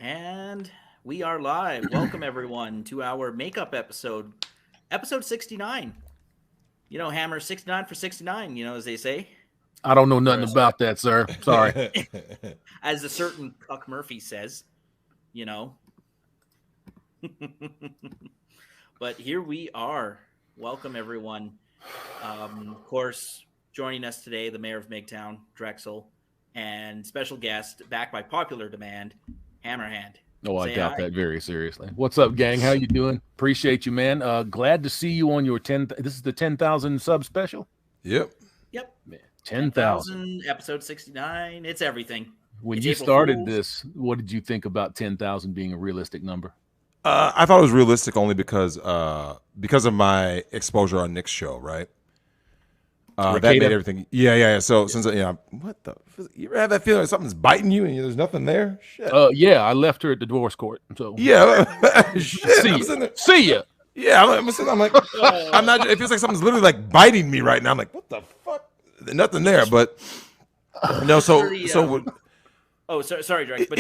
And we are live. Welcome, everyone, to our makeup episode 69. Hammer 69 for 69, as they say. I don't know nothing about that, sir. Sorry. As a certain Cuck Murphy says, you know. But here we are. Welcome, everyone. Of course, joining us today, the mayor of Migtown, Drexel, and special guest, back by popular demand, Hammerhand. Oh, I Say doubt hi. that very seriously. What's up, gang? How you doing? Appreciate you, man. Glad to see you on your 10. This is the 10,000 sub special. Yep. Yep. Man, 10,000. Episode 69. It's everything. When It's you April started Fools. this, what did you think about 10,000 being a realistic number? I thought it was realistic only because of my exposure on Nick's show, right? That made everything. Yeah. So since what the? You ever have that feeling like something's biting you and there's nothing there? Shit. Yeah, I left her at the divorce court. So Yeah. Shit. See ya. Yeah. I'm like, I'm not. It feels like something's literally like biting me right now. I'm like, what the fuck? Nothing there, but no. So. Oh, sorry, Drex. But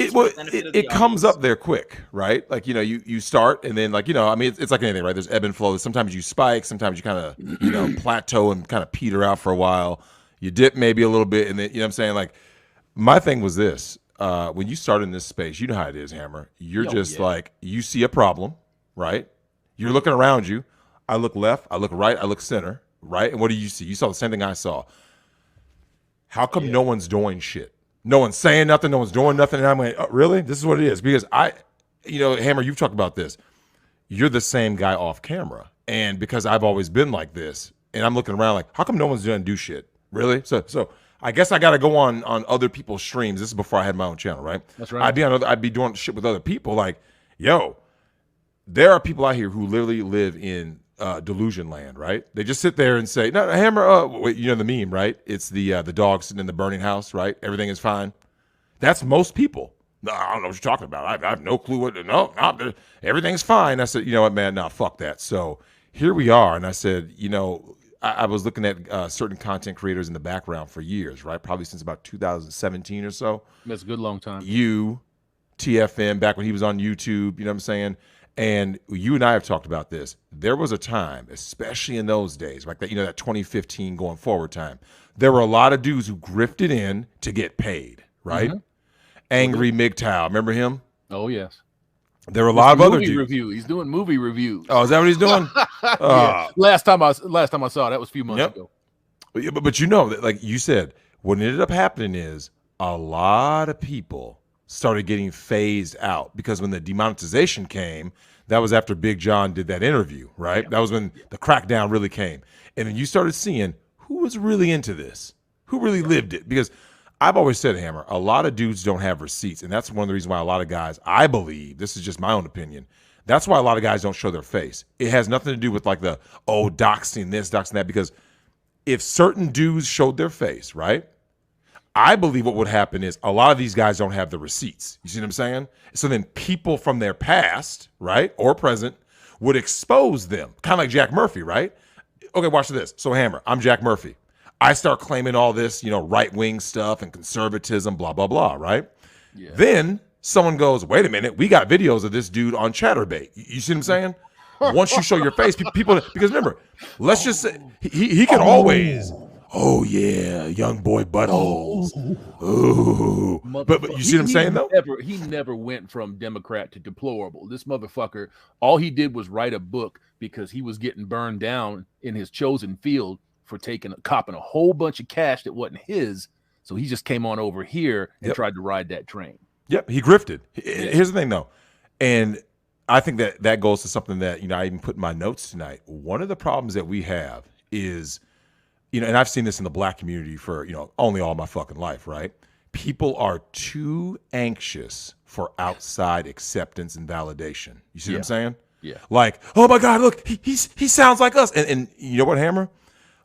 It comes up there quick, right? Like, you start and then it's like anything, right? There's ebb and flow. Sometimes you spike, sometimes you kind of, plateau and kind of peter out for a while. You dip maybe a little bit. And then, you know what I'm saying? Like, my thing was this, when you start in this space, you know how it is, Hammer. You're like, you see a problem, right? You're looking around you. I look left, I look right, I look center, right? And what do you see? You saw the same thing I saw. How come no one's doing shit? No one's saying nothing. No one's doing nothing. And I'm like, oh, really? This is what it is. Because Hammer, you've talked about this. You're the same guy off camera. And because I've always been like this, and I'm looking around like, how come no one's going to do shit? Really? So I guess I got to go on other people's streams. This is before I had my own channel, right? That's right. I'd be doing shit with other people. Like, yo, there are people out here who literally live in delusion land, right? They just sit there and say, "No, Hammer." The meme, right? It's the dog sitting in the burning house, right? Everything is fine. That's most people. No, I don't know what you're talking about. I have no clue what. No, everything's fine. I said, you know what, man? Nah, fuck that. So here we are, and I said, I was looking at certain content creators in the background for years, right? Probably since about 2017 or so. That's a good long time. You, TFM, back when he was on YouTube. You know what I'm saying? And you and I have talked about this. There was a time, especially in those days, like that, that 2015 going forward time. There were a lot of dudes who grifted in to get paid, right? Mm-hmm. Angry MGTOW, remember him? Oh yes. There were a lot of other dudes. Review. He's doing movie reviews. Oh, is that what he's doing? Yeah. Last time I saw that was a few months ago. But like you said, what ended up happening is a lot of people started getting phased out because when the demonetization came, that was after Big John did that interview, right? Yeah. That was when the crackdown really came. And then you started seeing who was really into this, who really lived it. Because I've always said, Hammer, a lot of dudes don't have receipts. And that's one of the reasons why a lot of guys, I believe, this is just my own opinion, that's why a lot of guys don't show their face. It has nothing to do with like doxing this, doxing that. Because if certain dudes showed their face, right? I believe what would happen is a lot of these guys don't have the receipts. You see what I'm saying? So then people from their past, right, or present, would expose them. Kind of like Jack Murphy, right? Okay, watch this. So Hammer, I'm Jack Murphy. I start claiming all this, right-wing stuff and conservatism, blah, blah, blah, right? Yeah. Then someone goes, wait a minute, we got videos of this dude on Chatterbait. You see what I'm saying? Once you show your face, people, because remember, let's just say, he can always... Oh yeah, young boy buttholes. Ooh, but you see what I'm saying though? He never went from Democrat to deplorable. This motherfucker, all he did was write a book because he was getting burned down in his chosen field for copping a whole bunch of cash that wasn't his. So he just came on over here and tried to ride that train. Yep, he grifted. Here's the thing though, and I think that goes to something that I even put in my notes tonight. One of the problems that we have is. And I've seen this in the black community for, only all my fucking life, right? People are too anxious for outside acceptance and validation. You see what I'm saying? Yeah. Like, oh my God, look, he sounds like us. And you know what, Hammer?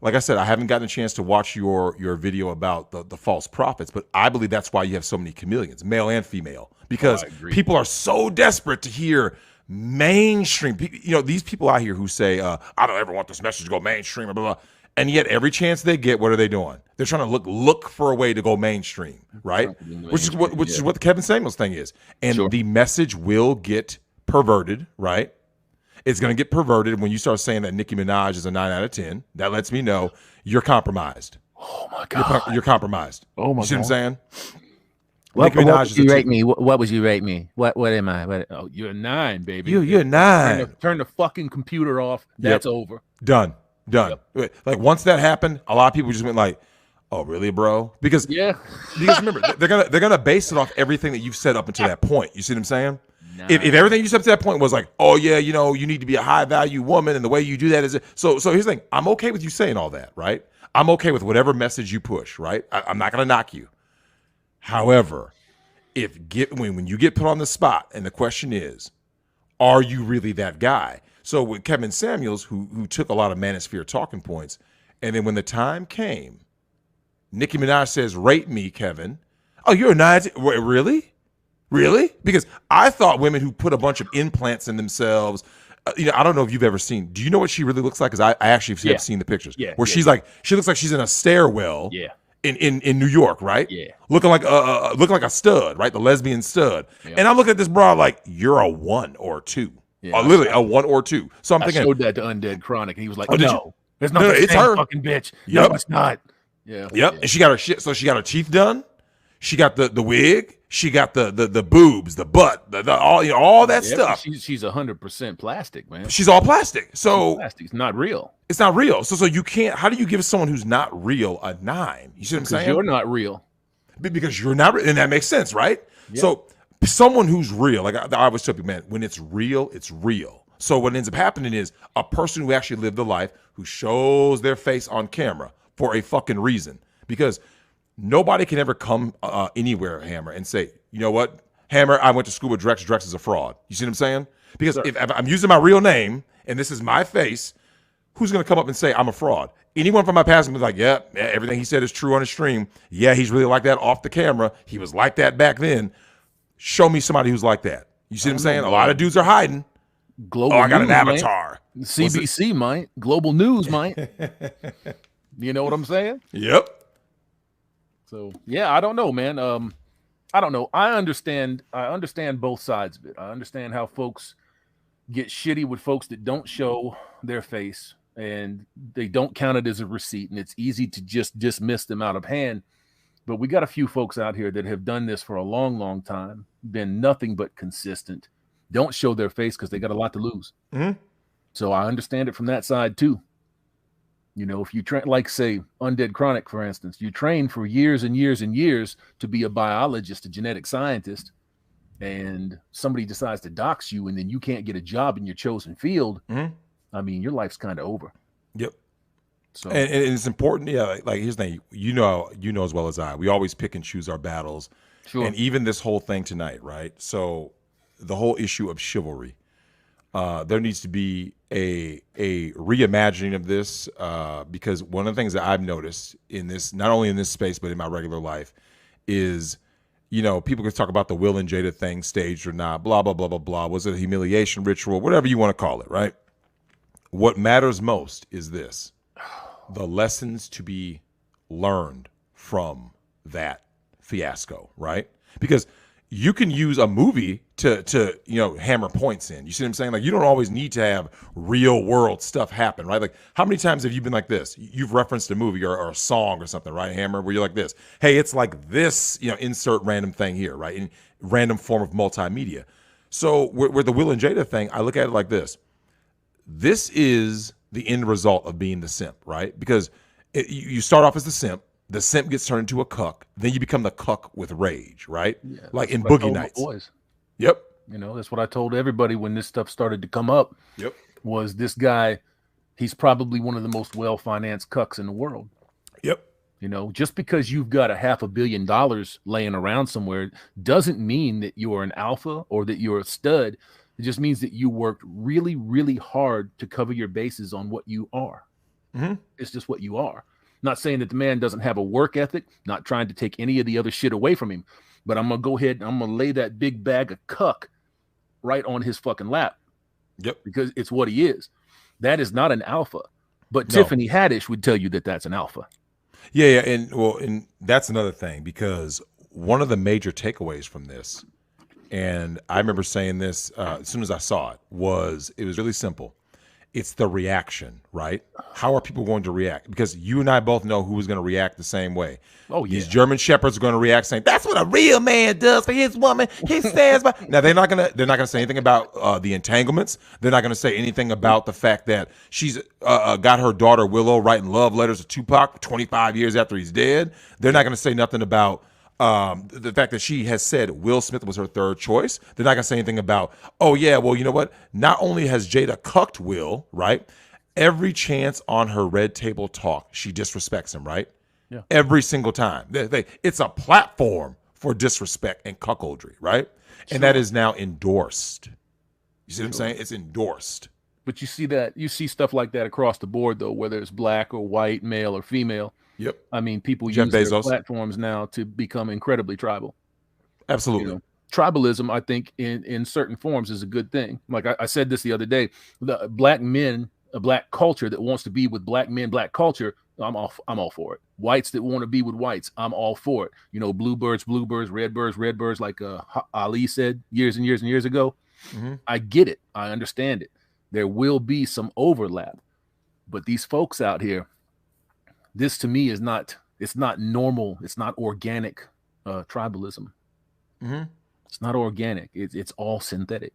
Like I said, I haven't gotten a chance to watch your video about the false prophets, but I believe that's why you have so many chameleons, male and female, because people are so desperate to hear mainstream. These people out here who say, I don't ever want this message to go mainstream, blah, blah, blah. And yet, every chance they get, what are they doing? They're trying to look for a way to go mainstream, right? Which is what the Kevin Samuels thing is. And the message will get perverted, right? It's going to get perverted when you start saying that Nicki Minaj is a 9 out of 10. That lets me know you're compromised. Oh my God, you're compromised. Oh my God, you see what I'm saying? What would you rate me? What would you rate me? What am I? Oh, you're a 9, baby. You're a 9. Turn the fucking computer off. That's over. Done. Like once that happened, a lot of people just went like, "Oh, really, bro?" Because remember, they're gonna base it off everything that you've said up until that point. You see what I'm saying? If everything you said up to that point was like, "Oh yeah, you need to be a high value woman," and the way you do that is so. Here's the thing: I'm okay with you saying all that, right? I'm okay with whatever message you push, right? I'm not gonna knock you. However, when you get put on the spot, and the question is, are you really that guy? So with Kevin Samuels, who took a lot of manosphere talking points, and then when the time came, Nicki Minaj says, "Rate me, Kevin." Oh, you're a 9. Really? Because I thought women who put a bunch of implants in themselves, I don't know if you've ever seen. Do you know what she really looks like? Because I actually have seen the pictures. Where she looks like she's in a stairwell. In New York, right? Looking like a stud, right? The lesbian stud. And I'm looking at this bra like, you're a 1 or 2. Literally a 1 or 2. So I'm thinking, I showed that to Undead Chronic, and he was like, "No, it's not. It's her, fucking bitch. Yep. No, it's not." And she got her shit. So she got her teeth done. She got the wig. She got the boobs, the butt, all that stuff. She's 100% plastic, man. She's all plastic. So plastic. It's not real. It's not real. So you can't. How do you give someone who's not real a 9? You see what I'm saying? You're not real. Because you're not, and that makes sense, right? So someone who's real, like I always tell people, man, when it's real, it's real. So what ends up happening is a person who actually lived a life, who shows their face on camera for a fucking reason. Because nobody can ever come anywhere, Hammer, and say, "You know what, Hammer, I went to school with Drex. Drex is a fraud." You see what I'm saying? Because if I'm using my real name and this is my face, who's going to come up and say I'm a fraud? Anyone from my past will be like, yeah, everything he said is true on his stream. Yeah, he's really like that off the camera. He was like that back then. Show me somebody who's like that. You see what I'm saying? A lot of dudes are hiding. Global I got news, an avatar. Might. CBC might. Global News might. You know what I'm saying? Yep. So yeah, I don't know, man. I don't know. I understand both sides of it. I understand how folks get shitty with folks that don't show their face and they don't count it as a receipt, and it's easy to just dismiss them out of hand. But we got a few folks out here that have done this for a long, long time, been nothing but consistent, don't show their face because they got a lot to lose. Mm-hmm. So I understand it from that side too. You know, if you train, like say Undead Chronic, for instance, you train for years and years and years to be a biologist, a genetic scientist, and somebody decides to dox you and then you can't get a job in your chosen field. Mm-hmm. I mean, your life's kind of over. Yep. So and it's important. Yeah. Like here's the thing, you know as well as I, we always pick and choose our battles. Sure. And even this whole thing tonight, right? So the whole issue of chivalry, there needs to be a reimagining of this because one of the things that I've noticed in this, not only in this space, but in my regular life is, you know, people can talk about the Will and Jada thing staged or not, blah, blah, blah, blah, blah. Was it a humiliation ritual? Whatever you want to call it, right? What matters most is this, the lessons to be learned from that fiasco, right? Because you can use a movie to hammer points in. You see what I'm saying? Like, you don't always need to have real world stuff happen, right? Like, how many times have you been like this? You've referenced a movie or a song or something, right, Hammer, where you're like this. Hey, it's like this, insert random thing here, right? In random form of multimedia. So with the Will and Jada thing, I look at it like this. This is the end result of being the simp, right? Because you start off as the simp gets turned into a cuck, then you become the cuck with rage, right? Yeah, like in Boogie Nights. Boys. Yep. That's what I told everybody when this stuff started to come up. Yep. Was this guy, he's probably one of the most well-financed cucks in the world. Yep. Just because you've got $500 million laying around somewhere doesn't mean that you are an alpha or that you're a stud. It just means that you worked really, really hard to cover your bases on what you are. Mm-hmm. It's just what you are. Not saying that the man doesn't have a work ethic, not trying to take any of the other shit away from him, but I'm going to go ahead and I'm going to lay that big bag of cuck right on his fucking lap. Yep. Because it's what he is. That is not an alpha. But No. Tiffany Haddish would tell you that that's an alpha. Yeah, and that's another thing, because one of the major takeaways from this, and I remember saying this as soon as I saw it, was really simple. It's the reaction, right? How are people going to react? Because you and I both know who is going to react the same way. Oh, yeah. These German shepherds are going to react saying, "That's what a real man does for his woman. He stands by." Now they're not gonna say anything about the entanglements. They're not gonna say anything about the fact that she's got her daughter Willow writing love letters to Tupac 25 years after he's dead. They're not gonna say nothing about the fact that she has said Will Smith was her third choice. They're not gonna say anything about, oh yeah, well, you know what? Not only has Jada cucked Will, right? Every chance on her red table talk, she disrespects him, right? Yeah. Every single time. It's a platform for disrespect and cuckoldry, right? Sure. And that is now endorsed. You see what I'm saying? It's endorsed. But you see stuff like that across the board, though, whether it's black or white, male or female. Yep. I mean, people use their platforms now to become incredibly tribal. Absolutely. You know, tribalism, I think, in certain forms is a good thing. Like I said this the other day, the black men, a black culture that wants to be with black men, black culture, I'm all for it. Whites that want to be with whites, I'm all for it. You know, bluebirds, red birds, like Ali said years and years and years ago. Mm-hmm. I get it. I understand it. There will be some overlap. But these folks out here, this to me is not normal. It's not organic tribalism. Mm-hmm. It's not organic. It's all synthetic.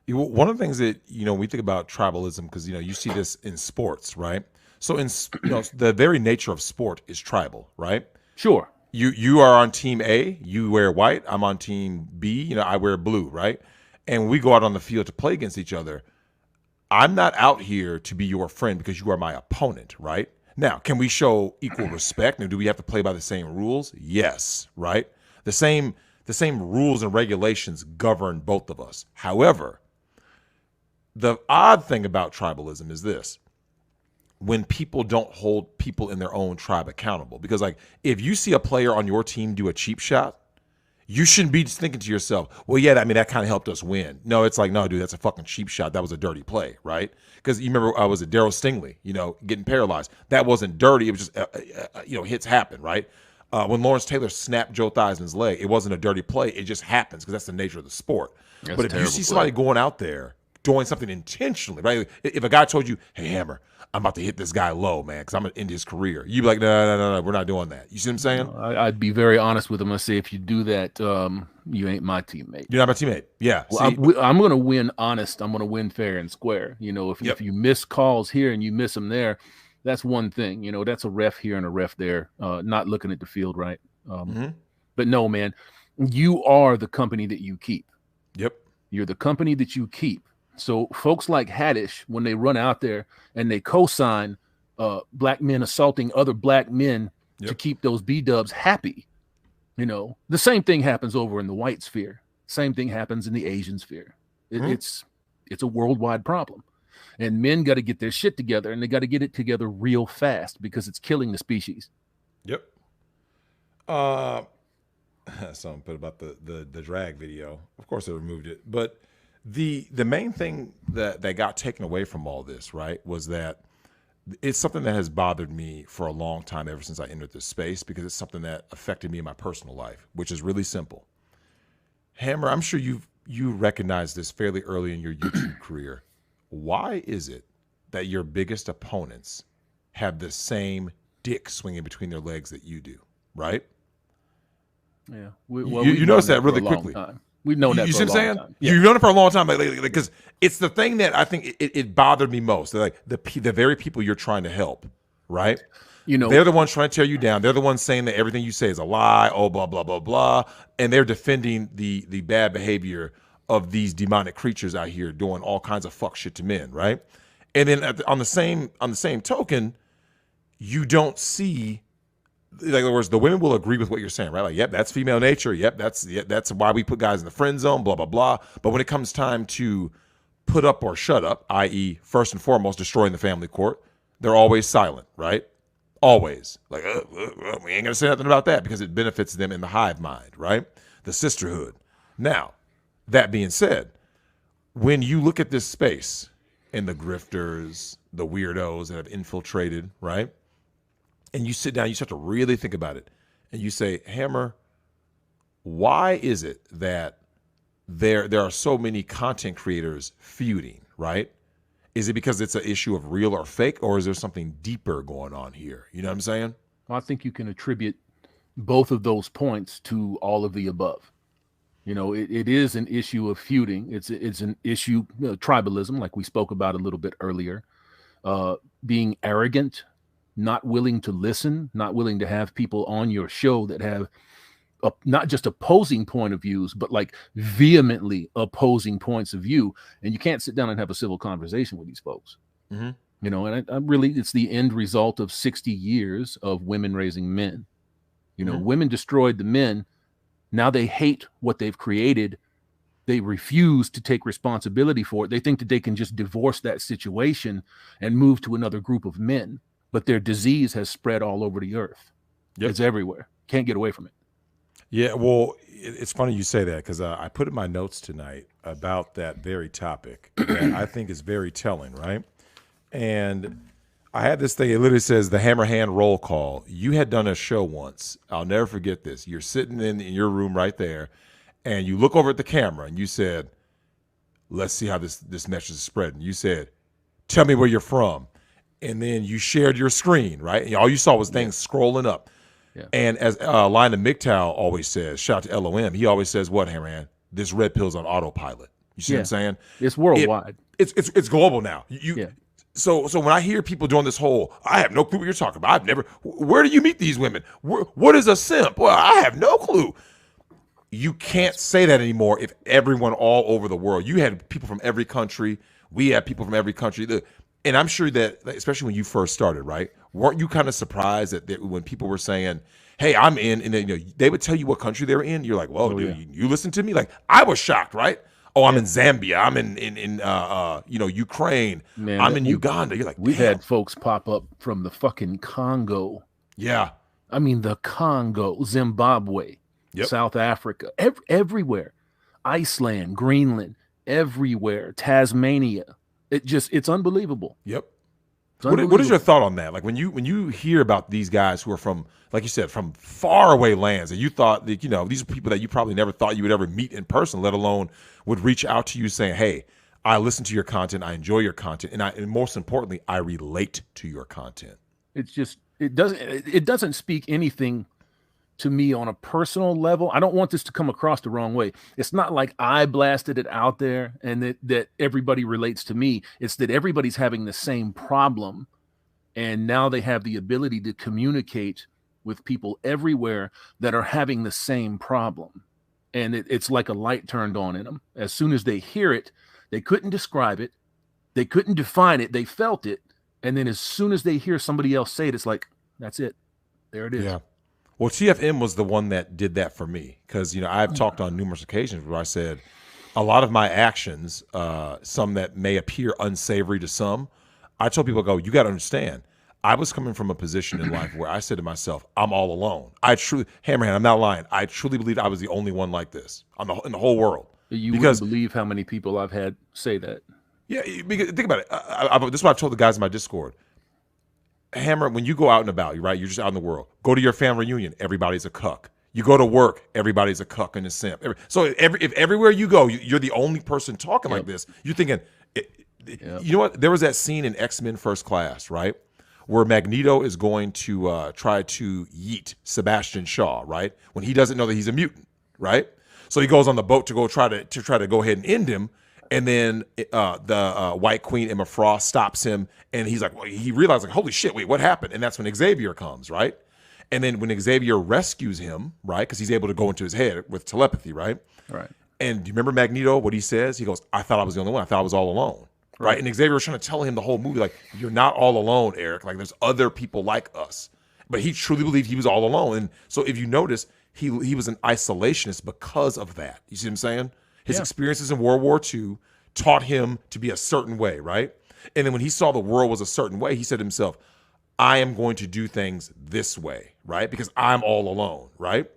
One of the things that, we think about tribalism, because, you see this in sports, right? So the very nature of sport is tribal, right? Sure. You are on team A, you wear white. I'm on team B, I wear blue, right? And we go out on the field to play against each other. I'm not out here to be your friend because you are my opponent, right? Now, can we show equal respect? And do we have to play by the same rules? Yes, right? The same rules and regulations govern both of us. However, the odd thing about tribalism is this: when people don't hold people in their own tribe accountable. Because, like, if you see a player on your team do a cheap shot, you shouldn't be just thinking to yourself, well, yeah, that kind of helped us win. No, it's like, no, dude, that's a fucking cheap shot. That was a dirty play, right? Because you remember, was it Darryl Stingley, getting paralyzed? That wasn't dirty. It was just, hits happen, right? When Lawrence Taylor snapped Joe Theismann's leg, it wasn't a dirty play. It just happens because that's the nature of the sport. But if you see somebody going out there doing something intentionally, right? If a guy told you, hey, Hammer, I'm about to hit this guy low, man, because I'm going to end his career. You'd be like, no, we're not doing that. You see what I'm saying? I'd be very honest with him. I say, if you do that, you ain't my teammate. You're not my teammate. Yeah. Well, I'm going to win honest. I'm going to win fair and square. If you miss calls here and you miss them there, that's one thing. That's a ref here and a ref there, not looking at the field right. But no, man, you are the company that you keep. Yep. You're the company that you keep. So folks like Haddish, when they run out there and they co-sign black men assaulting other black men to keep those B-dubs happy, the same thing happens over in the white sphere. Same thing happens in the Asian sphere. It's a worldwide problem. And men got to get their shit together, and they got to get it together real fast because it's killing the species. Yep. Someone put about the drag video. Of course, they removed it, but the main thing that got taken away from all this, right, was that it's something that has bothered me for a long time, ever since I entered this space, because it's something that affected me in my personal life, which is really simple. Hammer, I'm sure you recognized this fairly early in your YouTube career. Why is it that your biggest opponents have the same dick swinging between their legs that you do, right? Yeah. You notice that really quickly. We've known that you for see a what I'm long saying? time. You've known it for a long time, because it's the thing that I think it bothered me most. Like the very people you're trying to help, right? They're the ones trying to tear you down. They're the ones saying that everything you say is a lie. Oh, blah blah blah blah, and they're defending the bad behavior of these demonic creatures out here doing all kinds of fuck shit to men, right? And then on the same token, you don't see. In other words, the women will agree with what you're saying, right? Like, yep, that's female nature. Yep, that's why we put guys in the friend zone, blah, blah, blah. But when it comes time to put up or shut up, i.e., first and foremost, destroying the family court, they're always silent, right? Always. Like, we ain't going to say nothing about that because it benefits them in the hive mind, right? The sisterhood. Now, that being said, when you look at this space and the grifters, the weirdos that have infiltrated, right? And you sit down, you start to really think about it, and you say, Hammer, why is it that there are so many content creators feuding, right? Is it because it's an issue of real or fake, or is there something deeper going on here? You know what I'm saying? I think you can attribute both of those points to all of the above. You know, it is an issue of feuding. It's an issue, tribalism, like we spoke about a little bit earlier, being arrogant, not willing to listen, not willing to have people on your show that have not just opposing point of views, but like vehemently opposing points of view. And you can't sit down and have a civil conversation with these folks. Mm-hmm. You know, and I really, it's the end result of 60 years of women raising men. You know, women destroyed the men. Now they hate what they've created. They refuse to take responsibility for it. They think that they can just divorce that situation and move to another group of men. But their disease has spread all over the earth. Yep. It's everywhere. Can't get away from it. Yeah, well, it's funny you say that because I put in my notes tonight about that very topic that I think is very telling, right? And I had this thing. It literally says the Hammerhand roll call. You had done a show once. I'll never forget this. You're sitting in your room right there, and you look over at the camera, and you said, let's see how this message is spreading. You said, tell me where you're from. And then you shared your screen, right? And all you saw was things scrolling up. Yeah. And as Lionel Migtown always says, shout out to LOM, he always says, what, Hammerhand? This red pill's on autopilot. You see what I'm saying? It's worldwide. It's global now. So when I hear people doing this whole, I have no clue what you're talking about. I've never, where do you meet these women? What is a simp? Well, I have no clue. You can't say that anymore if everyone all over the world, you had people from every country. We have people from every country. And I'm sure that, especially when you first started, right? Weren't you kind of surprised that when people were saying, hey, I'm in, and then, they would tell you what country they were in? You're like, well, dude, you listen to me? Like, I was shocked, right? Oh, I'm in Zambia. I'm in Ukraine. Man, I'm in Uganda. You're like, we had folks pop up from the fucking Congo. Yeah. I mean, the Congo, Zimbabwe, South Africa, everywhere. Iceland, Greenland, everywhere. Tasmania. It's unbelievable. Yep. What is your thought on that? Like when you hear about these guys who are from, like you said, from far away lands, and you thought that, these are people that you probably never thought you would ever meet in person, let alone would reach out to you saying, hey, I listen to your content, I enjoy your content, and most importantly, I relate to your content. It's just, it doesn't speak anything to me on a personal level. I don't want this to come across the wrong way. It's not like I blasted it out there and that everybody relates to me. It's that everybody's having the same problem. And now they have the ability to communicate with people everywhere that are having the same problem. And it's like a light turned on in them. As soon as they hear it, they couldn't describe it. They couldn't define it. They felt it. And then as soon as they hear somebody else say it, it's like, that's it. There it is. Yeah. Well, TFM was the one that did that for me because, I've talked on numerous occasions where I said a lot of my actions, some that may appear unsavory to some, I told people, you got to understand, I was coming from a position in life where I said to myself, I'm all alone. Hammerhand, I'm not lying. I truly believed I was the only one like this in the whole world. You wouldn't believe how many people I've had say that. Yeah, because think about it. This is what I've told the guys in my Discord. Hammer, when you go out and about, right? You're just out in the world. Go to your family reunion, everybody's a cuck. You go to work, everybody's a cuck and a simp. So if everywhere you go, you're the only person talking like this, you're thinking, you know what? There was that scene in X-Men First Class, right? Where Magneto is going to try to yeet Sebastian Shaw, right? When he doesn't know that he's a mutant, right? So he goes on the boat to go try to go ahead and end him. And then the White Queen, Emma Frost, stops him. And he's like, well, he realizes, like, holy shit, wait, what happened? And that's when Xavier comes, right? And then when Xavier rescues him, right, because he's able to go into his head with telepathy, right? Right. And do you remember Magneto, what he says? He goes, I thought I was the only one. I thought I was all alone, right? And Xavier was trying to tell him the whole movie, like, you're not all alone, Eric. Like, there's other people like us. But he truly believed he was all alone. And so if you notice, he was an isolationist because of that. You see what I'm saying? His experiences in World War II taught him to be a certain way, right? And then when he saw the world was a certain way, he said to himself, I am going to do things this way, right? Because I'm all alone, right?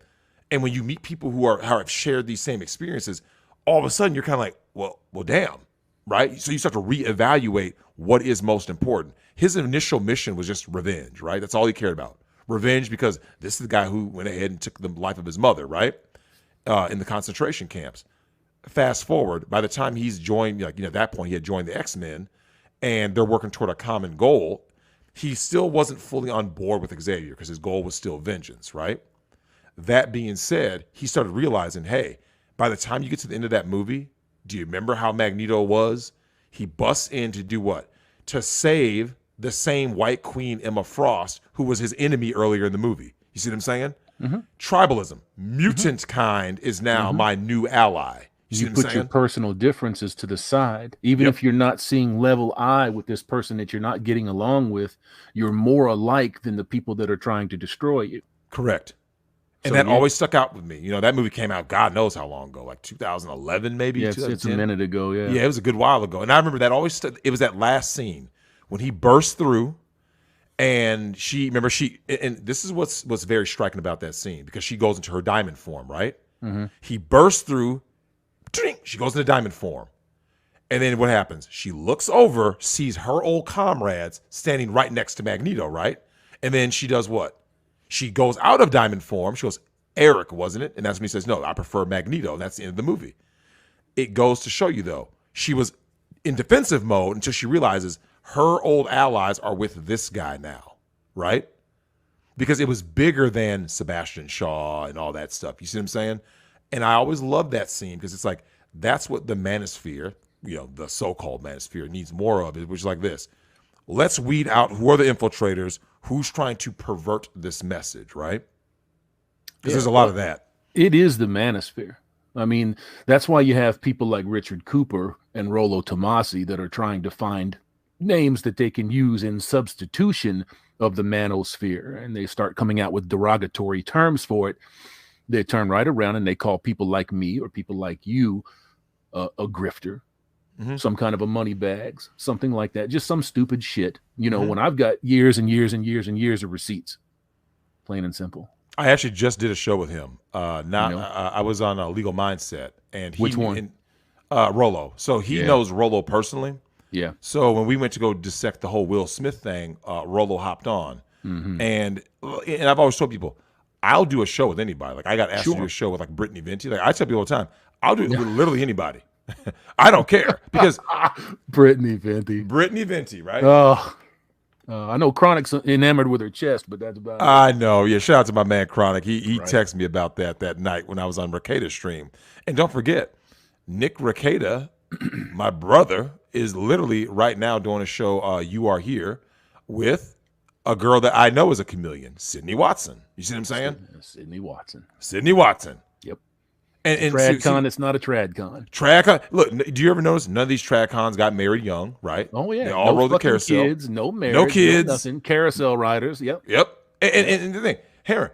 And when you meet people who have shared these same experiences, all of a sudden you're kind of like, well, damn, right? So you start to reevaluate what is most important. His initial mission was just revenge, right? That's all he cared about. Revenge, because this is the guy who went ahead and took the life of his mother, right? In the concentration camps. Fast forward, by the time he's joined, at that point, he had joined the X-Men, and they're working toward a common goal. He still wasn't fully on board with Xavier because his goal was still vengeance, right? That being said, he started realizing, hey, by the time you get to the end of that movie, do you remember how Magneto was? He busts in to do what? To save the same White Queen, Emma Frost, who was his enemy earlier in the movie. You see what I'm saying? Mm-hmm. Tribalism. Mutant kind is now my new ally. You put your personal differences to the side. Even if you're not seeing level eye with this person that you're not getting along with, you're more alike than the people that are trying to destroy you. Correct. And that always stuck out with me. That movie came out God knows how long ago, like 2011 maybe. Yeah, it's a minute ago, yeah. Yeah, it was a good while ago. And I remember that always it was that last scene when he burst through and and this is what's very striking about that scene, because she goes into her diamond form, right? Mm-hmm. He bursts through, she goes into diamond form. And then what happens? She looks over, sees her old comrades standing right next to Magneto, right? And then she does what? She goes out of diamond form. She goes, Eric, wasn't it? And that's when he says, no, I prefer Magneto. And that's the end of the movie. It goes to show you, though, she was in defensive mode until she realizes her old allies are with this guy now, right? Because it was bigger than Sebastian Shaw and all that stuff. You see what I'm saying? And I always love that scene because it's like, that's what the manosphere, the so-called manosphere, needs more of, which is like this. Let's weed out who are the infiltrators, who's trying to pervert this message, right? Because there's a lot of that. It is the manosphere. I mean, that's why you have people like Richard Cooper and Rollo Tomasi that are trying to find names that they can use in substitution of the manosphere, and they start coming out with derogatory terms for it. They turn right around and they call people like me or people like you a grifter. Mm-hmm. Some kind of a money bags, something like that. Just some stupid shit, when I've got years and years and years and years of receipts, plain and simple. I actually just did a show with him. I was on a Legal Mindset, and which one? Rollo. So he knows Rollo personally. Yeah. So when we went to go dissect the whole Will Smith thing, Rollo hopped on, and I've always told people, I'll do a show with anybody. Like I got asked to do a show with like Brittany Venti. Like I tell people all the time, I'll do it with literally anybody. I don't care because Brittany Venti, right? I know Chronic's enamored with her chest, but that's about it. I know. Yeah, shout out to my man Chronic. He texted me about that night when I was on Rekida's stream. And don't forget, Nick Rekida, my brother, is literally right now doing a show, You Are Here, with a girl that I know is a chameleon, Sydney Watson. You see what I'm saying? Sydney Watson. Yep. And TradCon, it's not a TradCon. TradCon. Look, do you ever notice none of these TradCons got married young, right? Oh, yeah. They all rode the carousel. Kids, no marriage, no kids. No nothing. Carousel riders, yep. And the thing, Harry,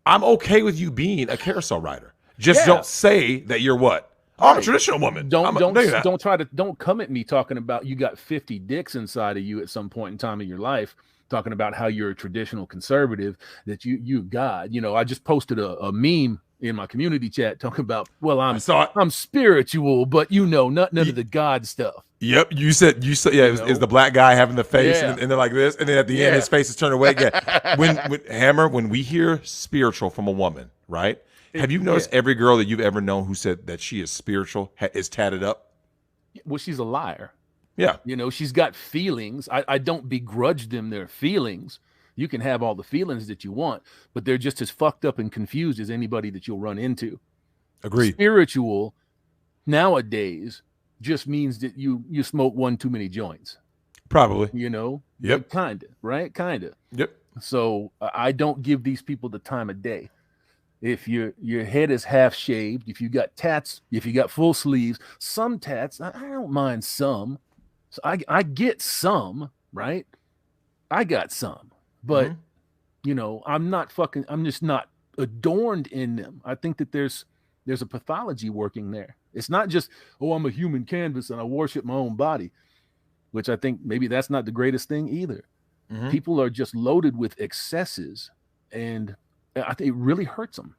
I'm okay with you being a carousel rider. Just don't say that you're what? Oh, I'm a traditional woman. Don't come at me talking about you got 50 dicks inside of you at some point in time in your life, talking about how you're a traditional conservative, that you God. I just posted a meme in my community chat talking about, well, I'm spiritual, but none of the God stuff. Yep, you said is the black guy having the face and they're like this, and then at the end his face is turned away. Yeah, when we hear spiritual from a woman, right? Have you noticed every girl that you've ever known who said that she is spiritual is tatted up? Well, she's a liar. Yeah, she's got feelings. I don't begrudge them their feelings. You can have all the feelings that you want, but they're just as fucked up and confused as anybody that you'll run into. Agreed. Spiritual nowadays just means that you smoke one too many joints. Probably. Yep. Kind of, right? Kind of. Yep. So I don't give these people the time of day. If your head is half shaved, if you got tats, if you got full sleeves, some tats, I don't mind some. So I get some, right? I got some. But, I'm just not adorned in them. I think that there's a pathology working there. It's not just, I'm a human canvas and I worship my own body, which I think maybe that's not the greatest thing either. Mm-hmm. People are just loaded with excesses, and I think it really hurts them.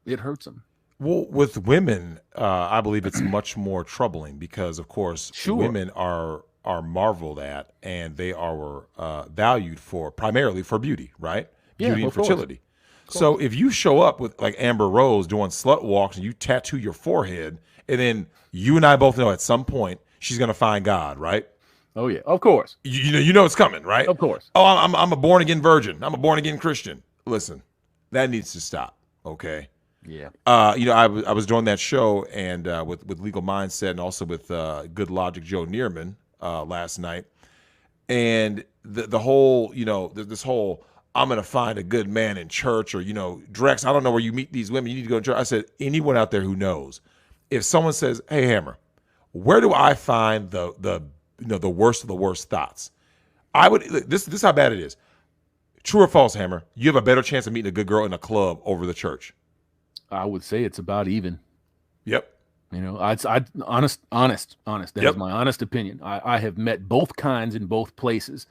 It hurts them. Well, with women, I believe it's much more troubling because, of course, women are marveled at and they are valued primarily for beauty, right? Beauty and fertility. So if you show up with like Amber Rose doing slut walks and you tattoo your forehead, and then you and I both know at some point she's gonna find God, right? Oh yeah, of course. You know it's coming, right? Of course. Oh, I'm a born again virgin. I'm a born again Christian. Listen, that needs to stop. Okay. Yeah. I was doing that show and with Legal Mindset and also with Good Logic Joe Neerman last night, and the whole this whole I'm gonna find a good man in church, or Drex, I don't know where you meet these women. You need to go to church. I said, anyone out there who knows, if someone says, "Hey Hammer, where do I find the worst of the worst thoughts?" I would. This is how bad it is. True or false, Hammer? You have a better chance of meeting a good girl in a club over the church. I would say it's about even. Yep. Honest. That is my honest opinion. I have met both kinds in both places,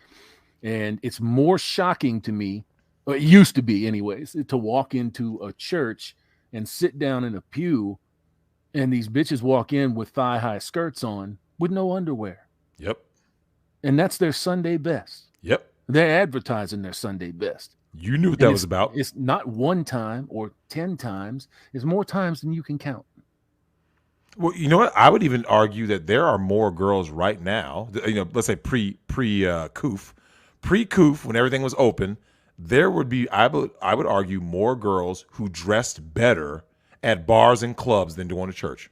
and it's more shocking to me, or it used to be anyways, to walk into a church and sit down in a pew, and these bitches walk in with thigh-high skirts on with no underwear. Yep. And that's their Sunday best. Yep. They're advertising their Sunday best. You knew what that was about. It's not one time or 10 times. It's more times than you can count. Well, you know what? I would even argue that there are more girls right now, let's say pre-Coof, when everything was open, there would be, I would argue, more girls who dressed better at bars and clubs than going to church.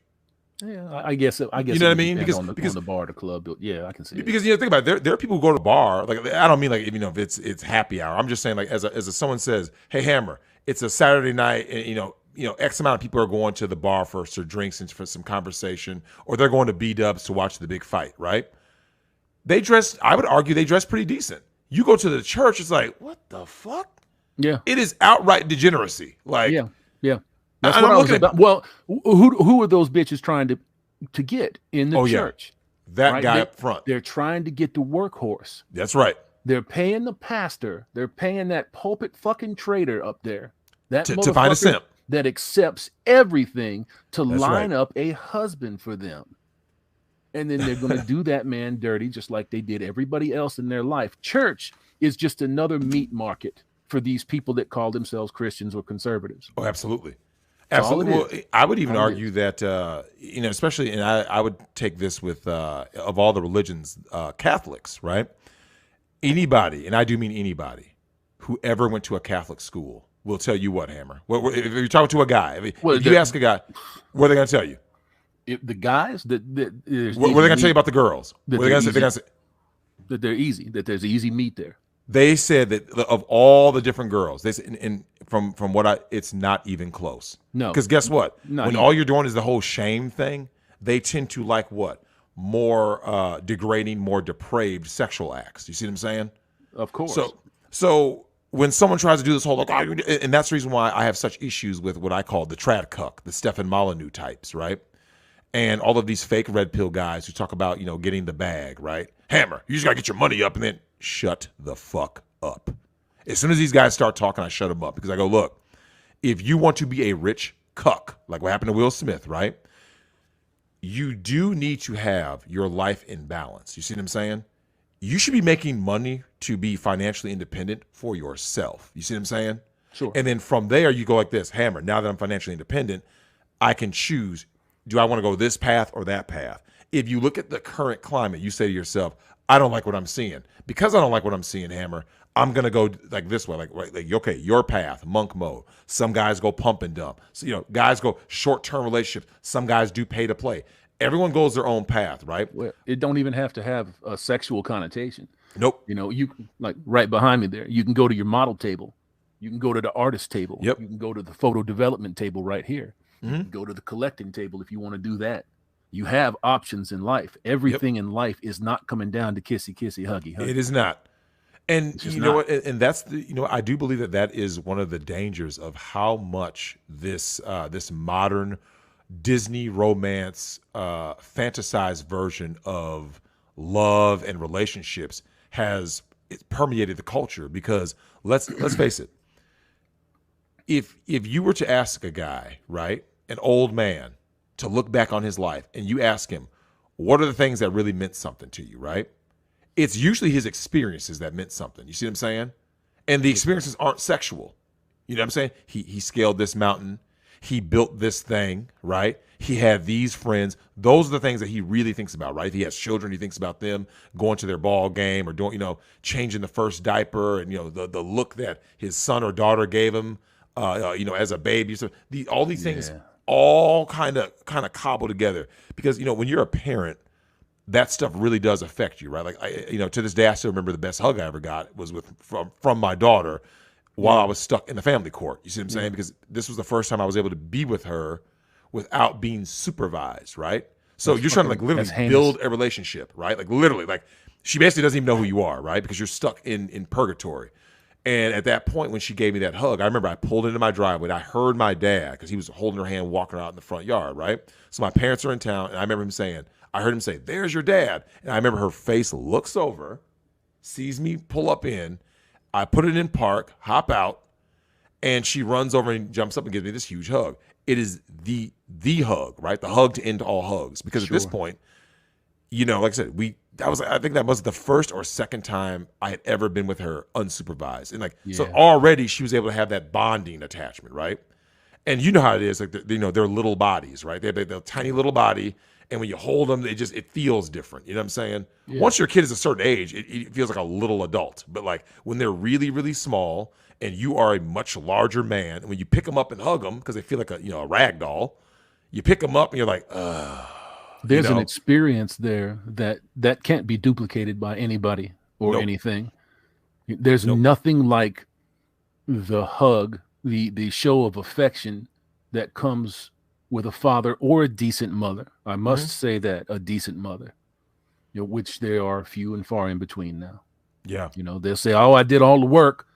Yeah, I guess. You know what I mean? Because on the bar, the club, yeah, I can see it. Because think about it, there are people who go to the bar. Like, I don't mean like if it's happy hour. I'm just saying, like, as someone says, "Hey Hammer, it's a Saturday night, and X amount of people are going to the bar for some drinks and for some conversation, or they're going to B-dubs to watch the big fight." Right? I would argue they dress pretty decent. You go to the church, it's like, what the fuck? Yeah, it is outright degeneracy. Like, yeah. That's what I was about. Well, who are those bitches trying to get in the church? That guy up front. They're trying to get the workhorse. That's right. They're paying the pastor. They're paying that pulpit fucking traitor up there. That to find a simp that accepts everything to line up a husband for them. And then they're going to do that man dirty just like they did everybody else in their life. Church is just another meat market for these people that call themselves Christians or conservatives. Oh, absolutely. Absolutely. Well, I would even argue that, especially, and I would take this with, of all the religions, Catholics, right? Anybody, and I do mean anybody, who ever went to a Catholic school will tell you what, Hammer. If you're talking to a guy, if you ask a guy, what are they going to tell you? The guys, what are they going to tell you about the girls? What are they going to say? That they're easy, that there's easy meat there. They said that of all the different girls, they said, and from it's not even close. No, because guess what? When all you're doing is the whole shame thing, they tend to like what? More degrading, more depraved sexual acts. You see what I'm saying? Of course. So when someone tries to do this whole like, and that's the reason why I have such issues with what I call the trad cuck, the Stefan Molyneux types, right? And all of these fake red pill guys who talk about getting the bag, right? Hammer, you just gotta get your money up, and then shut the fuck up. As soon as these guys start talking, I shut them up because I go, look, if you want to be a rich cuck, like what happened to Will Smith, right? You do need to have your life in balance. You see what I'm saying? You should be making money to be financially independent for yourself. You see what I'm saying? Sure. And then from there, you go like this, Hammer, now that I'm financially independent, I can choose, do I want to go this path or that path? If you look at the current climate, you say to yourself, I don't like what I'm seeing. Because I don't like what I'm seeing, Hammer, I'm going to go like this way, like okay, your path, monk mode. Some guys go pump and dump. So, guys go short-term relationships. Some guys do pay to play. Everyone goes their own path, right? Well, it don't even have to have a sexual connotation. Nope. You like right behind me there, you can go to your model table. You can go to the artist table. Yep. You can go to the photo development table right here. Mm-hmm. You can go to the collecting table if you want to do that. You have options in life. Everything in life is not coming down to kissy, huggy. It is not. And you know what? And that's I do believe that is one of the dangers of how much this modern Disney romance fantasized version of love and relationships has permeated the culture. Because let's face it, if you were to ask a guy, right, an old man to look back on his life and you ask him, what are the things that really meant something to you, right? It's usually his experiences that meant something. You see what I'm saying? And the experiences aren't sexual. You know what I'm saying? He scaled this mountain. He built this thing, right? He had these friends. Those are the things that he really thinks about, right? If he has children, he thinks about them going to their ball game or doing, changing the first diaper and, the look that his son or daughter gave him, as a baby. So all these things all kind of cobble together because, when you're a parent, that stuff really does affect you, right? Like, to this day, I still remember the best hug I ever got was from my daughter while I was stuck in the family court. You see what I'm saying? Because this was the first time I was able to be with her without being supervised, right? So you're trying to literally build a relationship, right? Like literally, like she basically doesn't even know who you are, right? Because you're stuck in purgatory. And at that point, when she gave me that hug, I remember I pulled into my driveway. And I heard my dad, because he was holding her hand, walking out in the front yard, right? So my parents are in town, and I remember I heard him say, "There's your dad." And I remember her face looks over, sees me pull up in. I put it in park, hop out, and she runs over and jumps up and gives me this huge hug. It is the hug, right? The hug to end all hugs. Because at this point, like I said, I think that was the first or second time I had ever been with her unsupervised. And so already she was able to have that bonding attachment, right? And you know how it is, like they're little bodies, right? They're a tiny little body. And when you hold them, it feels different. You know what I'm saying? Yeah. Once your kid is a certain age, it feels like a little adult. But like when they're really, really small and you are a much larger man, and when you pick them up and hug them because they feel like a rag doll, you pick them up and you're like, ugh. There's an experience there that can't be duplicated by anybody or anything. There's nothing like the hug, the show of affection that comes with a father or a decent mother. I must say that, a decent mother, which there are few and far in between now. Yeah. They'll say, "Oh, I did all the work.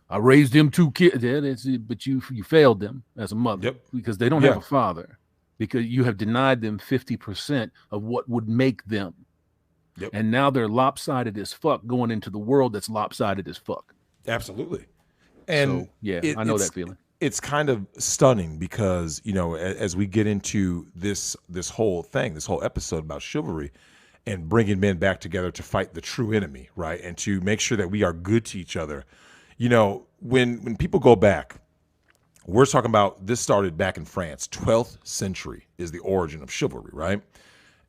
I raised them 2 kids." But you failed them as a mother because they don't have a father, because you have denied them 50% of what would make them. Yep. And now they're lopsided as fuck going into the world that's lopsided as fuck. Absolutely. And so, I know that feeling. It's kind of stunning because, as we get into this whole thing, this whole episode about chivalry and bringing men back together to fight the true enemy, right? And to make sure that we are good to each other. When people go back, we're talking about this started back in France. 12th century is the origin of chivalry, right?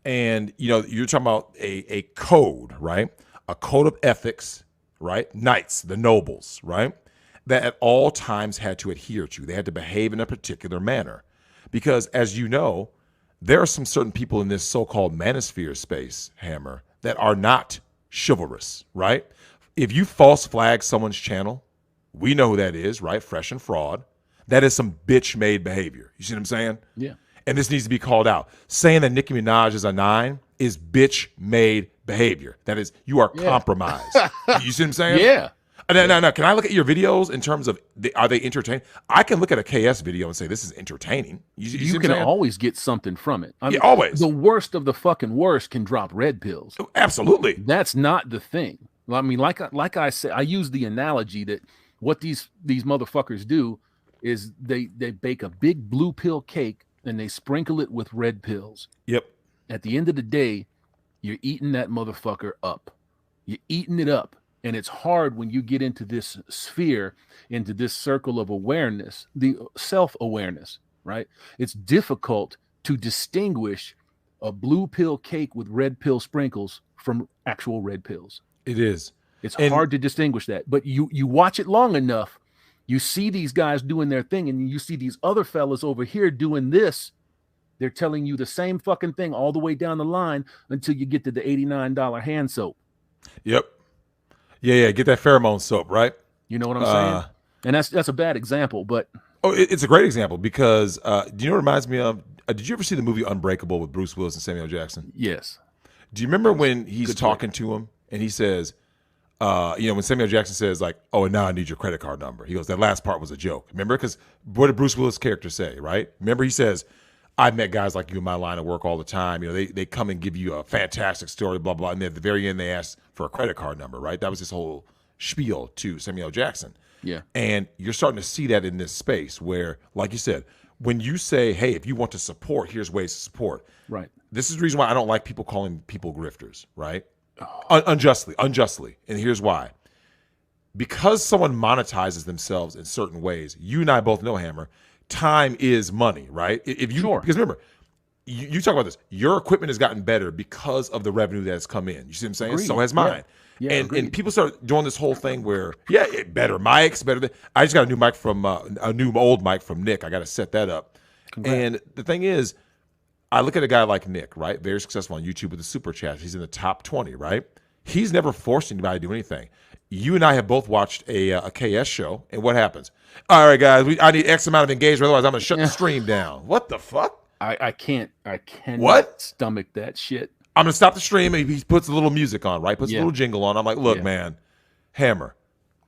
And, you're talking about a code, right? A code of ethics, right? Knights, the nobles, right? That at all times had to adhere to. They had to behave in a particular manner. Because, as you know, there are some certain people in this so-called manosphere space, Hammer, that are not chivalrous, right? If you false flag someone's channel, we know who that is, right? Fresh and Fraud. That is some bitch-made behavior. You see what I'm saying? Yeah. And this needs to be called out. Saying that Nicki Minaj is a 9 is bitch-made behavior. That is, you are compromised. You see what I'm saying? Yeah. No. Can I look at your videos in terms of are they entertaining? I can look at a KS video and say this is entertaining. You can always get something from it. I mean, always. The worst of the fucking worst can drop red pills. Oh, absolutely. That's not the thing. I mean, like I said, I use the analogy that what these motherfuckers do is they bake a big blue pill cake and they sprinkle it with red pills. Yep. At the end of the day, you're eating that motherfucker up. You're eating it up. And it's hard when you get into this sphere, into this circle of awareness, the self-awareness, right? It's difficult to distinguish a blue pill cake with red pill sprinkles from actual red pills. It is. It's hard to distinguish that. But you watch it long enough, you see these guys doing their thing, and you see these other fellas over here doing this. They're telling you the same fucking thing all the way down the line until you get to the $89 hand soap. Yep. Yeah, get that pheromone soap, right? You know what I'm saying? And that's a bad example, but it's a great example because do you know what it reminds me of? Did you ever see the movie Unbreakable with Bruce Willis and Samuel Jackson? Yes. Do you remember when he's talking to him and he says, when Samuel Jackson says like, "Oh, and now I need your credit card number." He goes, "That last part was a joke." Remember? Because what did Bruce Willis' character say? Right? Remember, he says, "I've met guys like you in my line of work all the time. They come and give you a fantastic story, blah, blah. And then at the very end, they ask for a credit card number," right? That was his whole spiel to Samuel Jackson. Yeah. And you're starting to see that in this space where, like you said, when you say, hey, if you want to support, here's ways to support. Right. This is the reason why I don't like people calling people grifters, right? Unjustly. And here's why. Because someone monetizes themselves in certain ways, you and I both know, Hammer, time is money, right? If you, Sure. Because remember, you talk about this. Your equipment has gotten better because of the revenue that has come in. You see what I'm saying? Agreed. So has mine. Yeah, and people start doing this whole thing where, better mics, better. I just got a new mic from old mic from Nick. I got to set that up. Congrats. And the thing is, I look at a guy like Nick, right? Very successful on YouTube with the super chats. He's in the top 20, right? He's never forced anybody to do anything. You and I have both watched a KS show, and what happens? All right, guys, I need X amount of engagement, otherwise I'm going to shut the stream down. What the fuck? I cannot stomach that shit. I'm going to stop the stream, and he puts a little music on, right? Puts a little jingle on. I'm like, look, man, Hammer.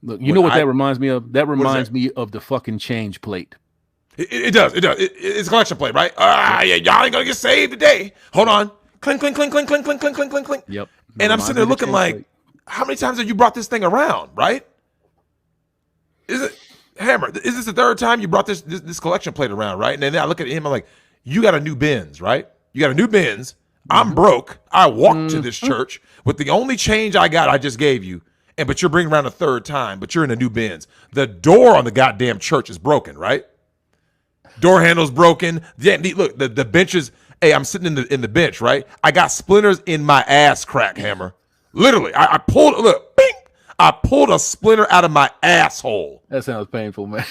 Look, you know what that reminds me of? That reminds me of the fucking change plate. It does. It's a collection plate, right? Yeah, y'all ain't going to get saved today. Hold on. Clink, clink, clink, clink, clink, clink, clink, clink, clink, clink. Yep. And I'm sitting there looking like, how many times have you brought this thing around, right? Is it, Hammer, is this the third time you brought this collection plate around, right? And then I look at him, I'm like, you got a new Benz, right? You got a new Benz. I'm broke. I walked to this church with the only change I got I just gave you. But you're bringing around a third time, but you're in a new Benz. The door on the goddamn church is broken, right? Door handle's broken. Look, the benches. Hey, I'm sitting in the bench, right? I got splinters in my ass crack, Hammer. Literally, I pulled, look, bing! I pulled a splinter out of my asshole. That sounds painful, man.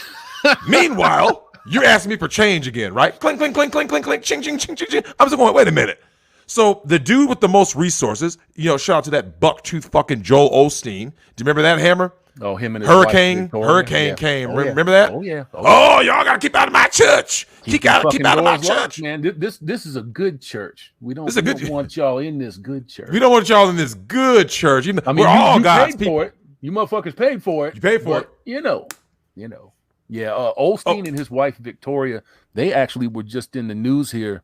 Meanwhile, you're asking me for change again, right? Clink, clink, clink, clink, clink, clink, ching, ching, ching, ching, ching. I'm just going, wait a minute. So the dude with the most resources, shout out to that bucktooth fucking Joel Osteen. Do you remember that, Hammer? Oh, him and his Hurricane came. Remember that? Oh yeah. Oh, y'all gotta keep out of my church. Keep out of my church, man. This is a good church. We don't want y'all in this good church. We don't want y'all in this good church. We're all God's people. For it. You motherfuckers paid for it. You paid for it. You know. Yeah. Osteen and his wife Victoria, they actually were just in the news here,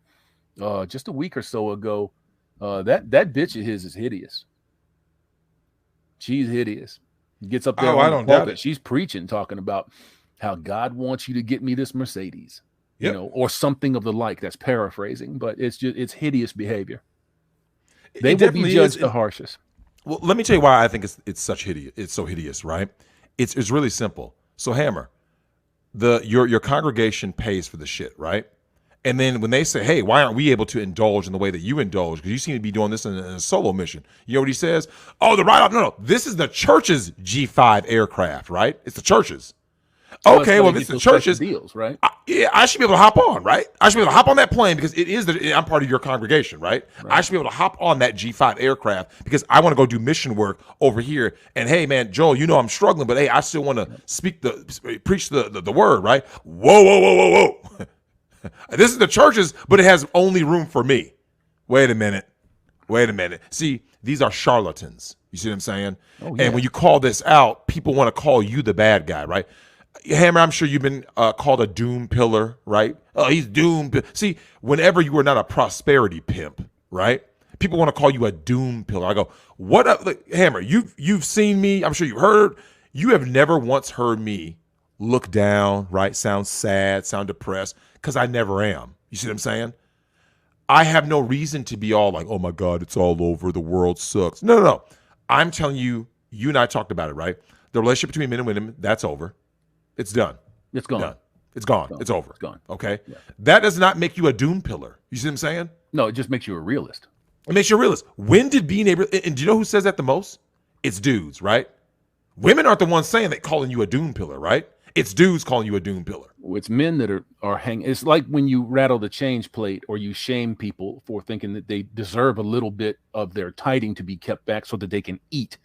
just a week or so ago. That bitch of his is hideous. She's hideous. Gets up there. I don't doubt it. She's preaching, talking about how God wants you to get me this Mercedes, yep. Or something of the like. That's paraphrasing, but it's hideous behavior. They will be judged the harshest. Well, let me tell you why I think it's such hideous. It's so hideous, right? It's really simple. So, Hammer, your congregation pays for the shit, right? And then when they say, hey, why aren't we able to indulge in the way that you indulge? Because you seem to be doing this in a solo mission. You know what he says? Oh, the write-off. No. This is the church's G5 aircraft, right? It's the church's. So okay, well, if it's the church's deals, right? I should be able to hop on, right? I should be able to hop on that plane because I'm part of your congregation, right? I should be able to hop on that G5 aircraft because I want to go do mission work over here. And hey, man, Joel, I'm struggling, but hey, I still want to preach the word, right? Whoa. This is the church's, but it has only room for me. Wait a minute. See, these are charlatans. You see what I'm saying? Oh, yeah. And when you call this out, people want to call you the bad guy, right? Hammer, I'm sure you've been called a doom pillar, right? Oh, he's doomed. See, whenever you are not a prosperity pimp, right? People want to call you a doom pillar. I go, what up? Look, Hammer, you've seen me. I'm sure you've heard. You have never once heard me look down, right? Sound sad, sound depressed, because I never am. You see what I'm saying? I have no reason to be all like, oh my God, it's all over. The world sucks. No. I'm telling you, you and I talked about it, right? The relationship between men and women, that's over. It's done. It's gone. Done. It's gone. It's over. It's gone. Okay? Yeah. That does not make you a doom pillar. You see what I'm saying? No, it just makes you a realist. It makes you a realist. When did being able, and do you know who says that the most? It's dudes, right? Women aren't the ones saying that, calling you a doom pillar, right? It's dudes calling you a doom pillar. It's men that are hanging. It's like when you rattle the change plate or you shame people for thinking that they deserve a little bit of their tithing to be kept back so that they can eat.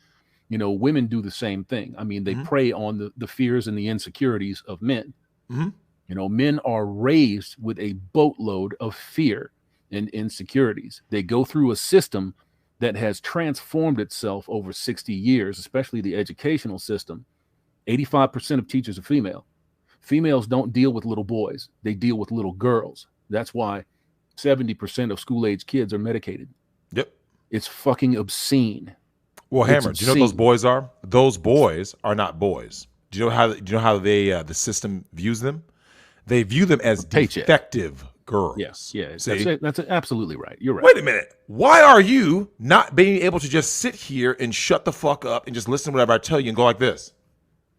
Women do the same thing. I mean, they prey on the fears and the insecurities of men. Mm-hmm. Men are raised with a boatload of fear and insecurities. They go through a system that has transformed itself over 60 years, especially the educational system. 85% of teachers are female. Females don't deal with little boys. They deal with little girls. That's why 70% of school-age kids are medicated. Yep. It's fucking obscene. Well, Hammer, do you know what those boys are? Those boys are not boys. Do you know how they the system views them? They view them as Paycheck. defective girls. Yes, yeah. See? That's absolutely right. You're right. Wait a minute. Why are you not being able to just sit here and shut the fuck up and just listen to whatever I tell you and go like this?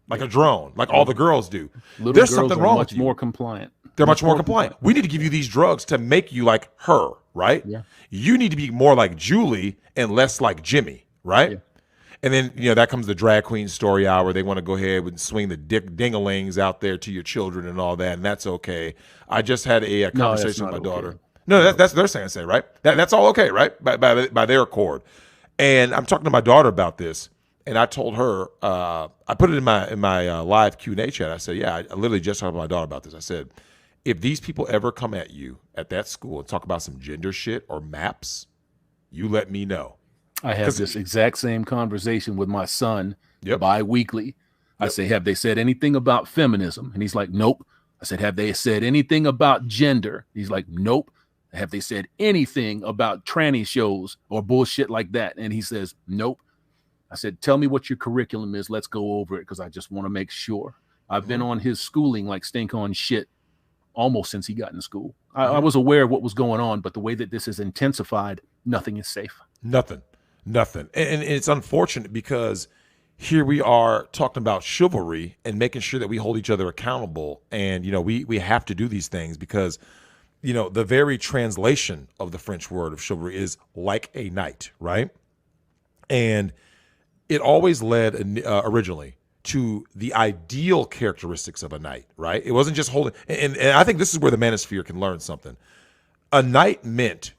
Like a drone, like all the girls do. Little There's girls something are wrong much with you. more compliant. They're much more compliant. We need to give you these drugs to make you like her, right? Yeah. You need to be more like Julie and less like Jimmy, right? Yeah. And then, that comes the drag queen story hour. They want to go ahead and swing the dingalings out there to your children and all that, and that's okay. I just had a conversation with my daughter. Okay. No, that's what they're saying, right? That's all okay, right? By their accord. And I'm talking to my daughter about this, and I told her, I put it in my live Q&A chat. I said, yeah, I literally just talked to my daughter about this. I said, if these people ever come at you at that school and talk about some gender shit or maps, you let me know. I have this exact same conversation with my son bi-weekly. I say, have they said anything about feminism? And he's like, nope. I said, have they said anything about gender? He's like, nope. Have they said anything about tranny shows or bullshit like that? And he says, nope. I said, tell me what your curriculum is. Let's go over it because I just want to make sure. I've been on his schooling like stink on shit almost since he got in school. I was aware of what was going on, but the way that this is intensified, nothing is safe. Nothing. And it's unfortunate because here we are talking about chivalry and making sure that we hold each other accountable. And, we have to do these things because, the very translation of the French word of chivalry is like a knight, right? And it always led originally to the ideal characteristics of a knight, right? It wasn't just holding, and I think this is where the manosphere can learn something. A knight meant,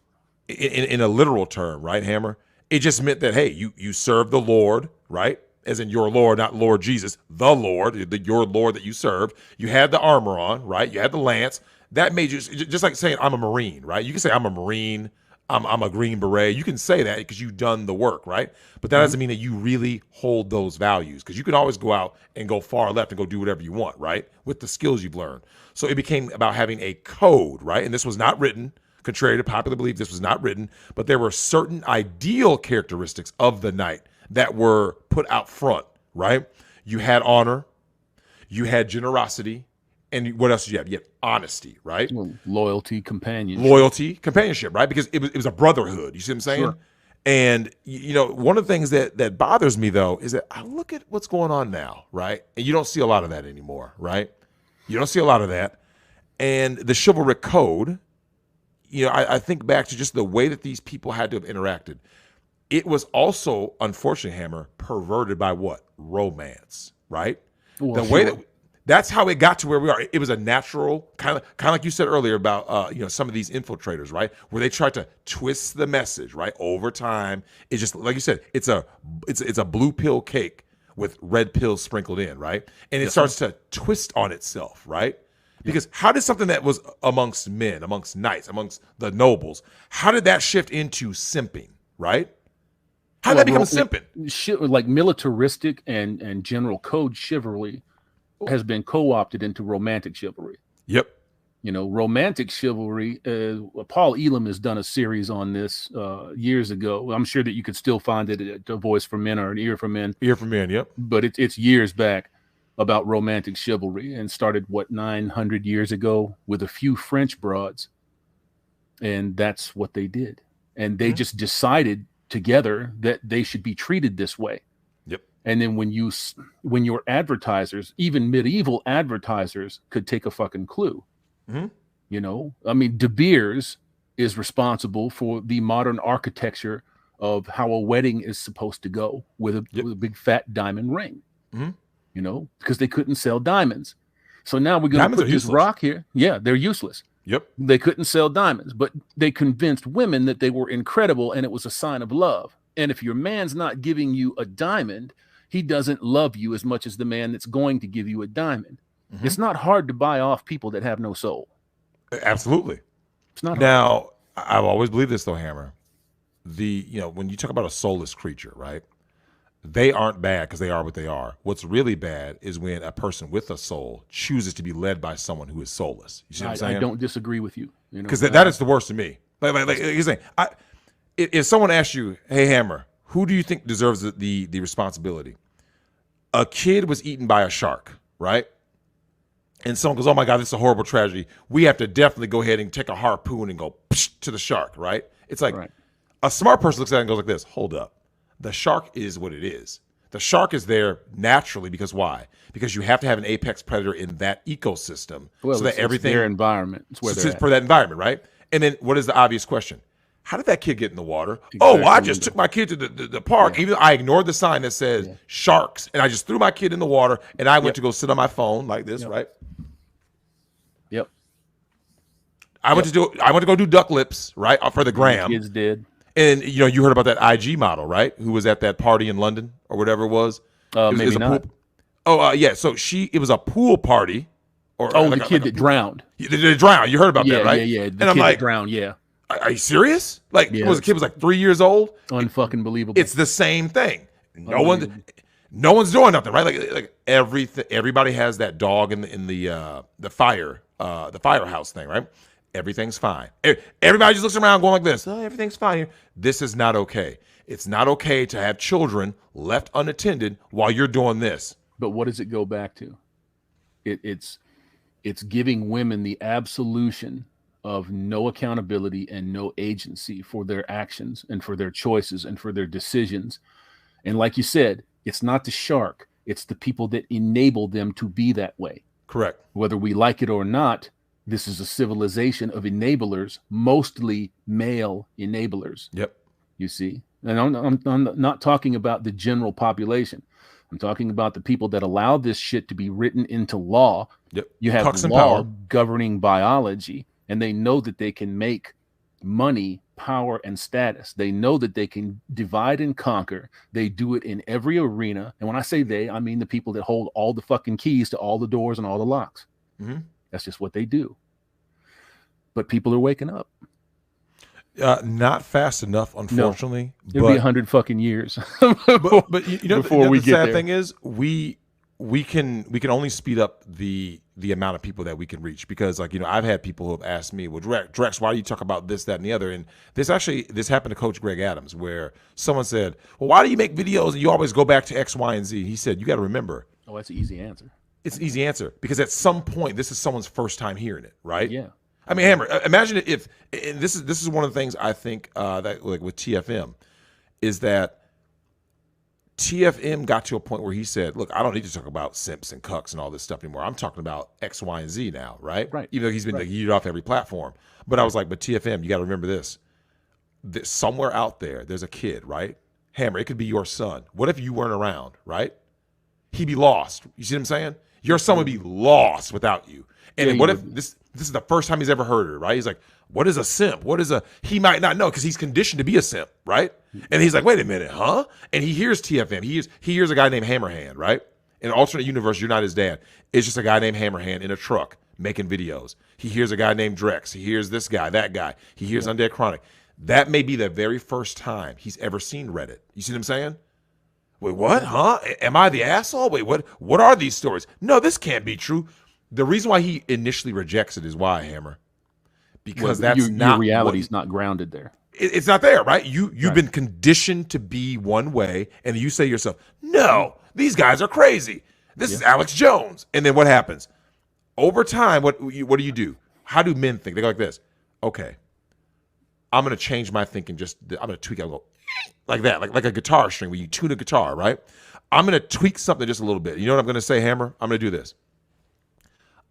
in a literal term, right, Hammer? It just meant that, hey, you serve the Lord, right? As in your Lord, not Lord Jesus, the Lord, your Lord that you served. You had the armor on, right? You had the lance. That made you, just like saying I'm a Marine, right? You can say I'm a Marine, I'm a Green Beret. You can say that because you've done the work, right? But that doesn't mean that you really hold those values because you can always go out and go far left and go do whatever you want, right? With the skills you've learned. So it became about having a code, right? And this was not written. Contrary to popular belief, this was not written, but there were certain ideal characteristics of the knight that were put out front, right? You had honor, you had generosity, and what else did you have? You had honesty, right? Well, loyalty, companionship, right? Because it was a brotherhood. You see what I'm saying? Sure. And, one of the things that bothers me, though, is that I look at what's going on now, right? And you don't see a lot of that anymore, right? You don't see a lot of that. And the chivalric code, I think back to just the way that these people had to have interacted. It was also, unfortunately, Hammer, perverted by what? Romance, right? Well, the way that's how it got to where we are. It was a natural, kind of like you said earlier about, some of these infiltrators, right? Where they tried to twist the message, right? Over time, it's just, like you said, it's a blue pill cake with red pills sprinkled in, right? And it starts to twist on itself, right? Because how did something that was amongst men, amongst knights, amongst the nobles, how did that shift into simping, right? How did that become simping? Like militaristic and general code chivalry has been co-opted into romantic chivalry. Yep. Romantic chivalry, Paul Elam has done a series on this years ago. I'm sure that you could still find it at A Voice for Men or An Ear for Men. Ear for Men, yep. But it's years back about romantic chivalry and started 900 years ago with a few French broads, and that's what they did, and they just decided together that they should be treated this way. Yep. And then when your advertisers, even medieval advertisers, could take a fucking clue. De Beers is responsible for the modern architecture of how a wedding is supposed to go with a big fat diamond ring. Because they couldn't sell diamonds. So now we're going to put this rock here. Yeah, they're useless. Yep. They couldn't sell diamonds, but they convinced women that they were incredible and it was a sign of love. And if your man's not giving you a diamond, he doesn't love you as much as the man that's going to give you a diamond. It's not hard to buy off people that have no soul. Absolutely. It's not hard. Now, I've always believed this, though, Hammer. When you talk about a soulless creature, right? They aren't bad because they are what they are. What's really bad is when a person with a soul chooses to be led by someone who is soulless. You see what I'm saying? I don't disagree with you. Because that is the worst to me. Like you're saying, if someone asks you, hey, Hammer, who do you think deserves the responsibility? A kid was eaten by a shark, right? and someone goes, oh my God, this is a horrible tragedy. We have to definitely go ahead and take a harpoon and go to the shark, right? It's like a smart person looks at it and goes like this, hold up. The shark is what it is. The shark is there naturally because why? Because you have to have an apex predator in that ecosystem so that everything. It's their environment. It's where they're for that environment, right? And then what is the obvious question? How did that kid get in the water? Exactly. Oh, well, I just took my kid to the park. Even though I ignored the sign that says sharks, and I just threw my kid in the water, and I went to go sit on my phone like this, right? Yep. I went to go do duck lips, right, for the gram. The kids did. And you heard about that IG model, right? Who was at that party in London or whatever it was. Maybe not. Yeah. So it was a pool party. The kid that drowned. They drowned. You heard about that, right? Yeah. The kid that drowned. Yeah. Are you serious? Like, the kid was like 3 years old. Unfucking believable. It's the same thing. No one's doing nothing, right? Like everybody has that dog in the firehouse thing, right? Everything's fine. Everybody just looks around going like this. Oh, everything's fine here. This is not okay. It's not okay to have children left unattended while you're doing this. But what does it go back to? It's giving women the absolution of no accountability and no agency for their actions and for their choices and for their decisions. And like you said, it's not the shark. It's the people that enable them to be that way. Correct. Whether we like it or not, this is a civilization of enablers, mostly male enablers. Yep. You see? And I'm not talking about the general population. I'm talking about the people that allow this shit to be written into law. Yep. You have law governing biology, and they know that they can make money, power, and status. They know that they can divide and conquer. They do it in every arena. And when I say they, I mean the people that hold all the fucking keys to all the doors and all the locks. Mm-hmm. That's just what they do. But people are waking up. Not fast enough, unfortunately. No, it'll be 100 fucking years. but before we the get sad there. thing is we can only speed up the amount of people that we can reach, because I've had people who have asked me, well, Drex, why do you talk about this, that, and the other? And this happened to Coach Greg Adams, where someone said, well, why do you make videos and you always go back to X, Y, and Z? He said, you got to remember. Oh, that's an easy answer. It's an easy answer because at some point this is someone's first time hearing it, right? Yeah. I mean, Hammer, imagine if and this is one of the things I think that like with TFM is that TFM got to a point where he said, look, I don't need to talk about simps and cucks and all this stuff anymore. I'm talking about X, Y, and Z now, right? Right. Even though he's been yeeted off every platform. But I was like, but TFM, you got to remember this. Somewhere out there, there's a kid, right? Hammer, it could be your son. What if you weren't around, right? He'd be lost. You see what I'm saying? Your son would be lost without you. And what if this is the first time he's ever heard it, right? He's like, what is a simp? He might not know because he's conditioned to be a simp, right? And he's like, wait a minute, huh? And he hears TFM. He hears a guy named Hammerhand, right? In an alternate universe, you're not his dad. It's just a guy named Hammerhand in a truck making videos. He hears a guy named Drex. He hears this guy, that guy. He hears Undead Chronic. That may be the very first time he's ever seen Reddit. You see what I'm saying? Wait, what? Huh? Am I the asshole? Wait, what are these stories? No, this can't be true. The reason why he initially rejects it is why, Hammer? Because your reality's not grounded there. It's not there, right? You've been conditioned to be one way, and you say to yourself, no, these guys are crazy. This is Alex Jones. And then what happens? Over time, what do you do? How do men think? They go like this. Okay, I'm going to change my thinking. I'm going to tweak it. I'll go like that, like a guitar string where you tune a guitar, right? I'm going to tweak something just a little bit. You know what I'm going to say, Hammer? I'm going to do this.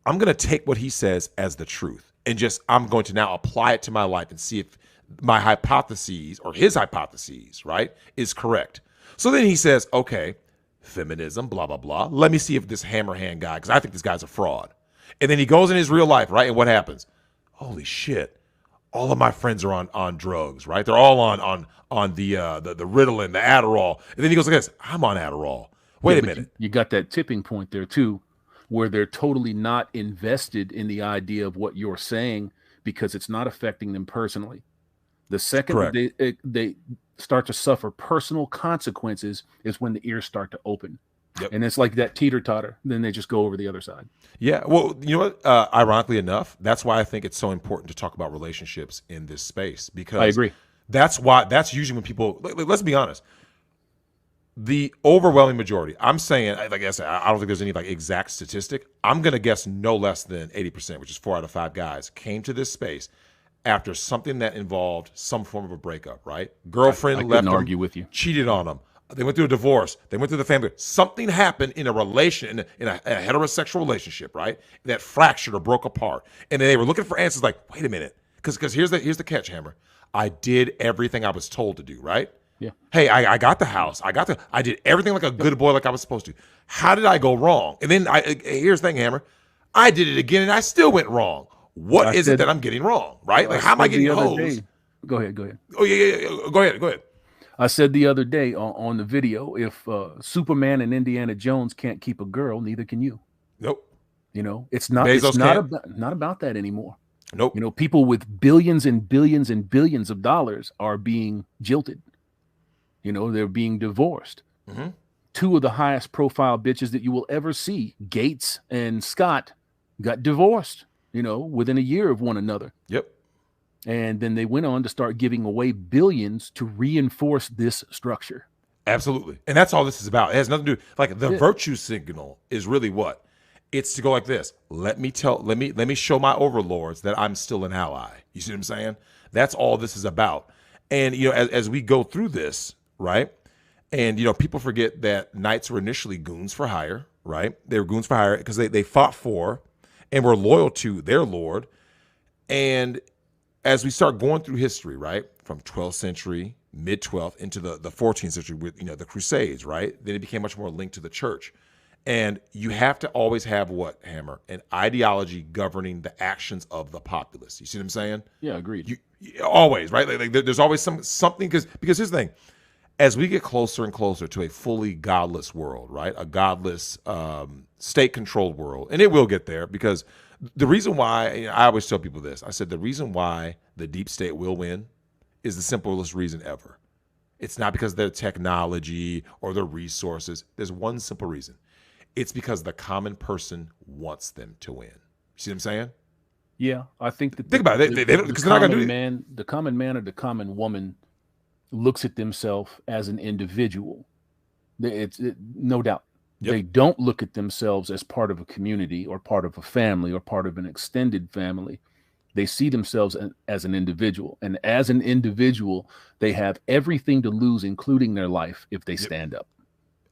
I'm going to take what he says as the truth and I'm going to now apply it to my life and see if my hypotheses or his hypotheses, right, is correct. So then he says, okay, feminism, blah, blah, blah. Let me see if this Hammerhand guy, because I think this guy's a fraud. And then he goes in his real life, right? And what happens? Holy shit. All of my friends are on drugs, right? They're all on the Ritalin, the Adderall. And then he goes like this, I'm on Adderall. Wait a minute. You got that tipping point there too, where they're totally not invested in the idea of what you're saying because it's not affecting them personally. The second they start to suffer personal consequences is when the ears start to open. Yep. And it's like that teeter-totter. Then they just go over the other side. Yeah. Well, you know what? Ironically enough, that's why I think it's so important to talk about relationships in this space. Because I agree. That's usually when people, let's be honest, The overwhelming majority, I'm saying, like I said, I don't think there's any like exact statistic. I'm going to guess no less than 80%, which is 4 out of 5 guys, came to this space after something that involved some form of a breakup, right? Girlfriend left them, argue with you. Cheated on them. They went through a divorce. They went through the family. Something happened in a relation, in a heterosexual relationship, right? That fractured or broke apart. And they were looking for answers like, wait a minute. Because here's the catch, Hammer. I did everything I was told to do, right? Yeah. Hey, I got the house. I did everything like a good boy, like I was supposed to. How did I go wrong? And then here's the thing, Hammer. I did it again, and I still went wrong. What is it that I'm getting wrong, right? Like, how am I getting hosed? Go ahead. Oh, yeah. Go ahead. I said the other day on the video, if Superman and Indiana Jones can't keep a girl, neither can you. Nope. You know, it's not about that anymore. Nope. You know, people with billions and billions and billions of dollars are being jilted. You know, they're being divorced. Mm-hmm. 2 of the highest profile bitches that you will ever see, Gates and Scott, got divorced, you know, within a year of one another. Yep. And then they went on to start giving away billions to reinforce this structure. Absolutely. And that's all this is about. It has nothing to do, like, the virtue signal is really what? It's to go like this. Let me show my overlords that I'm still an ally. You see what I'm saying? That's all this is about. And, you know, as we go through this, right? And, you know, people forget that knights were initially goons for hire, right? They were goons for hire because they fought for and were loyal to their lord. And as we start going through history, right, from 12th century, mid-12th into the 14th century with, you know, the Crusades, right? Then it became much more linked to the church. And you have to always have what, Hammer? An ideology governing the actions of the populace. You see what I'm saying? Yeah, agreed. You always, right? Like there's always something because here's the thing. As we get closer and closer to a fully godless world, right? A godless, state-controlled world. And it will get there because the reason why, you know, I always tell people this. I said the reason why the deep state will win is the simplest reason ever. It's not because of their technology or their resources. There's one simple reason. It's because the common person wants them to win. You see what I'm saying? Yeah, I think that. Think about it. Because they're not going to do it. The common man or the common woman looks at themselves as an individual. It's no doubt. Yep. They don't look at themselves as part of a community or part of a family or part of an extended family. They see themselves as an individual. And as an individual, they have everything to lose, including their life, if they stand up.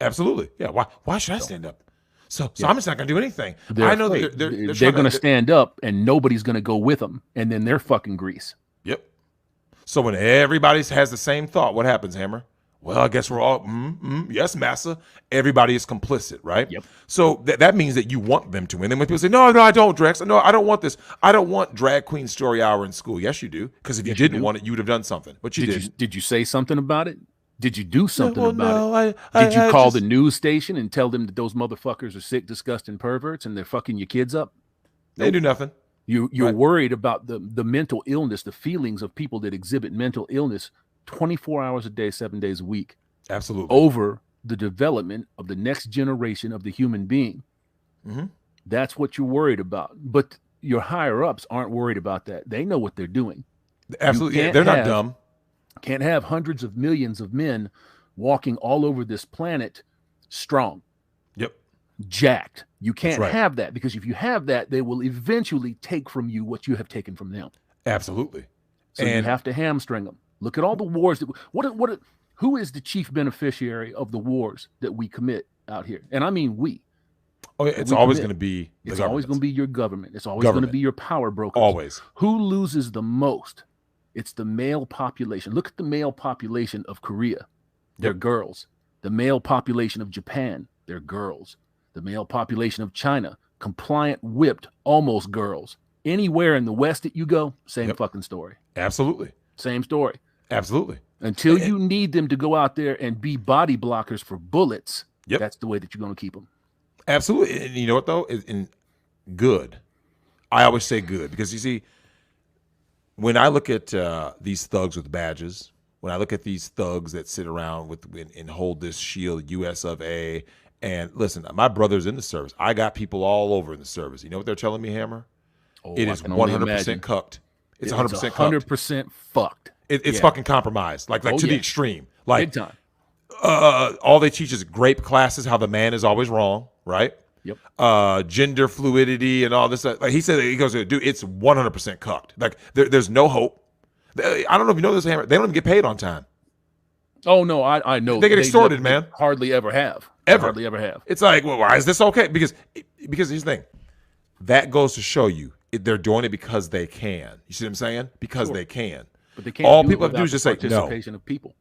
Absolutely. Yeah. Why should I stand up? So I'm just not going to do anything. I know that they're going to stand up and nobody's going to go with them. And then they're fucking grease. Yep. So when everybody has the same thought, what happens, Hammer? Well, I guess we're all, yes, massa. Everybody is complicit, right? Yep. So that means that you want them to win. And when people say, no, I don't, Drex. No, I don't want this. I don't want drag queen story hour in school. Yes, you do. Because if you didn't want it, you would have done something. But you didn't. Did you say something about it? Did you do something about it? Did you call the news station and tell them that those motherfuckers are sick, disgusting perverts and they're fucking your kids up? They do nothing. You're worried about the mental illness, the feelings of people that exhibit mental illness 24 hours a day, 7 days a week. Absolutely. Over the development of the next generation of the human being. Mm-hmm. That's what you're worried about. But your higher ups aren't worried about that. They know what they're doing. Absolutely. They're not dumb. Can't have hundreds of millions of men walking all over this planet strong. Yep. Jacked. You can't have that, because if you have that, they will eventually take from you what you have taken from them. Absolutely. So you have to hamstring them. Look at all the wars. Who is the chief beneficiary of the wars that we commit out here? And I mean we. Oh, it's always going to be the It's always going to be your government. It's always going to be your power brokers. Always. Who loses the most? It's the male population. Look at the male population of Korea. They're girls. The male population of Japan. They're girls. The male population of China. Compliant, whipped, almost girls. Anywhere in the West that you go, same fucking story. Absolutely. Same story. Absolutely. Until you need them to go out there and be body blockers for bullets, that's the way that you're going to keep them. Absolutely. And you know what, though? Good. I always say good, because you see, when I look at these thugs with badges, when I look at these thugs that sit around and hold this shield, US of A, and listen, my brother's in the service. I got people all over in the service. You know what they're telling me, Hammer? It is 100% cucked. It's 100% cucked. 100% fucked. It's fucking compromised, like to the extreme. Like, big time. All they teach is grape classes, how the man is always wrong, right? Yep. Gender fluidity and all this. Like he said, he goes, dude, it's 100% cucked. Like there's no hope. I don't know if you know this, Hammer. They don't even get paid on time. Oh no, I know. They get extorted, man. Hardly ever have. Hardly ever have. It's like, well, why is this okay? Because here's the thing. That goes to show you they're doing it because they can. You see what I'm saying? Because they can. But they can't. All people have to do is just say no. Participation of people.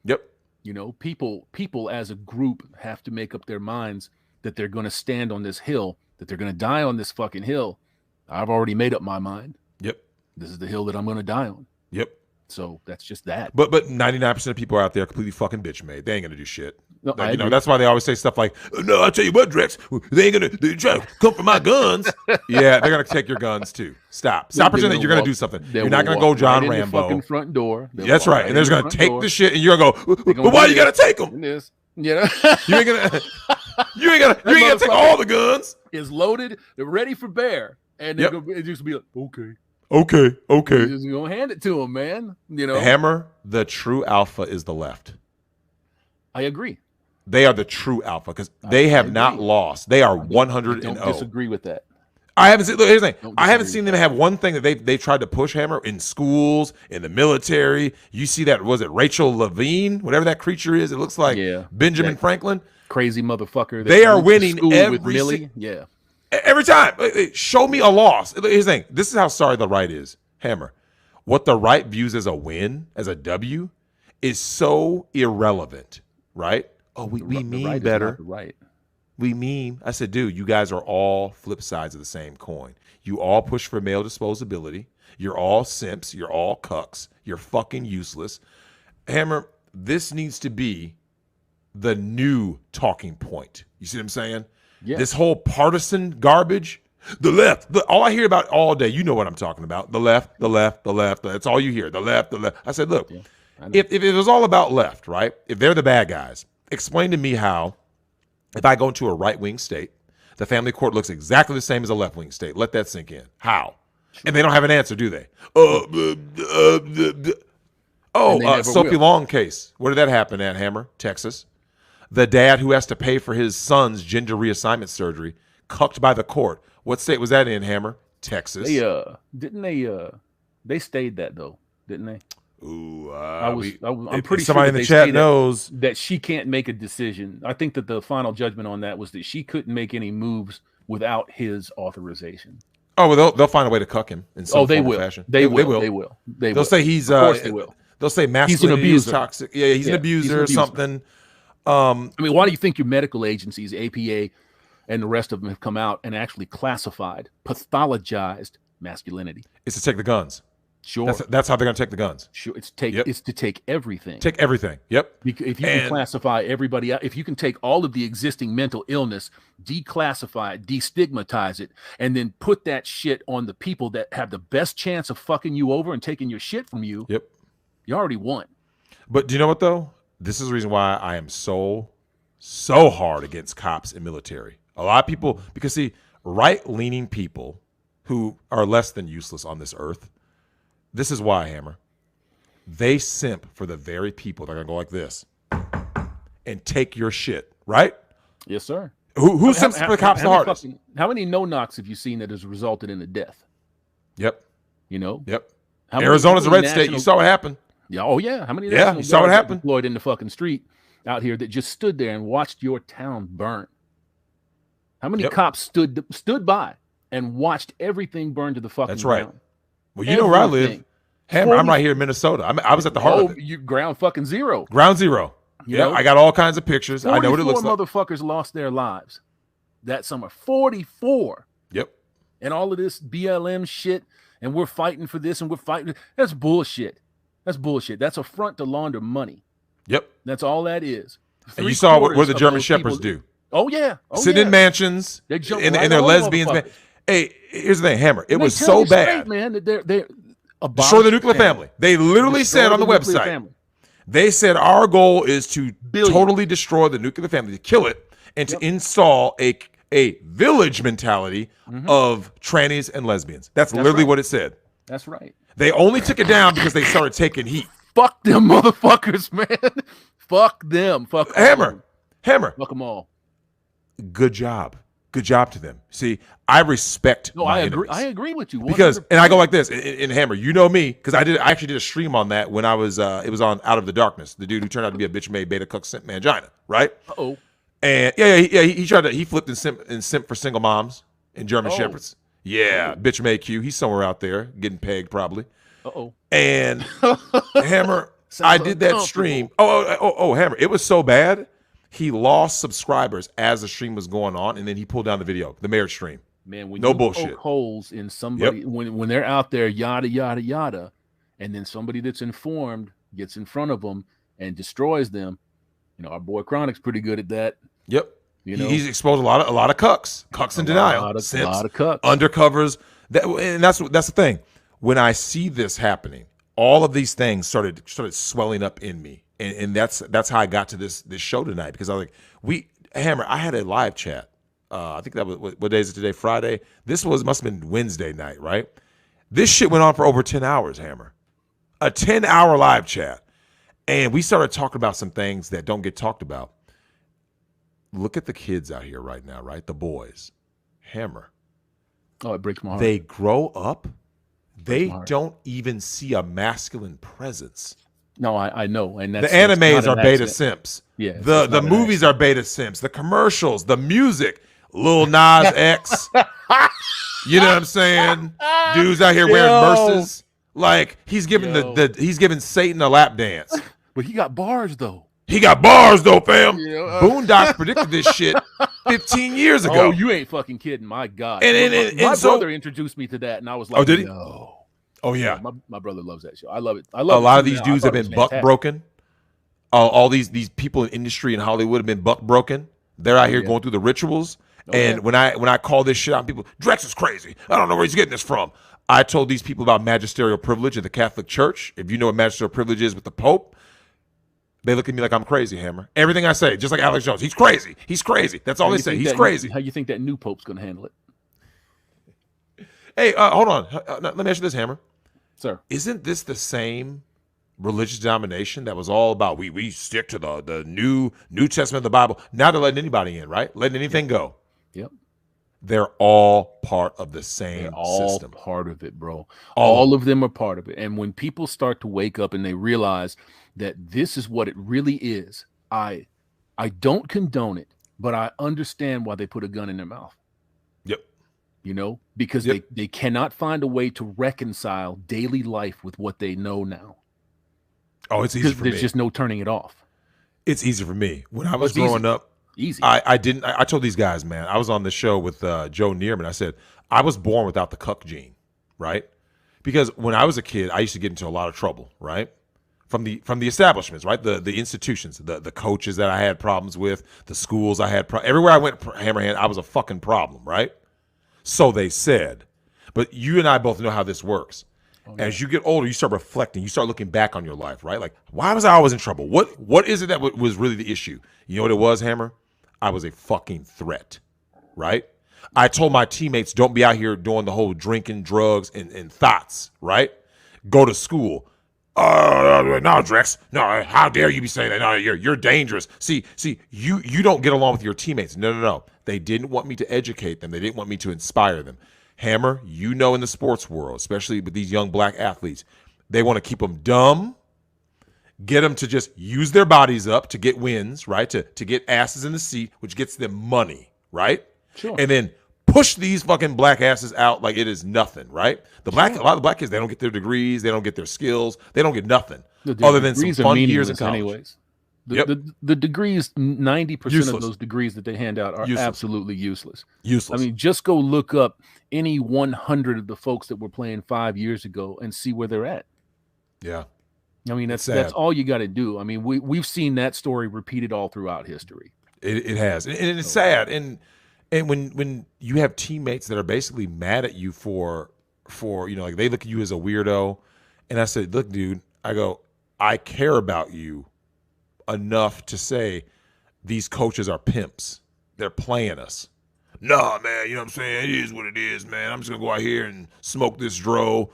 Yep. You know, people as a group have to make up their minds that they're going to stand on this hill, that they're going to die on this fucking hill. I've already made up my mind. Yep. This is the hill that I'm going to die on. Yep. So that's just that. But 99% of people out there are completely fucking bitch made. They ain't gonna do shit. No, like, that's why they always say stuff like, "No, I'll tell you what, Drex, they try to come for my guns." Yeah, they're gonna take your guns too. Stop pretending that you're gonna do something. You're not gonna go John right Rambo. The fucking front door. That's right. And they're gonna take the shit, and you're gonna go. But why you gotta take them? You know, you ain't gonna take all the guns. Is loaded. They're ready for bear, and they're gonna just be like, okay. Okay. You're just gonna hand it to him, man. You know, Hammer, the true alpha is the left. I agree. They are the true alpha because they have not lost. They are 100 and 0. I don't disagree with that. I haven't seen. Look, here's the thing. I haven't seen them have one thing that they tried to push, Hammer, in schools, in the military. You see that? Was it Rachel Levine? Whatever that creature is, it looks like Benjamin Franklin. Crazy motherfucker. They are winning every with Millie. Yeah. Every time. Show me a loss. Here's the thing. This is how sorry the right is, Hammer. What the right views as a win, as a W, is so irrelevant, right? Oh, we mean better. Right. We mean. I said, dude, you guys are all flip sides of the same coin. You all push for male disposability. You're all simps. You're all cucks. You're fucking useless. Hammer, this needs to be the new talking point. You see what I'm saying? Yeah. This whole partisan garbage, the left, all I hear about all day, you know what I'm talking about. The left. That's all you hear. The left. I said, look, if it was all about left, right? If they're the bad guys, explain to me how, if I go into a right-wing state, the family court looks exactly the same as a left-wing state. Let that sink in. How? Sure. And they don't have an answer, do they? Sophie Long case. Where did that happen at, Hammer? Texas. The dad who has to pay for his son's gender reassignment surgery, cucked by the court. What state was that in, Hammer? Texas. They stayed that though, didn't they? Ooh, I'm pretty sure somebody in the chat knows that she can't make a decision. I think that the final judgment on that was that she couldn't make any moves without his authorization. Oh, well, they'll find a way to cuck him in some form or fashion. They will. They'll say he's. Of course they will. They'll say masculinity is toxic. Yeah, he's an abuser or something. I mean, why do you think your medical agencies, APA, and the rest of them have come out and actually classified, pathologized masculinity? It's to take the guns. Sure. That's how they're going to take the guns. Sure. It's to take everything. Take everything. Yep. If you can classify everybody out, if you can take all of the existing mental illness, declassify it, destigmatize it, and then put that shit on the people that have the best chance of fucking you over and taking your shit from you. Yep. You already won. But do you know what though? This is the reason why I am so hard against cops and military. A lot of people, because see, right-leaning people who are less than useless on this earth, this is why, Hammer. They simp for the very people that are going to go like this and take your shit, right? Yes, sir. Who simps for the cops the hardest? How many no-knocks have you seen that has resulted in a death? Yep. You know? Yep. Arizona's a red state. You saw what happened. Yeah. Oh, yeah. How many? You saw what happened. Deployed in the fucking street out here that just stood there and watched your town burn. How many cops stood by and watched everything burn to the fucking ground? Right. Well, you know where I live. Hammer, I'm right here in Minnesota. I was at the heart of it. You ground fucking zero. Ground zero. Yeah, I got all kinds of pictures. I know what it looks like. 44 motherfuckers lost their lives that summer. 44. Yep. And all of this BLM shit, and we're fighting for this, and we're fighting. That's bullshit. That's bullshit. That's a front to launder money. Yep. That's all that is. And you saw what the German Shepherds do. Oh, yeah. Sit in mansions, and they're lesbians. Man. Hey, here's the thing, Hammer. It was so bad. Straight, man, that they're destroy the nuclear family. They literally said on the website, they said our goal is to totally destroy the nuclear family, to kill it, and to install a village mentality of trannies and lesbians. That's literally what it said. That's right. They only took it down because they started taking heat. Fuck them motherfuckers, man. Fuck them. Fuck Hammer. Fuck them all. Good job to them. See, I respect. No, my I agree. enemies. I agree with you 100%. Because, and I go like this in Hammer. You know me because I actually did a stream on that when I was. It was on Out of the Darkness. The dude who turned out to be a bitch made beta cuck simp mangina, right? Oh. And he tried to flip and simp for single moms and German shepherds. Yeah, bitch made Q. He's somewhere out there getting pegged probably. And Hammer, I did that stream. Hammer, it was so bad. He lost subscribers as the stream was going on, and then he pulled down the video, the marriage stream. Man, when no you bullshit. Poke holes in somebody, when they're out there, yada yada yada, and then somebody that's informed gets in front of them and destroys them. You know, our boy Chronic's pretty good at that. Yep. You know, he's exposed a lot of cucks in denial, a lot of cucks, undercovers. And that's the thing. When I see this happening, all of these things started swelling up in me. And that's how I got to this show tonight, because I was like, Hammer, I had a live chat. I think that was, what day is it today? Friday. Must have been Wednesday night, right? This shit went on for over 10 hours, Hammer. A 10-hour live chat. And we started talking about some things that don't get talked about. Look at the kids out here right now, right? The boys. Hammer. Oh, it breaks my heart. They grow up. They don't even see a masculine presence. No, I know. And that's, the animes are beta simps. Yeah. The movies are beta simps. The commercials, the music, Lil Nas X. You know what I'm saying? Dudes out here wearing merces. Like he's giving he's giving Satan a lap dance. But he got bars though. He got bars though, fam. Boondocks predicted this shit 15 years ago. Oh, you ain't fucking kidding. My God. And my brother introduced me to that, and I was like, oh, did he? No. Oh yeah, my brother loves that show. I love it. A lot of these dudes have been buck broken. All these people in industry in Hollywood have been buck broken. They're out here going through the rituals. And when I call this shit out, people, Drex is crazy. I don't know where he's getting this from. I told these people about magisterial privilege in the Catholic Church. If you know what magisterial privilege is with the Pope, they look at me like I'm crazy, Hammer. Everything I say, just like Alex Jones, he's crazy. He's crazy. That's all they say. He's crazy. How you think that new Pope's going to handle it? Hey, hold on. Let me ask you this, Hammer. Sir, isn't this the same religious denomination that was all about we stick to the New Testament of the Bible? Now they're letting anybody in, right? Letting anything go. Yep. They're all part of the same system. All part of it, bro. All of them are part of it. And when people start to wake up and they realize that this is what it really is, I don't condone it, but I understand why they put a gun in their mouth. Yep. You know, because they cannot find a way to reconcile daily life with what they know now. Oh, it's easy for me. There's just no turning it off. It's easy for me. When I was growing up, easy. I told these guys, man, I was on the show with Joe Neerman. I said, I was born without the cuck gene, right? Because when I was a kid, I used to get into a lot of trouble, right? From the establishments, right? The institutions, the coaches that I had problems with, the schools I had everywhere I went, Hammerhand, I was a fucking problem, right? So they said. But you and I both know how this works. As you get older, you start reflecting. You start looking back on your life, right? Like, why was I always in trouble? What is it that was really the issue? You know what it was, Hammer? I was a fucking threat, right? I told my teammates, don't be out here doing the whole drinking, drugs, and thoughts, right? Go to school. No, Drex. No, how dare you be saying that? No, you're dangerous. See, you don't get along with your teammates. No. They didn't want me to educate them. They didn't want me to inspire them. Hammer, you know, in the sports world, especially with these young black athletes, they want to keep them dumb, get them to just use their bodies up to get wins, right? To get asses in the seat, which gets them money, right? Sure. And then push these fucking black asses out like it is nothing, right? A lot of the black kids, they don't get their degrees, they don't get their skills, they don't get nothing other than some fun years in college. Anyways. The degrees, 90% of those degrees that they hand out are absolutely useless. Useless. I mean, just go look up any 100 of the folks that were playing 5 years ago and see where they're at. Yeah. I mean, that's all you got to do. I mean, we've seen that story repeated all throughout history. It has. And it's sad. And when you have teammates that are basically mad at you for you know, like they look at you as a weirdo. And I said, look, dude, I care about you enough to say these coaches are pimps. They're playing us. Nah, man, you know what I'm saying? It is what it is, man. I'm just going to go out here and smoke this dro,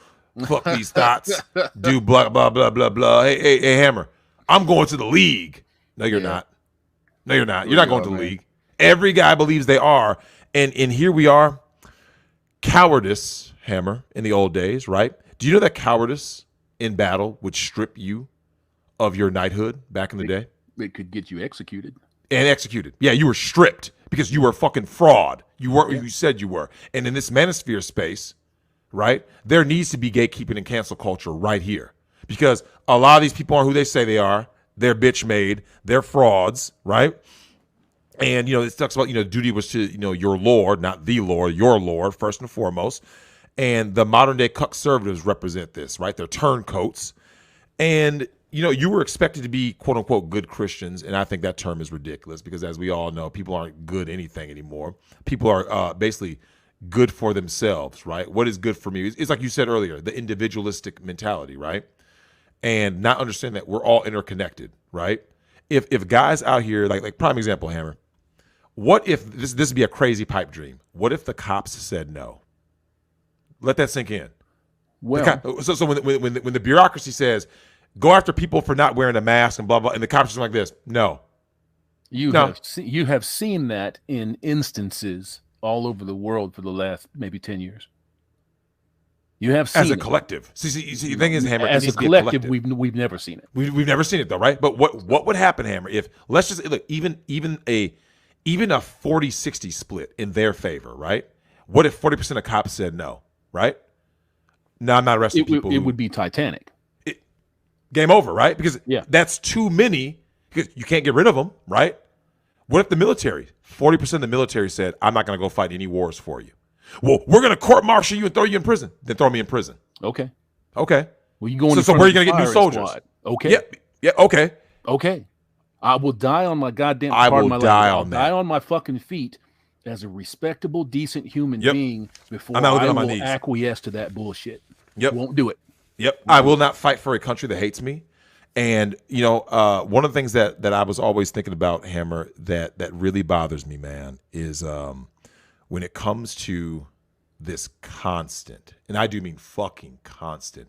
fuck these thoughts, do blah, blah, blah, blah, blah. Hey, Hammer, I'm going to the league. No, you're Yeah. not. No, you're not. Sure You're not you going are, to the man. league. Every guy believes they are. And here we are. Cowardice, Hammer, in the old days, right? Do you know that cowardice in battle would strip you of your knighthood back in the day? It could get you executed. And executed. Yeah, you were stripped because you were a fucking fraud. You weren't who you said you were. And in this manosphere space, right, there needs to be gatekeeping and cancel culture right here. Because a lot of these people aren't who they say they are. They're bitch made. They're frauds, right? And, it talks about, duty was to, your Lord, not the Lord, your Lord, first and foremost. And the modern day conservatives represent this, right? They're turncoats. And, you were expected to be, quote unquote, good Christians. And I think that term is ridiculous because, as we all know, people aren't good anything anymore. People are basically good for themselves, right? What is good for me? It's like you said earlier, the individualistic mentality, right? And not understand that we're all interconnected, right? If guys out here, like prime example, Hammer, what if this would be a crazy pipe dream? What if the cops said no? Let that sink in. Well, So when the bureaucracy says go after people for not wearing a mask and blah blah, and the cops are like this, no. You have seen that in instances all over the world for the last maybe 10 years. You have seen as a it. collective. See, the thing is, Hammer, as it a needs to be collective, we've never seen it. We've never seen it though, right? But what would happen, Hammer, if let's just look, even a 40-60 split in their favor, right? What if 40% of cops said no, right? No, I'm not arresting people. It would be Titanic. Game over, right? Because that's too many. Because you can't get rid of them, right? What if the military, 40% of the military said, I'm not going to go fight any wars for you. Well, we're going to court-martial you and throw you in prison. Then throw me in prison. Okay. Okay. Well, you going so where are you going to get new soldiers? Squad. Okay. Yeah. Okay. Okay. I will die on my goddamn. I'll die on my fucking feet as a respectable, decent human being before I will acquiesce to that bullshit. Yep. Won't do it. Yep. I will not fight for a country that hates me. And, one of the things that I was always thinking about, Hammer, that really bothers me, man, is when it comes to this constant, and I do mean fucking constant,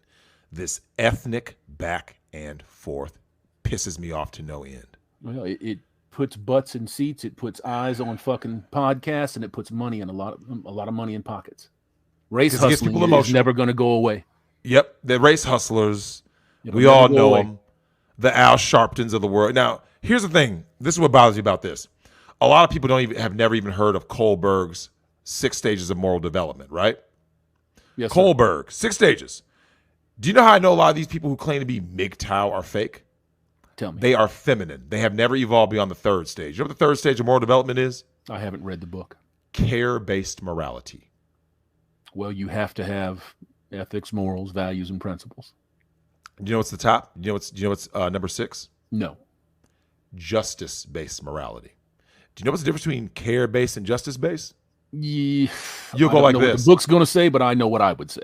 this ethnic back and forth pisses me off to no end. Well, it puts butts in seats, it puts eyes on fucking podcasts, and it puts money in a lot of money in pockets. Race hustling is never going to go away. Yep, the race hustlers, we all know them. The Al Sharptons of the world. Now, here's the thing. This is what bothers me about this. A lot of people have never even heard of Kohlberg's 6 stages of moral development, right? Yes, Kohlberg, 6 stages. Do you know how I know a lot of these people who claim to be MGTOW are fake? Tell me. They are feminine. They have never evolved beyond the 3rd stage. You know what the 3rd stage of moral development is? I haven't read the book. Care-based morality. Well, you have to have ethics, morals, values, and principles. Do you know what's the top? Do you know what's number 6? No. Justice-based morality. Do you know what's the difference between care-based and justice-based? Yeah, you'll go like this. What the book's going to say, but I know what I would say.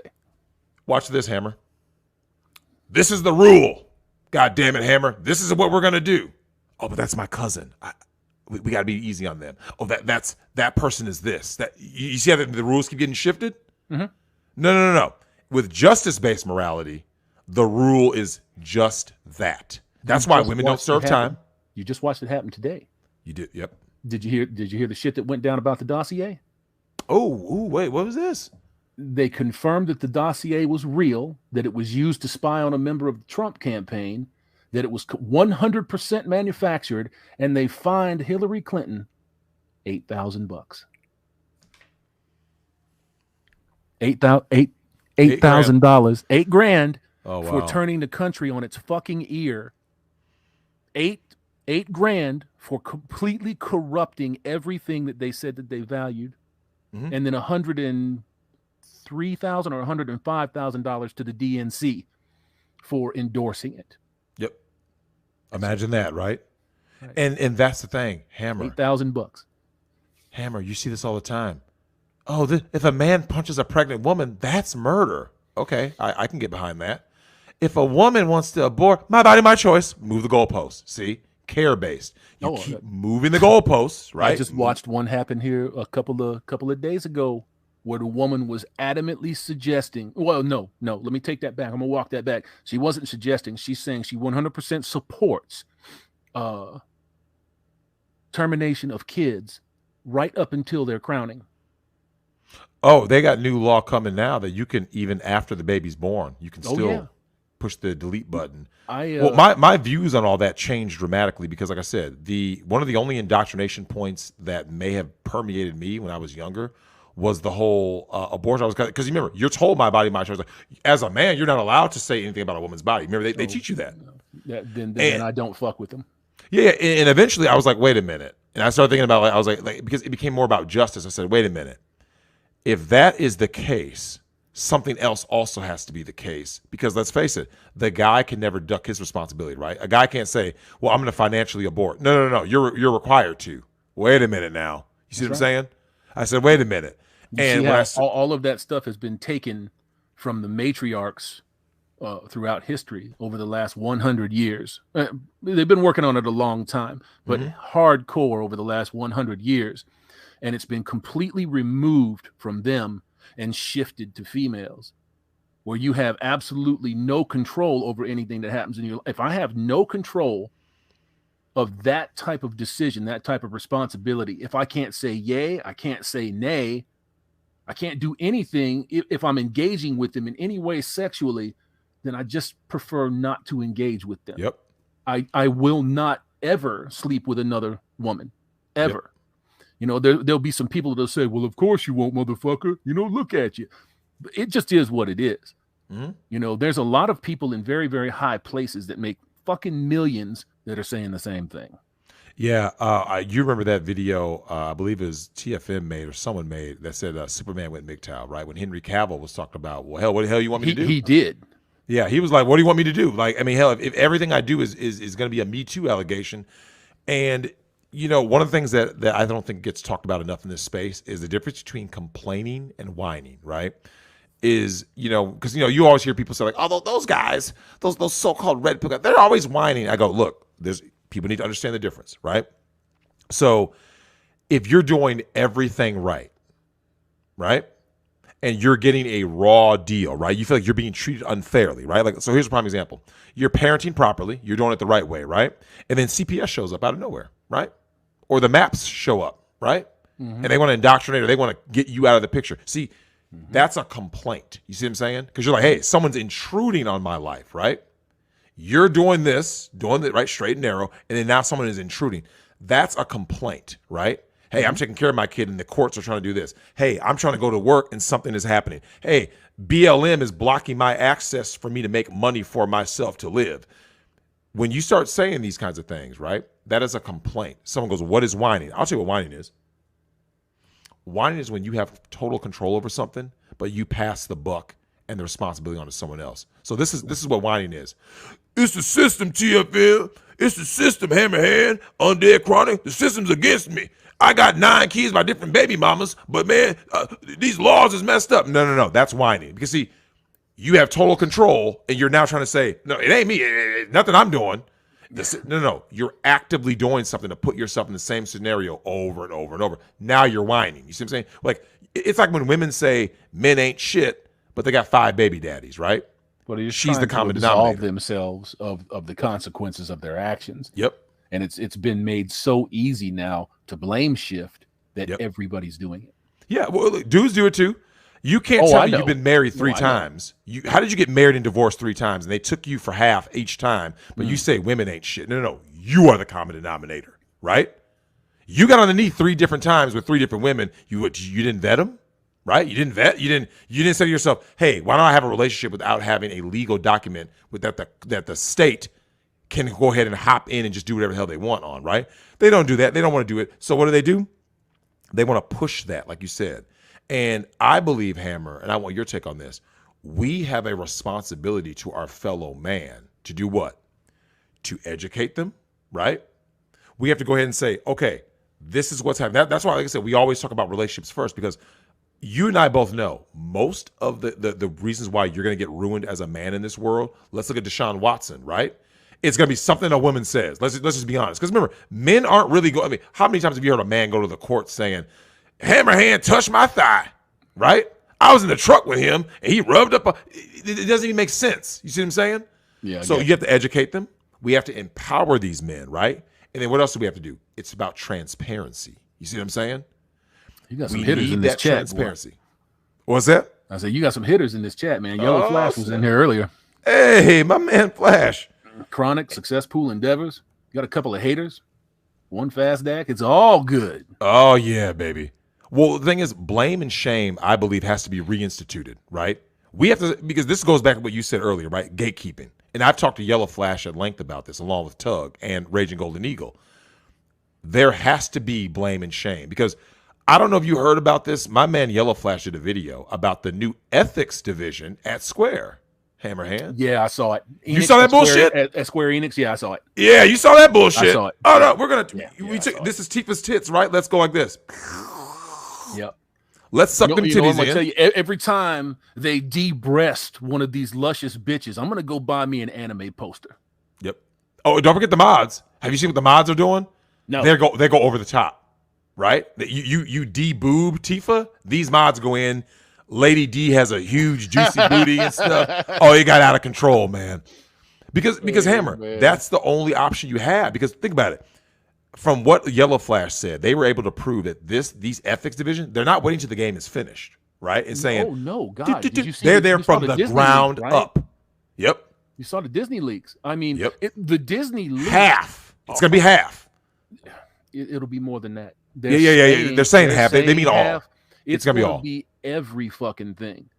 Watch this, Hammer. This is the rule. God damn it, Hammer. This is what we're going to do. Oh, but that's my cousin. We got to be easy on them. Oh, that person is this. That you see how the rules keep getting shifted? Mm-hmm. No. With justice-based morality, the rule is just that. That's why women don't serve time. You just watched it happen today. You did. Yep. Did you hear the shit that went down about the dossier? Oh, wait, what was this? They confirmed that the dossier was real, that it was used to spy on a member of the Trump campaign, that it was 100% manufactured, and they fined Hillary Clinton $8,000. $8,000, $8,000 for turning the country on its fucking ear. $8,000 for completely corrupting everything that they said that they valued, and then $103,000 or $105,000 to the DNC for endorsing it. Yep. Imagine that, right? And that's the thing, Hammer. $8,000. Hammer, you see this all the time. Oh, if a man punches a pregnant woman, that's murder. Okay, I can get behind that. If a woman wants to abort, my body, my choice, move the goalposts. See? Care-based. You keep moving the goalposts, right? I just watched one happen here a couple of days ago where the woman was adamantly suggesting, well, no, let me take that back. I'm going to walk that back. She wasn't suggesting. She's saying she 100% supports termination of kids right up until their crowning. Oh, they got new law coming now that you can, even after the baby's born, you can still push the delete button. Well, my views on all that changed dramatically because, like I said, one of the only indoctrination points that may have permeated me when I was younger was the whole abortion. Because you remember, you're told my body, my choice. Like, as a man, you're not allowed to say anything about a woman's body. Remember, they teach you that. Then I don't fuck with them. Yeah, and eventually I was like, wait a minute. And I started thinking about, I was like, because it became more about justice. I said, wait a minute. If that is the case, something else also has to be the case. Because let's face it, the guy can never duck his responsibility, right? A guy can't say, well, I'm going to financially abort. No. You're required to. Wait a minute now. You see what I'm saying? I said, wait a minute. And all of that stuff has been taken from the matriarchs throughout history over the last 100 years. They've been working on it a long time, but hardcore over the last 100 years. And it's been completely removed from them and shifted to females, where you have absolutely no control over anything that happens in your life. If I have no control of that type of decision, that type of responsibility, if I can't say yay, I can't say nay, I can't do anything. If I'm engaging with them in any way sexually, then I just prefer not to engage with them. Yep. I will not ever sleep with another woman, ever. Yep. You know, there'll be some people that'll say, well, of course you won't, motherfucker. You know, look at you. It just is what it is. Mm-hmm. You know, there's a lot of people in very, very high places that make fucking millions that are saying the same thing. Yeah. You remember that video, I believe it was TFM made or someone made that said Superman went Migtown, right? When Henry Cavill was talking about, well, hell, what the hell you want me to do? He did. Yeah. He was like, what do you want me to do? Like, I mean, hell, if everything I do is going to be a Me Too allegation. And, you know, one of the things that I don't think gets talked about enough in this space is the difference between complaining and whining, right? Is, you know, because, you know, you always hear people say like, oh, those guys, those so-called red pill guys, they're always whining. I go, look, people need to understand the difference, right? So if you're doing everything right, and you're getting a raw deal, right? You feel like you're being treated unfairly, right? Like, so here's a prime example. You're parenting properly. You're doing it the right way, right? And then CPS shows up out of nowhere, right? Or the MAPs show up, right? Mm-hmm. And they want to indoctrinate or they want to get you out of the picture. See, that's a complaint. You see what I'm saying? Because you're like, hey, someone's intruding on my life, right? You're doing it right, straight and narrow, and then now someone is intruding. That's a complaint, right? Hey, I'm taking care of my kid and the courts are trying to do this. Hey, I'm trying to go to work and something is happening. Hey, BLM is blocking my access for me to make money for myself to live. When you start saying these kinds of things, right, that is a complaint. Someone goes, what is whining? I'll tell you what whining is. Whining is when you have total control over something, but you pass the buck and the responsibility onto someone else. So this is what whining is. It's the system, TFL. It's the system, Hammerhand, Undead Chronic. The system's against me. I got 9 kids by different baby mamas, but man, these laws is messed up. No. That's whining. Because see, you have total control, and you're now trying to say, no, it ain't me. It nothing I'm doing. No. You're actively doing something to put yourself in the same scenario over and over and over. Now you're whining. You see what I'm saying? Like, it's like when women say men ain't shit, but they got 5 baby daddies, right? But she's the common denominator. Absolve themselves of the consequences of their actions. Yep. And it's been made so easy now to blame shift that everybody's doing it. Yeah, well, look, dudes do it too. You can't tell me you've been married 3 times. How did you get married and divorced 3 times? And they took you for half each time, but you say women ain't shit. No. You are the common denominator, right? You got on the knee 3 different times with 3 different women. You didn't vet them, right? You didn't vet. You didn't say to yourself, hey, why don't I have a relationship without having a legal document with that the state can go ahead and hop in and just do whatever the hell they want on, right? They don't do that. They don't want to do it. So what do? They want to push that, like you said. And I believe, Hammer, and I want your take on this, we have a responsibility to our fellow man to do what? To educate them, right? We have to go ahead and say, okay, this is what's happening. That's why, like I said, we always talk about relationships first, because you and I both know most of the reasons why you're going to get ruined as a man in this world. Let's look at Deshaun Watson, right? It's going to be something a woman says. Let's just be honest. Because remember, men aren't really going. I mean, how many times have you heard a man go to the court saying, Hammerhand touched my thigh, right? I was in the truck with him, and he rubbed up. It doesn't even make sense. You see what I'm saying? Yeah. So you have to educate them. We have to empower these men, right? And then what else do we have to do? It's about transparency. You see what I'm saying? You got some We hitters need in this that chat. transparency. What's that? I said you got some hitters in this chat, man. Yellow Flash was in here earlier. Hey, my man Flash. Chronic, Success Pool Endeavors. You got a couple of haters. One fast DAC. It's all good. Oh, yeah, baby. Well, the thing is, blame and shame, I believe, has to be reinstituted, right? We have to, because this goes back to what you said earlier, right? Gatekeeping. And I've talked to Yellow Flash at length about this, along with Tug and Raging Golden Eagle. There has to be blame and shame, because I don't know if you heard about this. My man Yellow Flash did a video about the new ethics division at Square. Hammerhand. Yeah, I saw it. You saw that bullshit at Square Enix? Yeah, I saw it. Yeah, you saw that bullshit. I saw it. Oh no, we're gonna. This is Tifa's tits, right? Let's go like this. Yep. Let's suck them titties I'm gonna in. tell you, every time they de-breast one of these luscious bitches, I'm gonna go buy me an anime poster. Yep. Oh, don't forget the mods. Have you seen what the mods are doing? No. They go over the top, right? You de-boob Tifa. These mods go in. Lady D has a huge juicy booty and stuff. Oh, it got out of control, man. Because Hammer, that's the only option you have. Because think about it. From what Yellow Flash said, they were able to prove that these ethics division, they're not waiting till the game is finished, right? And saying, oh no, God, did you see they're there from the ground leaks, right? up. Yep. You saw the Disney leaks. I mean, yep. The Disney leaks, half. It's gonna be half. It'll be more than that. Yeah. They're saying half. They mean all. It's gonna be all. Every fucking thing.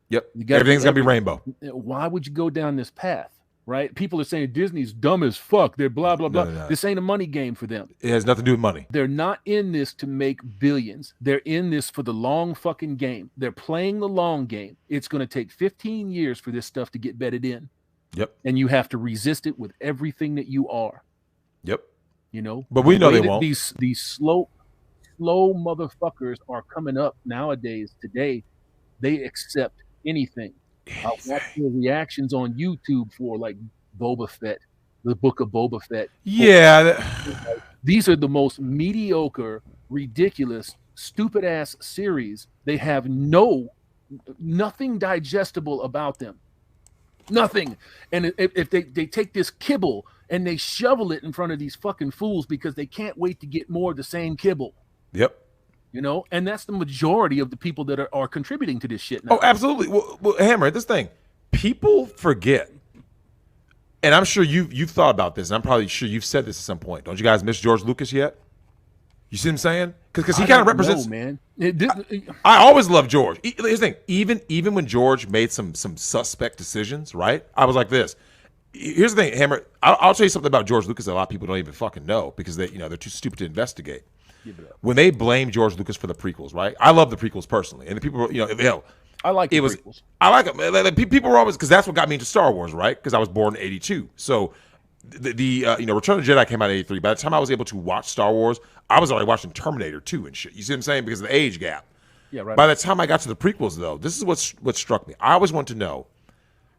Yep. Everything's gonna be rainbow. Why would you go down this path? Right? People are saying Disney's dumb as fuck. They're blah blah blah. No. This ain't a money game for them. It has nothing to do with money. They're not in this to make billions. They're in this for the long fucking game. They're playing the long game. It's going to take 15 years for this stuff to get bedded in. Yep. And you have to resist it with everything that you are. Yep. You know. But we know they won't. These slow motherfuckers are coming up nowadays. Today, they accept anything. I watch the reactions on YouTube for like Boba Fett, the Book of Boba Fett. Yeah. These are the most mediocre, ridiculous, stupid ass series. They have nothing digestible about them. Nothing. And if they take this kibble and they shovel it in front of these fucking fools because they can't wait to get more of the same kibble. Yep. You know, and that's the majority of the people that are contributing to this shit now. Oh, absolutely. Well, Hammer, this thing, people forget, and I'm sure you've thought about this, and I'm probably sure you've said this at some point. Don't you guys miss George Lucas yet? You see what I'm saying? Because he kind of represents. Man. I always loved George. Here's the thing. Even when George made some suspect decisions, right? I was like this. Here's the thing, Hammer. I'll tell you something about George Lucas that a lot of people don't even fucking know because they're too stupid to investigate. When they blame George Lucas for the prequels, right? I love the prequels personally, and the people, I like the prequels. I like them. Like, people were always, because that's what got me into Star Wars, right? Because I was born in '82, so the Return of the Jedi came out in '83. By the time I was able to watch Star Wars, I was already watching Terminator 2 and shit. You see what I'm saying? Because of the age gap. Yeah, right. By the time I got to the prequels, though, this is what struck me. I always want to know,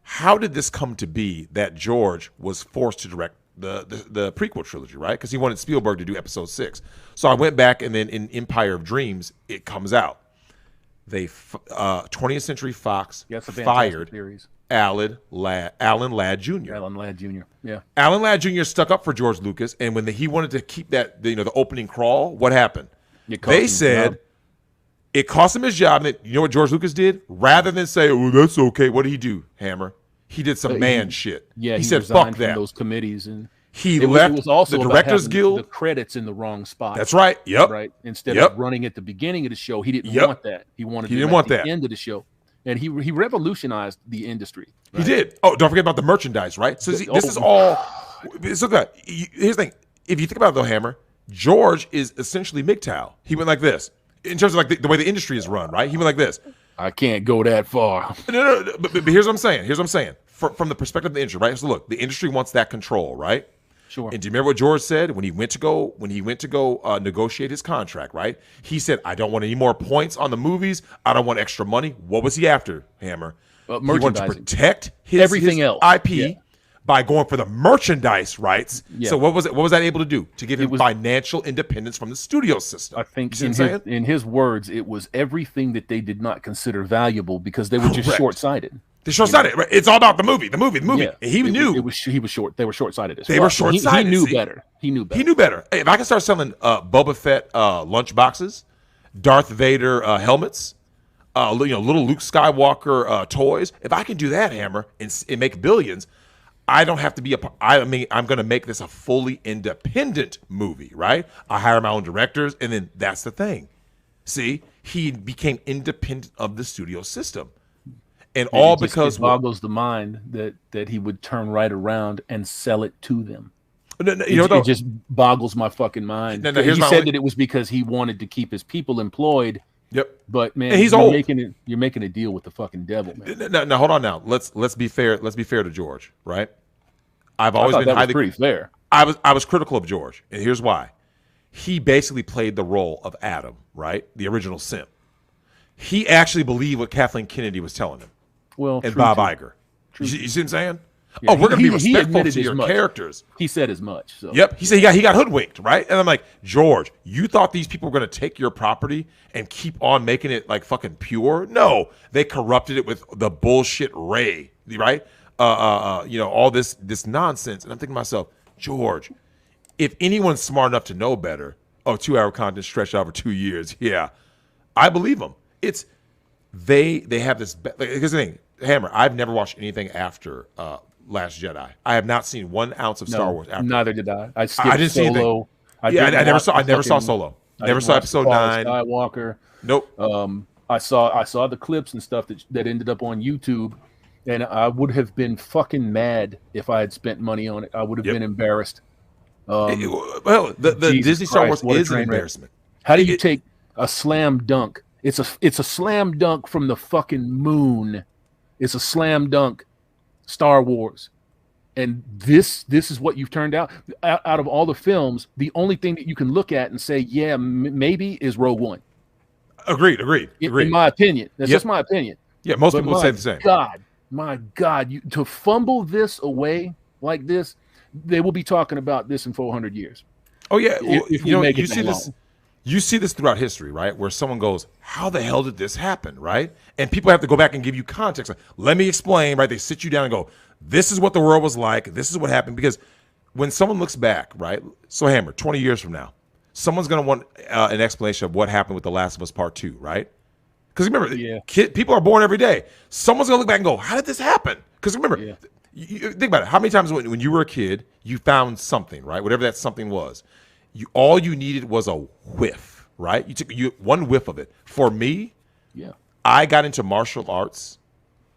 how did this come to be that George was forced to direct the prequel trilogy, right? Because he wanted Spielberg to do episode 6. So I went back, and then in Empire of Dreams, it comes out. 20th Century Fox fired Alan Ladd Jr. Yeah. Alan Ladd Jr. stuck up for George Lucas, and when he wanted to keep that, the opening crawl, what happened? They said it cost him his job. And you know what George Lucas did? Rather than say, "Oh, that's okay," what did he do, Hammer? He did some shit. Yeah, he said, "Fuck that." From those committees, and he left. It was also the Directors Guild. The credits in the wrong spot. That's right. Yep. Right. Instead of running at the beginning of the show, he didn't want that. He wanted it at the end of the show, and he revolutionized the industry. Right? He did. Oh, don't forget about the merchandise, right? So this is all. So good. Here's the thing. If you think about it, though, Hammer, George is essentially MGTOW. He went like this in terms of like the way the industry is run, right? He went like this. I can't go that far. No. But here's what I'm saying. From the perspective of the industry, right? So look, the industry wants that control, right? Sure. And do you remember what George said when he went to go negotiate his contract, right? He said, "I don't want any more points on the movies. I don't want extra money." What was he after, Hammer? He wanted to protect his else IP by going for the merchandise rights. Yeah. So what was that able to do? To give him financial independence from the studio system. I think in his words, it was everything that they did not consider valuable because they were just short-sighted. They're short-sighted. Right? It's all about the movie. Yeah. And he knew he was short. They were short-sighted. They were short-sighted. He knew better. He knew better. He knew better. If I can start selling Boba Fett lunch boxes, Darth Vader helmets, little Luke Skywalker toys, if I can do that, Hammer, and make billions, I don't have to be I'm going to make this a fully independent movie, right? I hire my own directors, and then that's the thing. See, he became independent of the studio system. And all because it boggles the mind that he would turn right around and sell it to them. It just boggles my fucking mind. He said that it was because he wanted to keep his people employed. Yep. But man, and you're making a deal with the fucking devil, man. Now hold on. Now let's be fair. Let's be fair to George, right? I've always been highly pretty fair. I was critical of George, and here's why. He basically played the role of Adam, right? The original simp. He actually believed what Kathleen Kennedy was telling him. Well, and Bob Iger. You see what I'm saying? Yeah, we're going to be respectful to your characters. He said as much. So. Yep. He said he got hoodwinked, right? And I'm like, George, you thought these people were going to take your property and keep on making it like fucking pure? No, they corrupted it with the bullshit Ray, right? All this nonsense. And I'm thinking to myself, George, if anyone's smart enough to know better, 2-hour content stretched out over 2 years, yeah, I believe them. They have this. Here's the thing. Hammer, I've never watched anything after Last Jedi. I have not seen 1 ounce of Star Wars after. Neither did I. I didn't see anything. I never saw Solo. Never saw Episode 9. Skywalker. Nope. I saw the clips and stuff that ended up on YouTube, and I would have been fucking mad if I had spent money on it. I would have been embarrassed. The Disney Star Wars is an embarrassment. How do you take a slam dunk? It's a slam dunk from the fucking moon. It's a slam dunk, Star Wars, and this is what you've turned out of all the films. The only thing that you can look at and say, yeah, maybe is Rogue One. Agreed. In my opinion, that's just my opinion. Yeah, most people would say the same. My God, to fumble this away like this, they will be talking about this in 400 years. Oh yeah, you see this. You see this throughout history, right? Where someone goes, how the hell did this happen, right? And people have to go back and give you context. Like, let me explain, right? They sit you down and go, this is what the world was like. This is what happened. Because when someone looks back, right? So Hammer, 20 years from now, someone's going to want an explanation of what happened with The Last of Us Part 2, right? Because remember, people are born every day. Someone's going to look back and go, how did this happen? Because remember, you think about it. How many times when you were a kid, you found something, right? Whatever that something was. All you needed was a whiff, right? You took one whiff of it. For me, I got into martial arts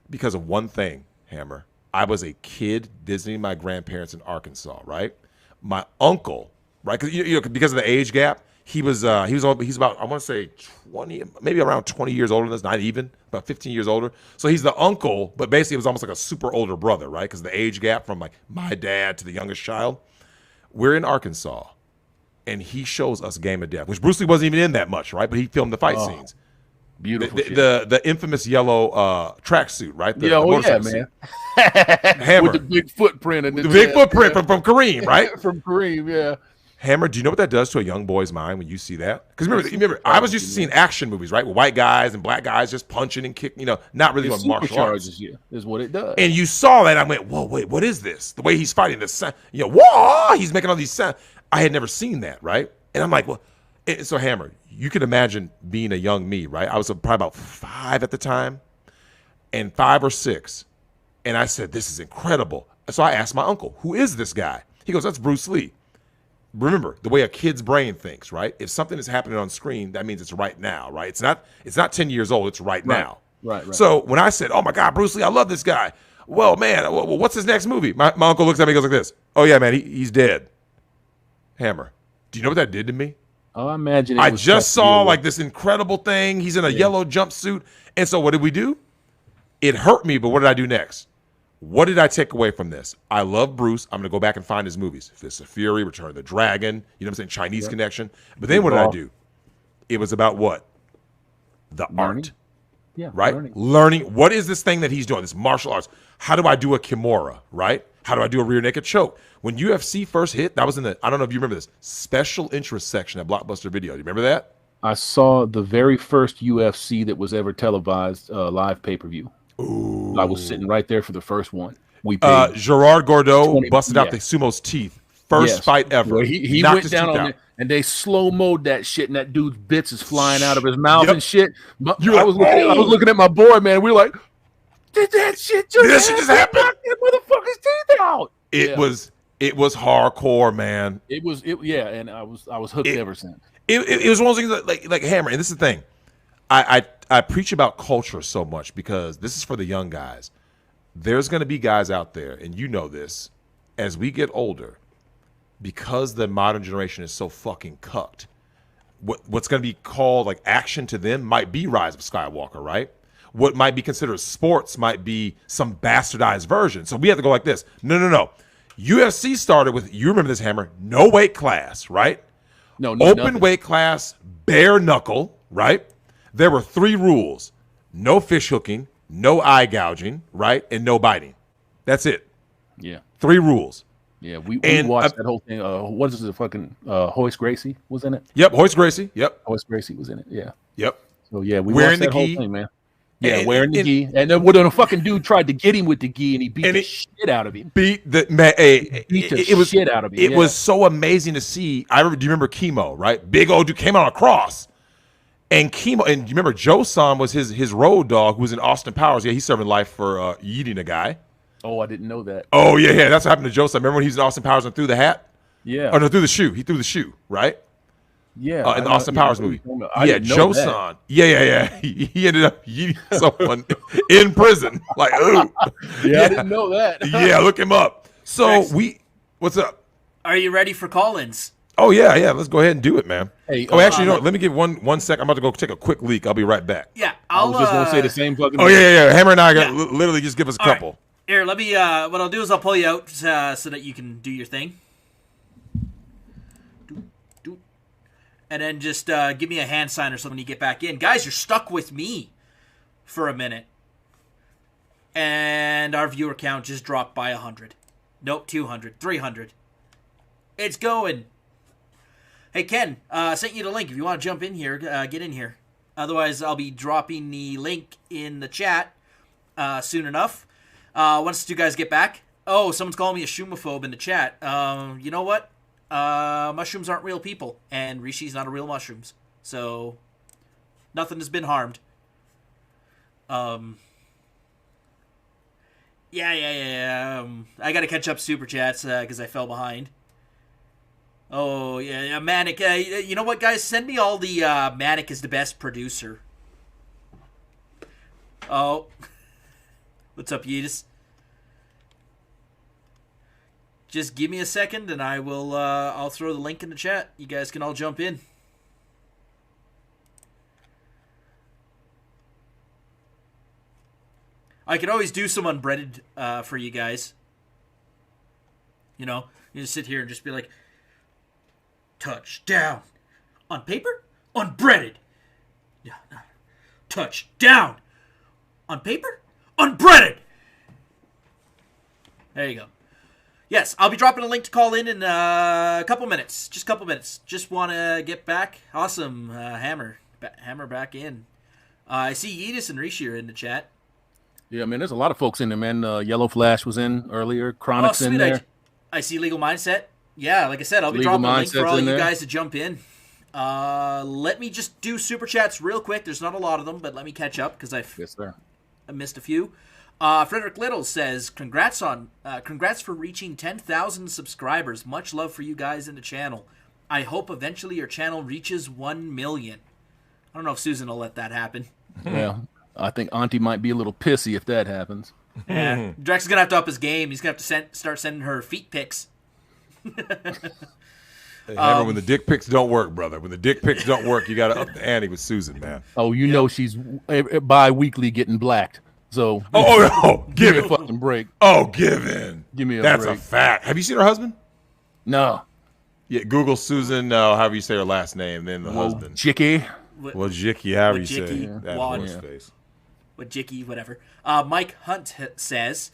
because of one thing, Hammer. I was a kid visiting my grandparents in Arkansas, right? My uncle, right? Because of the age gap, he's about, I want to say 20, maybe around 20 years older than us, not even, about 15 years older. So he's the uncle, but basically it was almost like a super older brother, right? Because the age gap from like my dad to the youngest child. We're in Arkansas. And he shows us Game of Death, which Bruce Lee wasn't even in that much, right? But he filmed the fight scenes. Beautiful. The infamous yellow tracksuit, right? Man. Hammer. With the big footprint. And the big footprint from Kareem, right? From Kareem, yeah. Hammer, do you know what that does to a young boy's mind when you see that? Because remember, I was used to seeing action movies, right? With white guys and black guys just punching and kicking, not really on martial arts. Is what it does. And you saw that, I went, whoa, wait, what is this? The way he's fighting, the sound, whoa, he's making all these sounds. I had never seen that, right? And I'm like, well, so Hammer, you can imagine being a young me, right? I was probably about 5 at the time, and 5 or 6. And I said, this is incredible. So I asked my uncle, who is this guy? He goes, that's Bruce Lee. Remember, the way a kid's brain thinks, right? If something is happening on screen, that means it's right now, right? It's not 10 years old, it's right now. Right. So when I said, oh my God, Bruce Lee, I love this guy. Well, man, what's his next movie? My uncle looks at me and goes like this. Oh yeah, man, he's dead. Hammer, do you know what that did to me? Oh, I imagine. I just saw like this incredible thing. He's in a yellow jumpsuit. And so what did we do? It hurt me, but what did I do next? What did I take away from this? I love Bruce. I'm going to go back and find his movies. Fist of Fury, Return of the Dragon, you know what I'm saying? Chinese Connection. But then what did I do? It was about what? The art. Yeah, right? Learning. What is this thing that he's doing? This martial arts. How do I do a Kimura, right? How do I do a rear naked choke? When UFC first hit, that was in I don't know if you remember this, special interest section at Blockbuster Video. Do you remember that? I saw the very first UFC that was ever televised live pay-per-view. Ooh. I was sitting right there for the first one. We Gerard Gordeau busted out the sumo's teeth First fight ever. Well, he went down on it, and they slow mode that shit, and that dude's bits is flying out of his mouth and shit. I was looking at my boy, man. We were like, did that shit just happen? Knock that motherfucker's teeth out. It was hardcore, man. And I was hooked ever since. It was one of those things like Hammer, and this is the thing. I preach about culture so much because this is for the young guys. There's going to be guys out there, and you know this, as we get older, because the modern generation is so fucking cucked, what's going to be called like action to them might be Rise of Skywalker, right? What might be considered sports might be some bastardized version. So we have to go like this. No. UFC started with, you remember this, Hammer, no weight class, right? No, open nothing. Weight class, bare knuckle, right? There were 3 rules: no fish hooking, no eye gouging, right, and no biting. That's it. Yeah, 3 rules. Yeah, we watched that whole thing. What is it? Fucking Hoist Gracie was in it. Yep, Hoist Gracie. Yep, Hoist Gracie was in it. Yeah. Yep. So yeah, we wearing watched that the whole gi. thing, man. Yeah, wearing the gi, and then when a fucking dude tried to get him with the gi, and he beat the shit out of him. Beat the man. It was shit out of him. It was so amazing to see. Do you remember Chemo? Right, big old dude came out on a cross, and Chemo. And you remember Joe Son was his road dog, who was in Austin Powers. Yeah, he's serving life for eating a guy. Oh, I didn't know that. Oh yeah. That's what happened to Joe Son. Remember when he was in Austin Powers and threw the hat? Yeah. Oh no, threw the shoe. He threw the shoe, right? Yeah, in the Austin Powers movie. Yeah, Joe Son. Yeah. He ended up eating someone in prison. Like, ooh. Yeah, I didn't know that. Yeah, look him up. So Drexel, what's up? Are you ready for call-ins? Oh yeah. Let's go ahead and do it, man. Hey, actually, you know what? Let me give one sec. I'm about to go take a quick leak. I'll be right back. Yeah, I was just gonna say the same fucking. Oh yeah. Hammer and I got literally just give us a couple. Right. Here, let me. What I'll do is I'll pull you out so that you can do your thing. And then just give me a hand sign or something when you get back in. Guys, you're stuck with me for a minute. And our viewer count just dropped by 100. Nope, 200, 300. It's going. Hey, Ken, sent you the link. If you want to jump in here, get in here. Otherwise, I'll be dropping the link in the chat soon enough. Once you guys get back. Oh, someone's calling me a shumophobe in the chat. You know what? Mushrooms aren't real people, and Rishi's not a real mushrooms, so nothing has been harmed. Yeah. I gotta catch up super chats because I fell behind. Oh yeah, Manic. You know what, guys? Send me all the Manic is the best producer. Oh, what's up, Yeetus? Just give me a second, and I will. I'll throw the link in the chat. You guys can all jump in. I could always do some unbreaded for you guys. You know, you just sit here and just be like, touchdown on paper, unbreaded. Yeah, touchdown on paper, unbreaded. There you go. Yes, I'll be dropping a link to call in a couple minutes. Just a couple minutes. Just want to get back. Awesome. Hammer back in. I see Yeetus and Rishi are in the chat. Yeah, man, there's a lot of folks in there, man. Yellow Flash was in earlier. Chronic's in there. I see Legal Mindset. Yeah, like I said, I'll be dropping a link for all you guys to jump in. Let me just do super chats real quick. There's not a lot of them, but let me catch up because I missed a few. Frederick Little says, congrats for reaching 10,000 subscribers. Much love for you guys in the channel. I hope eventually your channel reaches 1 million. I don't know if Susan will let that happen. Yeah, I think Auntie might be a little pissy if that happens. Yeah, Drex is going to have to up his game. He's going to have to start sending her feet pics. Hey, Hammer, when the dick pics don't work, brother. When the dick pics don't work, you got to up the ante with Susan, man. Oh, you know she's bi-weekly getting blacked. So give me a fucking break. Oh, give in. Give me a break. That's a fact. Have you seen her husband? No. Yeah, Google Susan, however you say her last name, then the husband. Jicky. Jicky, however you say that horse face. Jicky, whatever. Mike Hunt says,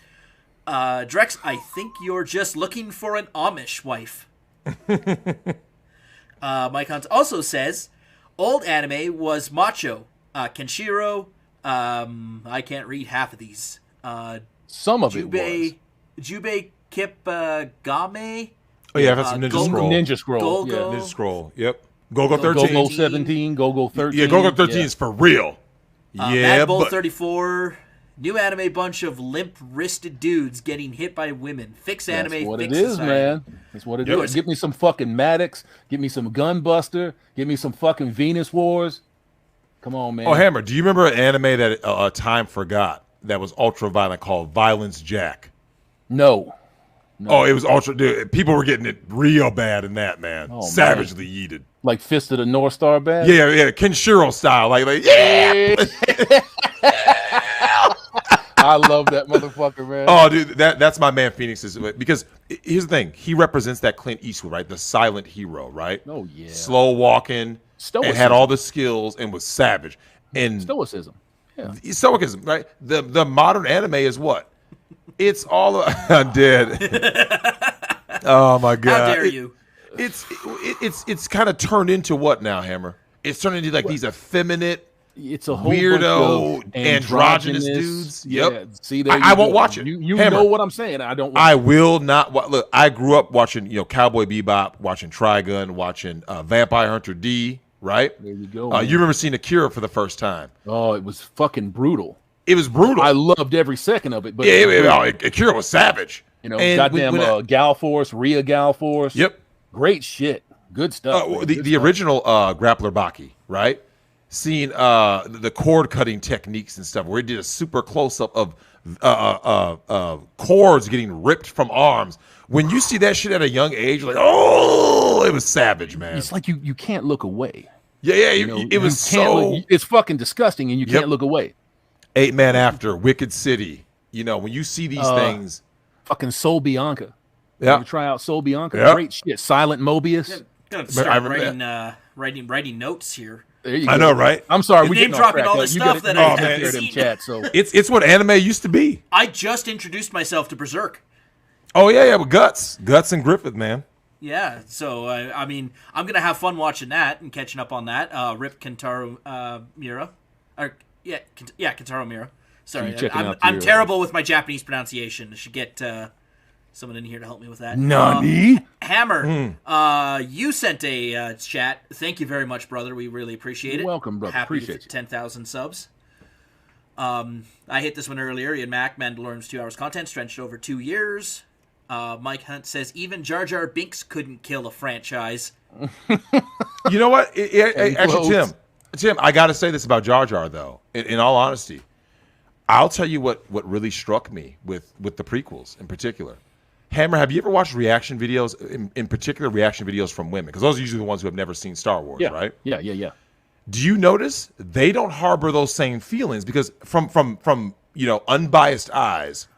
Drex, I think you're just looking for an Amish wife. Mike Hunt also says, old anime was macho. Kenshiro, I can't read half of these. Some of it was. Jubei Kip Game. Oh yeah, that's Ninja Scroll. Ninja Scroll. Go-Go. Ninja Scroll. Yep. Go-Go 13. Go-Go 17. Go-Go 13. Yeah, Go-Go 13 is for real. Mad Bull 34. New anime bunch of limp-wristed dudes getting hit by women. Fix anime, That's what fix it is, society. man. That's what it is. Give me some fucking Maddox. Give me some Gunbuster. Give me some fucking Venus Wars. Come on, man. Oh, Hammer, do you remember an anime that Time forgot that was ultra-violent called Violence Jack? No. Oh, it was ultra. Dude, people were getting it real bad in that, man. Oh, Savagely yeeted. Like Fist of the North Star bad? Yeah, Kenshiro style. Like yeah. I love that motherfucker, man. Oh, dude, that's my man Phoenix's. Because here's the thing. He represents that Clint Eastwood, right? The silent hero, right? Oh, yeah. Slow walking. Stoicism. And had all the skills and was savage. And Stoicism. Yeah. Stoicism, right? The modern anime is what? It's all I'm dead. Oh my god! How dare you? It's kind of turned into what now, Hammer? It's turned into like these effeminate, it's a whole weirdo, bunch of androgynous dudes. Yep. Yeah, see, there I won't go. watch it. You Hammer, know what I'm saying? I don't. I will not. Look, I grew up watching Cowboy Bebop, watching Trigun, watching Vampire Hunter D. Right? There you go. You remember seeing Akira for the first time? Oh, it was fucking brutal. It was brutal. I loved every second of it. But Akira was savage. And goddamn Gal Force, Rhea Gal Force. Yep. Great shit. Good stuff. The original Grappler Baki, right? Seeing the cord cutting techniques and stuff, where it did a super close up of cords getting ripped from arms. When you see that shit at a young age, you're like, oh, it was savage, man. It's like you can't look away. Yeah. It was so. It's fucking disgusting, and you can't look away. 8 Man After, Wicked City. When you see these things. Fucking Soul Bianca. Yeah. You try out Soul Bianca. Yep. Great shit. Silent Mobius. Yeah, gotta start writing notes here. There you go. I know, right? I'm sorry. You're we name dropping all this stuff that I haven't seen. Chat, so. It's what anime used to be. I just introduced myself to Berserk. Oh yeah, with Guts and Griffith, man. Yeah, so I mean, I'm gonna have fun watching that and catching up on that. Rip Kentaro Miura, Kentaro Miura. Sorry, I'm terrible with my Japanese pronunciation. I should get someone in here to help me with that. Nani? Hammer, you sent a chat. Thank you very much, brother. We really appreciate it. You're welcome, brother. Happy Appreciate you. 10,000 subs. I hit this one earlier. Ian Mac, Mandalorian's 2 hours content, stretched over 2 years. Mike Hunt says, even Jar Jar Binks couldn't kill a franchise. You know what? Actually, Tim, I got to say this about Jar Jar, though. In all honesty, I'll tell you what really struck me with the prequels in particular. Hammer, have you ever watched reaction videos, in particular reaction videos from women? Because those are usually the ones who have never seen Star Wars, right? Yeah. Do you notice they don't harbor those same feelings? Because from unbiased eyes,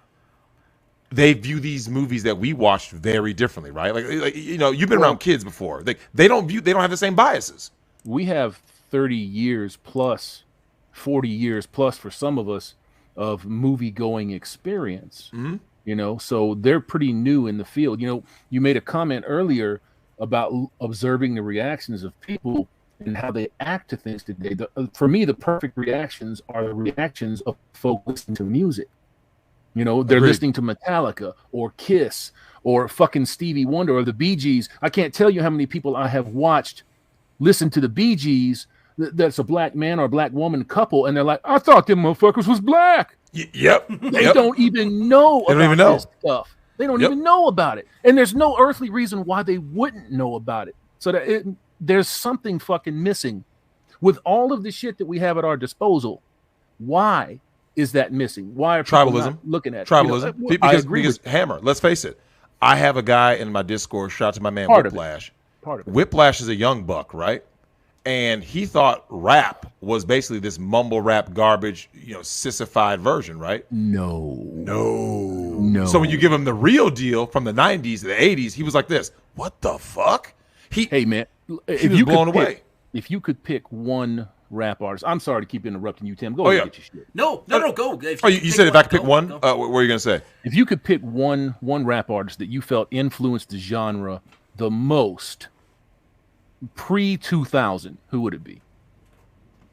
they view these movies that we watched very differently, right? Like you've been around kids before. They don't have the same biases. We have 30 years plus, 40 years plus for some of us of movie going experience. Mm-hmm. So they're pretty new in the field. You made a comment earlier about observing the reactions of people and how they act to things today. For me, the perfect reactions are the reactions of folks listening to music. They're Agreed. listening to Metallica or Kiss or fucking Stevie Wonder or the Bee Gees. I can't tell you how many people I have watched listen to the Bee Gees that's a black man or a black woman couple, and they're like, I thought them motherfuckers was black. Yep. They don't even know about this stuff. They don't even know about it. And there's no earthly reason why they wouldn't know about it. So there's something fucking missing. With all of the shit that we have at our disposal, why is that missing? Why are people not looking at it? Tribalism. Because Hammer, let's face it. I have a guy in my Discord, shout out to my man Whiplash. Part of it. Whiplash is a young buck, right? And he thought rap was basically this mumble rap garbage, sissified version, right? No. So when you give him the real deal from the 90s to the 80s, he was like this. What the fuck? Hey, man. He was blown away. If you could pick one rap artist. I'm sorry to keep interrupting you, Tim. Go ahead and get your shit. No, go. You said if I could pick one? What were you going to say? If you could pick one rap artist that you felt influenced the genre the most pre-2000, who would it be?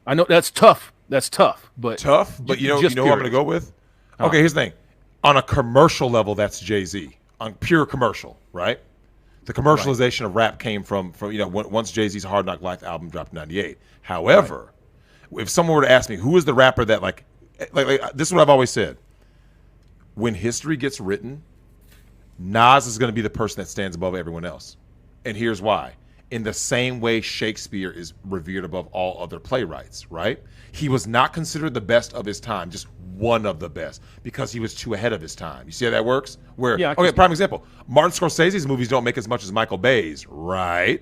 I know that's tough. But you know who I'm going to go with? Okay, here's the thing. On a commercial level, that's Jay-Z. On pure commercial, right? The commercialization of rap came from once Jay-Z's Hard Knock Life album dropped in '98. However, if someone were to ask me who is the rapper that like this is what I've always said. When history gets written, Nas is going to be the person that stands above everyone else. And here's why. In the same way Shakespeare is revered above all other playwrights, right? He was not considered the best of his time, just one of the best, because he was too ahead of his time. You see how that works? Prime example. Martin Scorsese's movies don't make as much as Michael Bay's, right?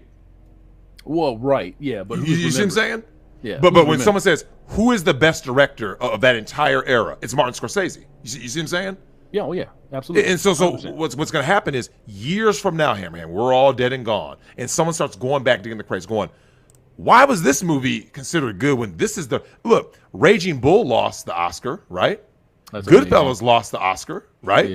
Well, right, yeah. But you see what I'm saying? Yeah. But when someone says, who is the best director of that entire era? It's Martin Scorsese. You see what I'm saying? Yeah, oh yeah, absolutely. And so what's going to happen is years from now, Hammerhand, we're all dead and gone, and someone starts going back digging the crates, going, why was this movie considered good when this is look? Raging Bull lost the Oscar, right? Goodfellas lost the Oscar, right?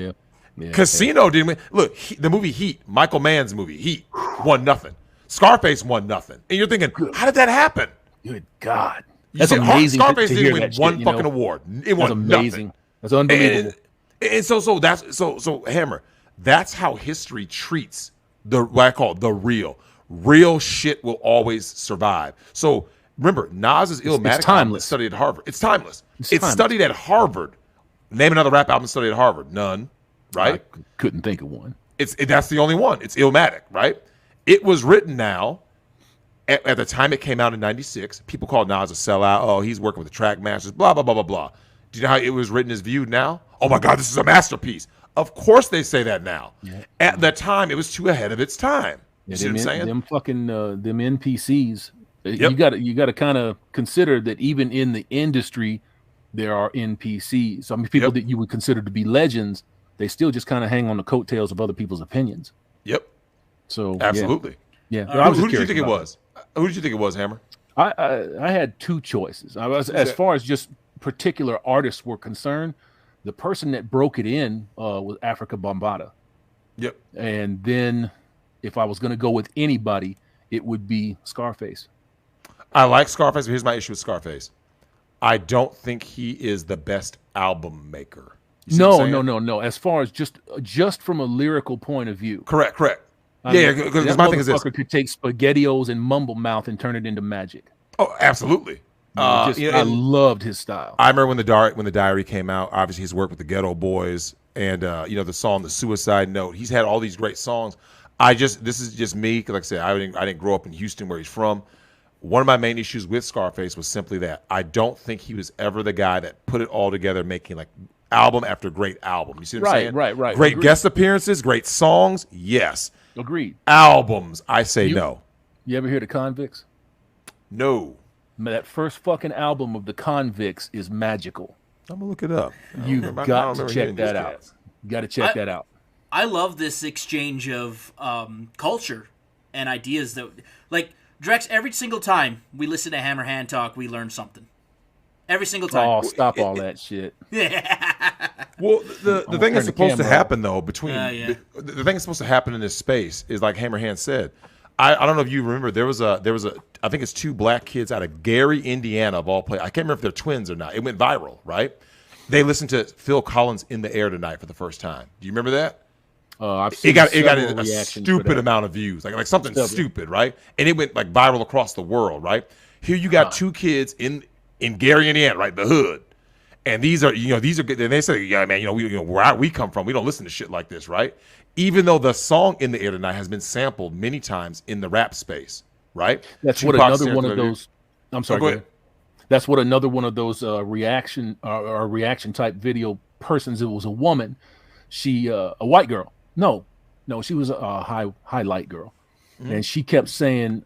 Yeah. Casino didn't win. Look, the movie Heat, Michael Mann's movie Heat, won nothing. Scarface won nothing, and you're thinking, how did that happen? Good God, that's amazing. Scarface didn't win one fucking award. It won amazing. Nothing. That's unbelievable. And so Hammer, that's how history treats what I call the real shit will always survive. So remember, Nas's Illmatic album studied at Harvard. It's timeless. It's studied at Harvard. Name another rap album studied at Harvard. None, right? I couldn't think of one. That's the only one. It's Illmatic, right? It was written now. At the time it came out in '96, people called Nas a sellout. Oh, he's working with the track masters, blah, blah, blah, blah, blah. Do you know how it was written as viewed now? Oh my God, this is a masterpiece. Of course they say that now. Yeah. At the time, it was too ahead of its time. You see what I'm saying? Them fucking them NPCs. Yep. You got to kind of consider that even in the industry, there are NPCs. I mean, people that you would consider to be legends, they still just kind of hang on the coattails of other people's opinions. Yep. So absolutely. Yeah. Who did you think it was? Who did you think it was, Hammer? I had two choices. As far as just particular artists were concerned, the person that broke it in was Africa Bambaataa. Yep. And then if I was going to go with anybody, it would be Scarface. I like Scarface, but here's my issue with Scarface. I don't think he is the best album maker. No. As far as just from a lyrical point of view. Correct. Because my thing is this. Could take SpaghettiOs and Mumble Mouth and turn it into magic. Oh, absolutely. I loved his style. I remember when the Diary came out. Obviously, he's worked with the Ghetto Boys and the song "The Suicide Note." He's had all these great songs. This is just me. Like I said, I didn't grow up in Houston where he's from. One of my main issues with Scarface was simply that I don't think he was ever the guy that put it all together, making like album after great album. You see what I'm saying? Right. Great Agreed. Guest appearances, great songs. Yes. Agreed. Albums, I say no. You ever hear the Convicts? No. That first fucking album of the Convicts is magical. I'm gonna look it up. You've got to check that out. You got to check that out. I love this exchange of culture and ideas that, like, Drex, every single time we listen to Hammerhand talk, we learn something. Every single time. Oh, stop all that shit. Well, the thing that's supposed to happen, though, the thing that's supposed to happen in this space is, like Hammerhand said, I don't know if you remember, there was a I think it's two black kids out of Gary, Indiana, of all places. I can't remember if they're twins or not. It went viral, right? They listened to Phil Collins' "In the Air Tonight" for the first time. Do you remember that? I've seen it got a stupid amount of views, like something stupid, right? And it went like viral across the world, right? Here you got two kids in Gary, Indiana, right, the hood, and these are good. And they say, yeah, man, where we come from, we don't listen to shit like this, right? Even though the song "In the Air Tonight" has been sampled many times in the rap space, right? That's what another one of those. I'm sorry. Go ahead. That's what another one of those reaction type video persons. It was a woman. She a white girl. No, she was a highlight girl, and she kept saying,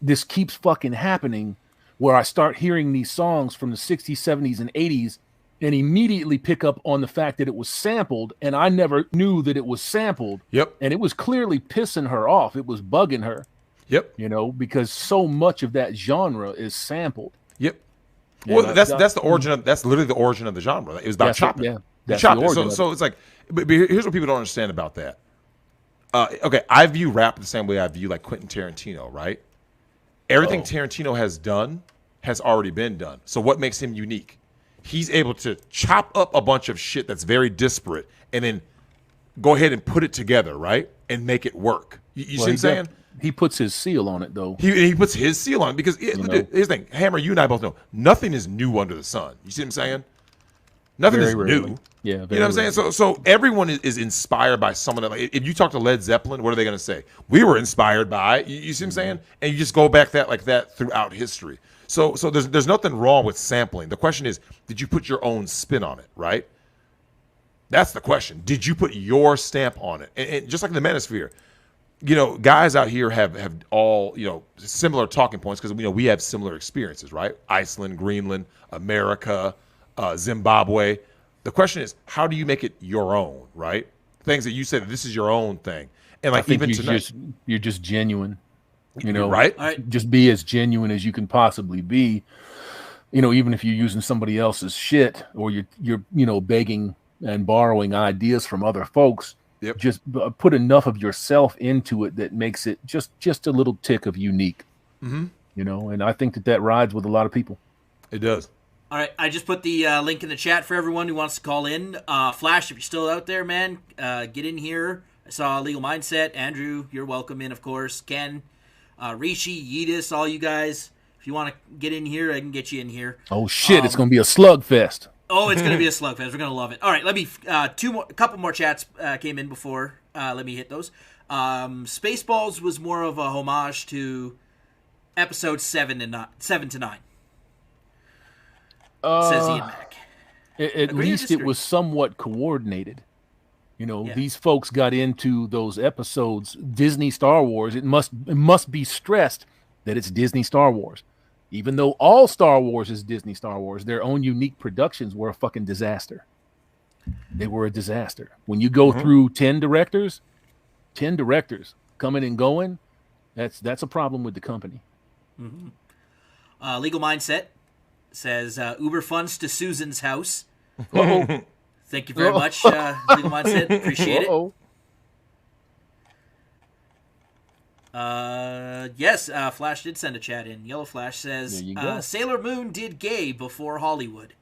"This keeps fucking happening." Where I start hearing these songs from the 60s, 70s, and 80s, and immediately pick up on the fact that it was sampled, and I never knew that it was sampled. Yep. And it was clearly pissing her off. It was bugging her. Yep. Because so much of that genre is sampled. Yep. Well, that's the origin of that's literally the origin of the genre. It was about chopping. Yeah. That's the origin. So it's like, but here's what people don't understand about that. Okay, I view rap the same way I view like Quentin Tarantino, right? Everything Tarantino has done has already been done. So what makes him unique? He's able to chop up a bunch of shit that's very disparate and then go ahead and put it together, right? And make it work. You see what I'm saying? He puts his seal on it, though. He puts his seal on it because here's the thing. Hammer, you and I both know nothing is new under the sun. You see what I'm saying? Nothing is new. Yeah, you know what I'm saying? So everyone is inspired by someone that, like, if you talk to Led Zeppelin, what are they going to say? We were inspired by. You see what I'm saying? And you just go back that throughout history. So there's nothing wrong with sampling. The question is, did you put your own spin on it, right? That's the question. Did you put your stamp on it? And just like in the Manosphere, guys out here have all, similar talking points because, we have similar experiences, right? Iceland, Greenland, America, Zimbabwe. The question is, how do you make it your own, right? Things that you said, this is your own thing. And like, even tonight, you're just genuine, right? Just be as genuine as you can possibly be. Even if you're using somebody else's shit or you're begging and borrowing ideas from other folks. Yep. Just put enough of yourself into it that makes it just a little tick of unique. Mm-hmm. And I think that rides with a lot of people. It does. All right, I just put the link in the chat for everyone who wants to call in. Flash, if you're still out there, man, get in here. I saw Legal Mindset. Andrew, you're welcome in, of course. Ken, Rishi, Yedis, all you guys. If you want to get in here, I can get you in here. Oh, shit, it's going to be a slugfest. Oh, it's going to be a slugfest. We're going to love it. All right, let me a couple more chats came in before. Let me hit those. Spaceballs was more of a homage to episode 7 to 9. Says Ian Mack. At least it was somewhat coordinated. These folks got into those episodes. Disney Star Wars. It must be stressed that it's Disney Star Wars. Even though all Star Wars is Disney Star Wars, their own unique productions were a fucking disaster. They were a disaster. When you go through 10 directors coming and going, that's a problem with the company. Mm-hmm. Legal Mindset says Uber funds to Susan's house. Thank you very much, Legal Mindset. Appreciate it. Yes, Flash did send a chat in. Yellow Flash says Sailor Moon did gay before Hollywood.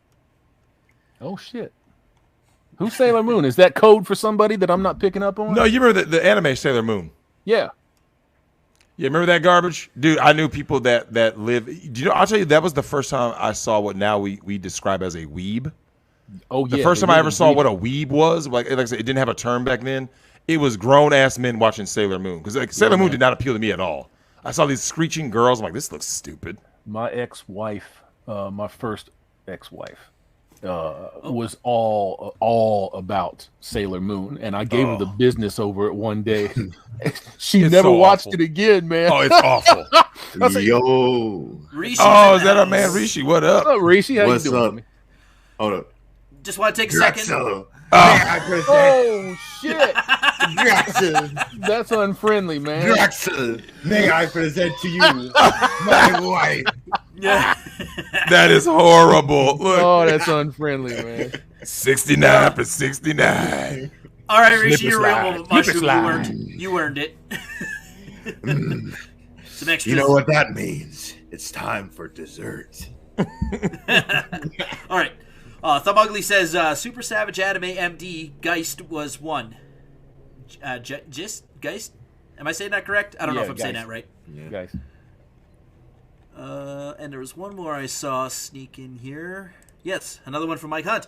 Oh shit. Who's Sailor Moon? Is that code for somebody that I'm not picking up on? No, you remember the anime Sailor Moon? Yeah. Yeah, remember that garbage? Dude, I knew people that live. I'll tell you, that was the first time I saw what now we describe as a weeb. Oh yeah. The first time I ever saw what a weeb was, like I said, it didn't have a term back then. It was grown-ass men watching Sailor Moon. Because Sailor Moon did not appeal to me at all. I saw these screeching girls. I'm like, this looks stupid. My ex-wife, my first ex-wife, was all about Sailor Moon. And I gave her the business over it one day. She never watched it again, man. Oh, it's awful. Yo. Rishi, is that our man Rishi? What up? What's up, Rishi? How What's you doing? up? Hold up. just want to take a second. Drexel. Oh shit! Drexel. That's unfriendly, man. Drexel. May I present to you my wife? Yeah. That is horrible. Look. Oh, that's unfriendly, man. 69 for 69. All right, Rishi, you're slide. real mushroom. You earned it. Some extras. You know what that means? It's time for dessert. All right. Thumb Ugly says Super Savage Anime MD Geist was one. Geist? Am I saying that correct? I don't know if I'm saying that right. Yeah. Guys. And there was one more I saw sneak in here. Yes, another one from Mike Hunt.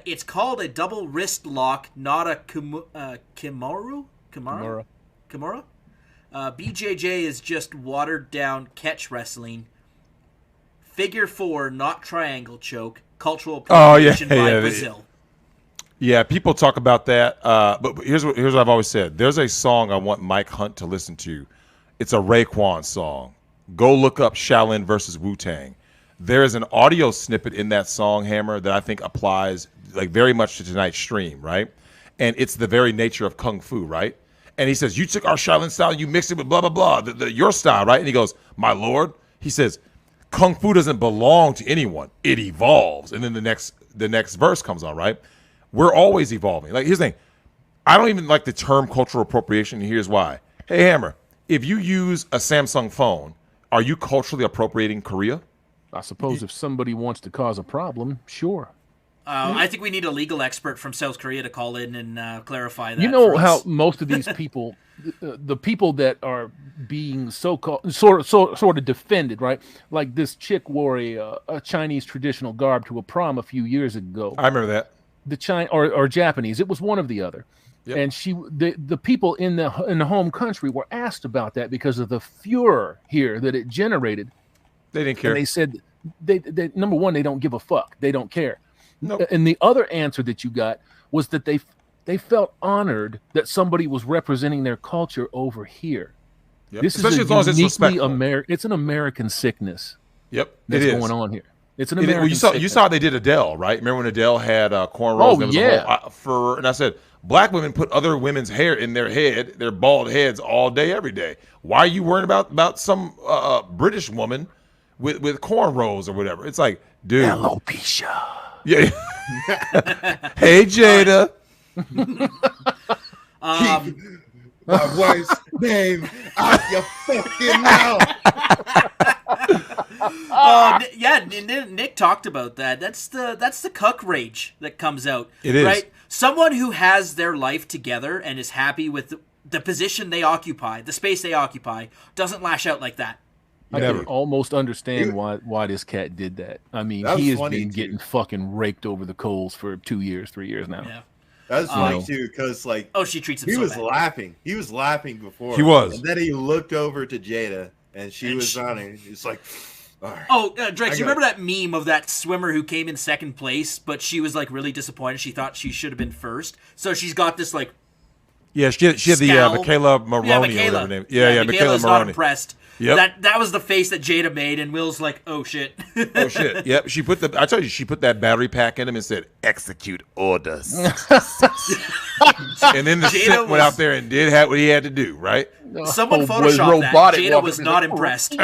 It's called a double wrist lock, not a kimura. BJJ is just watered down catch wrestling. Figure 4, not triangle choke. Cultural appropriation by Brazil. Yeah, people talk about that. But here's what I've always said. There's a song I want Mike Hunt to listen to. It's a Raekwon song. Go look up Shaolin versus Wu-Tang. There is an audio snippet in that song, Hammer, that I think applies like very much to tonight's stream, right? And it's the very nature of Kung Fu, right? And he says, you took our Shaolin style, you mixed it with blah, blah, blah, your style, right? And he goes, my lord, he says, Kung Fu doesn't belong to anyone. It evolves. And then the next verse comes on, right? We're always evolving. Like, here's the thing. I don't even like the term cultural appropriation, and here's why. Hey, Hammer, if you use a Samsung phone, are you culturally appropriating Korea? I suppose if somebody wants to cause a problem, sure. I think we need a legal expert from South Korea to call in and clarify that. You know for how us. most of these people, the people that are being so-called sort of defended, right? Like this chick wore a Chinese traditional garb to a prom a few years ago. I remember that. The or Japanese, it was one or the other. Yep. And the people in the home country were asked about that because of the furor here that it generated. They didn't care. And they said they number one, they don't give a fuck. They don't care. Nope. And the other answer that you got was that they felt honored that somebody was representing their culture over here. Yep. This Especially is as long as it's respectful. It's an American sickness. Yep, That's it is going on here. It's an Well, American. you saw they did Adele, right? Remember when Adele had cornrows? Oh, There was yeah. and I said, black women put other women's hair in their head, their bald heads, all day, every day. Why are you worrying about some British woman with cornrows or whatever? It's like, dude. Alopecia. Yeah. Hey, Jada. My wife's name out your fucking mouth. Yeah, Nick talked about that. That's the cuck rage that comes out. It is. Right? Someone who has their life together and is happy with the position they occupy, the space they occupy, doesn't lash out like that. I Never. can almost understand why this cat did that. I mean, That was he has funny, been too. getting fucking raked over the coals for 2 years, 3 years now. Yeah. That's funny too, because like Oh, she treats him he so was bad. laughing. He was laughing before. He was. And then he looked over to Jada, and she And was she- on it. It's like, all right. Oh, Drex, I you got- remember that meme of that swimmer who came in second place, but she was like really disappointed. She thought she should have been first. So she's got this like Yeah, she had the scowl. Michaela Maroney or whatever her name. Yeah, Michaela Michaela's not Maroney. impressed. Yep. That was the face that Jada made, and Will's like, oh shit. Oh shit! Yep, she put I told you, she put that battery pack in him and said, "Execute orders." And then the Jada simp went was- out there and did what he had to do, right? Someone Oh, boy, photoshopped that. robotic Jada walking was in not the- impressed.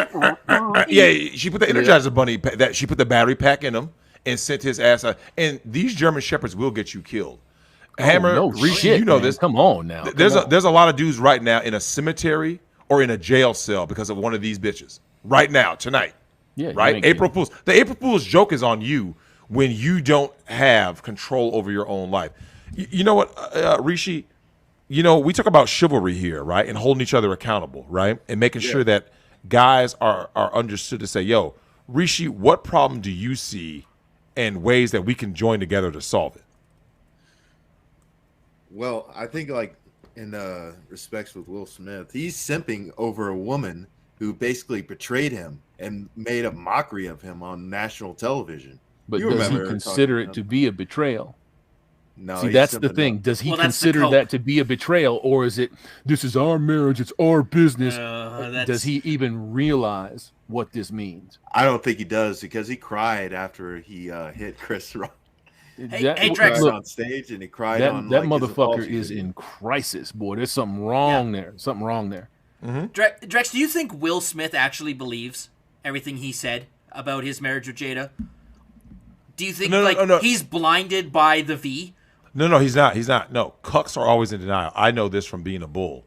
Yeah, she put the Energizer Bunny. That she put the battery pack in him and sent his ass out. And these German shepherds will get you killed. Hammer, no Reese, shit, you know man. this. Come on now. There's a lot of dudes right now in a cemetery or in a jail cell because of one of these bitches. Right now, tonight. Yeah, you Right? ain't April Fools. The April Fools joke is on you when you don't have control over your own life. You know what, Rishi? You know, we talk about chivalry here, right? And holding each other accountable, right? And making sure that guys are understood to say, yo, Rishi, what problem do you see and ways that we can join together to solve it? Well, I think like in respects with Will Smith, he's simping over a woman who basically betrayed him and made a mockery of him on national television. But You does he remember consider talking it to be a betrayal? No, See, he's that's the simping thing. up. Does he Well, that's the consider cope. that to be a betrayal, or is it, this is our marriage, it's our business? That's- Does he even realize what this means? I don't think he does because he cried after he hit Chris Rock. Hey, He Drex. cried look, on stage and he cried that on that like, his motherfucker apology is video. in crisis, boy. There's something wrong there. Something wrong there. Drex, do you think Will Smith actually believes everything he said about his marriage with Jada? Do you think No. he's blinded by the V? No, he's not. He's not. No, cucks are always in denial. I know this from being a bull.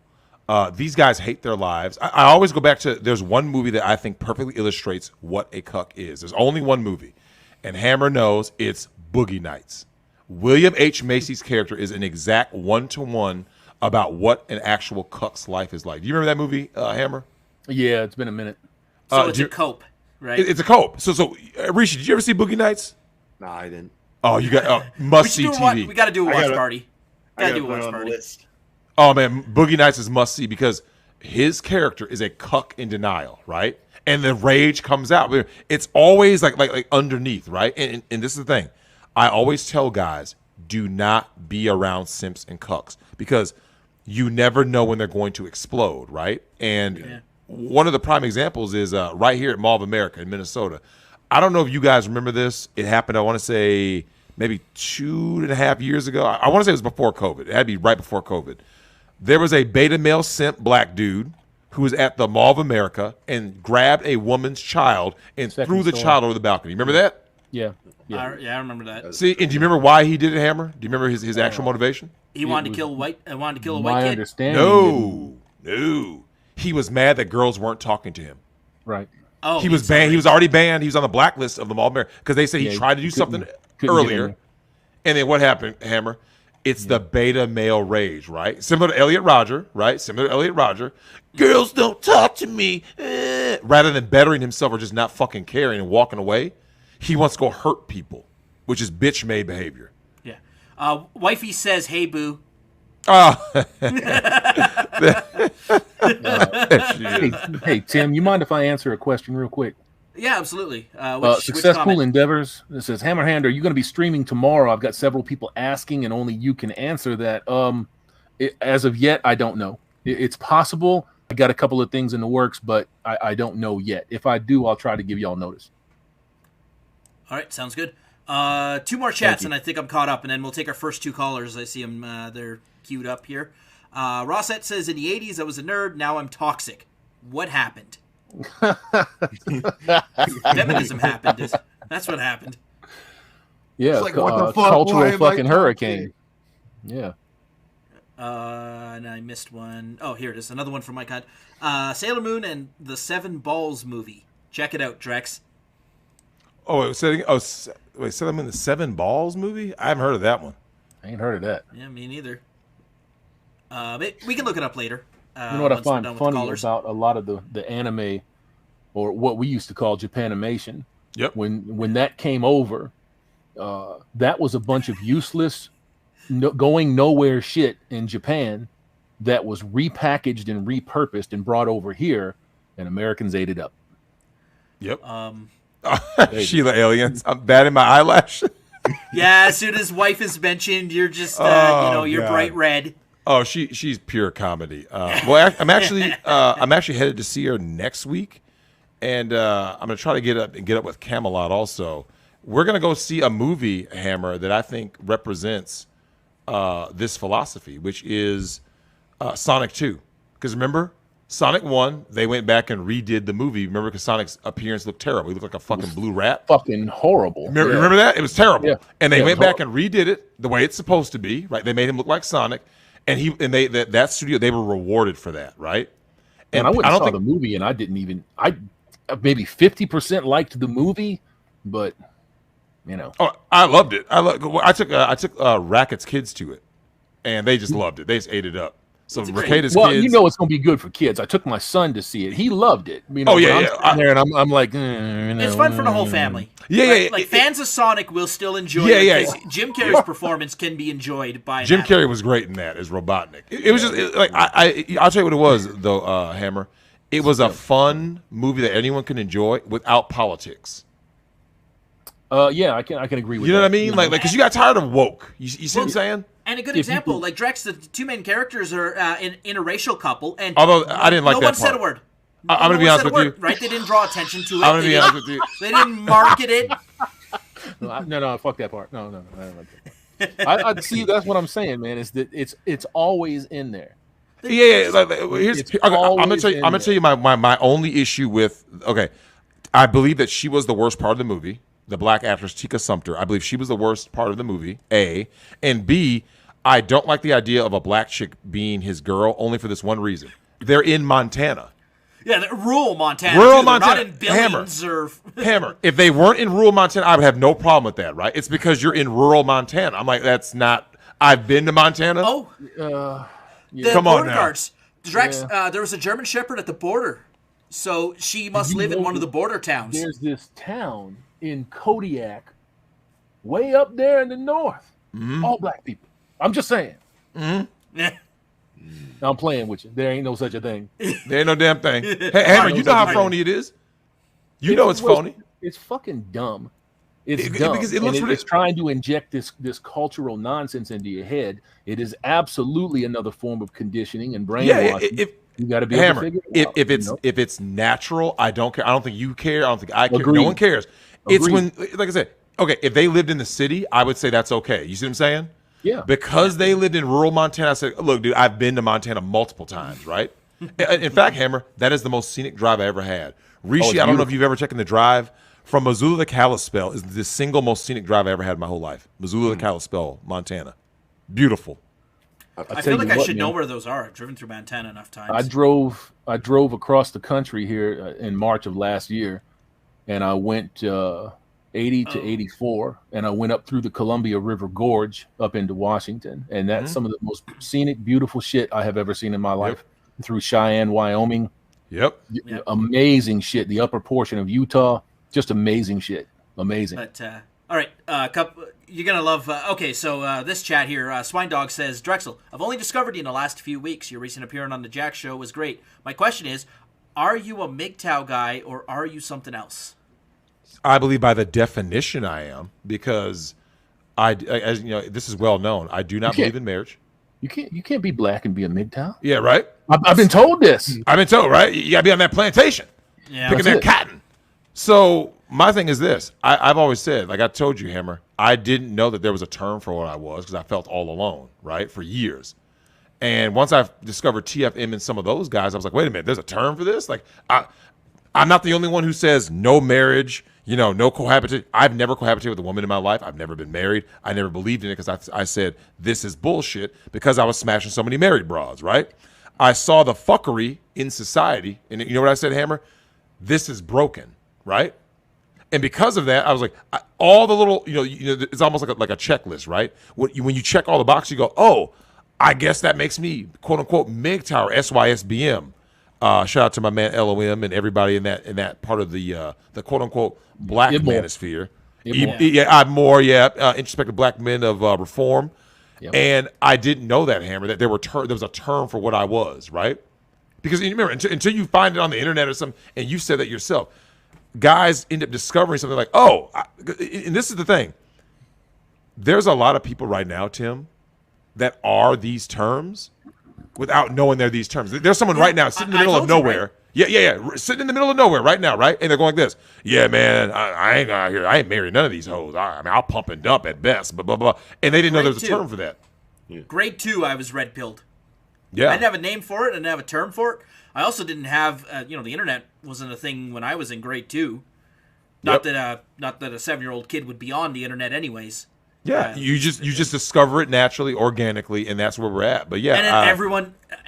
These guys hate their lives. I always go back to, there's one movie that I think perfectly illustrates what a cuck is. There's only one movie, and Hammer knows it's Boogie Nights. William H. Macy's character is an exact one-to-one about what an actual cuck's life is like. Do you remember that movie, Hammer? Yeah, it's been a minute. So it's do a you- cope, right? It's a cope. So Rishi, did you ever see Boogie Nights? No, I didn't. Oh, you got we must-see we got to do a I watch gotta- party. I Got to gotta do a put it watch on the party. list. Oh man, Boogie Nights is must see because his character is a cuck in denial, right? And the rage comes out. It's always like underneath, right? And this is the thing. I always tell guys, do not be around simps and cucks because you never know when they're going to explode, right? And one of the prime examples is right here at Mall of America in Minnesota. I don't know if you guys remember this. It happened, I want to say, maybe 2.5 years ago. I want to say it was before COVID. It had to be right before COVID. There was a beta male simp black dude who was at the Mall of America and grabbed a woman's child and Second threw the story. child over the balcony. Remember that? Yeah. I remember that. See, and do you remember why he did it, Hammer? Do you remember his actual motivation? He wanted to kill a white My kid. understanding. No. He was mad that girls weren't talking to him. Right. Oh, He was banned. He was already banned. He was on the blacklist of the Mall of America because they say Yeah, he tried to do couldn't- something couldn't get in earlier. there. And then what happened, Hammer? It's the beta male rage, right? Similar to Elliot Rodger, right? Similar to Elliot Rodger. Girls don't talk to me. Rather than bettering himself or just not fucking caring and walking away, he wants to go hurt people, which is bitch-made behavior. Yeah. Wifey says, "Hey, boo." Hey, Tim, you mind if I answer a question real quick? Yeah, absolutely. Successful endeavors. It says, Hammerhand, are you going to be streaming tomorrow? I've got several people asking, and only you can answer that. As of yet, I don't know. It's possible. I got a couple of things in the works, but I don't know yet. If I do, I'll try to give y'all notice. All right, sounds good. 2 more chats, and I think I'm caught up, and then we'll take our first 2 callers. I see them. They're queued up here. Rossette says, in the 80s, I was a nerd. Now I'm toxic. What happened? Feminism happened. That's what happened. Yeah, like, what the fuck? Cultural fucking hurricane. Yeah. And I missed one. Oh, here it is. Another one from Mike Hunt. Sailor Moon and the Seven Balls movie. Check it out, Drex. Wait, Sailor Moon, the Seven Balls movie? I haven't heard of that one. I ain't heard of that. Yeah, me neither. We can look it up later. You know what I find funny about a lot of the anime, or what we used to call Japanimation? Yep. When that came over, that was a bunch of useless, going nowhere shit in Japan that was repackaged and repurposed and brought over here, and Americans ate it up. Yep. Sheila aliens. I'm batting my eyelash. Yeah, as soon as wife is mentioned, you're just you're God. bright red. Oh, she's pure comedy. Well, I'm actually headed to see her next week, and I'm gonna try to get up with Camelot also. We're gonna go see a movie, Hammer, that I think represents this philosophy, which is Sonic 2. Because remember, Sonic 1, they went back and redid the movie. Remember, because Sonic's appearance looked terrible. He looked like a fucking blue rat. Fucking horrible. Remember that? It was terrible. Yeah. And they went back and redid it the way it's supposed to be. Right? They made him look like Sonic. And that studio, they were rewarded for that, right? And I went and saw the movie, and I maybe 50% liked the movie, but Oh, I loved it. I took Rackett's kids to it, and they just loved it. They just ate it up. So Raketta's kids. You know it's going to be good for kids. I took my son to see it. He loved it. I'm there, and I'm like, it's fun for the whole family. Yeah. Like fans of Sonic will still enjoy it. Jim Carrey's performance can be enjoyed by Jim Carrey was great in that as Robotnik. It was just I'll tell you what it was though, Hammer. It was a fun movie that anyone can enjoy without politics. Yeah, I can agree with that. You know what I mean? Like, because you got tired of woke. You see what I'm saying? And a good example, like Drex, the 2 main characters are in a interracial couple, and although I didn't like that part. No one said a word. I'm going to be honest with you. Right? They didn't draw attention to it. I'm going to be honest with you. They didn't market it. No, fuck that part. No, I don't like that part. I see. That's what I'm saying, man. Is that it's always in there. Yeah. I'm gonna tell you my only issue with. Okay, I believe that she was the worst part of the movie. The black actress Tika Sumpter. I believe she was the worst part of the movie. A, and B, I don't like the idea of a black chick being his girl only for this one reason. They're in Montana. Yeah, rural Montana. Rural Montana. Not in Billings Hammer. If they weren't in rural Montana, I would have no problem with that, right? It's because you're in rural Montana. I'm like, that's not. I've been to Montana. Oh, yeah. Come on now. Guards. Drex, there was a German Shepherd at the border, so she must live in one of the border towns. There's this town in Kodiak, way up there in the north. Mm-hmm. All black people. I'm just saying. Mm-hmm. I'm playing with you. There ain't no such a thing. There ain't no damn thing. Hey, Hammer, you know how phony it is. You know it's phony. It's fucking dumb. It's dumb. Because it's trying to inject this cultural nonsense into your head. It is absolutely another form of conditioning and brainwashing. You got to be able to figure it out. If it's natural, I don't care. I don't think you care. I don't think I care. Agreed. No one cares. It's when, like I said, okay, if they lived in the city, I would say that's okay. You see what I'm saying? Yeah. Because they lived in rural Montana, I said, look, dude, I've been to Montana multiple times, right? In fact, Hammer, that is the most scenic drive I ever had. Rishi, I don't know if you've ever taken the drive from Missoula to Kalispell is the single most scenic drive I ever had in my whole life. Missoula to Kalispell, Montana. Beautiful. I feel like I should know where those are. I've driven through Montana enough times. I drove across the country here in March of last year, and I went 80 to 84, and I went up through the Columbia River Gorge up into Washington, and that's some of the most scenic, beautiful shit I have ever seen in my life. Through Cheyenne, Wyoming. Yep. Amazing shit. The upper portion of Utah, just amazing shit. Amazing. But all right, you're gonna love. Okay, so this chat here, Swine Dog says, Drexel, I've only discovered you in the last few weeks. Your recent appearance on the Jack Show was great. My question is, are you a MGTOW guy or are you something else? I believe by the definition I am, because as you know, this is well known. I do not believe in marriage. You can't be black and be a MGTOW. Yeah, right. I've been told this. I've been told, right? You gotta be on that plantation, picking that cotton. So my thing is this: I've always said, like I told you, Hammer, I didn't know that there was a term for what I was because I felt all alone, right, for years. And once I discovered TFM and some of those guys, I was like, wait a minute, there's a term for this? Like, I'm not the only one who says no marriage, no cohabitation. I've never cohabitated with a woman in my life. I've never been married. I never believed in it because I said this is bullshit because I was smashing so many married broads, right? I saw the fuckery in society, and you know what I said, Hammer? This is broken, right? And because of that, I was like, all the little, it's almost like a checklist, right? When you check all the boxes, you go, oh, I guess that makes me, quote unquote, MGTOW or SYSBM. Shout out to my man LOM and everybody in that part of the quote unquote black manosphere. Introspective black men of reform. Yep. And I didn't know that, Hammer, that there was a term for what I was, right? Because you remember, until you find it on the internet or something, and you said that yourself, guys end up discovering something like, and this is the thing. There's a lot of people right now, Tim, that are these terms without knowing they're these terms. There's someone right now sitting in the middle of nowhere. Right? Sitting in the middle of nowhere right now, right? And they're going like this. Yeah, man, I ain't out here. I ain't married none of these hoes. I mean, I'll pump and dump at best, blah, blah, blah. And they didn't know there was a term for that. Yeah. Grade 2, I was red-pilled. Yeah. I didn't have a name for it. I didn't have a term for it. I also didn't have, the internet wasn't a thing when I was in grade 2. Not that a 7-year-old kid would be on the internet anyways. Yeah, you just discover it naturally, organically, and that's where we're at. But yeah,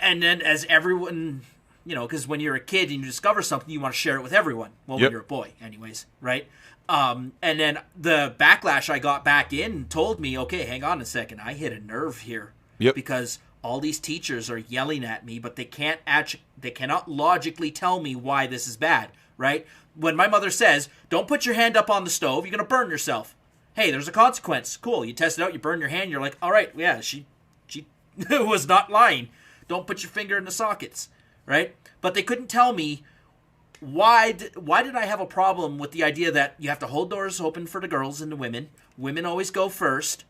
and then as everyone, because when you're a kid and you discover something, you want to share it with everyone. Well, when you're a boy, anyways, right? And then the backlash I got back in told me, okay, hang on a second, I hit a nerve here, because all these teachers are yelling at me, but they cannot logically tell me why this is bad, right? When my mother says, "Don't put your hand up on the stove, you're gonna burn yourself." Hey, there's a consequence. Cool. You test it out. You burn your hand. You're like, all right, yeah, she was not lying. Don't put your finger in the sockets, right? But they couldn't tell me why did I have a problem with the idea that you have to hold doors open for the girls and the women. Women always go first.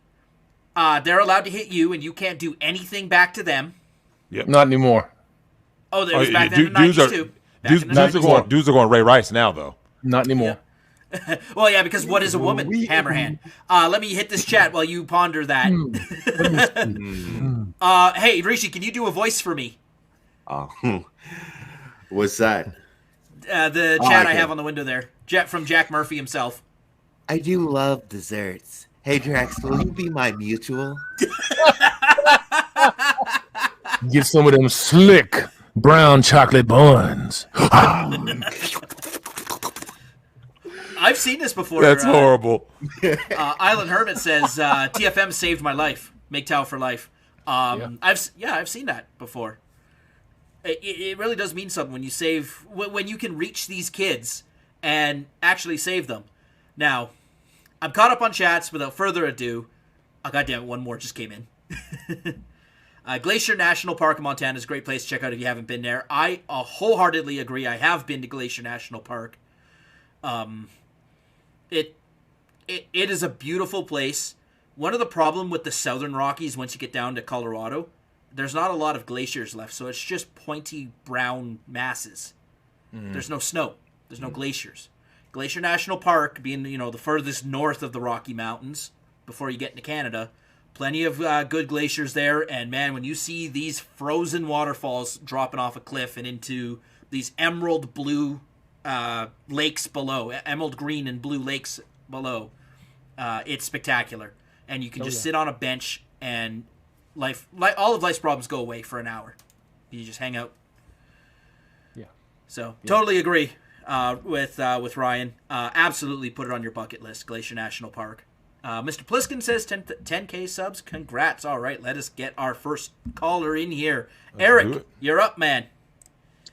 They're allowed to hit you, and you can't do anything back to them. Yep. Not anymore. Oh, it was back then in the 90s, too. Dudes are going Ray Rice now, though. Not anymore. Yeah. Well, yeah, because what is a woman? Hammerhand. Let me hit this chat while you ponder that. Hey, Rishi, can you do a voice for me? What's that? The chat I have on the window there. From Jack Murphy himself. I do love desserts. Hey, Drex, will you be my mutual? Get some of them slick brown chocolate buns. I've seen this before. That's horrible. Island Hermit says TFM saved my life. MGTOW for life. I've seen that before. It really does mean something when you can reach these kids and actually save them. Now, I'm caught up on chats. Without further ado, goddamn it, one more just came in. Glacier National Park in Montana is a great place to check out if you haven't been there. I wholeheartedly agree. I have been to Glacier National Park. It is a beautiful place. One of the problem with the Southern Rockies, once you get down to Colorado, there's not a lot of glaciers left, so it's just pointy brown masses. There's no snow. There's no glaciers. Glacier National Park, being the furthest north of the Rocky Mountains, before you get into Canada, plenty of good glaciers there. And man, when you see these frozen waterfalls dropping off a cliff and into these emerald blue lakes below, emerald green and blue lakes below, it's spectacular. And you can just sit on a bench and all of life's problems go away for an hour. You just hang out. Yeah. So totally agree. with Ryan. Absolutely put it on your bucket list, Glacier National Park. Mr. Pliskin says 10K subs. Congrats. All right, let us get our first caller in here. Eric, you're up, man.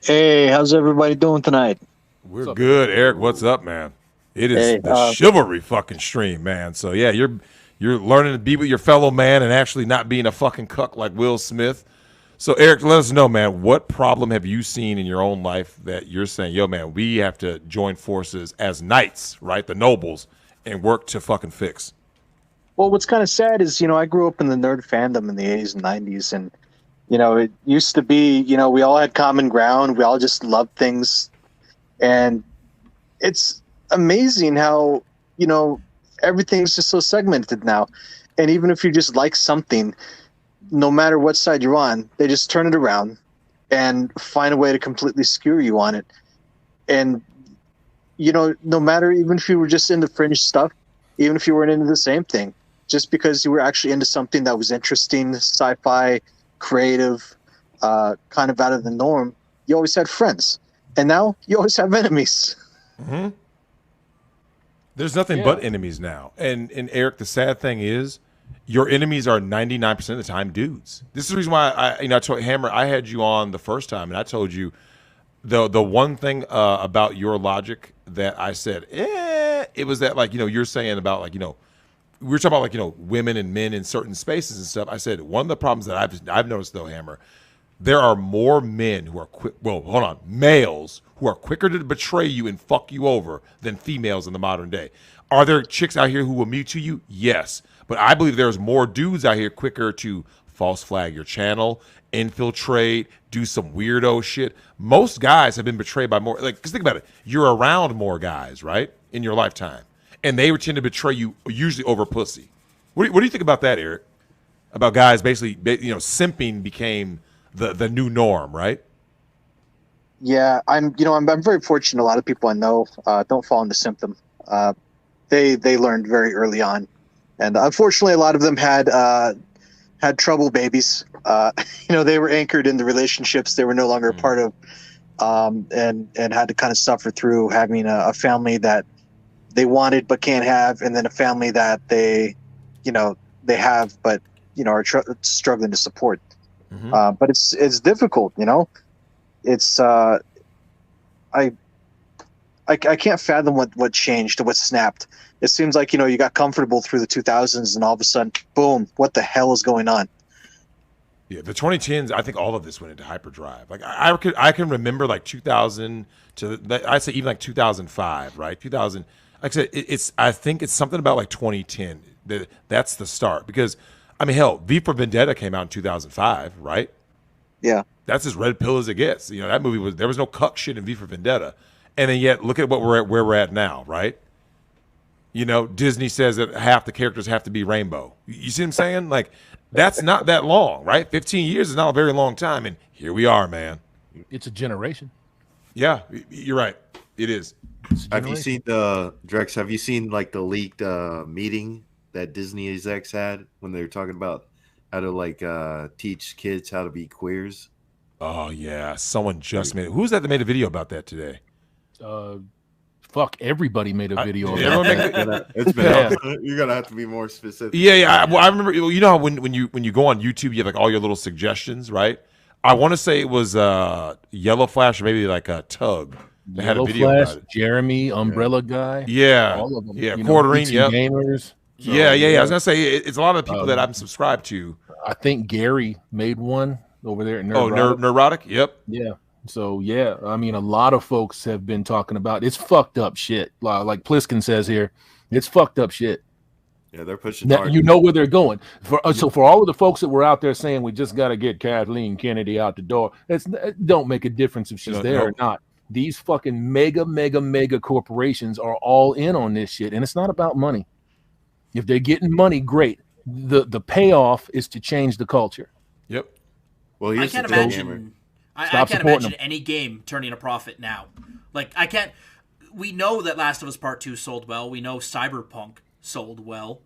Hey, how's everybody doing tonight? We're good, Eric. What's up, man? It is the chivalry fucking stream, man. So yeah, you're learning to be with your fellow man and actually not being a fucking cuck like Will Smith. So Eric, let us know, man, what problem have you seen in your own life that you're saying, yo, man, we have to join forces as knights, right, the nobles, and work to fucking fix? Well, what's kind of sad is, I grew up in the nerd fandom in the 80s and 90s, and, it used to be, we all had common ground. We all just loved things. And it's amazing how, everything's just so segmented now. And even if you just like something, no matter what side you're on, they just turn it around and find a way to completely skewer you on it. And, no matter, even if you were just into fringe stuff, even if you weren't into the same thing, just because you were actually into something that was interesting, sci-fi, creative, kind of out of the norm, you always had friends. And now you always have enemies. Mm-hmm. There's nothing but enemies now. And Eric, the sad thing is, your enemies are 99% of the time dudes. This is the reason why I told Hammer, I had you on the first time, and I told you the one thing about your logic that I said, it was that, like, you're saying about, like, we were talking about, like, women and men in certain spaces and stuff. I said one of the problems that I've noticed, though, Hammer, there are more men who are males who are quicker to betray you and fuck you over than females in the modern day. Are there chicks out here who will mute to you? Yes. But I believe there's more dudes out here quicker to false flag your channel, infiltrate, do some weirdo shit. Most guys have been betrayed by more, like, because think about it. You're around more guys, right, in your lifetime. And they tend to betray you usually over pussy. What do you think about that, Eric? About guys basically, simping became the new norm, right? Yeah, I'm very fortunate. A lot of people I know don't fall into symptom. They learned very early on, and unfortunately, a lot of them had trouble babies. They were anchored in the relationships they were no longer a part of, and had to kind of suffer through having a family that they wanted but can't have, and then a family that they have but are struggling to support. Mm-hmm. But it's difficult, It's I can't fathom what changed, what snapped. It seems like you got comfortable through the 2000s, and all of a sudden, boom! What the hell is going on? Yeah, the 2010s. I think all of this went into hyperdrive. Like I can remember like 2000 to I'd say even like 2005, right? 2000. Like I said, I think it's something about like 2010 that's the start, because I mean, hell, V for Vendetta came out in 2005, right? Yeah. That's as red pill as it gets. That movie there was no cuck shit in V for Vendetta. And then yet look at where we're at now, right? Disney says that half the characters have to be rainbow. You see what I'm saying? Like, that's not that long, right? 15 years is not a very long time, and here we are, man. It's a generation. Yeah, you're right. It is. Have you seen Drex? Have you seen like the leaked meeting that Disney execs had when they were talking about how to teach kids how to be queers? Oh yeah, someone just made it. Who's that made a video about that today? Fuck, everybody made a video of that. It's been you're gonna have to be more specific. Yeah. I remember. How when you go on YouTube, you have like all your little suggestions, right? I want to say it was Yellow Flash or maybe like a Tug. They had a video Flash, about it. Jeremy, Umbrella Guy. Yeah, all of them. Quarterine. Yeah, gamers. So, yeah. I was gonna say it's a lot of the people that I'm subscribed to. I think Gary made one over there at Neurotic. Yep. Yeah. So yeah, I mean, a lot of folks have been talking about it's fucked up shit. Like Pliskin says here, it's fucked up shit. Yeah, they're pushing. Now, you know where they're going. So for all of the folks that were out there saying we just got to get Kathleen Kennedy out the door, it don't make a difference if she's there or not. These fucking mega corporations are all in on this shit, and it's not about money. If they're getting money, great. The payoff is to change the culture. Yep. Well, I can't imagine. I can't imagine any game turning a profit now. Like, I can't. We know that Last of Us Part 2 sold well. We know Cyberpunk sold well.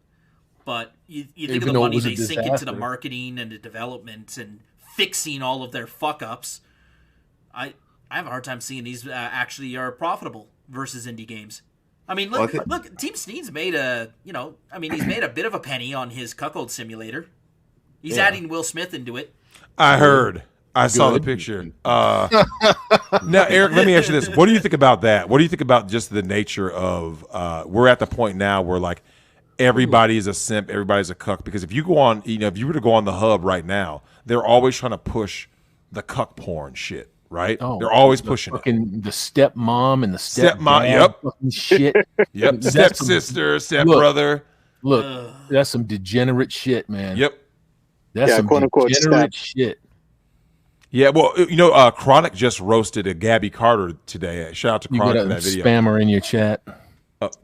But you think of the money they sink into the marketing and the development and fixing all of their fuck ups. I have a hard time seeing these actually are profitable versus indie games. I mean, look, Team Sneed's made he's made a bit of a penny on his cuckold simulator. He's adding Will Smith into it. I heard. I saw the picture. Now, Eric, let me ask you this. What do you think about that? What do you think about just the nature of we're at the point now where like everybody is a simp, everybody's a cuck? Because if you go on, if you were to go on the hub right now, they're always trying to push the cuck porn shit, right? Oh, they're always pushing it. The stepmom and the stepmom, yep. Shit. Yep. Stepsister, stepbrother. Look, that's some degenerate shit, man. Yep. That's some degenerate shit. Yeah, well, Chronic just roasted a Gabby Carter today. Shout out to Chronic for that video. Spammer in your chat.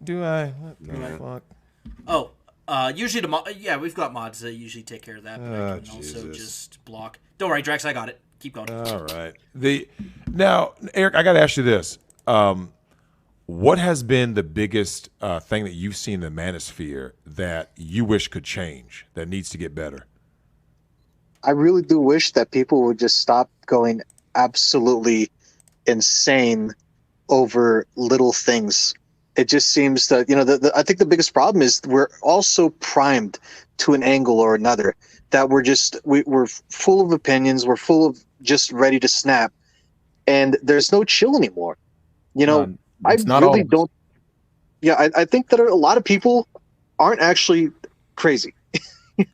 Do I? What the fuck? Oh, usually we've got mods that usually take care of that. But I can also just block. Don't worry, Drex, I got it. Keep going. All right. Now, Eric, I got to ask you this: what has been the biggest thing that you've seen in the manosphere that you wish could change, that needs to get better? I really do wish that people would just stop going absolutely insane over little things. It just seems that, I think the biggest problem is we're all so primed to an angle or another that we're full of opinions. We're full of just ready to snap. And there's no chill anymore. I really don't. Yeah, I think that a lot of people aren't actually crazy.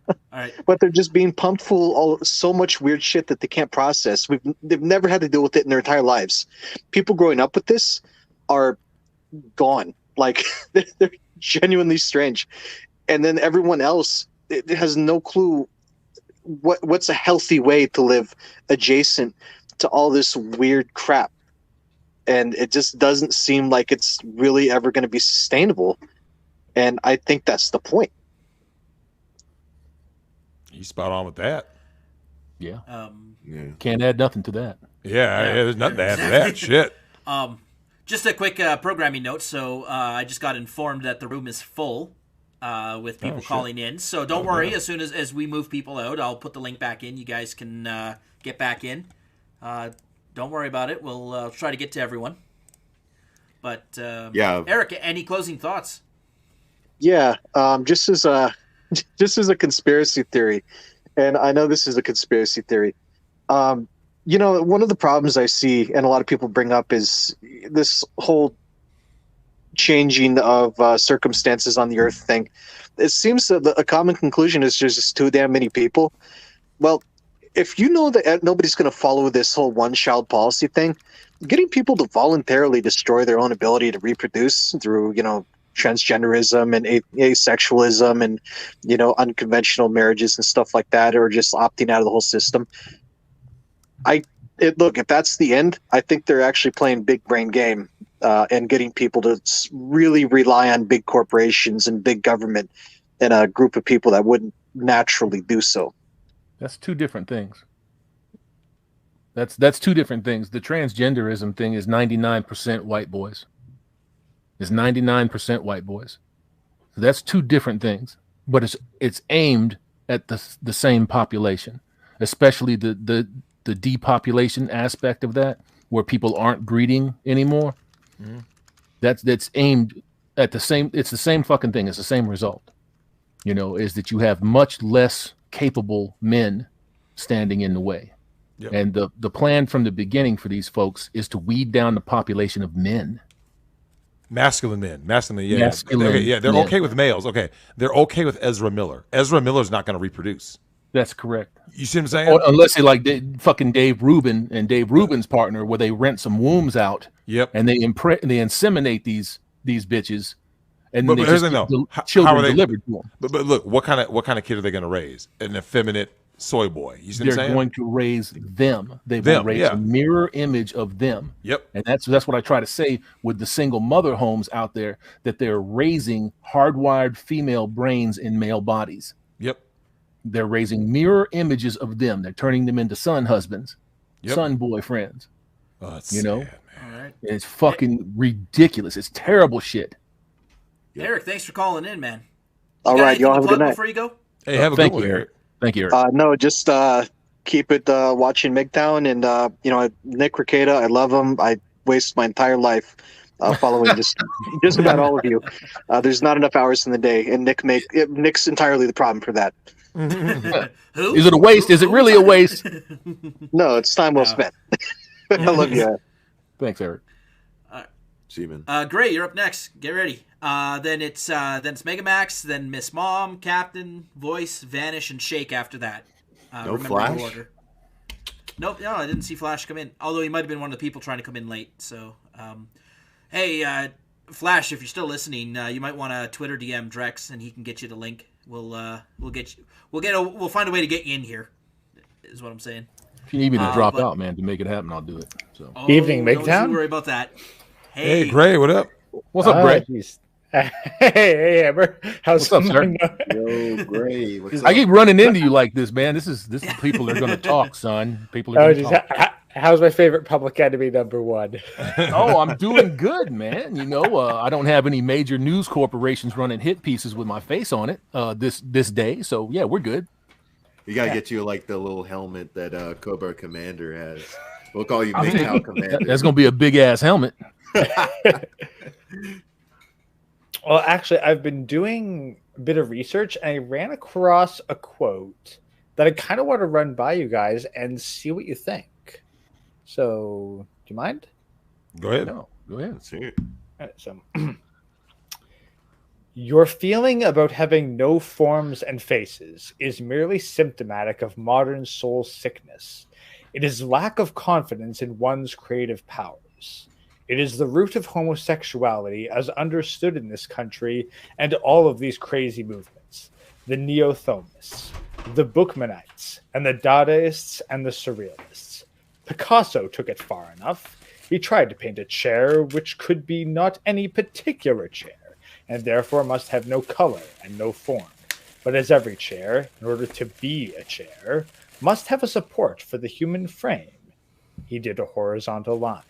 All right. But they're just being pumped full of so much weird shit that they can't process. They've never had to deal with it in their entire lives. People growing up with this are gone. Like they're genuinely strange. And then everyone else has no clue what's a healthy way to live adjacent to all this weird crap. And it just doesn't seem like it's really ever going to be sustainable. And I think that's the point. You spot on with that. Yeah. Can't add nothing to that. Yeah, there's nothing to add to that. Shit. Just a quick programming note. So I just got informed that the room is full with people calling in. So don't worry. As soon as we move people out, I'll put the link back in. You guys can get back in. Don't worry about it. We'll try to get to everyone. But Eric, any closing thoughts? Yeah. Just as a conspiracy theory, and I know this is a conspiracy theory. One of the problems I see, and a lot of people bring up, is this whole changing of circumstances on the Earth thing. It seems that a common conclusion is there's just too damn many people. Well, if you know that nobody's going to follow this whole one-child policy thing, getting people to voluntarily destroy their own ability to reproduce through, transgenderism and asexualism and unconventional marriages and stuff like that, or just opting out of the whole system. Look, if that's the end, I think they're actually playing big brain game and getting people to really rely on big corporations and big government and a group of people that wouldn't naturally do so. That's two different things. That's two different things. The transgenderism thing is 99% white boys. It's 99% white boys. So that's two different things, but it's aimed at the same population, especially the depopulation aspect of that, where people aren't breeding anymore. Mm-hmm. That's aimed at the same. It's the same fucking thing. It's the same result. Is that you have much less capable men standing in the way. Yep. And the plan from the beginning for these folks is to weed down the population of men. Masculine men. Yeah. They're okay with males. Okay. They're okay with Ezra Miller. Ezra Miller's not going to reproduce. That's correct. You see what I'm saying? Unless they like fucking Dave Rubin and Dave Rubin's partner, where they rent some wombs out. Yep. And they inseminate these bitches. And then here's the thing, though. Children delivered to them. But look, what kind of kid are they going to raise? An effeminate soy boy. You see what I'm saying? They're going to raise them. They will raise a mirror image of them. Yep. And that's what I try to say with the single mother homes out there, that they're raising hardwired female brains in male bodies. Yep. They're raising mirror images of them. They're turning them into son husbands, son boyfriends. Oh, that's sad, man. All right. It's fucking ridiculous. It's terrible shit. Eric, thanks for calling in, man. All right, y'all have a good night. Before you go? Hey, have a good one, Eric. Thank you, Eric. No, just keep it watching Migtown, and Nick Ricada, I love him. I waste my entire life following just about all of you. There's not enough hours in the day, and Nick's entirely the problem for that. Who? Is it a waste? Is it really a waste? No, it's time well spent. I love you. Thanks, Eric. Seaman. Gray, you're up next. Get ready. Then it's Megamax, then Miss Mom, Captain, Voice, Vanish, and Shake after that. No Flash? Order. Nope, no, I didn't see Flash come in. Although he might have been one of the people trying to come in late. So, hey, Flash, if you're still listening, you might want to Twitter DM Drex, and he can get you the link. We'll find a way to get you in here. Is what I'm saying. If you need me to drop out, man, to make it happen, I'll do it. So. Evening, Migtown. Don't you worry about that. Hey, Gray, what up? What's up, Gray? Hey, Hammer. What's up, sir? Yo, Gray. What's I up? keep running into you like this, man. This is people are going to talk, son. People are going to talk. How's my favorite Public Enemy #1? Oh, I'm doing good, man. I don't have any major news corporations running hit pieces with my face on it this day. So yeah, we're good. We gotta get you like the little helmet that Cobra Commander has. We'll call you MGTOW Commander. That's gonna be a big ass helmet. Well, actually, I've been doing a bit of research, and I ran across a quote that I kind of want to run by you guys and see what you think. So, do you mind? Go ahead. No, go ahead. Let's hear it. All right, so, your feeling about having no forms and faces is merely symptomatic of modern soul sickness. It is lack of confidence in one's creative powers. It is the root of homosexuality as understood in this country and all of these crazy movements. The Neo-Thomists, the Bookmanites, and the Dadaists and the Surrealists. Picasso took it far enough. He tried to paint a chair which could be not any particular chair, and therefore must have no color and no form. But as every chair, in order to be a chair, must have a support for the human frame, he did a horizontal line.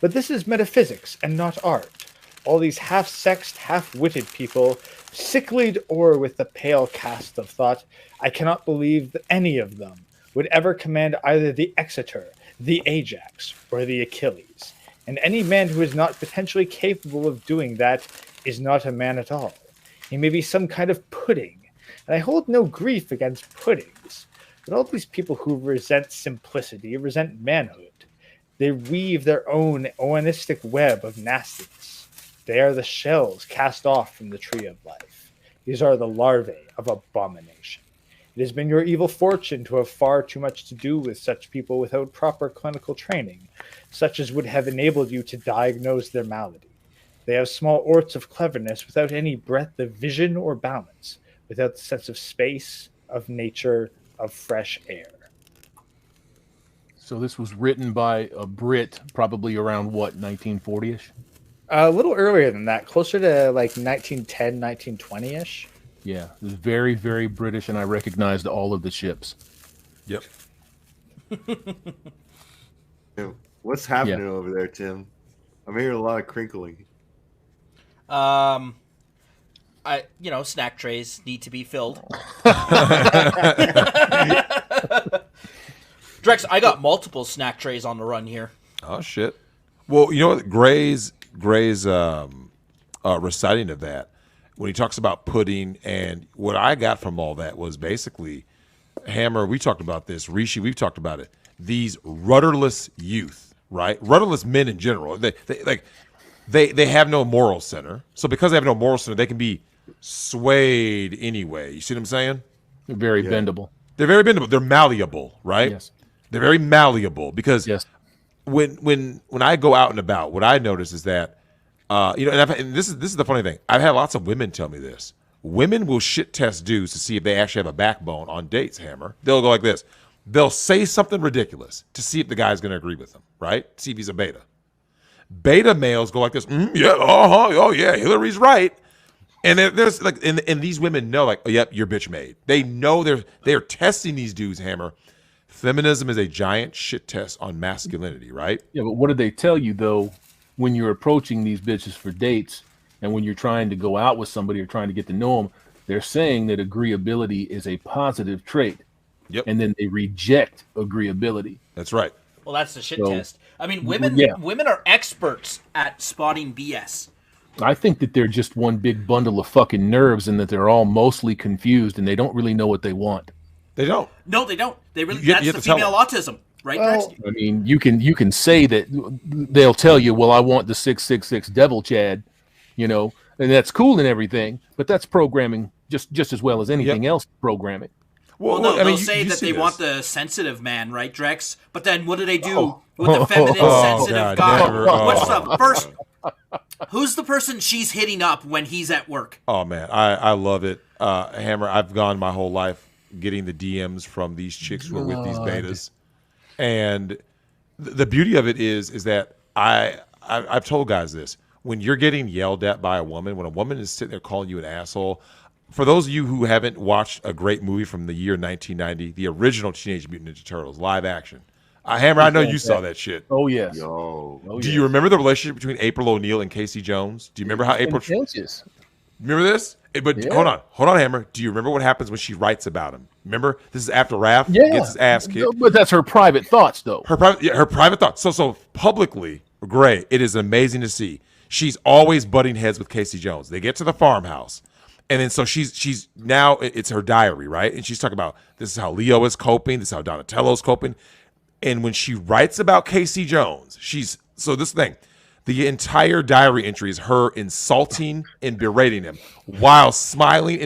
But this is metaphysics and not art. All these half-sexed, half-witted people, sicklied o'er with the pale cast of thought, I cannot believe that any of them would ever command either the Exeter, the Ajax, or the Achilles. And any man who is not potentially capable of doing that is not a man at all. He may be some kind of pudding, and I hold no grief against puddings. But all these people who resent simplicity resent manhood. They weave their own oanistic web of nastiness. They are the shells cast off from the tree of life. These are the larvae of abomination. It has been your evil fortune to have far too much to do with such people without proper clinical training, such as would have enabled you to diagnose their malady. They have small orts of cleverness without any breadth of vision or balance, without the sense of space, of nature, of fresh air. So this was written by a Brit, probably around what, 1940-ish? A little earlier than that, closer to like 1910, 1920-ish. Yeah, it was very, very British, and I recognized all of the ships. Yep. What's happening over there, Tim? I'm hearing a lot of crinkling. Snack trays need to be filled. Drex, I got multiple snack trays on the run here. Oh shit! Well, you know what? Gray's reciting of that when he talks about pudding, and what I got from all that was basically Hammer. We talked about this. Rishi, we've talked about it. These rudderless youth, right? Rudderless men in general. They have no moral center. So because they have no moral center, they can be swayed anyway. You see what I'm saying? They're very bendable. They're very bendable. They're malleable, right? Yes. They're very malleable because Yes. when I go out and about, what I notice is that and this is the funny thing. I've had lots of women tell me this. Women will shit test dudes to see if they actually have a backbone on dates, Hammer. They'll go like this. They'll say something ridiculous to see if the guy's going to agree with them, right? See if he's a beta. Beta males go like this. Oh yeah, Hillary's right. And there's like, and these women know, like, oh, yep, you're bitch made. They know they're testing these dudes, Hammer. Feminism is a giant shit test on masculinity, right? Yeah, but what did they tell you, though, when you're approaching these bitches for dates and when you're trying to go out with somebody or trying to get to know them? They're saying that agreeability is a positive trait. Yep. and then they reject agreeability. That's right. Well, that's the shit So, test. I mean, women yeah. women are experts at spotting BS. I think that they're just one big bundle of fucking nerves, and that they're all mostly confused, and they don't really know what they want. They don't. No, they don't. They really. You That's have the to tell female autism, right? Well, Drex? I mean, you can say that they'll tell you, well, I want the 666 Devil Chad, you know, and that's cool and everything, but that's programming just as well as anything else programming. Well, no, I they'll mean, say you that see they this. want the sensitive man, right, Drex? But then what do they do with the feminine, sensitive God, guy? never. What's Oh. the first? Who's the person she's hitting up when he's at work? Oh man, I love it. Hammer, I've gone my whole life getting the DMs from these chicks who are with these betas, and the beauty of it is that I've told guys this: when you're getting yelled at by a woman, when a woman is sitting there calling you an asshole. For those of you who haven't watched a great movie from the year 1990, the original Teenage Mutant Ninja Turtles live action, Hammer, I know you saw that shit. Oh yes. Yo. Oh, Do you remember the relationship between April O'Neil and Casey Jones? Do you remember how April? Contentious. Remember this? But Yeah. hold on, Hammer. Do you remember what happens when she writes about him? Remember, this is after Raph Yeah, gets his ass kicked. but that's her private thoughts, though. Her private thoughts. So publicly, Gray, it is amazing to see. She's always butting heads with Casey Jones. They get to the farmhouse, and then so she's now it's her diary, right? And she's talking about this is how Leo is coping, this is how Donatello's coping, and when she writes about Casey Jones, this thing. The entire diary entry is her insulting and berating him while smiling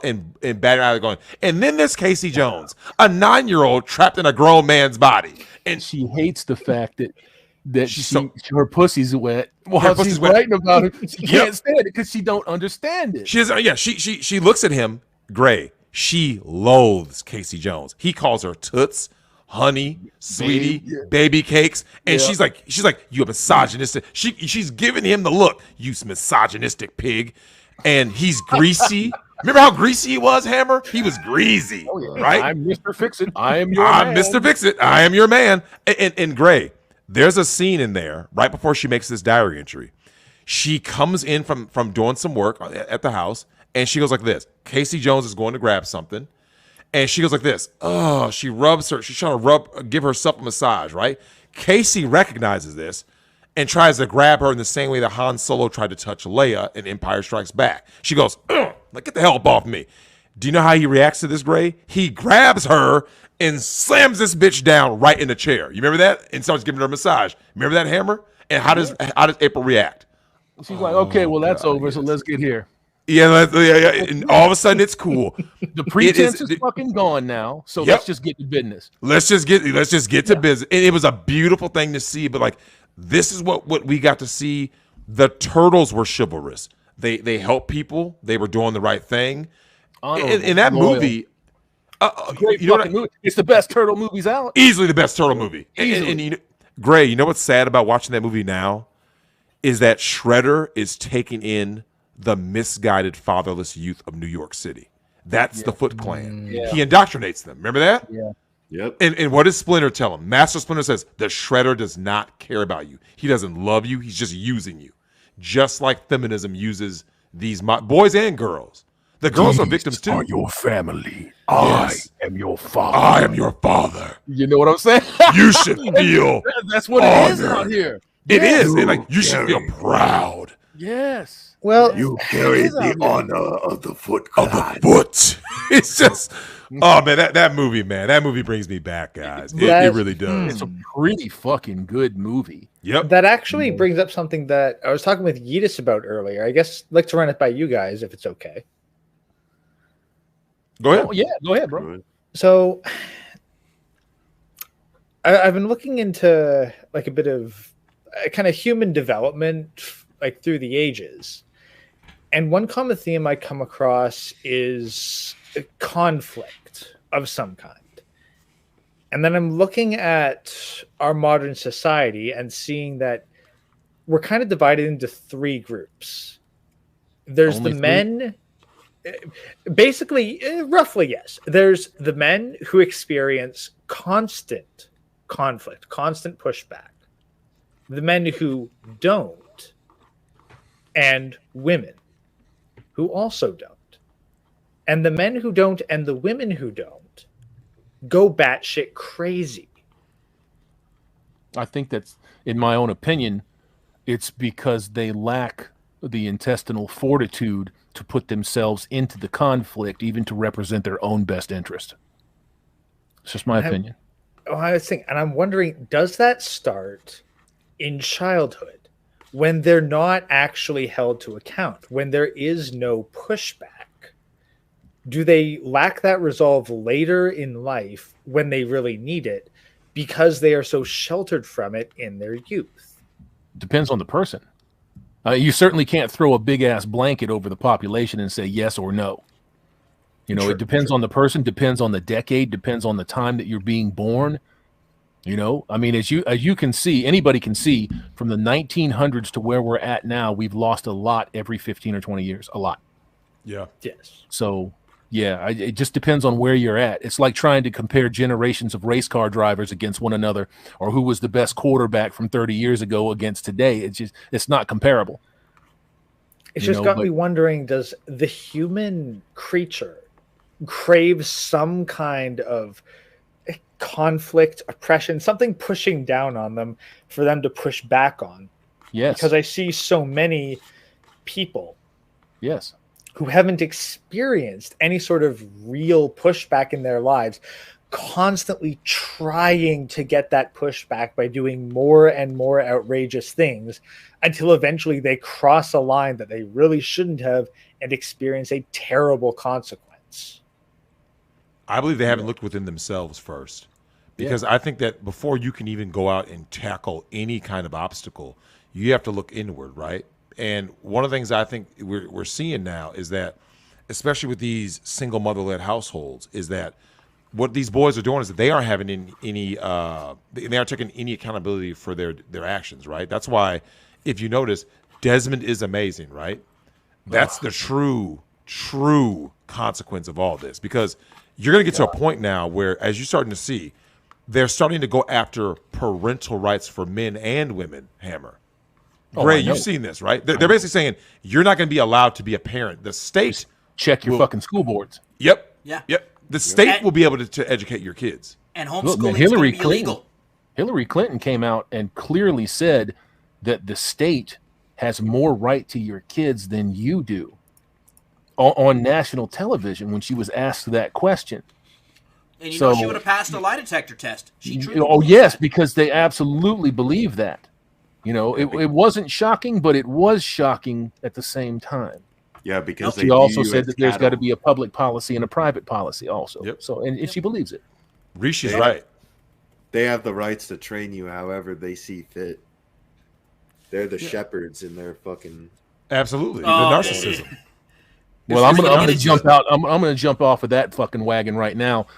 and batting out going. And then there's Casey Jones, a 9-year-old trapped in a grown man's body, and She hates the fact that She's her pussy's wet while Her pussy's she's wet. writing about it. She Yep. can't stand it because she don't understand it. she looks at him, Gray. She loathes Casey Jones. He calls her toots, honey, sweetie, baby cakes, and she's like, you misogynistic. She's giving him the look, you misogynistic pig, and he's greasy. Remember how greasy he was, Hammer? He was greasy, right? I'm Mr. Fix-It. I am your I'm man. Mr. Fix-It. I am your man. And Gray, there's a scene in there right before she makes this diary entry. She comes in from doing some work at the house, and she goes like this. Casey Jones is going to grab something, and she goes like this. Oh, she rubs her. She's trying to give herself a massage, right? Casey recognizes this and tries to grab her in the same way that Han Solo tried to touch Leia in Empire Strikes Back. She goes, ugh, like, get the hell up off me. Do you know how he reacts to this, Gray? He grabs her and slams this bitch down right in the chair. You remember that? And starts giving her a massage. Remember that, Hammer? And how does April react? She's like, okay, well, that's over, so let's get here. Yeah, and all of a sudden it's cool. The pretense is fucking gone now, so let's just get to business. Let's just get to business. And it was a beautiful thing to see, but like this is what we got to see. The turtles were chivalrous. They helped people. They were doing the right thing. In that movie, great fucking movie. It's the best turtle movies out. Easily the best turtle movie. And Gray, you know what's sad about watching that movie now is that Shredder is taking in the misguided fatherless youth of New York City. That's the Foot Clan. Yeah. He indoctrinates them. Remember that? Yeah. Yep. And what does Splinter tell him? Master Splinter says, the Shredder does not care about you. He doesn't love you. He's just using you. Just like feminism uses these boys and girls. The girls are victims too. Are your family. Yes. I am your father. I am your father. You know what I'm saying? You should feel That's what it is honored. out here. It Yes. is. And like you should feel proud Yes. Well, You carry the honor of the Foot of Clan. the foot. It's just oh man, that movie, man. That movie brings me back, guys. It really does. It's a pretty fucking good movie. Yep. that actually brings up something that I was talking with Yeetus about earlier. I guess I'd like to run it by you guys if it's okay. Go ahead. Oh, yeah, go ahead, bro. So I've been looking into like a bit of kind of human development like through the ages. And one common theme I come across is conflict of some kind. And then I'm looking at our modern society and seeing that we're kind of divided into three groups. There's Only the three? men, basically, roughly, yes. There's the men who experience constant conflict, constant pushback. The men who don't, and women who also don't. And the men who don't and the women who don't go batshit crazy. I think that's, in my own opinion, it's because they lack the intestinal fortitude to put themselves into the conflict, even to represent their own best interest. It's just my opinion. I was thinking, and I'm wondering, does that start in childhood when they're not actually held to account, when there is no pushback? Do they lack that resolve later in life when they really need it because they are so sheltered from it in their youth? Depends on the person. You certainly can't throw a big ass blanket over the population and say yes or no. You know, it depends on the person, depends on the decade, depends on the time that you're being born. You know, I mean, as you can see, anybody can see from the 1900s to where we're at now, we've lost a lot every 15 or 20 years, a lot. Yeah. Yes. So, yeah, it just depends on where you're at. It's like trying to compare generations of race car drivers against one another, or who was the best quarterback from 30 years ago against today. It's not comparable. It's just got me wondering, does the human creature crave some kind of conflict, oppression, something pushing down on them for them to push back on? Yes. Because I see so many people yes, who haven't experienced any sort of real pushback in their lives, constantly trying to get that pushback by doing more and more outrageous things until eventually they cross a line that they really shouldn't have and experience a terrible consequence. I believe they haven't looked within themselves first, because I think that before you can even go out and tackle any kind of obstacle, you have to look inward, right? And one of the things I think we're seeing now is that, especially with these single mother-led households, is that what these boys are doing is that they aren't having they aren't taking any accountability for their actions, right? That's why, if you notice, Desmond is amazing, right? That's the true consequence of all this, because you're going to get to a point now where, as you're starting to see, they're starting to go after parental rights for men and women, Hammer. Gray, you've seen this, right? They're basically saying you're not going to be allowed to be a parent. The state just check your fucking school boards. Yep. Yeah. Yep. The state will be able to educate your kids. And homeschooling is going to be illegal. Hillary Clinton came out and clearly said that the state has more right to your kids than you do on national television when she was asked that question. And you know she would have passed a lie detector test. She truly yes, that. because they absolutely believe that. You know, it wasn't shocking, but it was shocking at the same time. Yeah, because she also said that there's got to be a public policy and a private policy also. Yep. So, and she believes it. Rishi is right. They have the rights to train you however they see fit. They're the shepherds in their fucking absolutely the narcissism. Well, I'm gonna jump out. I'm gonna jump off of that fucking wagon right now.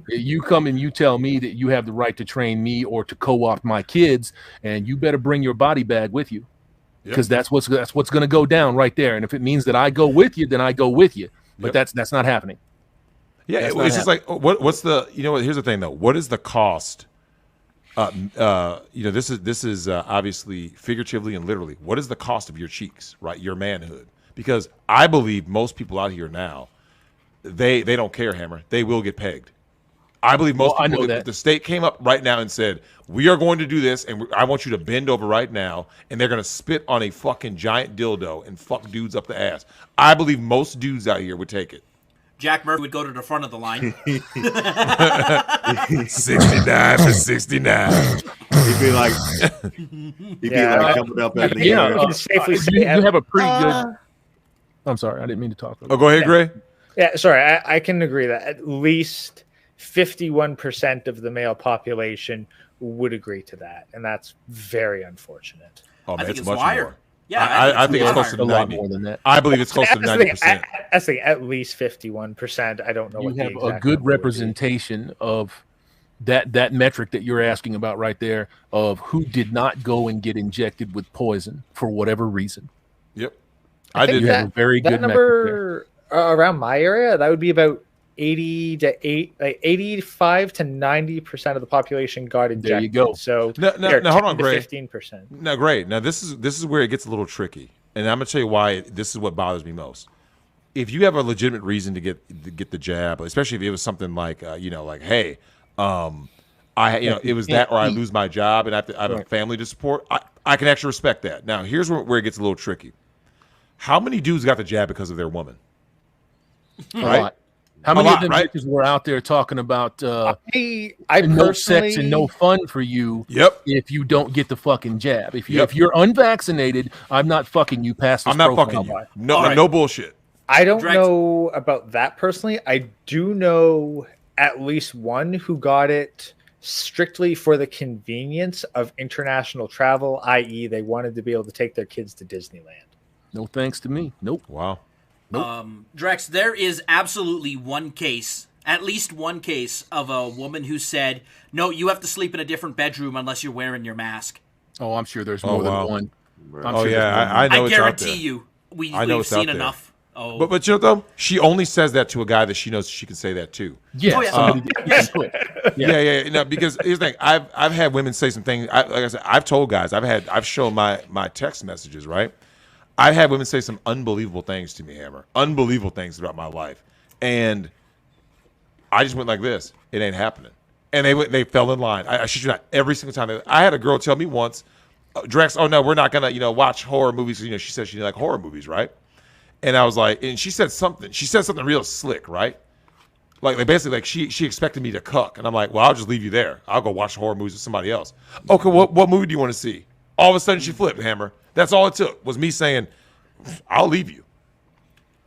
You come and you tell me that you have the right to train me or to co-opt my kids, and you better bring your body bag with you, because that's what's gonna go down right there. And if it means that I go with you, then I go with you. But that's not happening. Yeah, it's just like what's the here's the thing though. What is the cost? This is obviously figuratively and literally. What is the cost of your cheeks, right? Your manhood. Because I believe most people out here now, they don't care, Hammer. They will get pegged. I believe most people, if the state came up right now and said, we are going to do this, and I want you to bend over right now, and they're going to spit on a fucking giant dildo and fuck dudes up the ass. I believe most dudes out here would take it. Jack Murphy would go to the front of the line. 69 for 69. He'd be like coming up at the air. Safely say you have a pretty good... I'm sorry, I didn't mean to talk. Oh, go ahead, Gray. Yeah, sorry, I can agree that at least 51% of the male population would agree to that, and that's very unfortunate. Oh, man, I think it's it's much higher. more. Yeah, I think it's close to 90. A lot more than that. I believe it's close to 90%. I think at least 51%. I don't know you what have the exact a good number would be. representation of that metric that you're asking about right there, of who did not go and get injected with poison for whatever reason. Yep. I did. You have a very good number around my area. That would be about 85 to 90% of the population got injected. There you go. So now hold on, Gray. 15%. Now, this is where it gets a little tricky, and I'm gonna tell you why. This is what bothers me most. if you have a legitimate reason to get the jab, especially if it was something like like, hey, it was that, or I lose my job and I have a family to support, I can actually respect that. Now, here's where it gets a little tricky. How many dudes got the jab because of their woman? Right? How many of them bitches were out there talking about I no sex and no fun for you if you don't get the fucking jab? If you're unvaccinated, I'm not fucking you past this I'm not fucking you. No bullshit. I don't know about that personally. I do know at least one who got it strictly for the convenience of international travel, i.e. they wanted to be able to take their kids to Disneyland. No thanks to me. Nope. Wow. Nope. Drex, there is absolutely at least one case of a woman who said, no, you have to sleep in a different bedroom unless you're wearing your mask. Oh, I'm sure there's more than one. I know. I guarantee you, we've seen enough. Oh. But you know though, she only says that to a guy that she knows she can say that to. Yeah. Yeah. No, because here's the thing. I've had women say some things. Like I said, I've told guys. I've shown my text messages. Right. I've had women say some unbelievable things to me, Hammer. Unbelievable things about my life, and I just went like this. It ain't happening. And they fell in line. I shit you not. Every single time. I had a girl tell me once, Drex, oh no, we're not gonna watch horror movies. She said she didn't like horror movies, right? And I was like, and she said something real slick, right? Like basically, like she expected me to cuck, and I'm like, well, I'll just leave you there. I'll go watch horror movies with somebody else. Okay, what movie do you want to see? All of a sudden, she flipped, Hammer. That's all it took was me saying, I'll leave you.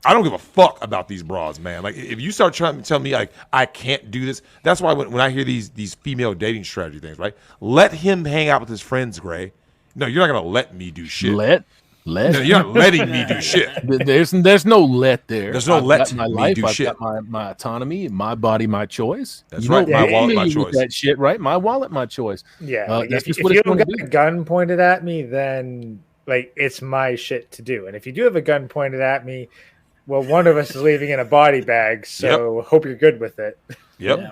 I don't give a fuck about these bras, man. Like if you start trying to tell me like I can't do this, that's why when I hear these female dating strategy things, right? Let him hang out with his friends, Gray. No, you're not gonna let me do shit. Let. No, you're not letting me do shit. There's no let there. There's no let my me life. do I've shit. got my autonomy, my body, my choice. That's right. My wallet, my choice. That shit, right? My wallet, my choice. Yeah. That's if just what you it's don't going got to a be. gun pointed at me, then like it's my shit to do. And if you do have a gun pointed at me, well, one of us is leaving in a body bag. So hope you're good with it. Yep. Yeah.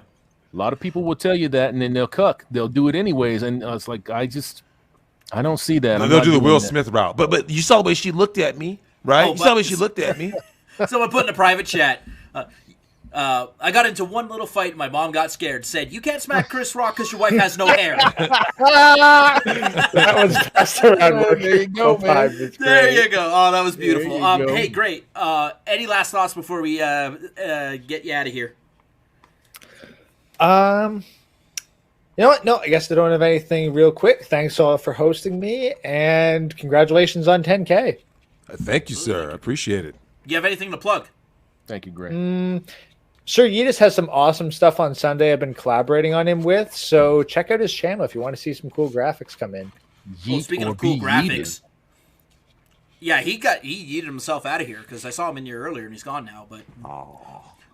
A lot of people will tell you that, and then they'll cuck. They'll do it anyways, and it's like I don't see that. They'll do the Will Smith route. But you saw the way she looked at me, right? You saw the way she looked at me. Someone put in a private chat. I got into one little fight. My mom got scared. Said, "You can't smack Chris Rock because your wife has no hair." That was passed around. There you go, man. There you go. Oh, that was beautiful. Hey, great. Any last thoughts before we get you out of here? You know what? No, I guess I don't have anything real quick. Thanks all for hosting me, and congratulations on 10K. Thank you, sir. I appreciate it. Do you have anything to plug? Thank you, Greg. Sure, Yeetus has some awesome stuff on Sunday I've been collaborating on him with, so check out his channel if you want to see some cool graphics come in. Well, speaking of cool graphics, yeah, he yeeted himself out of here because I saw him in here earlier and he's gone now. But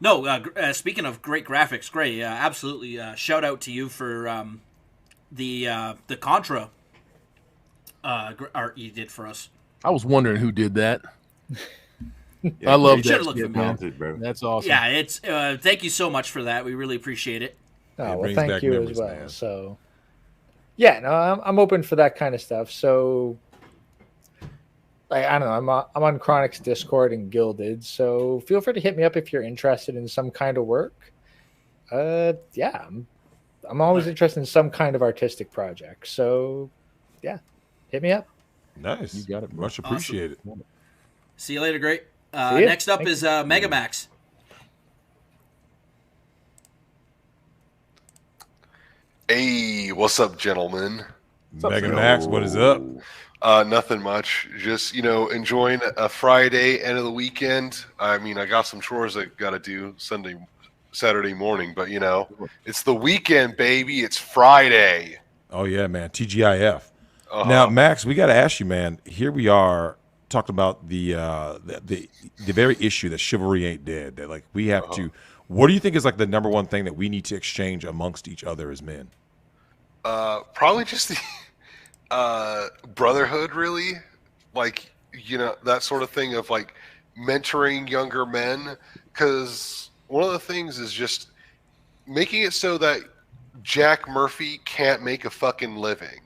no, speaking of great graphics, Gray, absolutely. Shout out to you for the Contra art you did for us. I was wondering who did that. I love that shit, Talented, bro. That's awesome. Yeah, it's thank you so much for that. We really appreciate it. Oh, well, brings thank back you memories, as well. man. So, yeah, no, I'm open for that kind of stuff. So, like, I don't know, I'm on Chronic's Discord and Gilded, so feel free to hit me up if you're interested in some kind of work. Yeah, I'm always interested in some kind of artistic project. So, yeah, hit me up. Nice. You got it, bro. Much appreciated. See you later, Great. See ya. Next up is Megamax. Hey, what's up, gentlemen? Mega Max, what is up? Nothing much. Just, enjoying a Friday, end of the weekend. I mean, I got some chores I got to do Saturday morning, but, it's the weekend, baby. It's Friday. Oh, yeah, man. TGIF. Now, Max, we got to ask you, man. Here we are talking about the very issue that chivalry ain't dead. That like we have to. What do you think is like the number one thing that we need to exchange amongst each other as men? Probably just the brotherhood, really. Like that sort of thing of like mentoring younger men. Because one of the things is just making it so that Jack Murphy can't make a fucking living.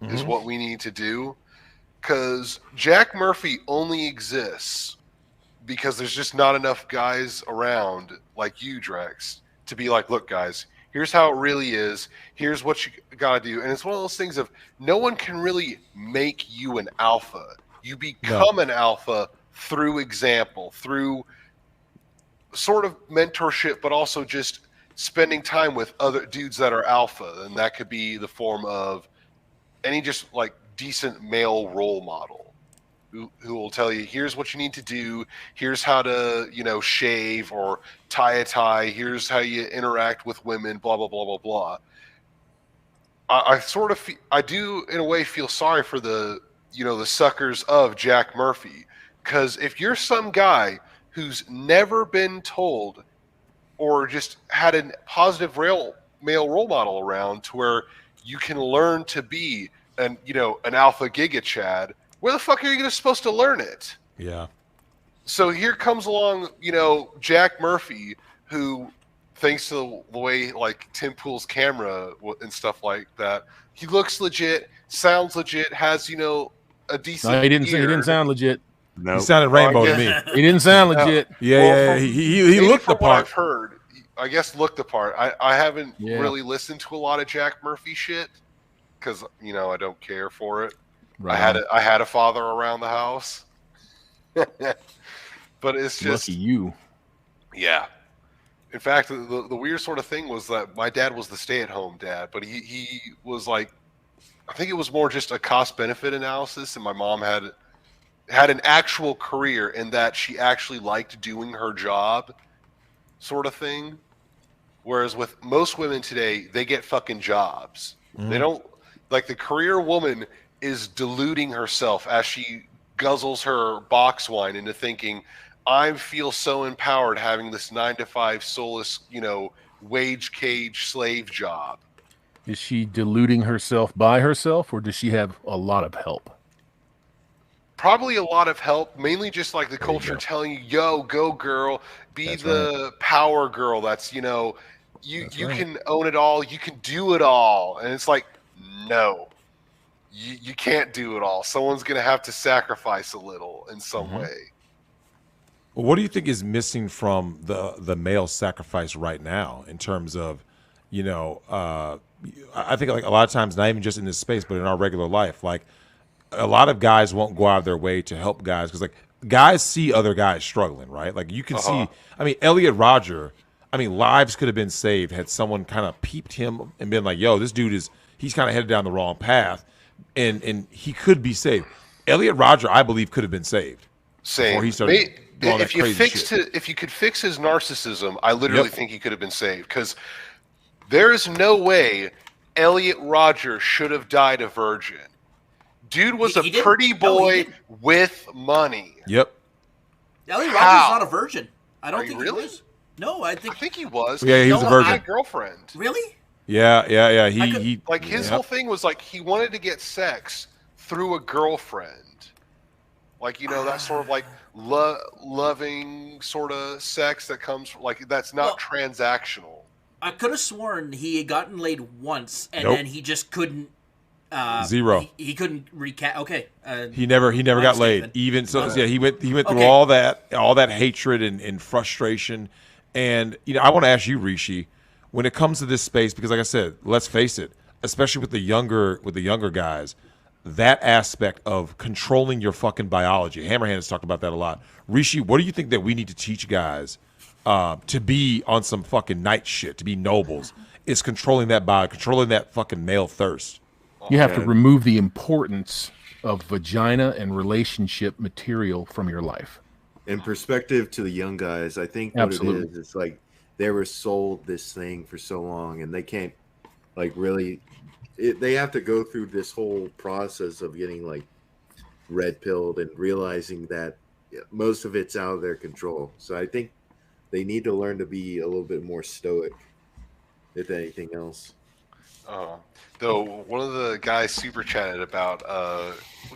Is what we need to do, because Jack Murphy only exists because there's just not enough guys around like you, Drex, to be like, look, guys, here's how it really is. Here's what you got to do. And it's one of those things of no one can really make you an alpha. You become an alpha through example, through sort of mentorship, but also just spending time with other dudes that are alpha. And that could be the form of any just like decent male role model who will tell you, here's what you need to do. Here's how to, shave or tie a tie. Here's how you interact with women, blah, blah, blah, blah, blah. I sort of, I do in a way feel sorry for the suckers of Jack Murphy. Because if you're some guy who's never been told or just had a positive male role model around to where you can learn to be an alpha giga chad, where the fuck are you supposed to learn it? Yeah. So here comes along, Jack Murphy, who, thanks to the way like Tim Pool's camera and stuff like that, he looks legit, sounds legit, has a decent. No, he didn't sound legit. No, He sounded rainbow to me. He didn't sound legit. Yeah, he looked the What part. I've heard, I guess looked the part. I haven't Yeah. really listened to a lot of Jack Murphy shit because I don't care for it. Right. I had a father around the house, but it's just Lucky you. yeah. In fact, the weird sort of thing was that my dad was the stay-at-home dad, but he was like, I think it was more just a cost-benefit analysis, and my mom had an actual career in that she actually liked doing her job, sort of thing. Whereas with most women today, they get fucking jobs. They don't like the career woman is deluding herself as she guzzles her box wine into thinking, I feel so empowered having this 9-to-5 soulless, wage cage slave job. Is she deluding herself by herself, or does she have a lot of help? Probably a lot of help, mainly just like the culture telling you, yo, go girl, be the power girl. That's, you can own it all. You can do it all. And it's like, no, you can't do it all. Someone's going to have to sacrifice a little in some way. Well, what do you think is missing from the male sacrifice right now in terms of, I think like a lot of times, not even just in this space, but in our regular life, like a lot of guys won't go out of their way to help guys because like guys see other guys struggling, right? Like you can see, Elliot Rodger, lives could have been saved had someone kind of peeped him and been like, yo, this dude he's kind of headed down the wrong path and he could be saved. Elliot Rodger, I believe, could have been saved. Same. Before he started doing all that crazy shit. If you could fix his narcissism, I literally think he could have been saved because there is no way Elliot Rodger should have died a virgin. Dude was a pretty boy with money. Yep. Elliot Rodger's not a virgin. I don't think really? he was. No, I think he was. Yeah, he was a virgin. My girlfriend. Really? Yeah. He like his whole thing was like he wanted to get sex through a girlfriend. Like, that sort of like loving sort of sex that comes like that's not transactional. I could have sworn he had gotten laid once and then he just couldn't. Zero. He couldn't recap. Okay. He never got laid. Even so, he went through all that hatred and frustration. And I want to ask you, Rishi, when it comes to this space, because like I said, let's face it, especially with the younger guys, that aspect of controlling your fucking biology. Hammerhand has talked about that a lot. Rishi, what do you think that we need to teach guys to be on some fucking night shit, to be nobles? Is controlling that body, controlling that fucking male thirst. You have to remove the importance of vagina and relationship material from your life. In perspective to the young guys, I think what it is, it's like they were sold this thing for so long and they can't like really they have to go through this whole process of getting like red pilled and realizing that most of it's out of their control. So I think they need to learn to be a little bit more stoic, if anything else. Though one of the guys super chatted about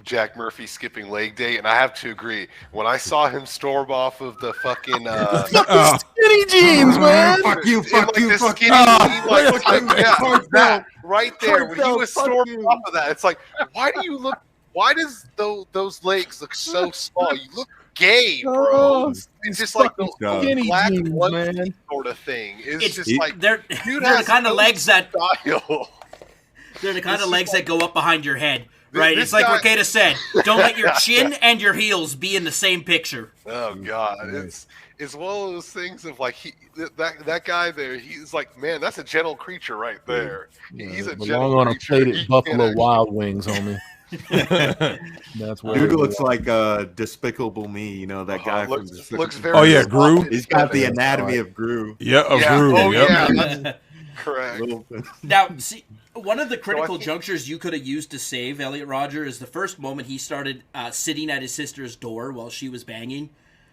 Jack Murphy skipping leg day, and I have to agree. When I saw him storm off of the fucking skinny jeans, man. Fuck you. That right there when he was storming off of that, it's like, why do you look why does those legs look so small? You look gay, bro. Oh, It's just like the skinny black jeans, onesie man. sort of thing. It's just he- like They're dude the has kind of no legs that style. they're the kind It's of just legs like- that go up behind your head. Right, This it's like guy- Ricada said. Don't let your chin and your heels be in the same picture. Oh God, it's one of those things of like that guy there. He's like, man, that's a gentle creature right there. He's a Belong gentle on a creature. plate He at Buffalo can't Wild Wings, homie. That's where Dude they looks belong. like Despicable Me, you know, that guy from looks Despicable very. Oh, yeah, soft Gru? and He's got the feminine. anatomy of Gru. Yeah, of Yeah. Gru. Oh yep. yeah, that's correct. Now, see, one of the critical think- junctures you could have used to save Elliot Rodger is the first moment he started sitting at his sister's door while she was banging.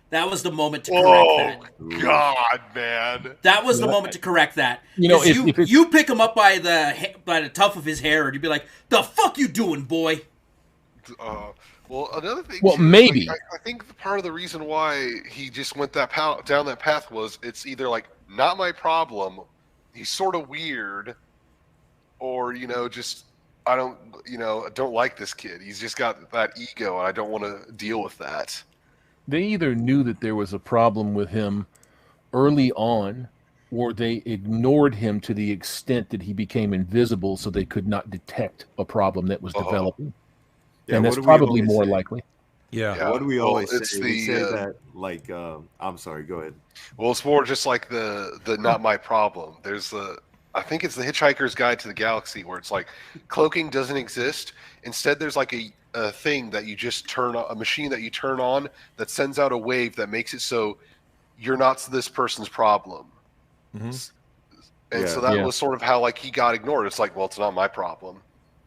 That was the moment to correct Oh that. God, man. That was the moment to correct that. You know, 'Cause if it's- you pick him up by the tuft of his hair, and you'd be like, "The fuck you doing, boy?" Well, another thing. Well, too, is, maybe. like, I think the part of the reason why he just went down that path was it's either like not my problem, he's sort of weird, or just I don't like this kid. He's just got that ego, and I don't want to deal with that. They either knew that there was a problem with him early on, or they ignored him to the extent that he became invisible so they could not detect a problem that was developing. Yeah, And what that's do we probably always more say? likely. Yeah. What do we well, always it's say? We the, say that like I'm sorry, go ahead. Well, it's more just like the not my problem. There's I think it's the Hitchhiker's Guide to the Galaxy where it's like cloaking doesn't exist. Instead, there's like a thing that you just turn on, a machine that you turn on that sends out a wave that makes it so you're not this person's problem. Mhm. And so Yeah. that Yeah. was sort of how like he got ignored. It's like, well, it's not my problem.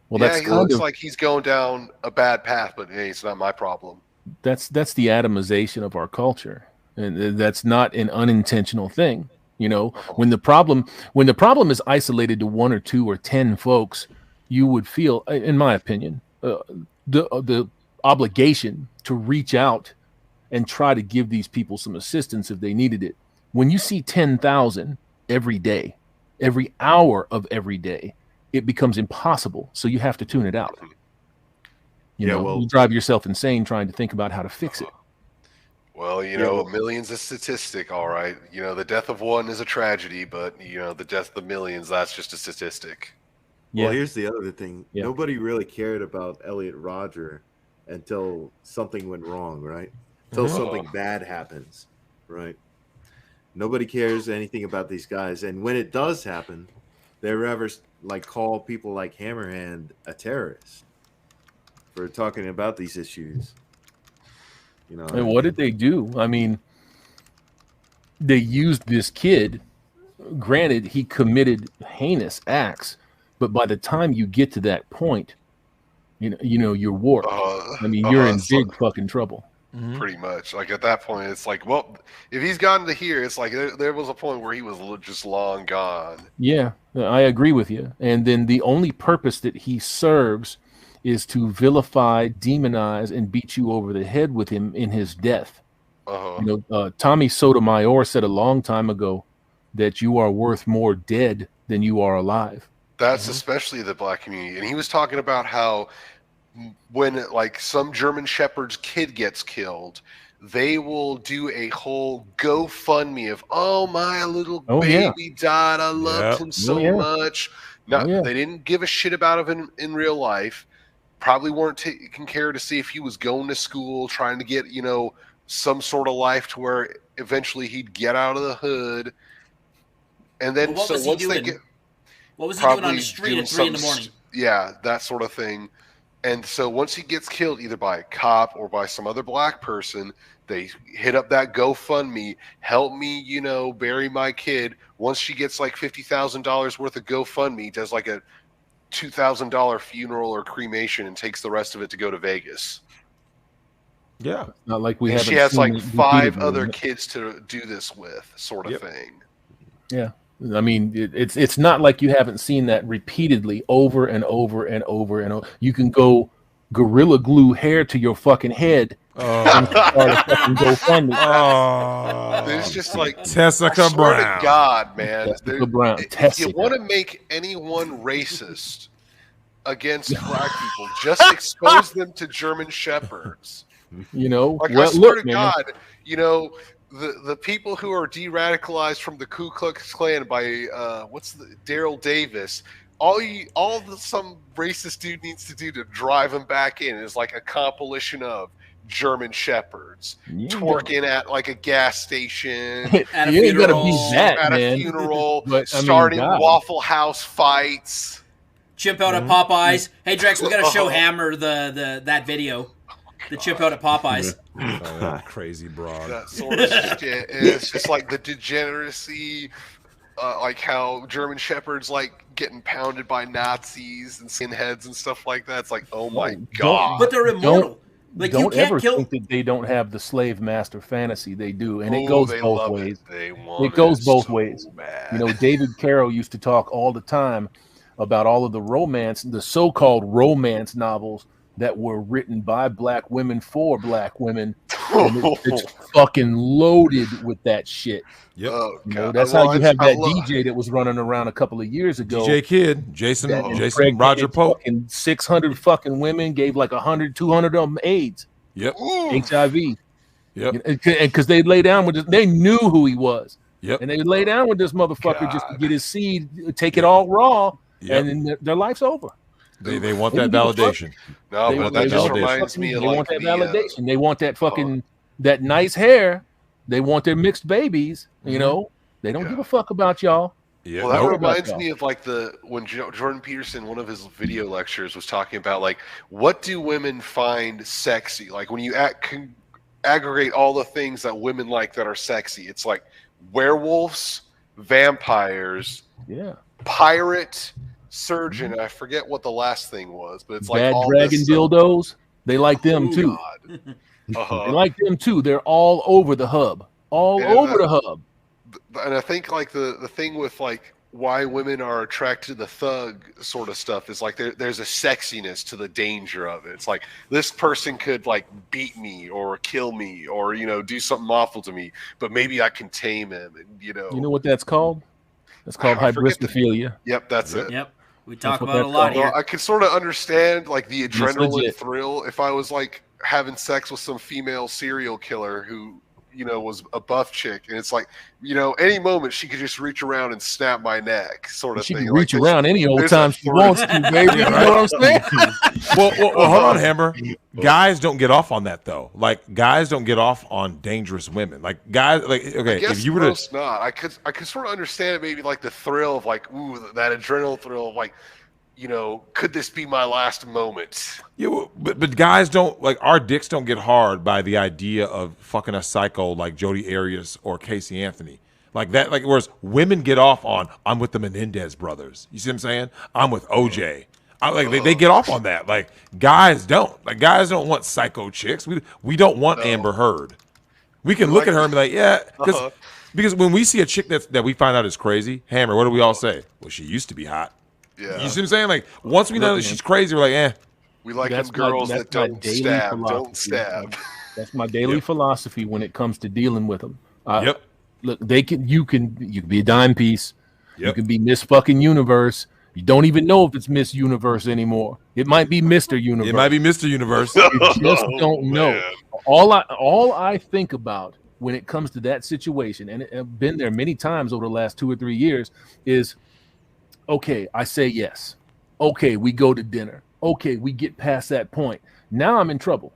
Well, Yeah, that's he kind looks of like he's going down a bad path, but hey, it's not my problem. that's the atomization of our culture, and that's not an unintentional thing. You know, when the problem is isolated to 1 or 2 or 10 folks, you would feel, in my opinion, the obligation to reach out and try to give these people some assistance if they needed it. When you see 10,000 every day, every hour of every day, it becomes impossible. So you have to tune it out. You Yeah, know, well- you drive yourself insane trying to think about how to fix it. Well, a million's a statistic, all right. The death of one is a tragedy, but the death of millions, that's just a statistic. Well, here's the other thing. Yeah. Nobody really cared about Elliot Rodger until something went wrong, right? Until something bad happens, right? Nobody cares anything about these guys, and when it does happen, they ever call people like Hammerhand a terrorist for talking about these issues. And what did they do? I mean, they used this kid. Granted, he committed heinous acts, but by the time you get to that point, you're warped. I mean, you're in big fucking trouble. Pretty much. Like at that point, it's like, well, if he's gotten to here, it's like there was a point where he was just long gone. Yeah, I agree with you. And then the only purpose that he serves is to vilify, demonize, and beat you over the head with him in his death. Tommy Sotomayor said a long time ago that you are worth more dead than you are alive. That's especially the black community. And he was talking about how when some German Shepherd's kid gets killed, they will do a whole GoFundMe of, oh, my little baby died. I loved him so much. They didn't give a shit about him in real life. Probably weren't taking care to see if he was going to school, trying to get, some sort of life to where eventually he'd get out of the hood. And then Well, what was he once they doing? get What was he doing on probably the street doing at 3 some a.m? Yeah, that sort of thing. And so once he gets killed, either by a cop or by some other black person, they hit up that GoFundMe, help me, bury my kid. Once she gets $50,000 worth of GoFundMe, does a $2,000 funeral or cremation and takes the rest of it to go to Vegas. Yeah. Not like we And haven't she has seen it 5 repeatedly, other right? kids to do this with, sort of thing. Yeah. I mean, it's not like you haven't seen that repeatedly over and over and over and over. You can go gorilla glue hair to your fucking head and start a fucking GoFundMe. There's just Tessica I swear Brown. to God, man. Tessica Brown. If you Tessica. want to make anyone racist, against black people. Just expose them to German Shepherds. You know, Like, well, I swear look, to man, God, you know, the people who are de-radicalized from the Ku Klux Klan by Daryl Davis. Some racist dude needs to do to drive him back in is like a compilation of German Shepherds twerking at like a gas station, At a you ain't gotta funeral, be that, at man. a funeral, But, I mean, starting God. Waffle House fights. chimp out at Popeyes. Hey Drex, we gotta show Hammer that video. The chimp out at Popeyes. Oh, that crazy broad. That sort of shit. And it's just like the degeneracy, like how German Shepherds like getting pounded by Nazis and skinheads and stuff like that. It's like, oh my God. But they're immortal. Like, you Don't can't ever kill. think that they don't have the slave master fantasy. They do, and it Oh, goes they both love ways. It goes both so ways. bad. You know, David Carroll used to talk all the time about all of the so-called romance novels that were written by black women for black women. And it's fucking loaded with that shit. Yep. Oh, You know, God. that's Well, how you have that I love- DJ that was running around a couple of years ago. DJ Kid, Jason impregnated Roger Pope. fucking 600 fucking women, gave like 100, 200 of them AIDS, Yep. Ooh. HIV. Yep. Because they lay down with this, they knew who he was. Yep. And they would lay down with this motherfucker just to God. get his seed, take it all raw, Yep. and then their life's over. They want They that don't give a fuck. validation. No, They but want that just validation. reminds me of they like want that the, validation. They want that fucking that nice hair. They want their mixed babies. You know, they don't give a fuck about y'all. Yeah. Well, that Nope. reminds me of like when Jordan Peterson, one of his video lectures, was talking about like what do women find sexy? Like when you aggregate all the things that women like that are sexy, it's like werewolves, vampires, Yeah, pirate, surgeon. I forget what the last thing was, but it's like bad all dragon this stuff. dildos. They like them Oh, too. God. They like them too. They're all over the hub. All Yeah, over the hub. And I think like the thing with like why women are attracted to the thug sort of stuff is like there's a sexiness to the danger of it. It's like this person could like beat me or kill me or do something awful to me, but maybe I can tame him. And You know what that's called? That's called I forget hybristophilia. Yep, that's it. Yep, we talk what about it a that's lot called. here. Well, I could sort of understand like the adrenaline legit. thrill if I was like having sex with some female serial killer who was a buff chick, and it's like any moment she could just reach around and snap my neck, sort of She thing. can reach around any old there's time a she wants to, baby. You know what I'm saying? Well, hold on, Hammer. Guys don't get off on that though. Like guys don't get off on dangerous women. Like guys, like okay, I guess if you were most to, not. I could sort of understand it, maybe like the thrill of like, ooh, that adrenaline thrill of like, could this be my last moment? yeah, but guys don't like our dicks don't get hard by the idea of fucking a psycho like Jodi Arias or Casey Anthony. Like that, like whereas women get off on I'm with the Menendez brothers. You see what I'm saying? I'm with OJ. They get off on that. Like guys don't. Like guys don't want psycho chicks. We don't want Amber Heard. We can look at her and be like, yeah, because when we see a chick that we find out is crazy, Hammer, what do we all say? Well, she used to be hot. Yeah, You see what I'm saying? Like once we know that she's crazy, we're like, eh. we like That's them girls my- that that's my don't daily stab, philosophy. don't stab. That's my daily philosophy when it comes to dealing with them. Yep. Look, you can be a dime piece. You Yep. can be Miss fucking Universe. You don't even know if it's Miss Universe anymore. It might be Mr. Universe. It might be Mr. Universe. You just don't know. Man. All I think about when it comes to that situation, and I've been there many times over the last 2 or 3 years, is okay, I say yes. Okay, we go to dinner. Okay, we get past that point. Now I'm in trouble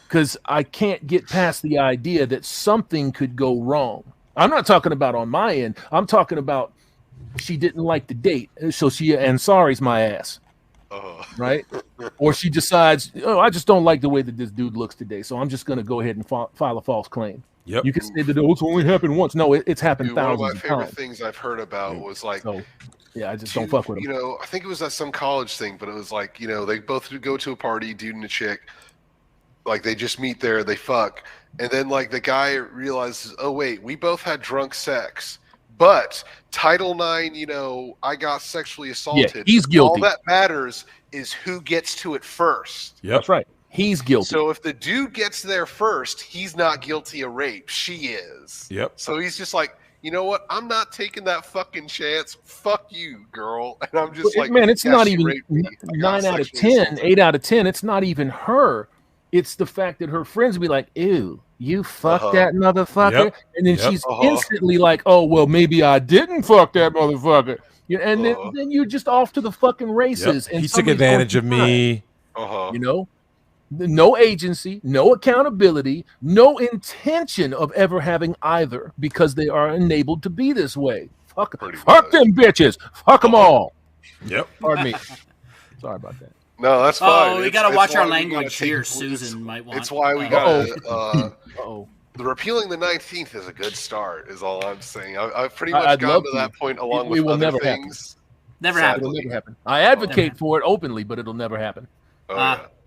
because I can't get past the idea that something could go wrong. I'm not talking about on my end. I'm talking about she didn't like the date, so sorry's my ass. Right? Or she decides, I just don't like the way that this dude looks today, so I'm just going to go ahead and file a false claim. Yep. You can say that it's only happened once. No, it's happened Dude, one of thousands my of favorite times. things I've heard about was like, So, yeah, I just don't fuck with them. I think it was at some college thing, but it was like, they both go to a party, dude and a chick. Like they just meet there, they fuck, and then like the guy realizes, oh wait, we both had drunk sex, but Title IX, I got sexually assaulted. Yeah, he's guilty. All that matters is who gets to it first. Yep. That's right. He's guilty. So if the dude gets there first, he's not guilty of rape. She is. Yep. So he's just like, you know what? I'm not taking that fucking chance. Fuck you, girl. And I'm just like, man, it's yeah, not she even raped me. I got 9 out of sexually 10, assaulted. 8 out of 10. It's not even her. It's the fact that her friends will be like, ew, you fucked that motherfucker. Yep. And then Yep. she's instantly like, oh, well, maybe I didn't fuck that motherfucker. And then you're just off to the fucking races. Yep. And He took advantage of me. You know? No agency, no accountability, no intention of ever having either, because they are enabled to be this way. Fuck them bitches. Fuck them all. Yep. Pardon me. Sorry about that. No, that's fine. Oh, we gotta watch our language here. Susan might want. It's why we gotta. The repealing the 19th is a good start. Is all I'm saying. I've pretty much gotten to that point along with other things. Never happen. It'll never happen. I advocate for it openly, but it'll never happen.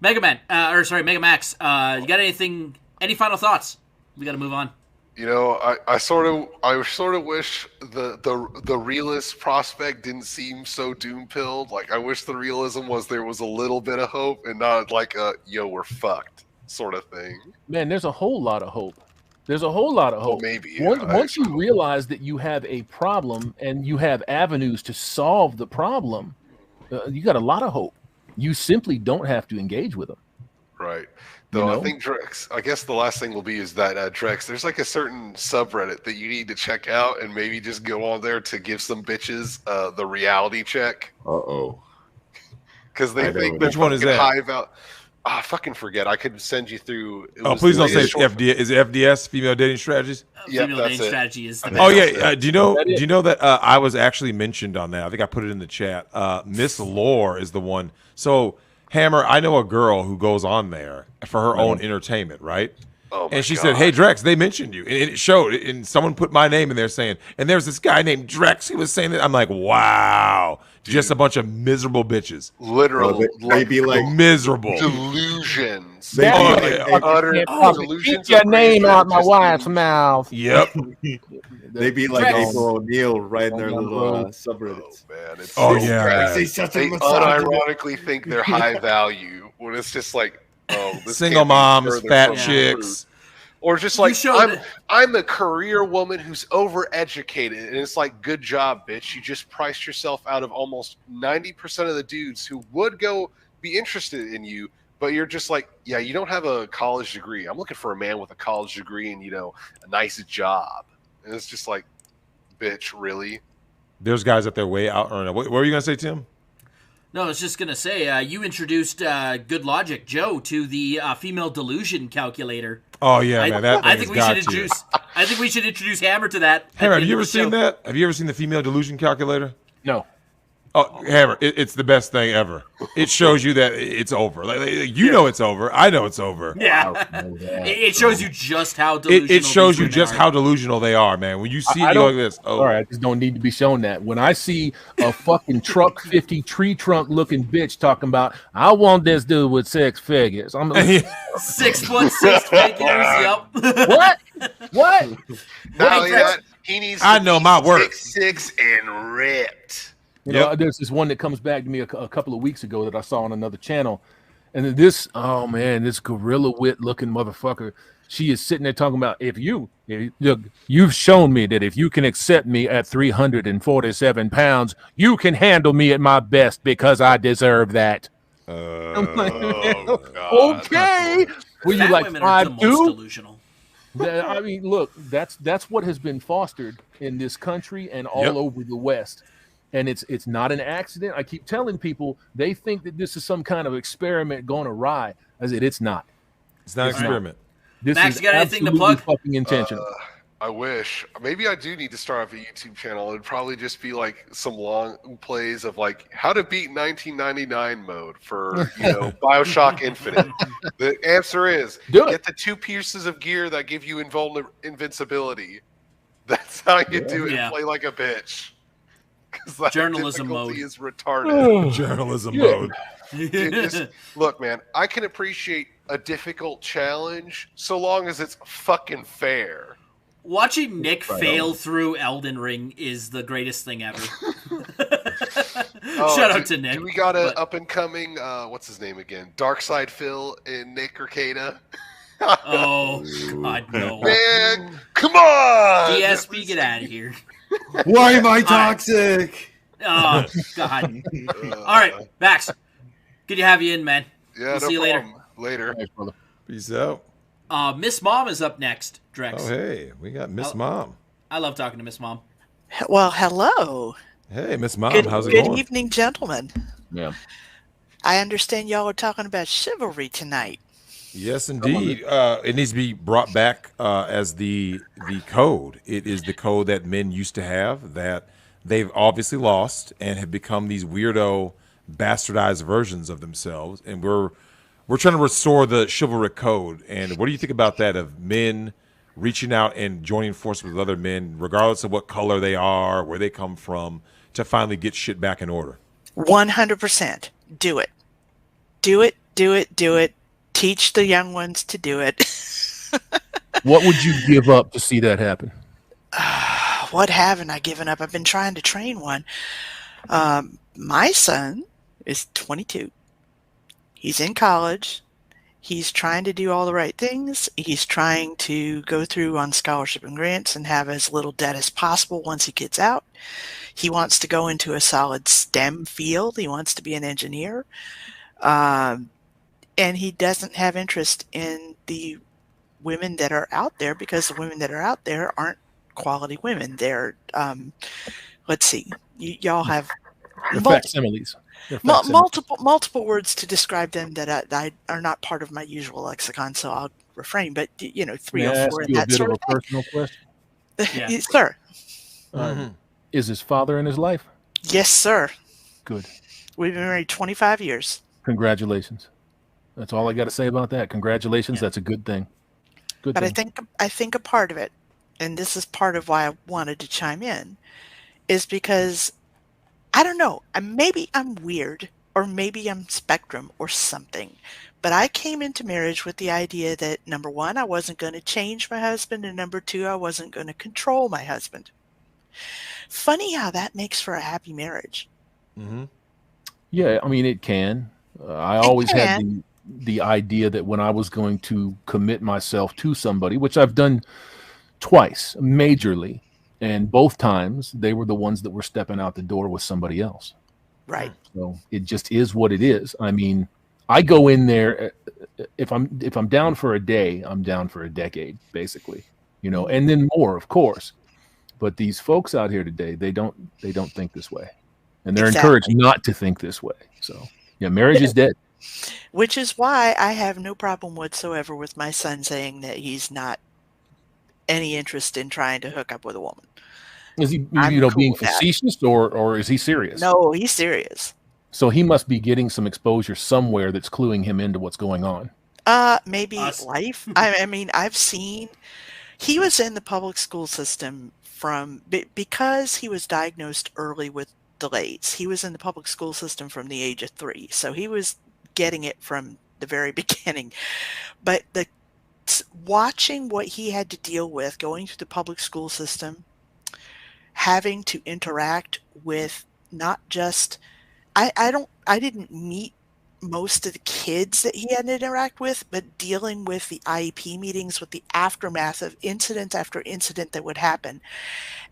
Mega Max. You got anything? Any final thoughts? We got to move on. You know, I sort of wish the realist prospect didn't seem so doom pilled. Like, I wish the realism was there was a little bit of hope and not like a yo, we're fucked sort of thing. Man, there's a whole lot of hope. There's a whole lot of hope. Well, maybe once you realize that you have a problem and you have avenues to solve the problem, you got a lot of hope. You simply don't have to engage with them. Right. Though I think Drex, I guess the last thing will be is that Drex, there's like a certain subreddit that you need to check out and maybe just go on there to give some bitches the reality check. Because they think which one is that? High value. I fucking forget. I could send you through. Please don't say it's FDS. Is it FDS, Female Dating Strategies? Yeah, female dating strategy is the best. Oh yeah. Do you know that I was actually mentioned on that? I think I put it in the chat. Miss Lore is the one. So Hammer, I know a girl who goes on there for her own entertainment, right? And she said, "Hey Drex, they mentioned you," and it showed. And someone put my name in there saying, "And there's this guy named Drex. He was saying that." I'm like, "Wow." Dude. Just a bunch of miserable bitches. Literal. They'd be like miserable. Delusions. They'd be like, utter delusions. Keep your name out my wife's mouth. Yep. They'd be like April O'Neil writing their little subreddits. Man, it's they unironically think they're high value when it's just like, this single moms, fat chicks. Or just like, I'm a career woman who's overeducated. And it's like, good job, bitch. You just priced yourself out of almost 90% of the dudes who would go be interested in you. But you're just like, yeah, you don't have a college degree. I'm looking for a man with a college degree and, a nice job. And it's just like, bitch, really? There's guys that they're way out. What were you going to say, Tim? No, I was just gonna say you introduced Good Logic Joe to the female delusion calculator. Oh yeah, man! I think we should introduce. I think we should introduce Hammer to that. Hammer, have you ever seen that? Have you ever seen the female delusion calculator? No. Oh, Hammer! It's the best thing ever. It shows you that it's over. Know it's over. I know it's over. Yeah. It shows you just how delusional. It shows you just how delusional they are, man. When you see it like this, all right, I just don't need to be shown that. When I see a fucking truck 50 tree trunk looking bitch talking about, I want this dude with 6 figures. I'm like, 6 foot 6 figures. Yep. What? Not only that, he needs. I know my work. 6'6" and ripped. You know, there's this one that comes back to me a couple of weeks ago that I saw on another channel. And then this gorilla wit looking motherfucker, she is sitting there talking about, you've shown me that if you can accept me at 347 pounds, you can handle me at my best because I deserve that. I'm like, okay. Were you like 5'2"? I mean, look, that's what has been fostered in this country and all over the West. And it's not an accident. I keep telling people they think that this is some kind of experiment going awry. I said it's not. It's not an experiment. This Max, is you got anything to plug? Fucking intentional. I wish. Maybe I do need to start off a YouTube channel. It'd probably just be like some long plays of like how to beat 1999 mode for BioShock Infinite. The answer is get the 2 pieces of gear that give you invincibility. That's how you do it. Play like a bitch. Journalism mode is retarded. Journalism mode. Dude, look, man, I can appreciate a difficult challenge so long as it's fucking fair. Watching Nick fail through Elden Ring is the greatest thing ever. Shout out to Nick. We got an up and coming, what's his name again? Darkside Phil and Nick Arcada. Oh, God, no. Man, come Come on! DSP, get out of here. Why am I toxic? Oh, God. All right, Max. Good to have you in, man. Yeah, We'll no see you later. problem. Later. Thanks, brother. Peace out. Miss Mom is up next, Drex. Oh, hey, we got Miss Mom. I love talking to Miss Mom. Well, hello. Hey, Miss Mom, Good, how's it good going? evening, gentlemen. Yeah. I understand y'all are talking about chivalry tonight. Yes, indeed. It needs to be brought back as the code. It is the code that men used to have that they've obviously lost and have become these weirdo, bastardized versions of themselves. And we're trying to restore the chivalric code. And what do you think about that? Of men reaching out and joining forces with other men, regardless of what color they are, where they come from, to finally get shit back in order. 100%. Do it. Do it. Do it. Do it. Teach the young ones to do it. What would you give up to see that happen? What haven't I given up? I've been trying to train one. My son is 22. He's in college. He's trying to do all the right things. He's trying to go through on scholarship and grants and have as little debt as possible once he gets out. He wants to go into a solid STEM field. He wants to be an engineer. And he doesn't have interest in the women that are out there because the women that are out there aren't quality women. They're, let's see, y'all have Facsimiles. multiple words to describe them that I are not part of my usual lexicon, so I'll refrain. But three or four in that sort of thing. Personal question. Yeah. Sir. Is his father in his life? Yes, sir. Good. We've been married 25 years. Congratulations. That's all I got to say about that. Congratulations. Yeah. That's a good thing. Good but thing. I think a part of it, and this is part of why I wanted to chime in, is because I don't know, maybe I'm weird or maybe I'm spectrum or something, but I came into marriage with the idea that number one, I wasn't going to change my husband, and number two, I wasn't going to control my husband. Funny how that makes for a happy marriage. Mm-hmm. Yeah, I mean, it can. I always had the idea that when I was going to commit myself to somebody, which I've done twice, majorly, and both times they were the ones that were stepping out the door with somebody else. Right. So it just is what it is. I mean, I go in there if I'm down for a day, I'm down for a decade, basically, and then more, of course. But these folks out here today, they don't think this way, and they're encouraged not to think this way. So yeah, marriage is dead. Which is why I have no problem whatsoever with my son saying that he's not any interest in trying to hook up with a woman. Is he, being facetious or is he serious? No, he's serious. So he must be getting some exposure somewhere that's cluing him into what's going on. Maybe life. I mean, I've seen he was in the public school system because he was diagnosed early with delays. He was in the public school system from the age of 3. So he was getting it from the very beginning. But watching what he had to deal with going through the public school system, having to interact with not just I didn't meet most of the kids that he had to interact with, but dealing with the IEP meetings, with the aftermath of incident after incident that would happen,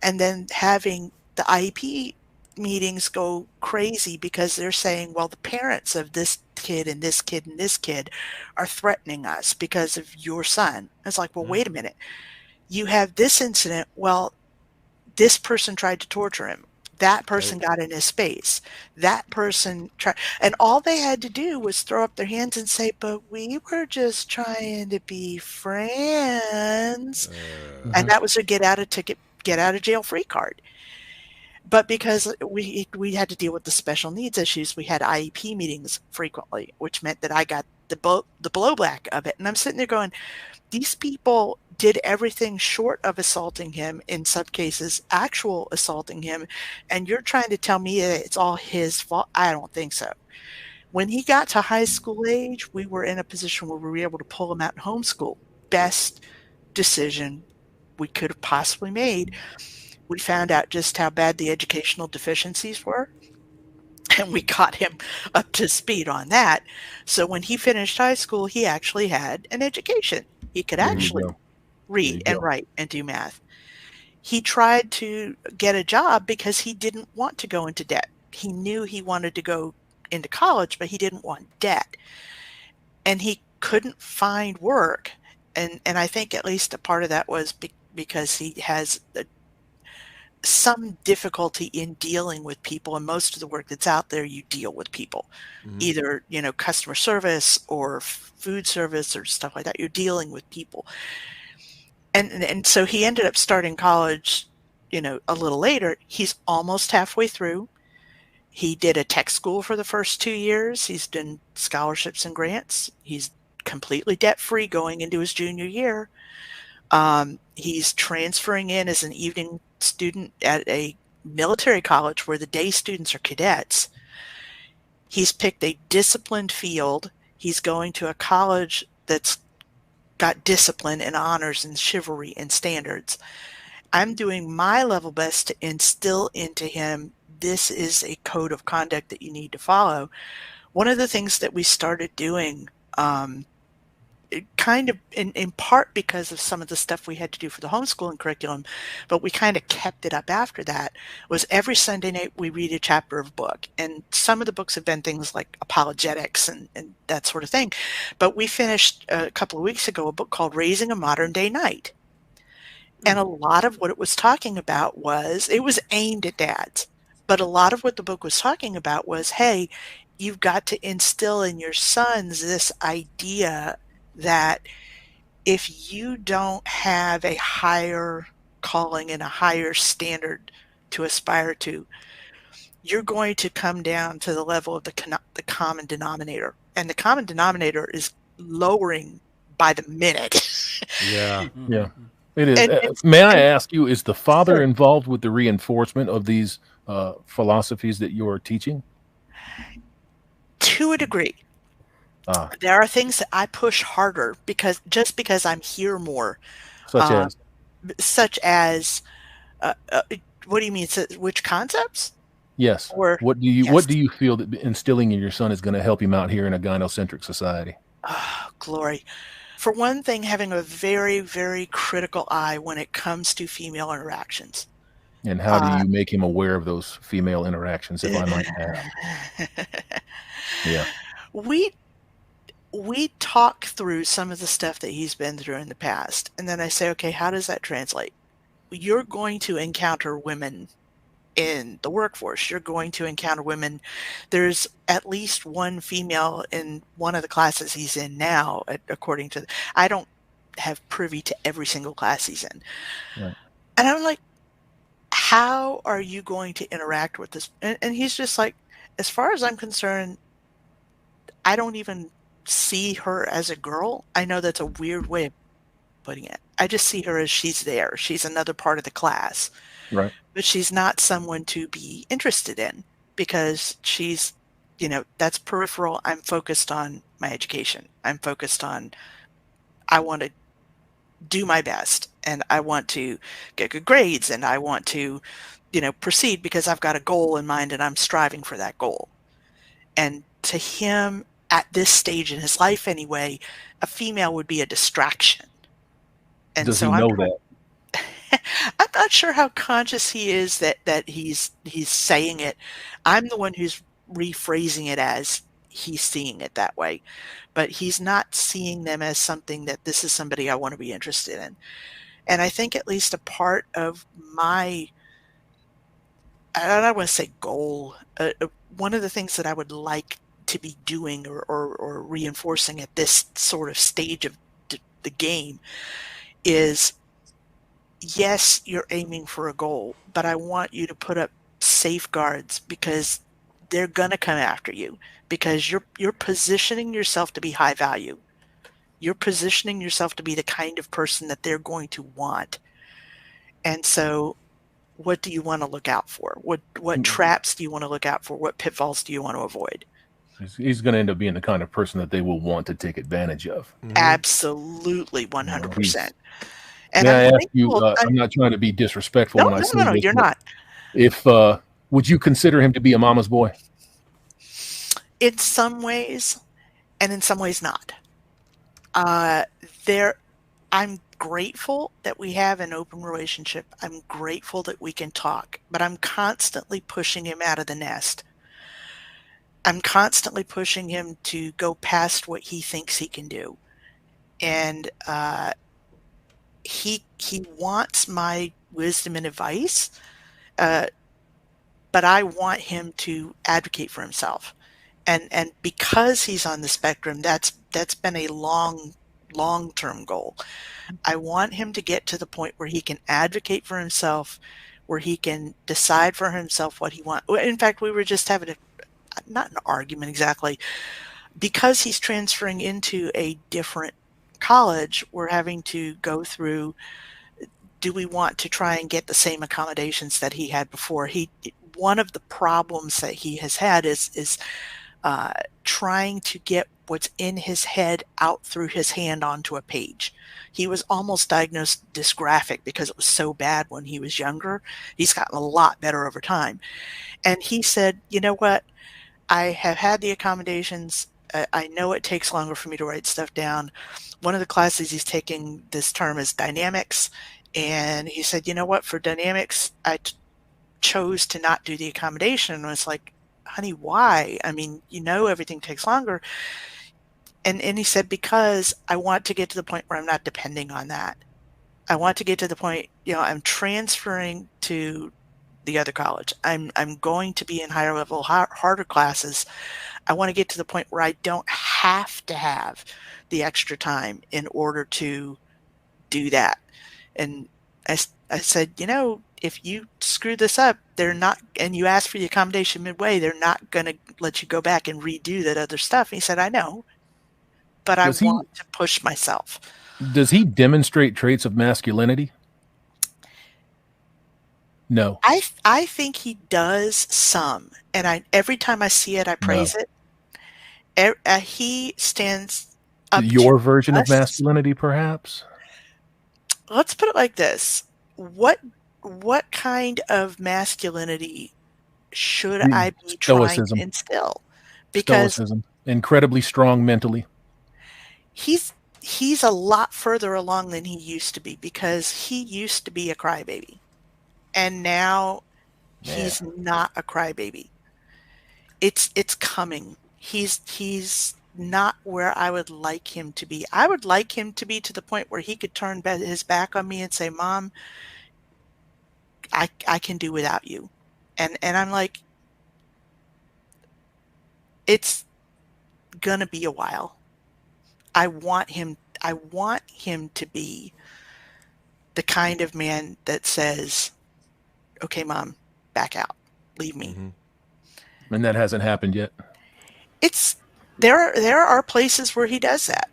and then having the IEP meetings go crazy because they're saying, well, the parents of this kid and this kid and this kid are threatening us because of your son. It's like, well, wait a minute. You have this incident. Well, this person tried to torture him. That person got in his space. That person tried, and all they had to do was throw up their hands and say, but we were just trying to be friends. And that was a get out of jail free card. But because we had to deal with the special needs issues, we had IEP meetings frequently, which meant that I got the blowback of it. And I'm sitting there going, these people did everything short of assaulting him, in some cases, actual assaulting him. And you're trying to tell me that it's all his fault? I don't think so. When he got to high school age, we were in a position where we were able to pull him out and homeschool. Best decision we could have possibly made. We found out just how bad the educational deficiencies were, and we got him up to speed on that. So when he finished high school, he actually had an education. He could actually read and write and do math. He tried to get a job because he didn't want to go into debt. He knew he wanted to go into college, but he didn't want debt. And he couldn't find work. And I think at least a part of that was because he has some difficulty in dealing with people. And most of the work that's out there, you deal with people, either, customer service or food service or stuff like that. You're dealing with people. And so he ended up starting college, a little later. He's almost halfway through. He did a tech school for the first 2 years. He's done scholarships and grants. He's completely debt-free going into his junior year. He's transferring in as an evening student at a military college where the day students are cadets. He's picked a disciplined field. He's going to a college that's got discipline and honors and chivalry and standards. I'm doing my level best to instill into him, this is a code of conduct that you need to follow. One of the things that we started doing, kind of in part because of some of the stuff we had to do for the homeschooling curriculum, but we kind of kept it up after that, was every Sunday night we read a chapter of a book. And some of the books have been things like apologetics and that sort of thing. But we finished a couple of weeks ago a book called Raising a Modern Day Knight. And a lot of what it was talking about it was aimed at dads. But a lot of what the book was talking about was, hey, you've got to instill in your sons this idea that if you don't have a higher calling and a higher standard to aspire to, you're going to come down to the level of the common denominator. And the common denominator is lowering by the minute. Yeah. Yeah, it is. May I ask you, is the father involved with the reinforcement of these philosophies that you're teaching? To a degree. There are things that I push harder because I'm here more. Such as what do you mean? Which concepts? Yes. Or, what do you feel that instilling in your son is going to help him out here in a gynocentric society? Oh, glory. For one thing, having a very, very critical eye when it comes to female interactions. And how do you make him aware of those female interactions, if I might ask? Yeah. We talk through some of the stuff that he's been through in the past. And then I say, okay, how does that translate? You're going to encounter women in the workforce. You're going to encounter women. There's at least one female in one of the classes he's in now, according to, I don't have privy to every single class he's in. Right. And I'm like, how are you going to interact with this? And he's just like, as far as I'm concerned, I don't even see her as a girl. I know that's a weird way of putting it. I just see her as she's there. She's another part of the class. Right. But she's not someone to be interested in because she's, that's peripheral. I'm focused on my education. I'm focused on, I want to do my best and I want to get good grades and I want to, proceed because I've got a goal in mind and I'm striving for that goal. And to him, at this stage in his life anyway, a female would be a distraction. And does he know that? I'm not sure how conscious he is that he's saying it. I'm the one who's rephrasing it as he's seeing it that way. But he's not seeing them as something that this is somebody I want to be interested in. And I think at least a part of my, I don't want to say goal, one of the things that I would like to be doing or reinforcing at this sort of stage of the game is, yes, you're aiming for a goal, but I want you to put up safeguards because they're going to come after you because you're positioning yourself to be high value. You're positioning yourself to be the kind of person that they're going to want. And so what do you want to look out for? What traps do you want to look out for? What pitfalls do you want to avoid? He's going to end up being the kind of person that they will want to take advantage of. Mm-hmm. Absolutely, 100%. And may I ask you, I'm not trying to be disrespectful when I say this. No, you're not. If would you consider him to be a mama's boy? In some ways, and in some ways not. I'm grateful that we have an open relationship. I'm grateful that we can talk, but I'm constantly pushing him out of the nest. I'm constantly pushing him to go past what he thinks he can do. And he wants my wisdom and advice, but I want him to advocate for himself. And because he's on the spectrum, that's been a long-term goal. I want him to get to the point where he can advocate for himself, where he can decide for himself what he wants. In fact, we were just having not an argument exactly, because he's transferring into a different college. We're having to go through, do we want to try and get the same accommodations that he had before? One of the problems that he has had is trying to get what's in his head out through his hand onto a page. He was almost diagnosed dysgraphic because it was so bad when he was younger. He's gotten a lot better over time. And he said, you know what? I have had the accommodations. I know it takes longer for me to write stuff down. One of the classes he's taking this term is dynamics. And he said, you know what? For dynamics, I chose to not do the accommodation. And I was like, honey, why? I mean, everything takes longer. And he said, because I want to get to the point where I'm not depending on that. I want to get to the point, I'm transferring to the other college. I'm going to be in higher level, harder classes. I want to get to the point where I don't have to have the extra time in order to do that. And I said, if you screw this up, they're not, and you ask for the accommodation midway, they're not going to let you go back and redo that other stuff. And he said, I know, but I want to push myself. Does he demonstrate traits of masculinity? No. I think he does some, and every time I see it, I praise it. He stands up. Your version of masculinity, perhaps? Let's put it like this: what kind of masculinity should I be trying to instill? Because Stoicism, incredibly strong mentally. He's a lot further along than he used to be, because he used to be a crybaby. And now he's not a crybaby. It's coming. He's not where I would like him to be. I would like him to be to the point where he could turn his back on me and say, Mom, I can do without you. And I'm like, it's gonna be a while. I want him to be the kind of man that says, okay, Mom, back out. Leave me. Mm-hmm. And that hasn't happened yet. There are places where he does that.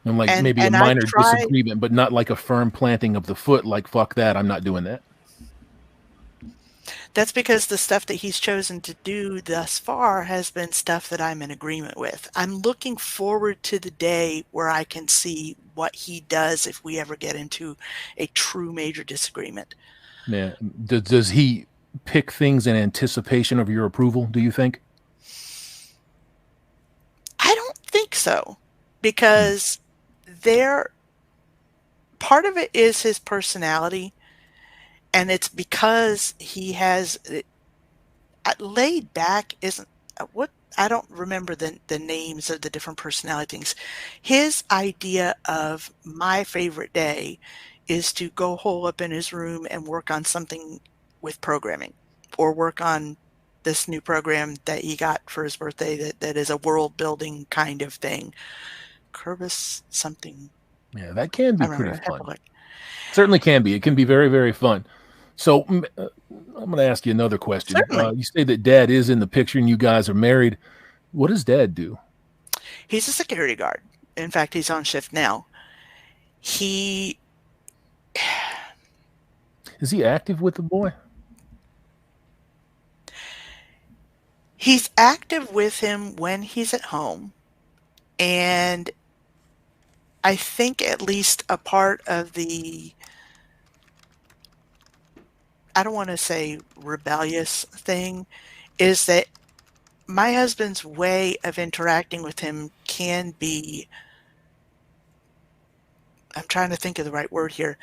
And maybe a minor disagreement, but not like a firm planting of the foot, like, fuck that, I'm not doing that. That's because the stuff that he's chosen to do thus far has been stuff that I'm in agreement with. I'm looking forward to the day where I can see what he does if we ever get into a true major disagreement. Yeah. Does he pick things in anticipation of your approval, do you think? I don't think so, because part of it is his personality, and it's because he has laid back isn't what I don't remember the names of the different personality things. His idea of my favorite day is to go hole up in his room and work on something with programming, or work on this new program that he got for his birthday that is a world building kind of thing. Curvis something. Yeah, that can be pretty fun. Certainly can be. It can be very, very fun. So I'm going to ask you another question. You say that Dad is in the picture and you guys are married. What does Dad do? He's a security guard. In fact, he's on shift now. Is he active with the boy? He's active with him when he's at home. And I think at least a part of the, I don't want to say rebellious thing, is that my husband's way of interacting with him can be I'm trying to think of the right word here.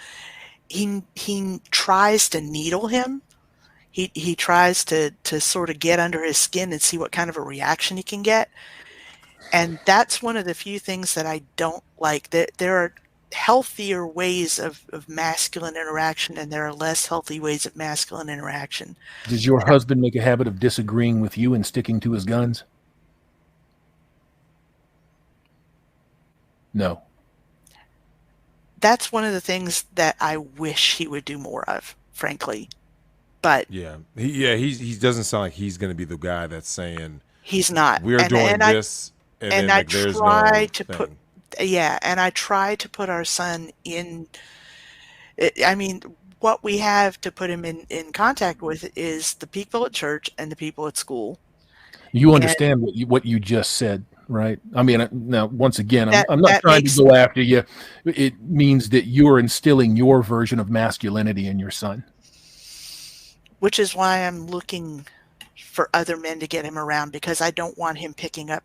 He tries to needle him. He tries to sort of get under his skin and see what kind of a reaction he can get. And that's one of the few things that I don't like. There are healthier ways of masculine interaction, and there are less healthy ways of masculine interaction. Does your husband make a habit of disagreeing with you and sticking to his guns? No. That's one of the things that I wish he would do more of, frankly. But he doesn't sound like he's going to be the guy that's saying he's not. We're doing this, and then, like, there's try no to thing. put and I try to put our son in. I mean, what we have to put him in contact with is the people at church and the people at school. You understand what you just said, right? I mean, now, once again, I'm not trying to makes go after you. It means that you're instilling your version of masculinity in your son. Which is why I'm looking for other men to get him around, because I don't want him picking up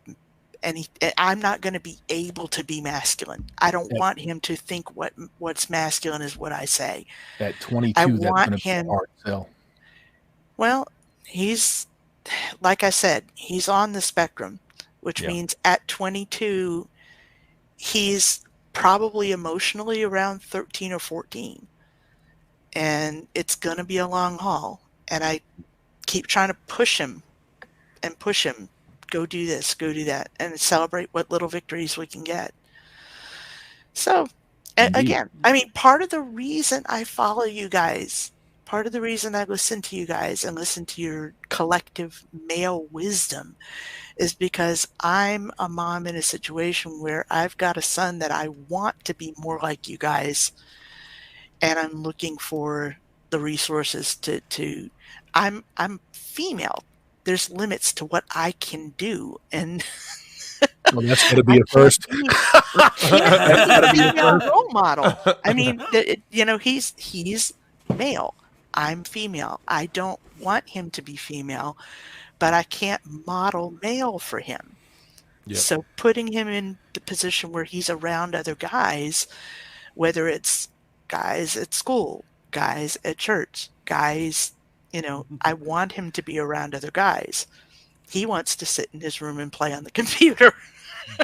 any. I'm not going to be able to be masculine. I don't want him to think what's masculine is what I say. At 22, I that's want going to be a him. hard sell. Well, he's, like I said, he's on the spectrum, which means at 22, he's probably emotionally around 13 or 14. And it's going to be a long haul. And I keep trying to push him. Go do this, go do that, and celebrate what little victories we can get. So, again, I mean, part of the reason I follow you guys, part of the reason I listen to you guys and listen to your collective male wisdom is because I'm a mom in a situation where I've got a son that I want to be more like you guys. And I'm looking for the resources to I'm female. There's limits to what I can do, and well, that's going to be a first. Can't be a female role model. I mean, he's male. I'm female. I don't want him to be female, but I can't model male for him. Yep. So putting him in the position where he's around other guys, whether it's guys at school, guys at church, guys, I want him to be around other guys. He wants to sit in his room and play on the computer.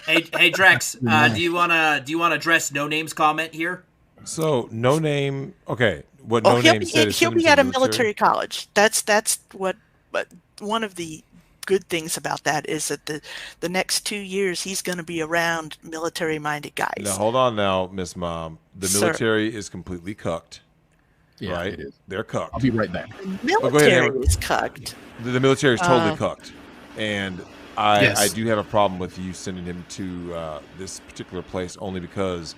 hey Drex, do you wanna address No Name's comment here? So No Name, okay. What No Name said is he'll be at a military college. That's what one of the good things about that is that the next 2 years he's going to be around military-minded guys. Now hold on, now, Miss Mom. The military is completely cucked. Yeah, right? It is. They're cucked. I'll be right back. The military is cucked. The military is totally cucked, and I do have a problem with you sending him to this particular place only because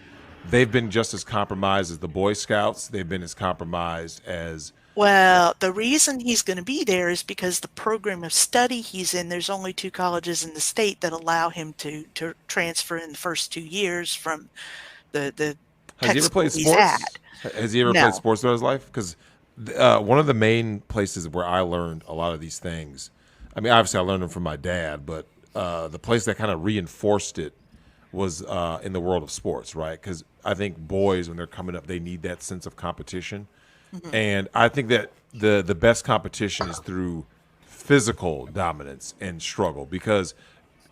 they've been just as compromised as the Boy Scouts. They've been as compromised as. Well, the reason he's going to be there is because the program of study he's in, there's only 2 colleges in the state that allow him to transfer in the first 2 years from the Has he ever played sports? Has he ever played sports throughout his life? Because one of the main places where I learned a lot of these things, I mean, obviously I learned them from my dad, but the place that kind of reinforced it was in the world of sports, right? Because I think boys, when they're coming up, they need that sense of competition. Mm-hmm. And I think that the best competition is through physical dominance and struggle. Because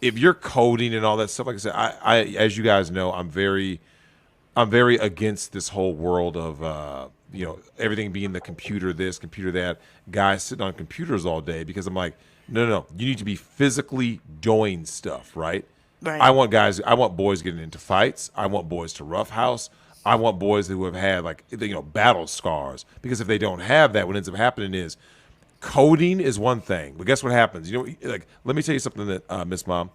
if you're coding and all that stuff, like I said, I as you guys know, I'm very against this whole world of everything being the computer this, computer that, guys sitting on computers all day, because I'm like, no, you need to be physically doing stuff, right? Right. I want boys getting into fights. I want boys to roughhouse. I want boys who have had battle scars, because if they don't have that, what ends up happening is coding is one thing, but guess what happens? Let me tell you something that Miss Mom,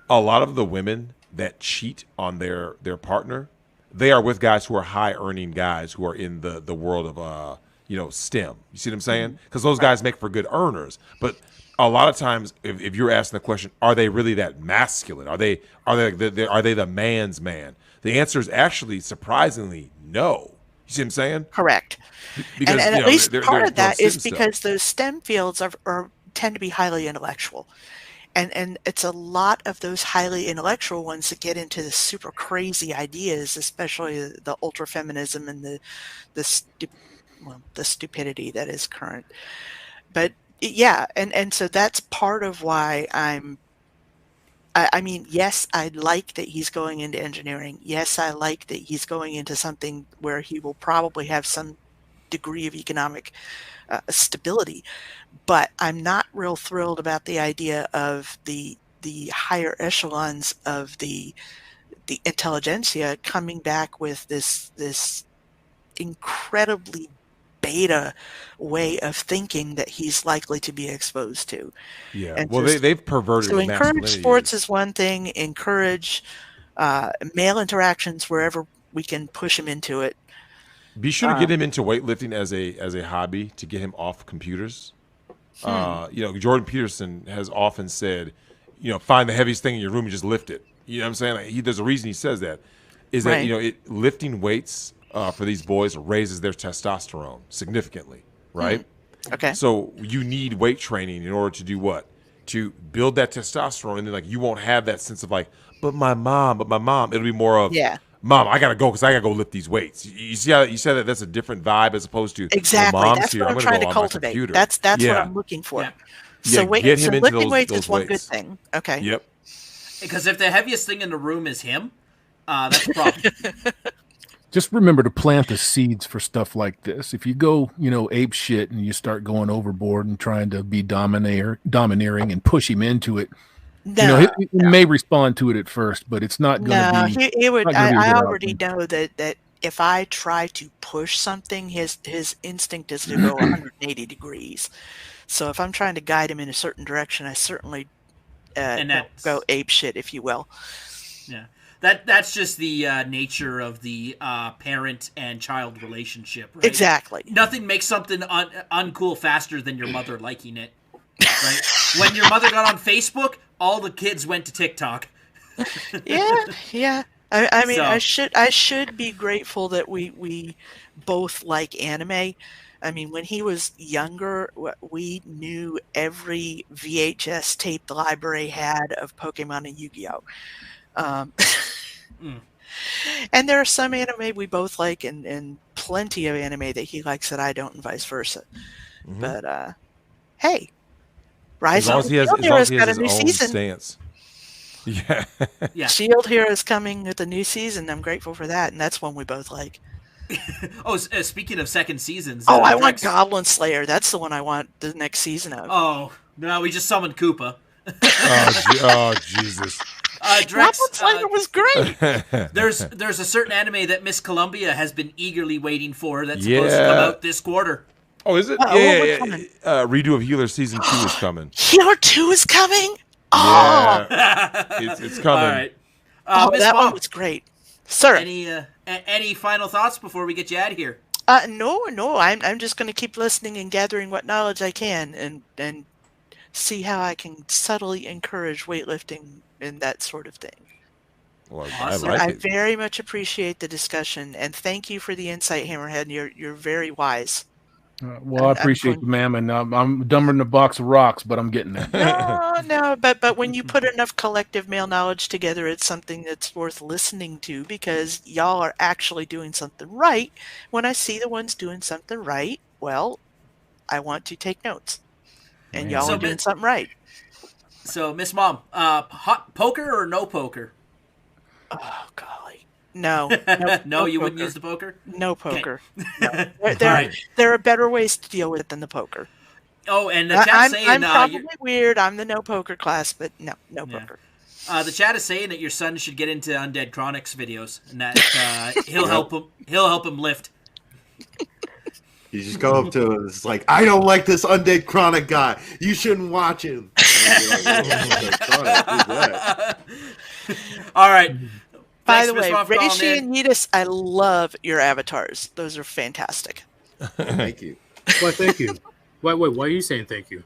a lot of the women that cheat on their partner, they are with guys who are high earning guys who are in the world of STEM. You see what I'm saying? Because those guys make for good earners. But a lot of times, if you're asking the question, are they really that masculine? Are they the man's man? The answer is actually surprisingly no. You see what I'm saying? Correct. Because, and at least part of that is stuff. because those STEM fields are tend to be highly intellectual. and it's a lot of those highly intellectual ones that get into the super crazy ideas, especially the ultra feminism and the stupidity that is current. But yeah, and so that's part of why I mean, yes, I like that he's going into engineering. Yes, I like that he's going into something where he will probably have some degree of economic stability. But I'm not real thrilled about the idea of the higher echelons of the intelligentsia coming back with this incredibly beta way of thinking that he's likely to be exposed to. Yeah. And Well, just- they've perverted So what encourage masculinity sports is. is one thing. Encourage male interactions wherever we can push him into it. Be sure to get him into weightlifting as a hobby to get him off computers. Jordan Peterson has often said, find the heaviest thing in your room and just lift it. You know what I'm saying? Like there's a reason he says that. Is that Right. lifting weights for these boys raises their testosterone significantly, right? Okay. So you need weight training in order to do what? To build that testosterone, and then like you won't have that sense of like, but my mom. It'll be more of, Yeah. Mom, I gotta go because I gotta go lift these weights. You see how you said that that's a different vibe as opposed to Exactly. Well, Mom's That's here. what I'm gonna trying go to on my cultivate. computer. That's what Yeah. I'm looking for. Yeah. So Yeah, get him into lifting those- weights those is one good weights. thing. Okay. Yep. Because if the heaviest thing in the room is him, that's a problem. Just remember to plant the seeds for stuff like this. If you go, ape shit and you start going overboard and trying to be domineering and push him into it, No, he may respond to it at first, but it's not going to no, be. he would. not gonna be a I good already outcome. know that if I try to push something, his instinct is to go 180 degrees. So if I'm trying to guide him in a certain direction, I certainly And don't that's- go ape shit, if you will. Yeah, that's just the nature of the parent and child relationship, right? Exactly. Nothing makes something uncool faster than your mother liking it, right? When your mother got on Facebook, all the kids went to TikTok. Yeah. I mean, So- I should be grateful that we both like anime. I mean, when he was younger, we knew every VHS tape the library had of Pokemon and Yu-Gi-Oh. And there are some anime we both like, and plenty of anime that he likes that I don't, and vice versa. Mhm. But hey, As Rise long of as the he has, Shield as long as Hero's he got has a his new own season. stance. Yeah. Yeah. Shield Hero is coming with a new season. I'm grateful for that, and that's one we both like. Oh, speaking of second seasons. Oh, I want Drex- Goblin Slayer. That's the one I want the next season of. Oh, no, we just summoned Koopa. Oh, Jesus. Drex, Goblin Slayer was great. there's a certain anime that Miss Columbia has been eagerly waiting for that's supposed to come Yeah. out this quarter. Oh, is it? Oh, Yeah. which Redo of Healer season 2 is coming. Healer 2 is coming. Yeah. It's coming. All right. Miss That one Mom, was great, sir. any final thoughts before we get you out of here? No. I'm just going to keep listening and gathering what knowledge I can, and see how I can subtly encourage weightlifting and that sort of thing. Well, Awesome. I I like it. very much appreciate the discussion, and thank you for the insight, Hammerhead. You're very wise. Well, I appreciate you, ma'am, and I'm dumber than a box of rocks, but I'm getting there. No, but when you put enough collective male knowledge together, it's something that's worth listening to, because y'all are actually doing something right. When I see the ones doing something right, well, I want to take notes, and y'all So are doing Miss- something right. So, Miss Mom, hot poker or no poker? Oh golly, no, No, you wouldn't poker. use the poker? No poker. No. All There, right. there are better ways to deal with it than the poker. Oh, and the chat's saying I'm probably weird. I'm the no poker class, but no Yeah. poker. The chat is saying that your son should get into Undead Chronics videos, and that he'll help him. He'll help him lift. You just go up to him. It's like, I don't like this Undead Chronic guy. You shouldn't watch him. And you're like, "Oh, Undead Chronic, who's that?" All right. By Thanks, the Miss way, Mom, for calling Reishi in. and Yidis, I love your avatars. Those are fantastic. Thank you. Why, thank you. Wait, why are you saying thank you?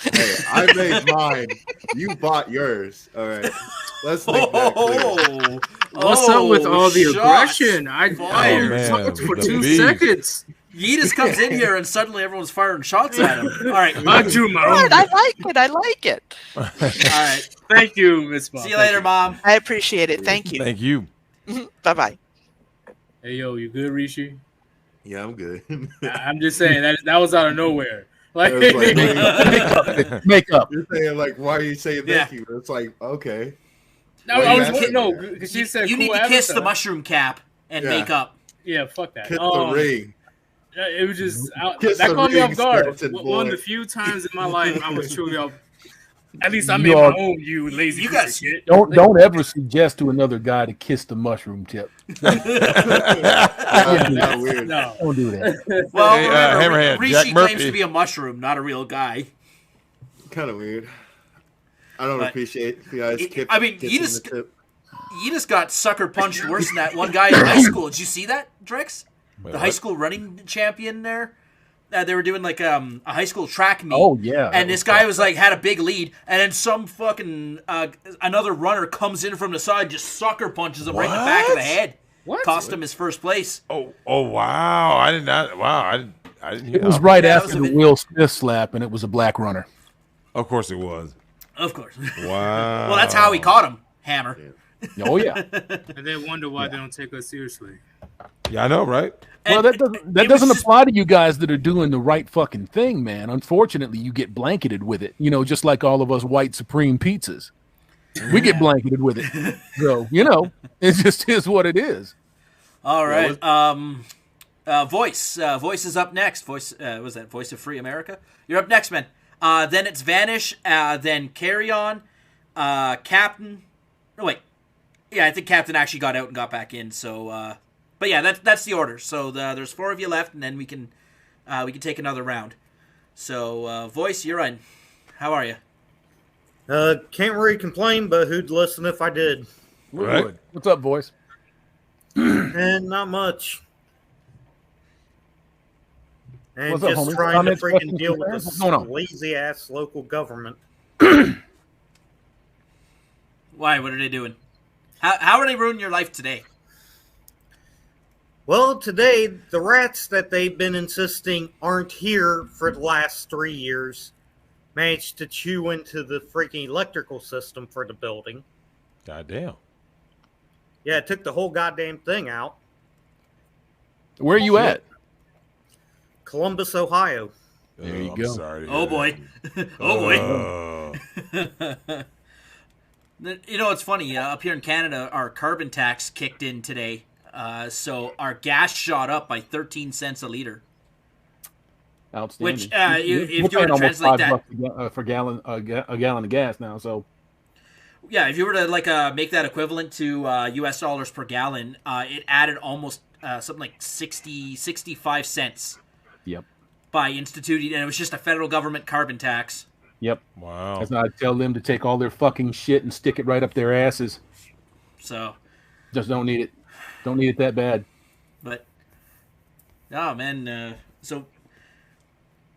Hey, I made mine. You bought yours. All right. Let's make that clear. What's up with all the shots aggression? I man, talked for the 2 beef. seconds. Yeetus comes in here and suddenly everyone's firing shots at him. All right. I do my own. Good, I like it. I like it. All right. Thank you, Miss Mom. See you later, Mom. I appreciate it. Thank you. Thank you. Bye-bye. Hey, yo, you good, Rishi? Yeah, I'm good. I'm just saying that was out of nowhere. Like, Make up. You're saying like, why are you saying thank you? It's like, okay. No, Why I you was asking no, that? because she said You cool need to kiss avatar. the mushroom cap and make up. Yeah, fuck that. Kiss the ring. It was just Kiss that the caught me ring, off guard. skeleton One of boy. the few times in my life I was truly off. At least I You made are- my own. You lazy You piece of guys- shit. Don't ever suggest to another guy to kiss the mushroom tip. Not weird. No. Don't do that. Well, Hey, remember, Hammerhand, Rishi Jack claims Murphy. to be a mushroom, not a real guy. Kind of weird. I don't But- appreciate you guys. I mean, kissing Yeetus- the tip. You just got sucker punched worse than that one guy in high school. Did you see that, Drex? Wait, The what? high school running champion there. They were doing like a high school track meet. Oh yeah. And this guy was like had a big lead, and then some fucking another runner comes in from the side, just sucker punches him right in the back of the What? head. What? Cost him his first place. Oh wow! I did not. Wow, I didn't hear It was that. right Yeah, that after was a the bit- Will Smith slap, and it was a black runner. Of course it was. Of course. Wow. Well, that's how he caught him. Hammer. Oh yeah. And they wonder why they don't take us seriously. Yeah, I know, right? Well, And that it was doesn't just- apply to you guys that are doing the right fucking thing, man. Unfortunately, you get blanketed with it. You know, just like all of us white supreme pizzas, we get blanketed with it. So it just is what it is. All right. Voice. Voice is up next. Voice. Was that Voice of Free America? You're up next, man. Then it's Vanish. Then Carry On. Captain. No, wait. Yeah, I think Captain actually got out and got back in. So, but yeah, that's the order. So there's 4 of you left, and then we can take another round. So, Voice, you're on. How are you? Can't really complain, but who'd listen if I did? We're Right. good. What's up, boys? And not much. And What's up, just homie? trying Comments, to freaking questions, deal with concerns? this What's going on? lazy ass local government. Why? What are they doing? How are they ruining your life today? Well, today, the rats that they've been insisting aren't here for the last 3 years managed to chew into the freaking electrical system for the building. Goddamn. Yeah, it took the whole goddamn thing out. Where are you at? Columbus, Ohio. There you I'm go. Sorry to Oh hear boy. that. Oh boy. You know, it's funny. Up here in Canada, our carbon tax kicked in today. So our gas shot up by 13 cents a liter. Outstanding. Which, We're if you were paying to almost translate that, $5 for a gallon of gas now. So yeah, if you were to make that equivalent to U.S. dollars per gallon, it added almost something like 65 cents. Yep. By instituting, and it was just a federal government carbon tax. Yep. Wow. That's not tell them to take all their fucking shit and stick it right up their asses. So, just don't need it. Don't need it that bad. But, oh man.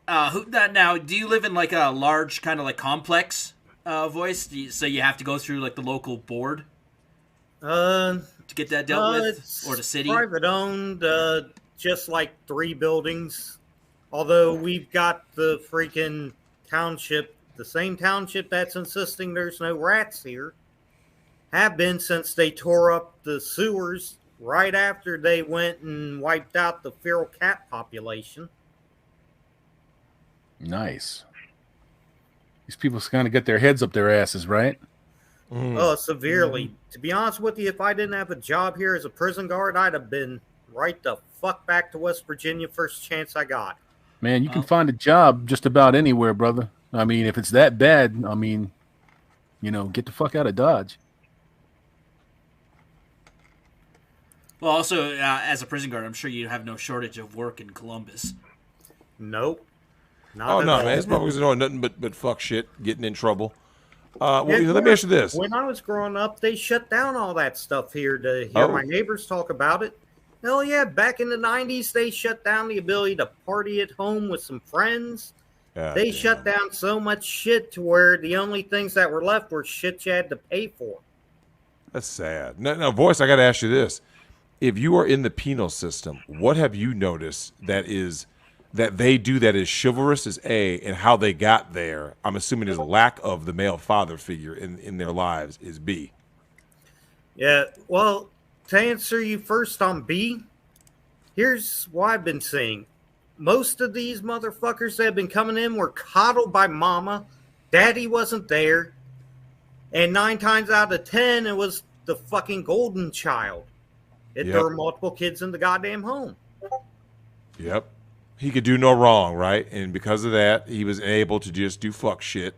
Now, do you live in like a large kind of like complex, Voice? So you have to go through like the local board to get that dealt with, It's or the city? private owned, just like 3 buildings. Although we've got the freaking township, the same township that's insisting there's no rats here, have been since they tore up the sewers right after they went and wiped out the feral cat population. Nice. These people kind of get their heads up their asses, right? Oh, severely. To be honest with you, if I didn't have a job here as a prison guard, I'd have been right the fuck back to West Virginia first chance I got. Man, you can find a job just about anywhere, brother. I mean, if it's that bad, I mean, get the fuck out of Dodge. Well, also, as a prison guard, I'm sure you have no shortage of work in Columbus. Nope. Oh no, man! These motherfuckers are doing nothing but fuck shit, getting in trouble. Let me ask you this: when I was growing up, they shut down all that stuff here to hear my neighbors talk about it. Hell yeah! Back in the '90s, they shut down the ability to party at home with some friends. They shut down so much shit to where the only things that were left were shit you had to pay for. That's sad. No, Voice, I got to ask you this: if you are in the penal system, what have you noticed that they do that is chivalrous is A, and how they got there? I'm assuming there's a lack of the male father figure in their lives is B. Yeah, well, to answer you first on B, here's what I've been seeing. Most of these motherfuckers that have been coming in were coddled by mama. Daddy wasn't there. And 9 times out of 10, it was the fucking golden child. There were multiple kids in the goddamn home. Yep. He could do no wrong, right? And because of that, he was able to just do fuck shit.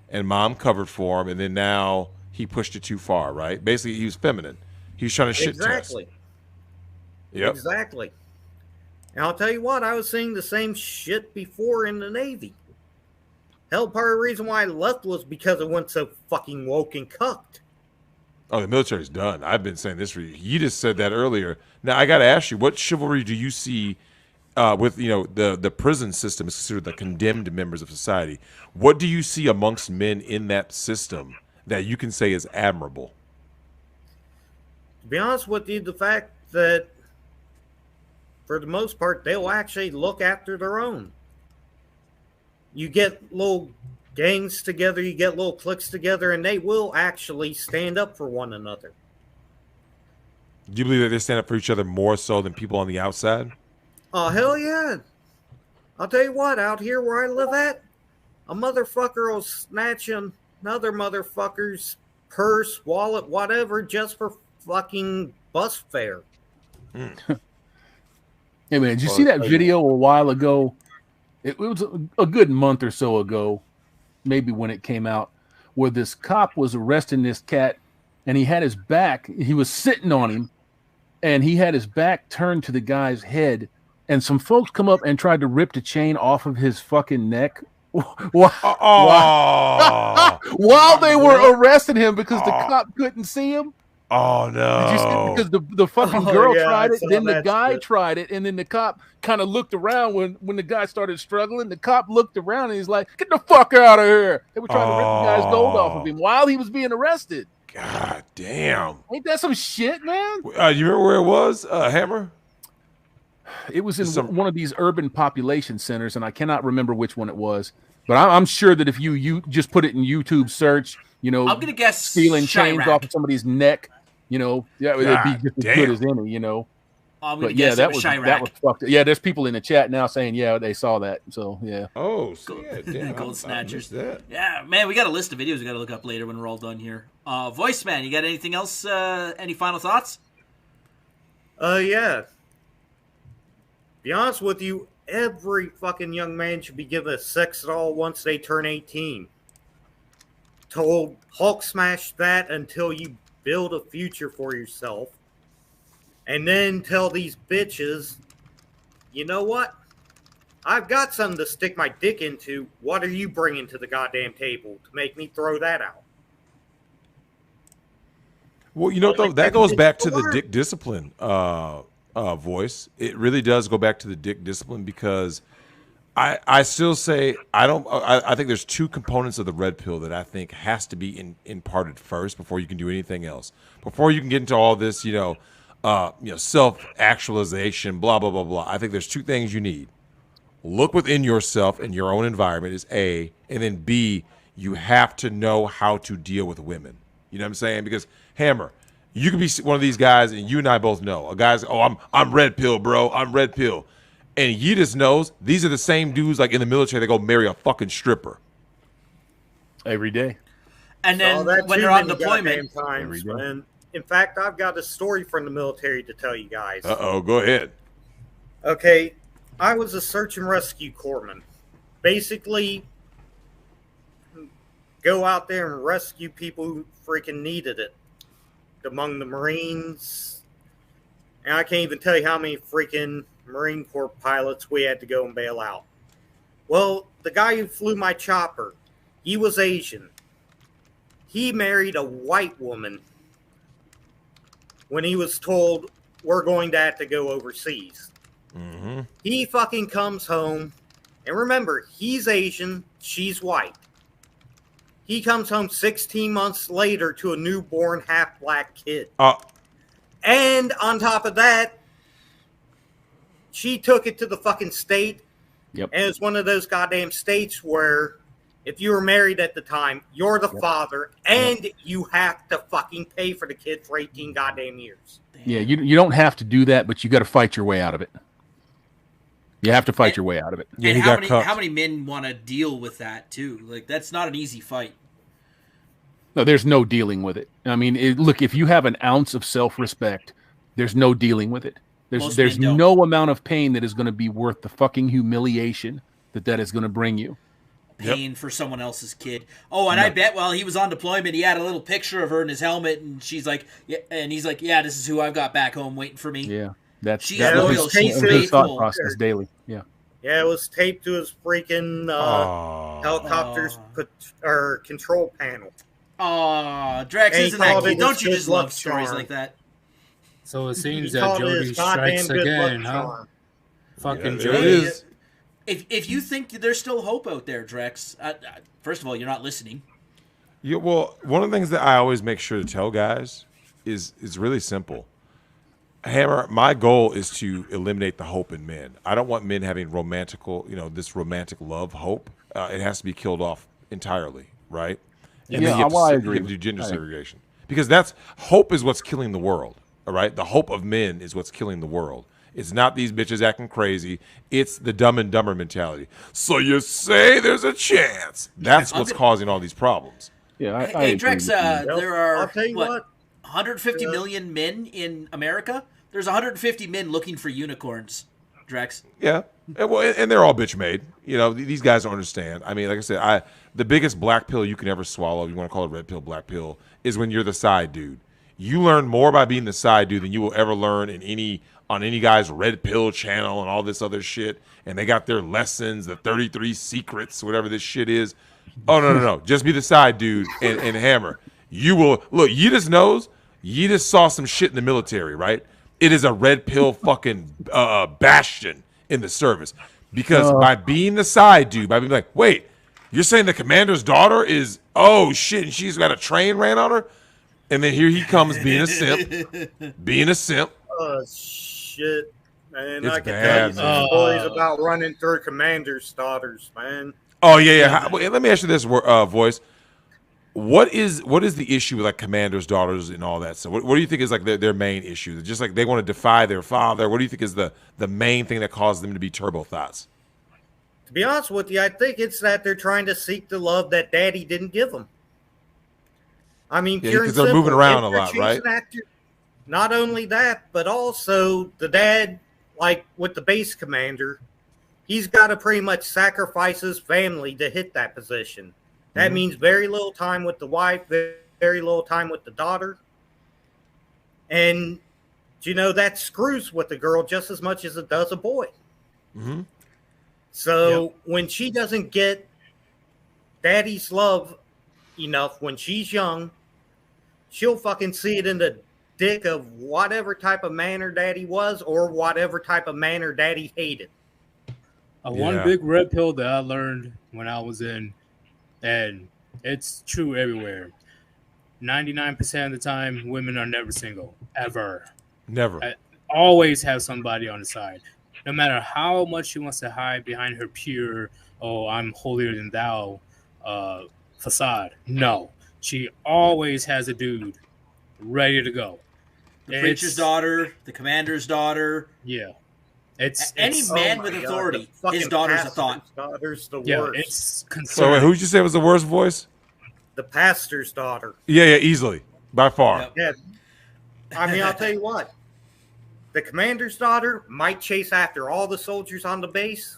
And mom covered for him. And then now he pushed it too far, right? Basically, he was feminine. He was trying to shit test. Yep. Exactly. And I'll tell you what, I was seeing the same shit before in the Navy. Hell, part of the reason why I left was because it went so fucking woke and cucked. Oh, the military's done. I've been saying this for you. You just said that earlier. Now, I got to ask you, what chivalry do you see with, the prison system is considered the condemned members of society? What do you see amongst men in that system that you can say is admirable? To be honest with you, the fact that for the most part, they'll actually look after their own. You get little gangs together, you get little cliques together, and they will actually stand up for one another. Do you believe that they stand up for each other more so than people on the outside? Oh, hell yeah. I'll tell you what, out here where I live at, a motherfucker will snatch another motherfucker's purse, wallet, whatever, just for fucking bus fare. Hey man, did you see that video a while ago? It was a good month or so ago, maybe when it came out, where this cop was arresting this cat, and he had his back. He was sitting on him, and he had his back turned to the guy's head. And some folks come up and tried to rip the chain off of his fucking neck while they were arresting him because the cop couldn't see him. Oh no! Did you see? Because the fucking girl tried it, then the guy tried it, and then the cop kind of looked around when the guy started struggling. The cop looked around and he's like, "Get the fuck out of here!" They were trying to rip the guy's gold off of him while he was being arrested. God damn! Ain't that some shit, man? You remember where it was, Hammer? It was in one of these urban population centers, and I cannot remember which one it was. But I'm sure that if you just put it in YouTube search, I'm gonna guess stealing chains Chirac. off of somebody's neck. That would be just as good as any, But yeah, that was fucked. Yeah, there's people in the chat now saying, yeah, they saw that. So yeah. Oh, damn, Gold Snatchers. Yeah, man, we got a list of videos we got to look up later when we're all done here. Voice Man, you got anything else? Any final thoughts? Yeah. Be honest with you, every fucking young man should be given a sex doll once they turn 18. Told Hulk smash that until you build a future for yourself, and then tell these bitches, you know what? I've got something to stick my dick into. What are you bringing to the goddamn table to make me throw that out? Well, though, that goes back to the dick discipline voice. It really does go back to the dick discipline because I still say I think there's 2 components of the red pill that I think has to be imparted first before you can do anything else. Before you can get into all this, self-actualization, blah blah blah blah. I think there's 2 things you need. Look within yourself and your own environment is A, and then B, you have to know how to deal with women. You know what I'm saying? Because Hammer, you could be one of these guys, and you and I both know a guy's. Oh, I'm red pill, bro. I'm red pill. And you just knows these are the same dudes like in the military that go marry a fucking stripper every day. And then when they're on deployment, times, and in fact, I've got a story from the military to tell you guys. Go ahead. Okay, I was a search and rescue corpsman. Basically, go out there and rescue people who freaking needed it. Among the Marines, and I can't even tell you how many freaking Marine Corps pilots we had to go and bail out. Well, the guy who flew my chopper, he was Asian. He married a white woman when he was told, we're going to have to go overseas. Mm-hmm. He fucking comes home, and remember, he's Asian, she's white. He comes home 16 months later to a newborn half-black kid. And on top of that, she took it to the fucking state. Yep. And it's one of those goddamn states where if you were married at the time, you're the father, and you have to fucking pay for the kid for 18 goddamn years. Yeah, you don't have to do that, but you got to fight your way out of it. You have to fight your way out of it. Yeah, and he got cuffed. how many men want to deal with that too? Like that's not an easy fight. No, there's no dealing with it. I mean, look, if you have an ounce of self-respect, there's no dealing with it. There's men don't. no amount of pain that is going to be worth the fucking humiliation that is going to bring you. Pain for someone else's kid. Oh, and I bet while he was on deployment, he had a little picture of her in his helmet, and she's like, yeah, and he's like, yeah, this is who I've got back home waiting for me. Yeah, she's that loyal. was She's his thought faithful. process daily. Yeah. Yeah, it was taped to his freaking helicopter's control panel. Aw, Drex, And he isn't that called cute? it Don't his you good just love luck stories charm. like that? So it seems He that called it Jody his goddamn strikes good luck again, huh? charm. Fucking there it Jody. is. If you think there's still hope out there, Drex, first of all, you're not listening. Yeah, well, one of the things that I always make sure to tell guys is really simple. Hammer, my goal is to eliminate the hope in men. I don't want men having this romantic love hope. It has to be killed off entirely, right? And then I you agree. have to do gender segregation. Because hope is what's killing the world, all right? The hope of men is what's killing the world. It's not these bitches acting crazy. It's the Dumb and Dumber mentality. So you say there's a chance. That's what's causing all these problems. Yeah, Hey, Drex, there are I'll tell you what. 150 million men in America. There's 150 men looking for unicorns, Drex. Yeah, and they're all bitch made. You know, these guys don't understand. I mean, like I said, the biggest black pill you can ever swallow, if you want to call it red pill, black pill, is when you're the side dude. You learn more by being the side dude than you will ever learn on any guy's red pill channel and all this other shit. And they got their lessons, the 33 secrets, whatever this shit is. Oh no! Just be the side dude and hammer. You will look. Yidis knows. Yidis saw some shit in the military, right? It is a red pill fucking bastion in the service because by being the side dude, by being like, wait, you're saying the commander's daughter is shit, and she's got a train ran on her, and then here he comes being a simp, Oh shit, man! It's I can bad, tell you some man. stories about running through commanders' daughters, man. Oh yeah. Wait, let me ask you this, voice. What is the issue with like commanders' daughters and all that? So what do you think is like their main issue? Just like they want to defy their father. What do you think is the main thing that caused them to be turbo thoughts? To be honest with you, I think it's that they're trying to seek the love that daddy didn't give them. I mean, Yeah, pure because and they're moving simple. around If a lot, they're right? chasing after- Not only that, but also the dad, like with the base commander, he's got to pretty much sacrifice his family to hit that position. That means very little time with the wife, very little time with the daughter. And, that screws with the girl just as much as it does a boy. Mm-hmm. So when she doesn't get daddy's love enough when she's young, she'll fucking see it in the dick of whatever type of man her daddy was or whatever type of man her daddy hated. One big red pill that I learned when I was in, and it's true everywhere. 99% of the time, women are never single, ever. Never. Always have somebody on the side. No matter how much she wants to hide behind her pure, I'm holier than thou facade. No. She always has a dude ready to go. The preacher's daughter, the commander's daughter. Yeah. Any man with authority, his daughter's a thought. Daughter's the Yeah, worst. it's So concerning. wait, who'd you say was the worst voice? The pastor's daughter. Yeah, easily. By far. Yeah. I mean, I'll tell you what. The commander's daughter might chase after all the soldiers on the base,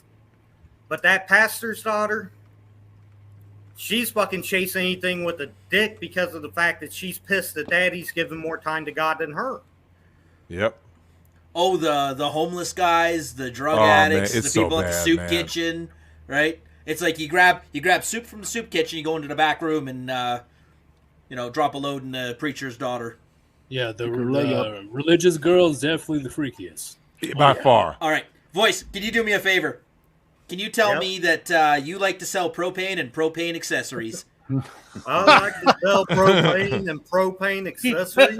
but that pastor's daughter, she's fucking chasing anything with a dick because of the fact that she's pissed that daddy's giving more time to God than her. Yep. Oh, the homeless guys, the drug Oh, addicts, man, the it's so people at the bad, soup man. kitchen, right? It's like you grab soup from the soup kitchen, you go into the back room and drop a load in the preacher's daughter. Yeah, the religious girl is definitely the freakiest. By far. All right, voice, can you do me a favor? Can you tell me that you like to sell propane and propane accessories? I like to sell propane and propane accessories.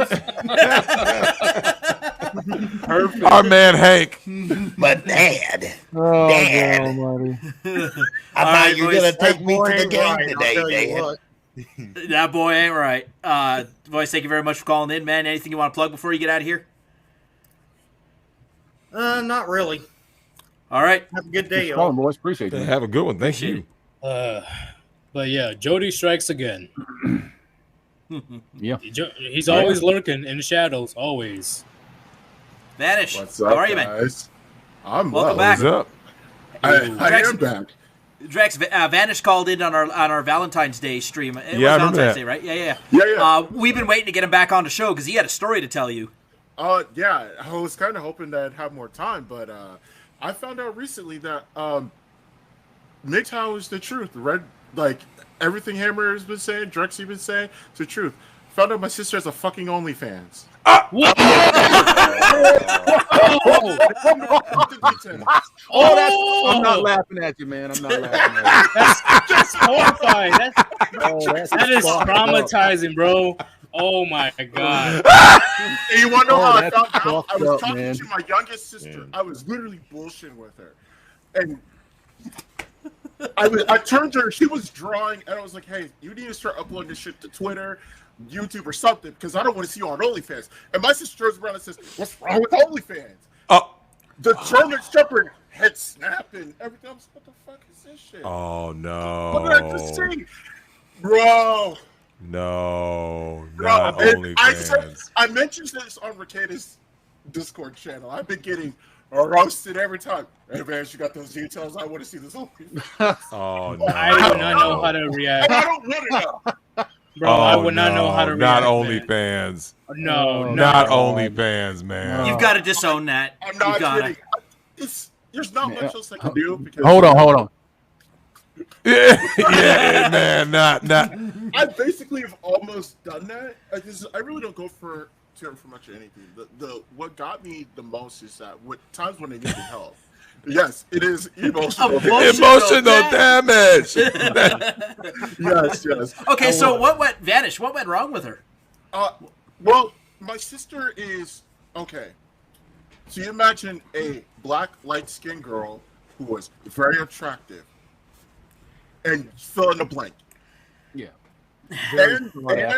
Perfect. Our man Hank. But Dad, Oh, Dad, God almighty. I thought you were boys, gonna take that me boy to the ain't game right, I'll today, tell you Dad. what. That boy ain't right. Boys, thank you very much for calling in, man. Anything you want to plug before you get out of here? Not really. All right. Have a good day, Just y'all. calling, boys. Appreciate Yeah, you. have a good one. Thank you. But yeah, Jody strikes again. Yeah. He's always lurking in the shadows. Always. Vanish. What's up, How are you, man? guys? I'm Welcome well. back. What's up? I am back. Drex, Vanish called in on our Valentine's Day stream. It was Yeah, I remember Valentine's that. Day, right? Yeah. Yeah. We've been waiting to get him back on the show because he had a story to tell you. Yeah. I was kind of hoping that I'd have more time, but I found out recently that MGTOW is the truth. Right? Like everything Hammer has been saying, Drex has been saying, it's the truth. Found out my sister has a fucking OnlyFans. What? I'm not laughing at you, man. I'm not laughing at you. That's horrifying. That is traumatizing, bro. Oh my god. And you want to know how I that's found out? I fucked was up, talking man. to my youngest sister. I was literally bullshitting with her. And I turned to her, she was drawing, and I was like, hey, you need to start uploading this shit to Twitter, YouTube, or something, because I don't want to see you on OnlyFans. And my sister turns around and says, what's wrong with OnlyFans? The German Shepherd head snapping, everything. I was like, what the fuck is this shit? Oh no. What did I just say? Bro. No. Bro, Not OnlyFans. I mentioned this on Ricado's Discord channel. I've been getting roasted every time. Hey man, you got those details? I want to see this OnlyFans. Oh no. I do not know how to react. I don't want to know. Bro, I would not know how to react. Not OnlyFans. No, not OnlyFans, man. You've got to disown that. I'm not You've gotta. kidding. There's not much else I can do. Because Hold on. yeah, man, not. I basically have almost done that. I really don't go for much of anything. The what got me the most is that times when I needed help. Yes, it is emotional damage. yes. Okay, so what went Vanish? What went wrong with her? Well, my sister is okay. So you imagine a black, light-skinned girl who was very attractive, and fill in the blank. Yeah. And my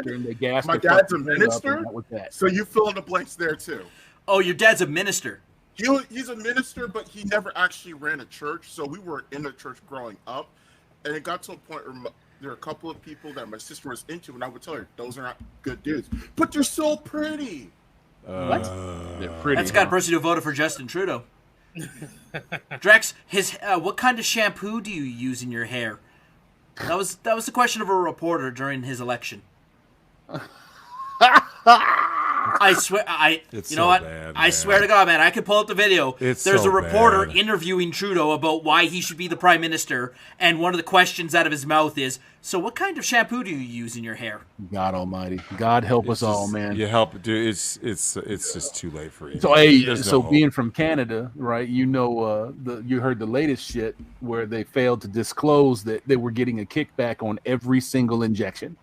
my dad's a minister, so you fill in the blanks there too. Oh, your dad's a minister. He's a minister, but he never actually ran a church. So we were in the church growing up, and it got to a point where there are a couple of people that my sister was into, and I would tell her, those are not good dudes, but they're so pretty. What? They're pretty. That's the kind of person who voted for Justin Trudeau. Drex, what kind of shampoo do you use in your hair? That was the question of a reporter during his election. I swear, It's you know so what? bad, I man. swear to God, man, I could pull up the video. It's There's so a reporter bad. interviewing Trudeau about why he should be the prime minister, and one of the questions out of his mouth is, "So, what kind of shampoo do you use in your hair?" God Almighty, God help us all, man. You help, dude. It's just too late for you. So hey, There's no so hope. being from Canada, right? You know, you heard the latest shit where they failed to disclose that they were getting a kickback on every single injection.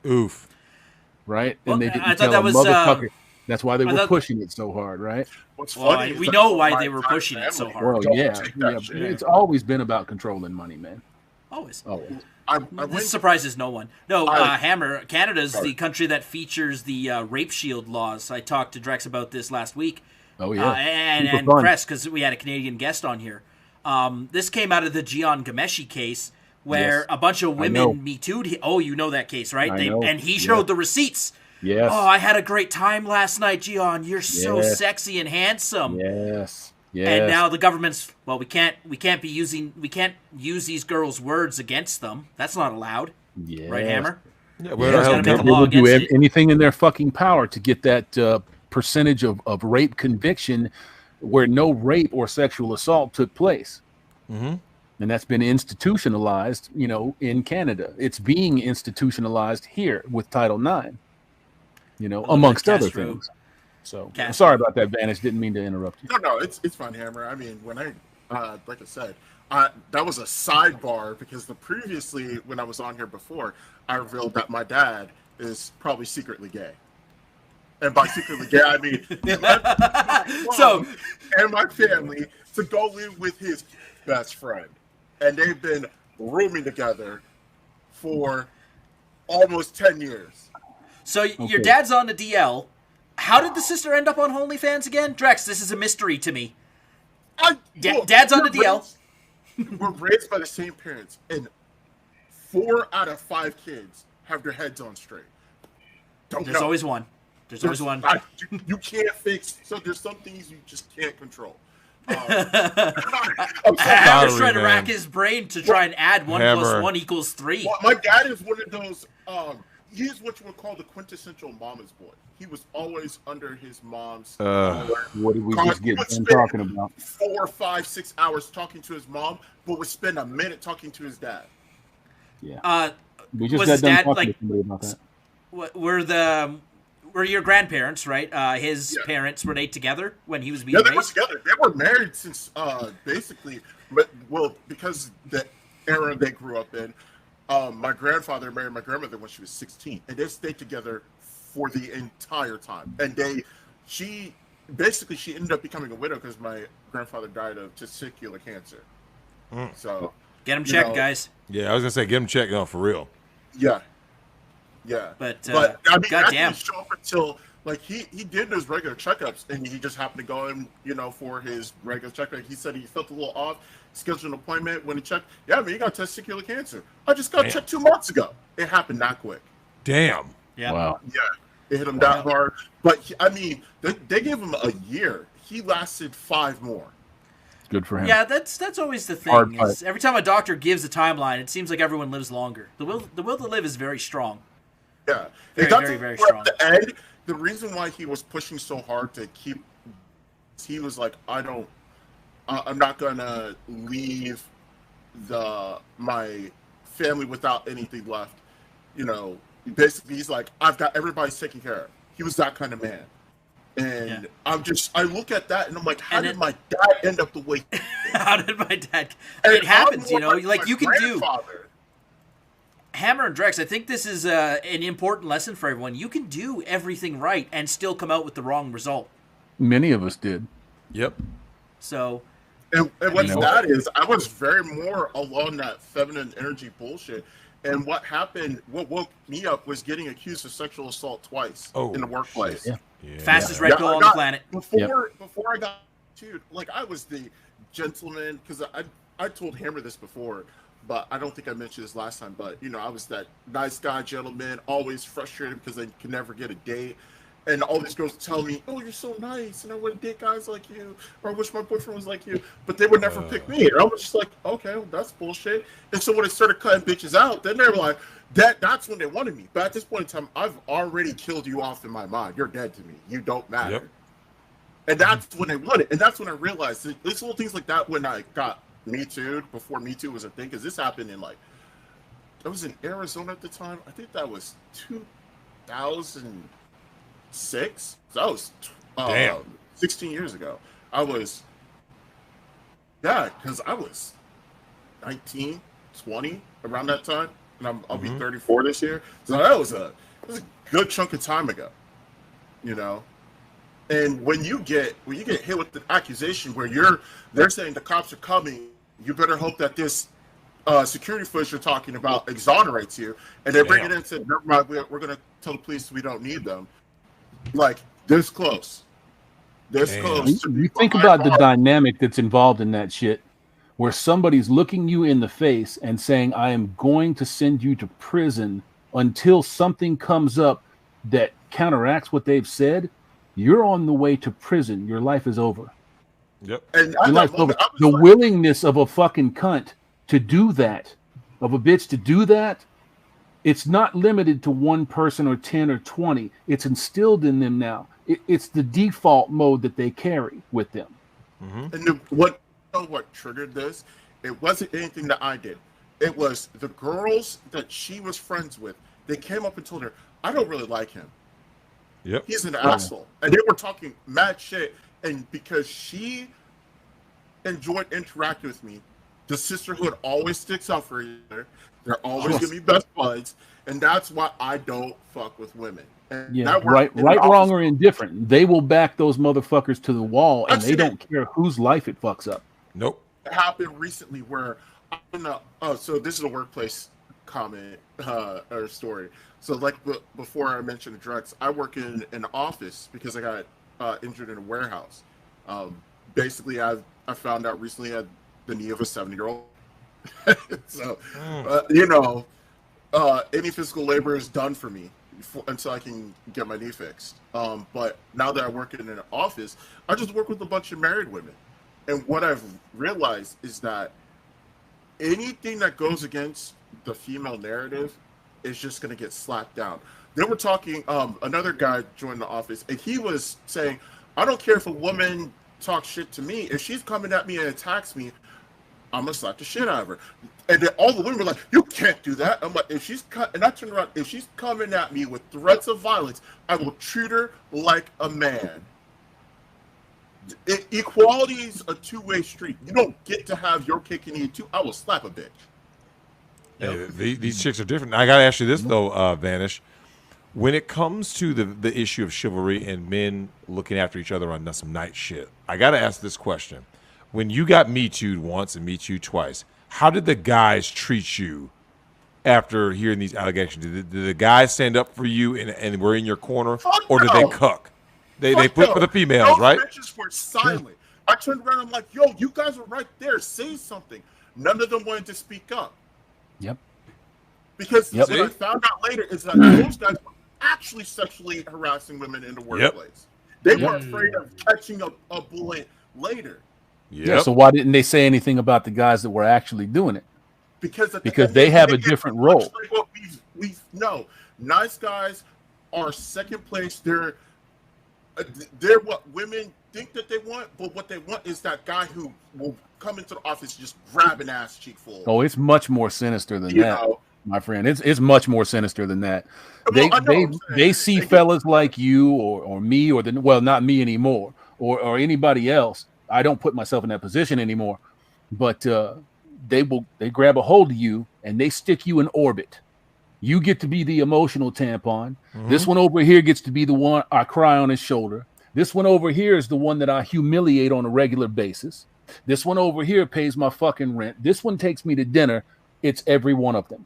Oof. Right, Well, and they I didn't thought tell that a was, motherfucker. That's why they I were thought- pushing it so hard, right? What's Well, funny? is we that know why my they were entire pushing it so family hard. Well, don't yeah, take that shit. it's always been about controlling money, man. Always. Always. I went This surprises no one. No, I- Hammer, Canada's Sorry. the country that features the rape shield laws. I talked to Drex about this last week. Oh yeah, and Super fun. Crest, because we had a Canadian guest on here. This came out of the Gian Gameshi case, where Yes. a bunch of I know. women Me Too'd. Oh, you know that case, right? I know. And he showed the receipts. Yes. Oh, I had a great time last night, Gian. You're so Yes. sexy and handsome. Yes. Yes. And now the government's we can't use these girls' words against them. That's not allowed, Yes. right, Hammer? Yeah, Yeah, where the hell gotta did make a they law will do against it. anything in their fucking power to get that percentage of rape conviction where no rape or sexual assault took place. Mhm. And that's been institutionalized, in Canada. It's being institutionalized here with Title IX, amongst other Castro. things. So I'm Castro. sorry about that, Vanish. Didn't mean to interrupt you. No, it's fine, Hammer. I mean, when I like I said, that was a sidebar because previously when I was on here before, I revealed that my dad is probably secretly gay. And by secretly gay, I mean he left my mom and my family to go live with his best friend. And they've been rooming together for almost 10 years. So your dad's on the DL. How did the sister end up on OnlyFans again? Drex, this is a mystery to me. Dad's on the DL. We're raised by the same parents, and 4 out of 5 kids have their heads on straight. There's always one. There's always one. You can't fix. So there's some things you just can't control. Hammer's trying to rack his brain to try and add 1 + 1 = 3. Well, my dad is one of those. He's what you would call the quintessential mama's boy. He was always under his mom's. What did we just get done talking about? 4, 5, 6 hours talking to his mom, but would spend a minute talking to his dad. Yeah. We just was got his done dad talking to somebody about that. Were your grandparents, right? His parents, were they together when he was being raised? They were together. They were married since basically, because the era they grew up in. My grandfather married my grandmother when she was 16, and they stayed together for the entire time. And she ended up becoming a widow because my grandfather died of testicular cancer. So get him checked, guys. Yeah, I was gonna say get him checked out for real. Yeah. But I mean, goddamn, show up until like he did his regular checkups, and he just happened to go in, for his regular checkup. He said he felt a little off. Scheduled an appointment. When he checked, yeah, man, you got testicular cancer. I just got checked 2 months ago. It happened that quick. Damn. Yeah. Wow. Yeah, it hit him that hard. But I mean, they gave him a year. He lasted 5 more. Good for him. Yeah, that's always the thing. Is every time a doctor gives a timeline, it seems like everyone lives longer. The will to live is very strong. Yeah, very strong. At the end, the reason why he was pushing so hard to keep, he was like, I'm not gonna leave my family without anything left. Basically, he's like, I've got everybody's taken care of. He was that kind of man. And I look at that and I'm like, how did my dad end up the way? How did my dad? It happens, like you can do. Hammer and Drex, I think this is an important lesson for everyone. You can do everything right and still come out with the wrong result. Many of us did. Yep. So. And that is, I was very more along that feminine energy bullshit. And what woke me up was getting accused of sexual assault twice in the workplace. Yeah. Fastest red pill on the planet. Before I got to, like, I was the gentleman, because I told Hammer this before, but I don't think I mentioned this last time, but, I was that nice guy, gentleman, always frustrated because I could never get a date. And all these girls tell me, oh, you're so nice, and I want to date guys like you, or I wish my boyfriend was like you. But they would never pick me. And I was just like, okay, well, that's bullshit. And so when I started cutting bitches out, then they were like, that's when they wanted me. But at this point in time, I've already killed you off in my mind. You're dead to me. You don't matter. Yep. And that's when they wanted. And that's when I realized that these little things like that when I got Me Too, before Me Too was a thing, because this happened in I was in Arizona at the time. I think that was 2006. So that was 16 years ago. Because I was 19, 20 around that time, and I'll be 34 this year. So that was a good chunk of time ago, And when you get hit with the accusation where they're saying the cops are coming, you better hope that this security footage you're talking about exonerates you, and they bring it in and say, never mind, we're going to tell the police we don't need them. Like, this close. Close. You think about the dynamic that's involved in that shit, where somebody's looking you in the face and saying, I am going to send you to prison until something comes up that counteracts what they've said. You're on the way to prison. Your life is over. Yep. And your life's over. The willingness of a fucking cunt to do that, of a bitch to do that, it's not limited to one person or 10 or 20. It's instilled in them now. It's the default mode that they carry with them. And what triggered this? It wasn't anything that I did. It was the girls that she was friends with. They came up and told her, I don't really like him. Yep. He's an asshole. And they were talking mad shit. And because she enjoyed interacting with me. The sisterhood always sticks up for each other. They're always gonna be best buds, and that's why I don't fuck with women. And yeah, right, wrong, or indifferent. They will back those motherfuckers to the wall, and they don't care whose life it fucks up. Nope. It happened recently where I'm in so this is a workplace comment or story. So like before I mentioned Drex, I work in an office because I got injured in a warehouse. Basically, I found out recently I had the knee of a 70-year-old. So, any physical labor is done for me until I can get my knee fixed. But now that I work in an office, I just work with a bunch of married women. And what I've realized is that anything that goes against the female narrative is just going to get slapped down. They were talking, another guy joined the office, and he was saying, I don't care if a woman talks shit to me. If she's coming at me and attacks me, I'm going to slap the shit out of her. And then all the women were like, you can't do that. I'm like, and I turned around, if she's coming at me with threats of violence, I will treat her like a man. Equality is a two-way street. You don't get to have your cake and eat it too. I will slap a bitch. Hey, these chicks are different. I got to ask you this, though, Vanish. When it comes to the issue of chivalry and men looking after each other on some night shit, I got to ask this question. When you got Me Too'd once and Me Too'd twice, how did the guys treat you after hearing these allegations? Did the guys stand up for you and were in your corner, or did they cuck? They put for the females, right? Those bitches were silent. I turned around, I'm like, yo, you guys were right there. Say something. None of them wanted to speak up. Yep. Because what I found out later is that those guys were actually sexually harassing women in the workplace. They weren't afraid of catching a bullet later. Yeah. So why didn't they say anything about the guys that were actually doing it? Because they have a different role. Like what no, nice guys are second place. They're what women think that they want, but what they want is that guy who will come into the office just grab an ass cheek full. Oh, it's much more sinister than that, my friend. It's much more sinister than that. They see fellas like you or me or not me anymore or anybody else. I don't put myself in that position anymore, but they grab a hold of you and they stick you in orbit. You get to be the emotional tampon. Mm-hmm. This one over here gets to be the one I cry on his shoulder. This one over here is the one that I humiliate on a regular basis. This one over here pays my fucking rent. This one takes me to dinner. It's every one of them.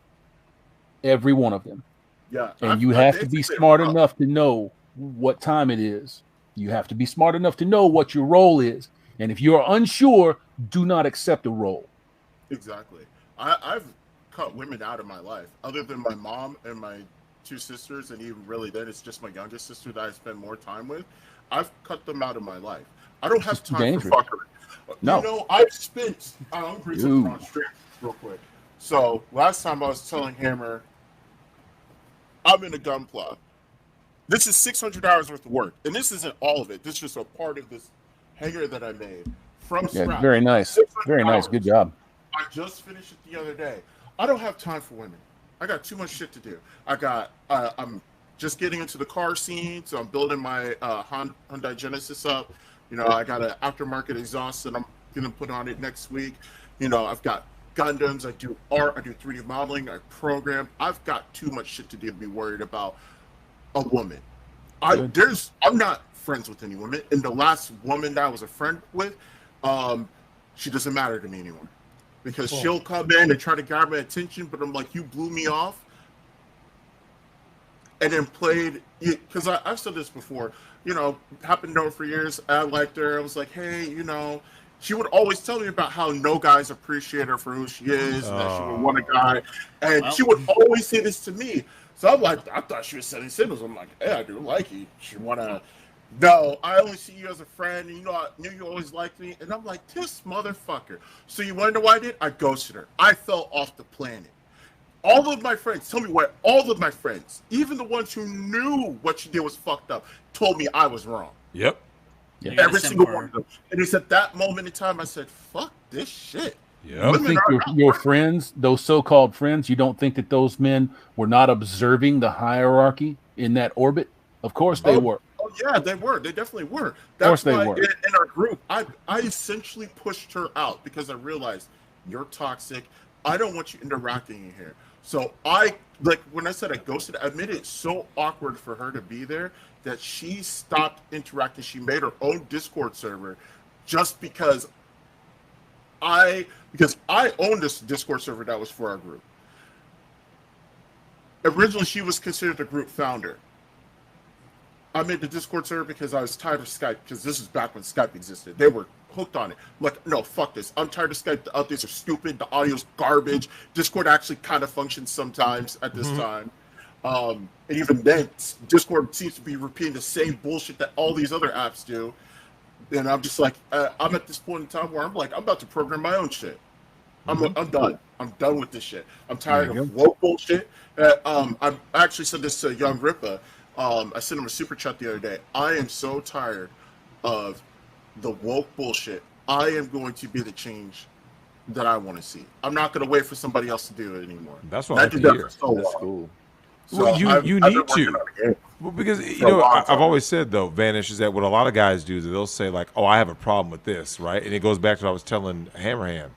Every one of them. Yeah. And you have to be smart enough to know what time it is. You have to be smart enough to know what your role is. And if you're unsure, do not accept a role. Exactly. I've cut women out of my life, other than my mom and my two sisters, and even really then it's just my youngest sister that I spend more time with. I've cut them out of my life. I don't have time for fuckery. No. You know, I've spent. I'm bring something on straight real quick. So last time I was telling Hammer, I'm in a gun plot. This is 600 hours worth of work, and this isn't all of it. This is just a part of this hanger that I made from scratch. Very nice. Very nice. Good job. I just finished it the other day. I don't have time for women. I got too much shit to do. I'm just getting into the car scene, so I'm building my Hyundai Genesis up. You know, I got an aftermarket exhaust that I'm gonna put on it next week. You know, I've got Gundams. I do art. I do 3D modeling. I program. I've got too much shit to do to be worried about a woman. I'm not friends with any women, and the last woman that I was a friend with, she doesn't matter to me anymore. Because she'll come in and try to grab my attention, but I'm like, you blew me off. And then played, because I've said this before, you know, happened to know her for years. I liked her. I was like, hey, you know, she would always tell me about how no guys appreciate her for who she is, and that she would want a guy. And she would always say this to me. So I'm like, I thought she was sending signals. I'm like, hey, I do like you. She want to. No, I only see you as a friend, and you know I knew you always liked me. And I'm like, this motherfucker. So you want to know what I did? I ghosted her. I fell off the planet. All of my friends, tell me what, all of my friends, even the ones who knew what she did was fucked up, told me I was wrong. Yep. Every single one of them. And it's at that moment in time I said, fuck this shit. Yeah. You think your friends, those so-called friends, you don't think that those men were not observing the hierarchy in that orbit? Of course they were. Oh yeah, they were. They definitely were. That's That's why were. in our group, I essentially pushed her out because I realized you're toxic. I don't want you interacting in here. So I like when I said I ghosted, I made it so awkward for her to be there that she stopped interacting. She made her own Discord server just because I owned this Discord server that was for our group. Originally, she was considered a group founder. I made the Discord server because I was tired of Skype, because this is back when Skype existed. They were hooked on it. I'm like, no, fuck this. I'm tired of Skype. The updates are stupid. The audio's garbage. Discord actually kind of functions sometimes at this time. And even then, Discord seems to be repeating the same bullshit that all these other apps do. And I'm just like, I'm at this point in time where I'm like, I'm about to program my own shit. I'm done. I'm done with this shit. I'm tired of woke bullshit. I actually said this to Young Rippa. I sent him a super chat the other day. I am so tired of the woke bullshit. I am going to be the change that I want to see. I'm not going to wait for somebody else to do it anymore. That's what I like to hear. That's cool. So well, you need to. Well, because I've always said though, Vanish, is that what a lot of guys do is they'll say like, "Oh, I have a problem with this," right? And it goes back to what I was telling Hammerhand.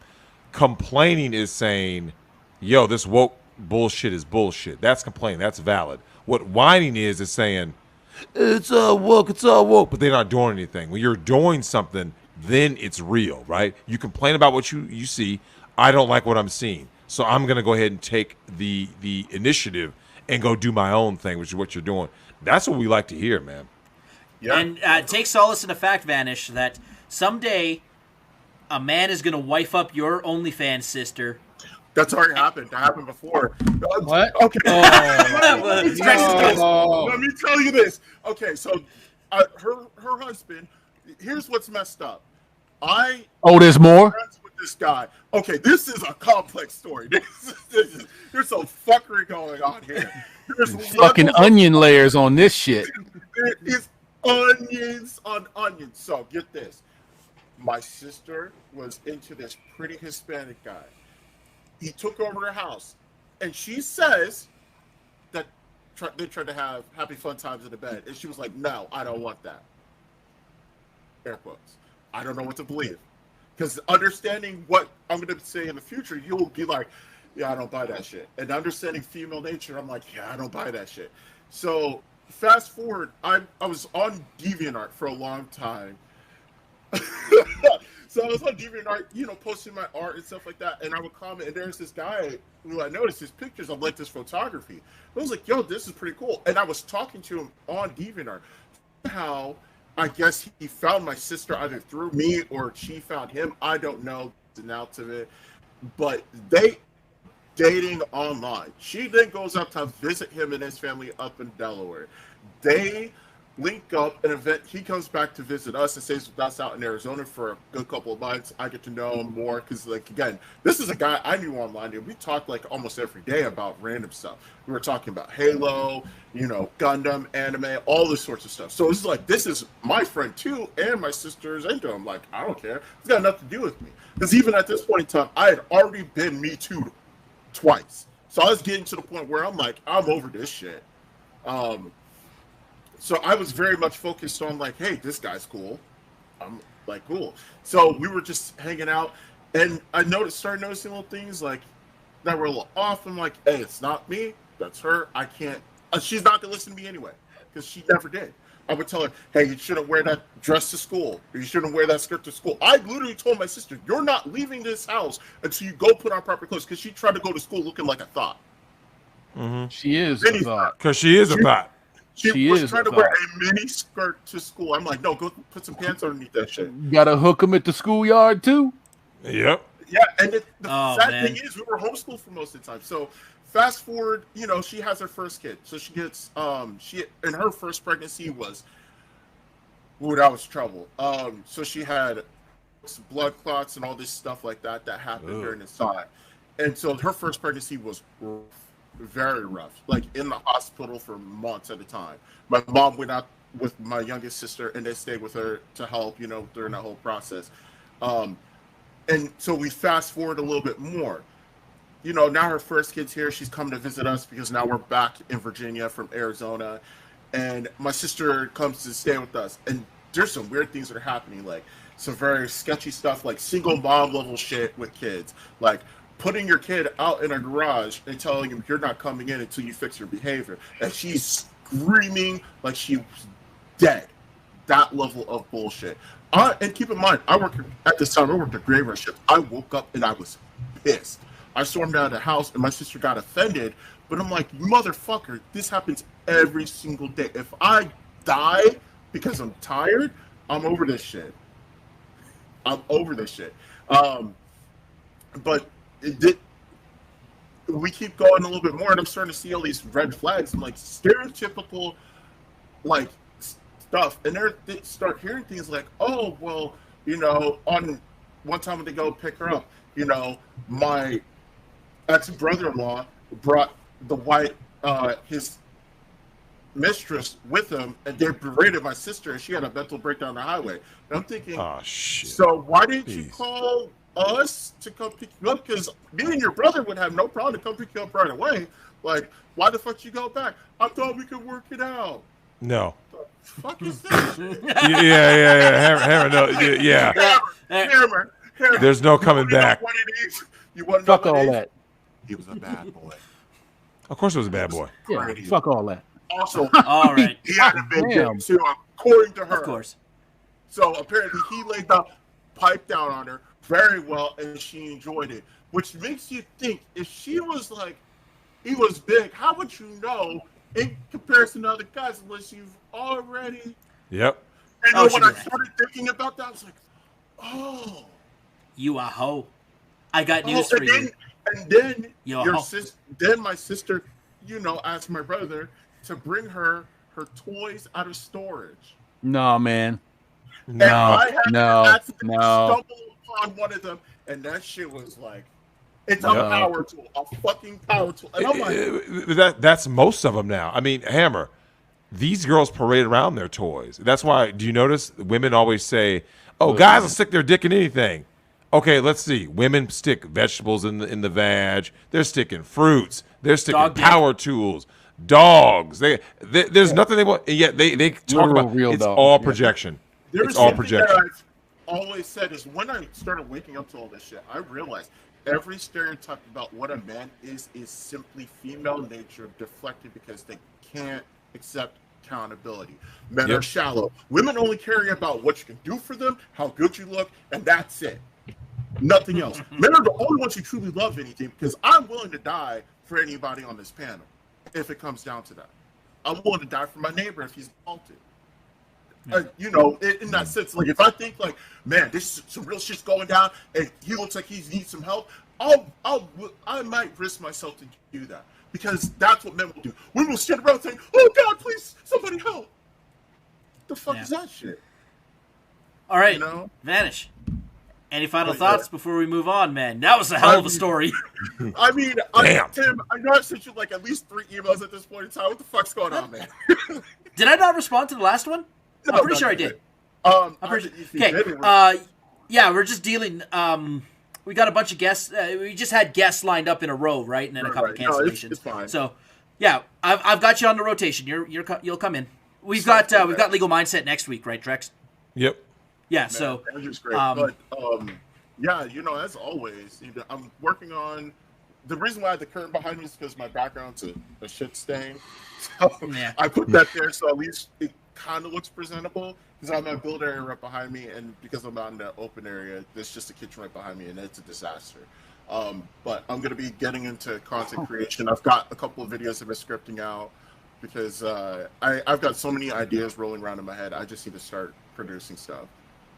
Complaining is saying, "Yo, this woke bullshit is bullshit." That's complaining. That's valid. What whining is saying, "It's all woke," but they're not doing anything. When you're doing something, then it's real, right? You complain about what you see. I don't like what I'm seeing, so I'm gonna go ahead and take the initiative and go do my own thing, which is what you're doing. That's what we like to hear, man. Yeah. And take solace in the fact, Vanish, that someday a man is going to wife up your OnlyFans sister. That's already happened. That happened before. What? Okay. Oh. Let me tell you this. Okay, so her husband, here's what's messed up. There's more? Friends with this guy. Okay, this is a complex story. There's some fuckery going on here. There's fucking onion layers on this shit. There is onions on onions. So get this. My sister was into this pretty Hispanic guy. He took over her house, and she says that they tried to have happy fun times in the bed, and she was like, "No, I don't want that." Air quotes. I don't know what to believe, because understanding what I'm going to say in the future, you'll be like, "Yeah, I don't buy that shit." And understanding female nature, I'm like, "Yeah, I don't buy that shit." So fast forward, I was on DeviantArt for a long time. So I was on DeviantArt, posting my art and stuff like that, and I would comment, and there's this guy who I noticed his pictures of like this photography. I was like, "Yo, this is pretty cool," and I was talking to him on DeviantArt. How I guess he found my sister either through me or she found him. I don't know the outs of it, but they dating online. She then goes up to visit him and his family up in Delaware. They link up an event. He comes back to visit us and stays with us out in Arizona for a good couple of months. I get to know him more because, like, again, this is a guy I knew online, and we talked like almost every day about random stuff. We were talking about Halo, Gundam, anime, all this sorts of stuff. So it's like, this is my friend too, and my sister's into him. Like, I don't care. It's got nothing to do with me. Because even at this point in time, I had already been Me Too'd twice. So I was getting to the point where I'm like, I'm over this shit. So I was very much focused on like, hey, this guy's cool. I'm like, cool. So we were just hanging out, and I started noticing little things like that were a little off. I'm like, hey, it's not me. That's her. I can't. She's not gonna listen to me anyway, because she never did. I would tell her, hey, you shouldn't wear that dress to school, or you shouldn't wear that skirt to school. I literally told my sister, you're not leaving this house until you go put on proper clothes, because she tried to go to school looking like a thought. Mm-hmm. She is a thought. Because she is a thought. She was trying to wear a mini skirt to school. I'm like, no, go put some pants underneath that shit. You gotta hook them at the schoolyard too. Yep. Yeah, and the sad thing is, we were homeschooled for most of the time. So fast forward, she has her first kid. So she gets, in her first pregnancy was, that was trouble. So she had some blood clots and all this stuff like that happened during this time. And so her first pregnancy was very rough, like in the hospital for months at a time. My mom went out with my youngest sister, and they stayed with her to help, during that whole process. And so we fast forward a little bit more. Now her first kid's here. She's come to visit us because now we're back in Virginia from Arizona. and my sister comes to stay with us, and there's some weird things that are happening, like some very sketchy stuff, like single mom level shit with kids, like putting your kid out in a garage and telling him you're not coming in until you fix your behavior, and she's screaming like she was dead. That level of bullshit. And keep in mind, I worked a graveyard shift. I woke up and I was pissed. I stormed out of the house and my sister got offended, but I'm like, motherfucker, this happens every single day. If I die because I'm tired, I'm over this shit. But we keep going a little bit more, and I'm starting to see all these red flags. I'm like, stereotypical, like, stuff. And they start hearing things like, oh, well, you know, on one time when they go pick her up, you know, my ex-brother-in-law brought the white, his mistress with him, and they berated my sister, and she had a mental breakdown on the highway. And I'm thinking, oh shit. So why didn't you call us to come pick you up? Because me and your brother would have no problem to come pick you up right away. Like, why the fuck you go back? I thought we could work it out. No. The fuck is this? yeah. Hammer, no, yeah. Hammer. There's no coming back. You want fuck all that. He was a bad boy. Of course, it was a bad boy. Yeah, fuck all that. Also, all right. He had a big dick too, according to her. Of course. So apparently, he laid the pipe down on her very well, and she enjoyed it. Which makes you think, if she was like, he was big, how would you know in comparison to other guys unless you've already? Yep. And when I started thinking about that, I was like, oh, you a hoe. I got news for you. And then then my sister, you know, asked my brother to bring her toys out of storage. No, man. No. No. Stumble upon one of them, and that shit was like, it's a power tool, a fucking power tool. And I'm like, that's most of them now. I mean, Hammer, these girls parade around their toys. That's why. Do you notice women always say, "Oh, guys will stick their dick in anything." Okay, let's see. Women stick vegetables in the vag. They're sticking fruits. They're sticking power tools. Dogs. There's nothing they want. And yet they talk about it's all projection. It's all projection. That I've always said is when I started waking up to all this shit, I realized every stereotype about what a man is simply female nature deflected because they can't accept accountability. Men are shallow. Women only care about what you can do for them, how good you look, and that's it. Nothing else. Men are the only ones who truly love anything, because I'm willing to die for anybody on this panel if it comes down to that. I'm willing to die for my neighbor if he's assaulted. You know, in that sense, like if I think like, man, this is some real shit's going down and he looks like he needs some help, I might risk myself to do that, because that's what men will do. Women will stand around saying, "Oh God, please, somebody help." The fuck is that shit? All right, Vanish. Any final thoughts before we move on, man? That was a hell of a story. I mean, Tim, I know I've sent you like at least 3 emails at this point in time. What the fuck's going on, man? Did I not respond to the last one? No, I'm pretty sure I did. Yeah, we're just dealing. We got a bunch of guests. We just had guests lined up in a row, right? And then a couple of cancellations. It's fine. So, yeah, I've got you on the rotation. You'll come in. We've got Legal Mindset next week, right, Drex? Yep. Yeah. Man, so Andrew's great. But yeah, you know, as always, I'm working on. The reason why I have the curtain behind me is because my background's a shit stain. So I put that there so at least it kind of looks presentable, because I have my build area right behind me, and because I'm out in that open area, there's just a kitchen right behind me, and it's a disaster. But I'm going to be getting into content creation. I've got a couple of videos I've been scripting out, because I've got so many ideas rolling around in my head. I just need to start producing stuff.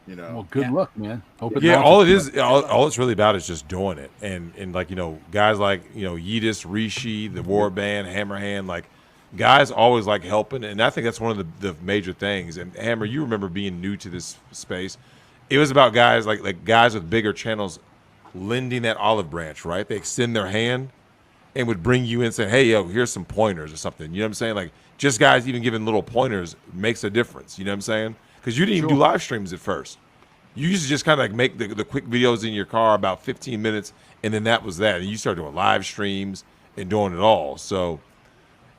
You know. Well, good luck, man. All it's really about is just doing it, and like, you know, guys like, you know, Yeetus, Rishi, the War Band, Hammerhand, like guys always like helping, and I think that's one of the major things. And Hammer, you remember being new to this space. It was about guys like guys with bigger channels lending that olive branch, right? They extend their hand and would bring you in and say, "Hey, yo, here's some pointers," or something. You know what I'm saying? Like, just guys even giving little pointers makes a difference. You know what I'm saying? Because you didn't even do live streams at first. You used to just kind of like make the quick videos in your car, about 15 minutes, and then that was that. And you started doing live streams and doing it all. So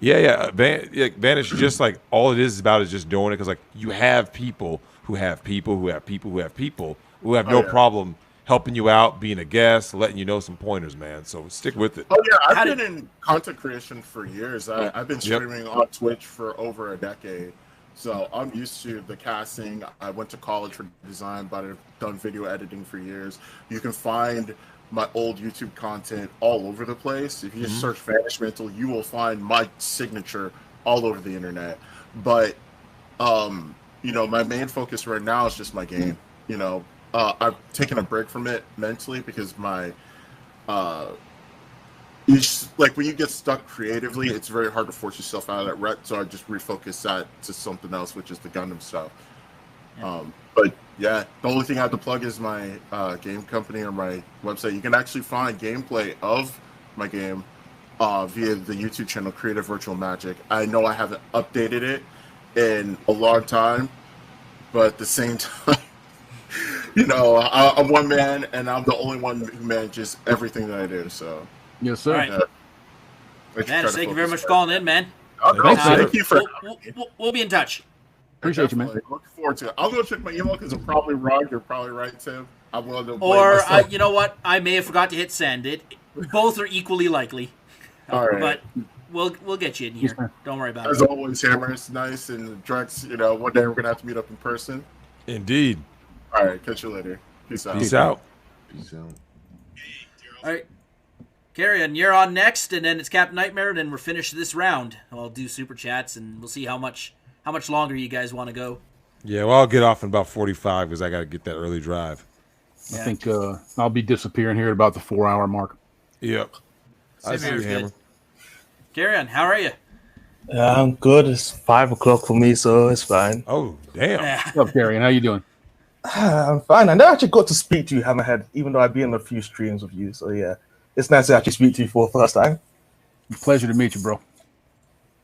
Yeah. Vanish, just like all it is about is just doing it because like you have people who have people who have people who have people who have no problem helping you out, being a guest, letting you know some pointers, man. So stick with it. Oh yeah, I've been in content creation for years. I've been streaming on Twitch for over a decade, so I'm used to the casting. I went to college for design, but I've done video editing for years. You can find my old YouTube content all over the place. If you just search Vanish Mental, you will find my signature all over the internet. But you know, my main focus right now is just my game. You know, I've taken a break from it mentally because my like when you get stuck creatively, it's very hard to force yourself out of that rut. So I just refocus that to something else, which is the Gundam stuff. But yeah, the only thing I have to plug is my game company or my website. You can actually find gameplay of my game via the YouTube channel Creative Virtual Magic. I know I haven't updated it in a long time, but at the same time, you know, I'm one man and I'm the only one who manages everything that I do. So yes, sir. All right. Thank you very much for calling in, man. Thank you for. We'll be in touch. Appreciate you, man. Looking forward to it. I'll go check my email because I'm probably wrong. You're probably right, Tim. I'm willing to blame Or myself. you know what? I may have forgot to hit send. Both are equally likely. All right. But we'll get you in here. Don't worry about As it. always, Hammer is nice, and Drex, you know, one day we're gonna have to meet up in person. Indeed. All right, catch you later. Peace out. Peace out. Peace out. All right. Carrion, you're on next, and then it's Captain Nightmare, and then we're finished this round. I'll do super chats, and we'll see how much longer you guys want to go. Yeah, well, I'll get off in about 45 because I got to get that early drive. I think I'll be disappearing here at about the 4-hour mark. Yep. I see you, Hammer. Carrion, how are you? I'm good. It's 5 o'clock for me, so it's fine. Oh, damn. What's up, Carrion? How you doing? I'm fine. I never actually got to speak to you, Hammerhead, even though I've been in a few streams with you. So yeah, it's nice to actually speak to you for the first time. Pleasure to meet you, bro.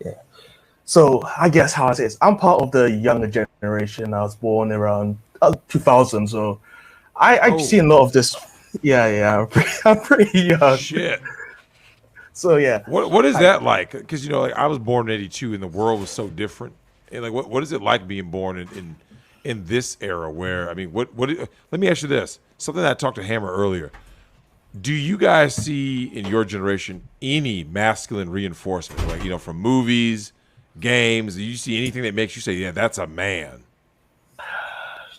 Yeah. So I guess how I say it, I'm part of the younger generation. I was born around 2000, so I see a lot of this. Yeah. I'm pretty young. Shit. So yeah. What is that like? Because, you know, like I was born in 82 and the world was so different. And like, what is it like being born in this era where, I mean, let me ask you this. Something that I talked to Hammer earlier. Do you guys see in your generation any masculine reinforcement? Like, you know, from movies, games, do you see anything that makes you say, yeah, that's a man?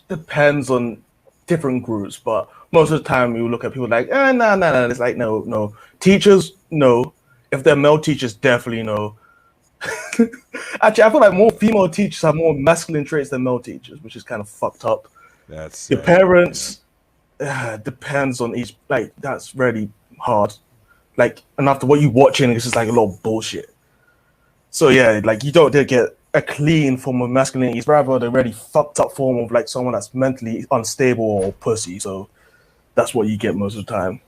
Depends on different groups, but most of the time you look at people like, no. It's like, no. Teachers, no. If they're male teachers, definitely no. Actually, I feel like more female teachers have more masculine traits than male teachers, which is kind of fucked up. That's your parents. Depends on each. Like that's really hard. Like, and after what you watching, it's just like a lot of bullshit. So yeah, like you don't get a clean form of masculinity. It's rather the really fucked up form of like someone that's mentally unstable or pussy. So that's what you get most of the time.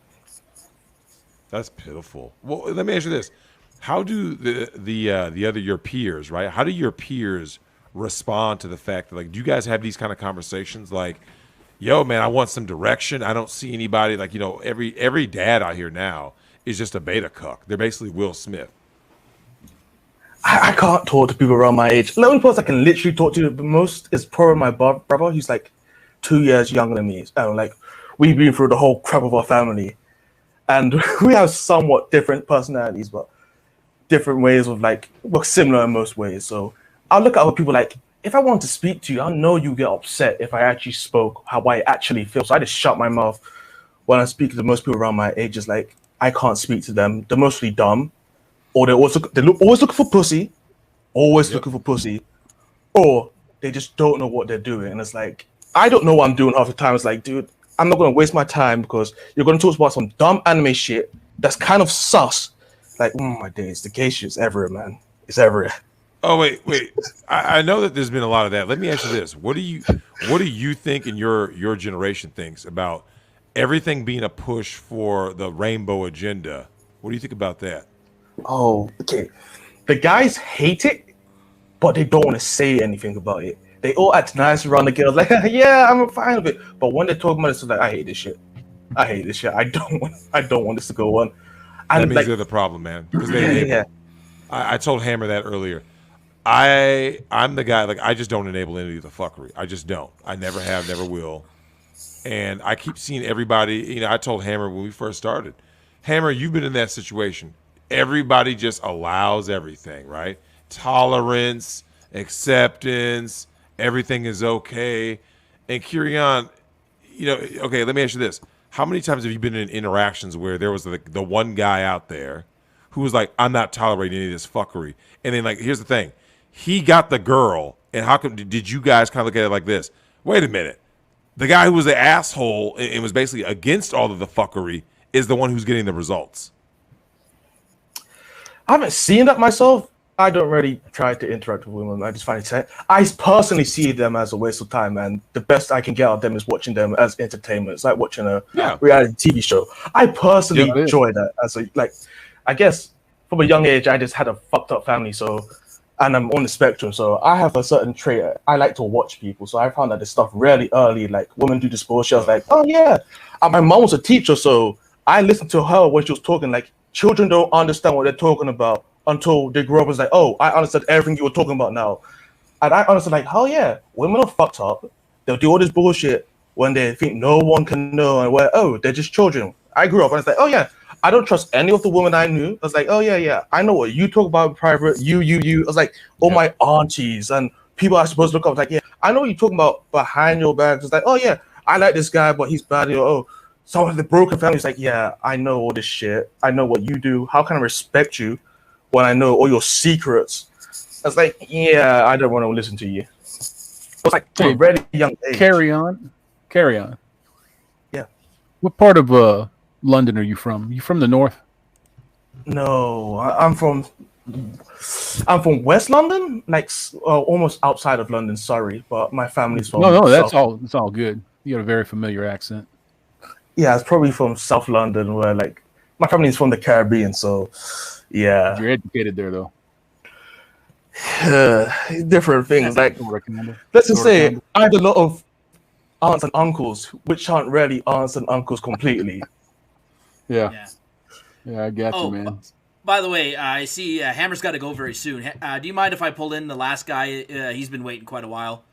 That's pitiful. Well, let me ask you this: how do your peers, right? How do your peers respond to the fact that, like, do you guys have these kind of conversations? Like, yo, man, I want some direction. I don't see anybody. Like, you know, every dad out here now is just a beta cuck. They're basically Will Smith. I can't talk to people around my age. The only person I can literally talk to the most is probably my brother. He's like 2 years younger than me. Like, we've been through the whole crap of our family. And we have somewhat different personalities, but different ways of like, we're similar in most ways. So I'll look at other people like, if I want to speak to you, I know you get upset if I actually spoke how I actually feel. So I just shut my mouth when I speak to most people around my age. Is like, I can't speak to them. They're mostly dumb. Or always looking for pussy, looking for pussy, or they just don't know what they're doing. And it's like, I don't know what I'm doing half the time. It's like, dude, I'm not going to waste my time because you're going to talk about some dumb anime shit that's kind of sus. Like, my days, the gay shit's everywhere, man. It's everywhere. Oh, wait. I know that there's been a lot of that. Let me ask you this. What do you think and your generation thinks about everything being a push for the rainbow agenda? What do you think about that? Oh, okay. The guys hate it, but they don't want to say anything about it. They all act nice around the girls, like, yeah, I'm fine with it. But when they talk about it, it's like, I hate this shit. I don't want this to go on. And that means they're the problem, man. Because they hate it. I told Hammer that earlier. I'm the guy, like, I just don't enable any of the fuckery. I just don't. I never have, never will. And I keep seeing everybody, you know, I told Hammer when we first started, Hammer, you've been in that situation. Everybody just allows everything, right? Tolerance, acceptance, everything is okay. And Kyrian, you know, okay, let me ask you this. How many times have you been in interactions where there was the one guy out there who was like, I'm not tolerating any of this fuckery. And then, like, here's the thing. He got the girl, and how come did you guys kind of look at it like this? Wait a minute. The guy who was the asshole and was basically against all of the fuckery is the one who's getting the results. I haven't seen that myself. I don't really try to interact with women. I just find it sad. I personally see them as a waste of time, and the best I can get out of them is watching them as entertainment. It's like watching a reality TV show. I personally enjoy that. I guess from a young age, I just had a fucked up family, and I'm on the spectrum, so I have a certain trait. I like to watch people, so I found that this stuff really early, like women do this bullshit. I was like, oh yeah. And my mom was a teacher, so I listened to her when she was talking. Like, children don't understand what they're talking about until they grow up. It's like, oh, I understand everything you were talking about now. And I understand, like, hell yeah, women are fucked up. They'll do all this bullshit when they think no one can know, and they're just children. I grew up and it's like, oh yeah, I don't trust any of the women I knew. I was like, oh yeah, I know what you talk about in private. You. I was like, my aunties and people I supposed to look up. I was like, yeah, I know what you're talking about behind your back. It's like, oh yeah, I like this guy, but he's bad. Someone with the broken family is like, yeah, I know all this shit. I know what you do. How can I respect you when I know all your secrets? I was like, yeah, I don't want to listen to you. It was like from a very young age. Carry on. Yeah. What part of London are you from? You from the north? No, I'm from West London, like almost outside of London. Sorry, but my family's from. No, that's all. It's all good. You got a very familiar accent. Yeah, it's probably from South London, where like my family's from the Caribbean. So, yeah. You're educated there, though. Different things. Like, let's just say I have a lot of aunts and uncles, which aren't really aunts and uncles completely. Yeah, I got you, man. By the way, I see Hammer's got to go very soon. Do you mind if I pull in the last guy? He's been waiting quite a while.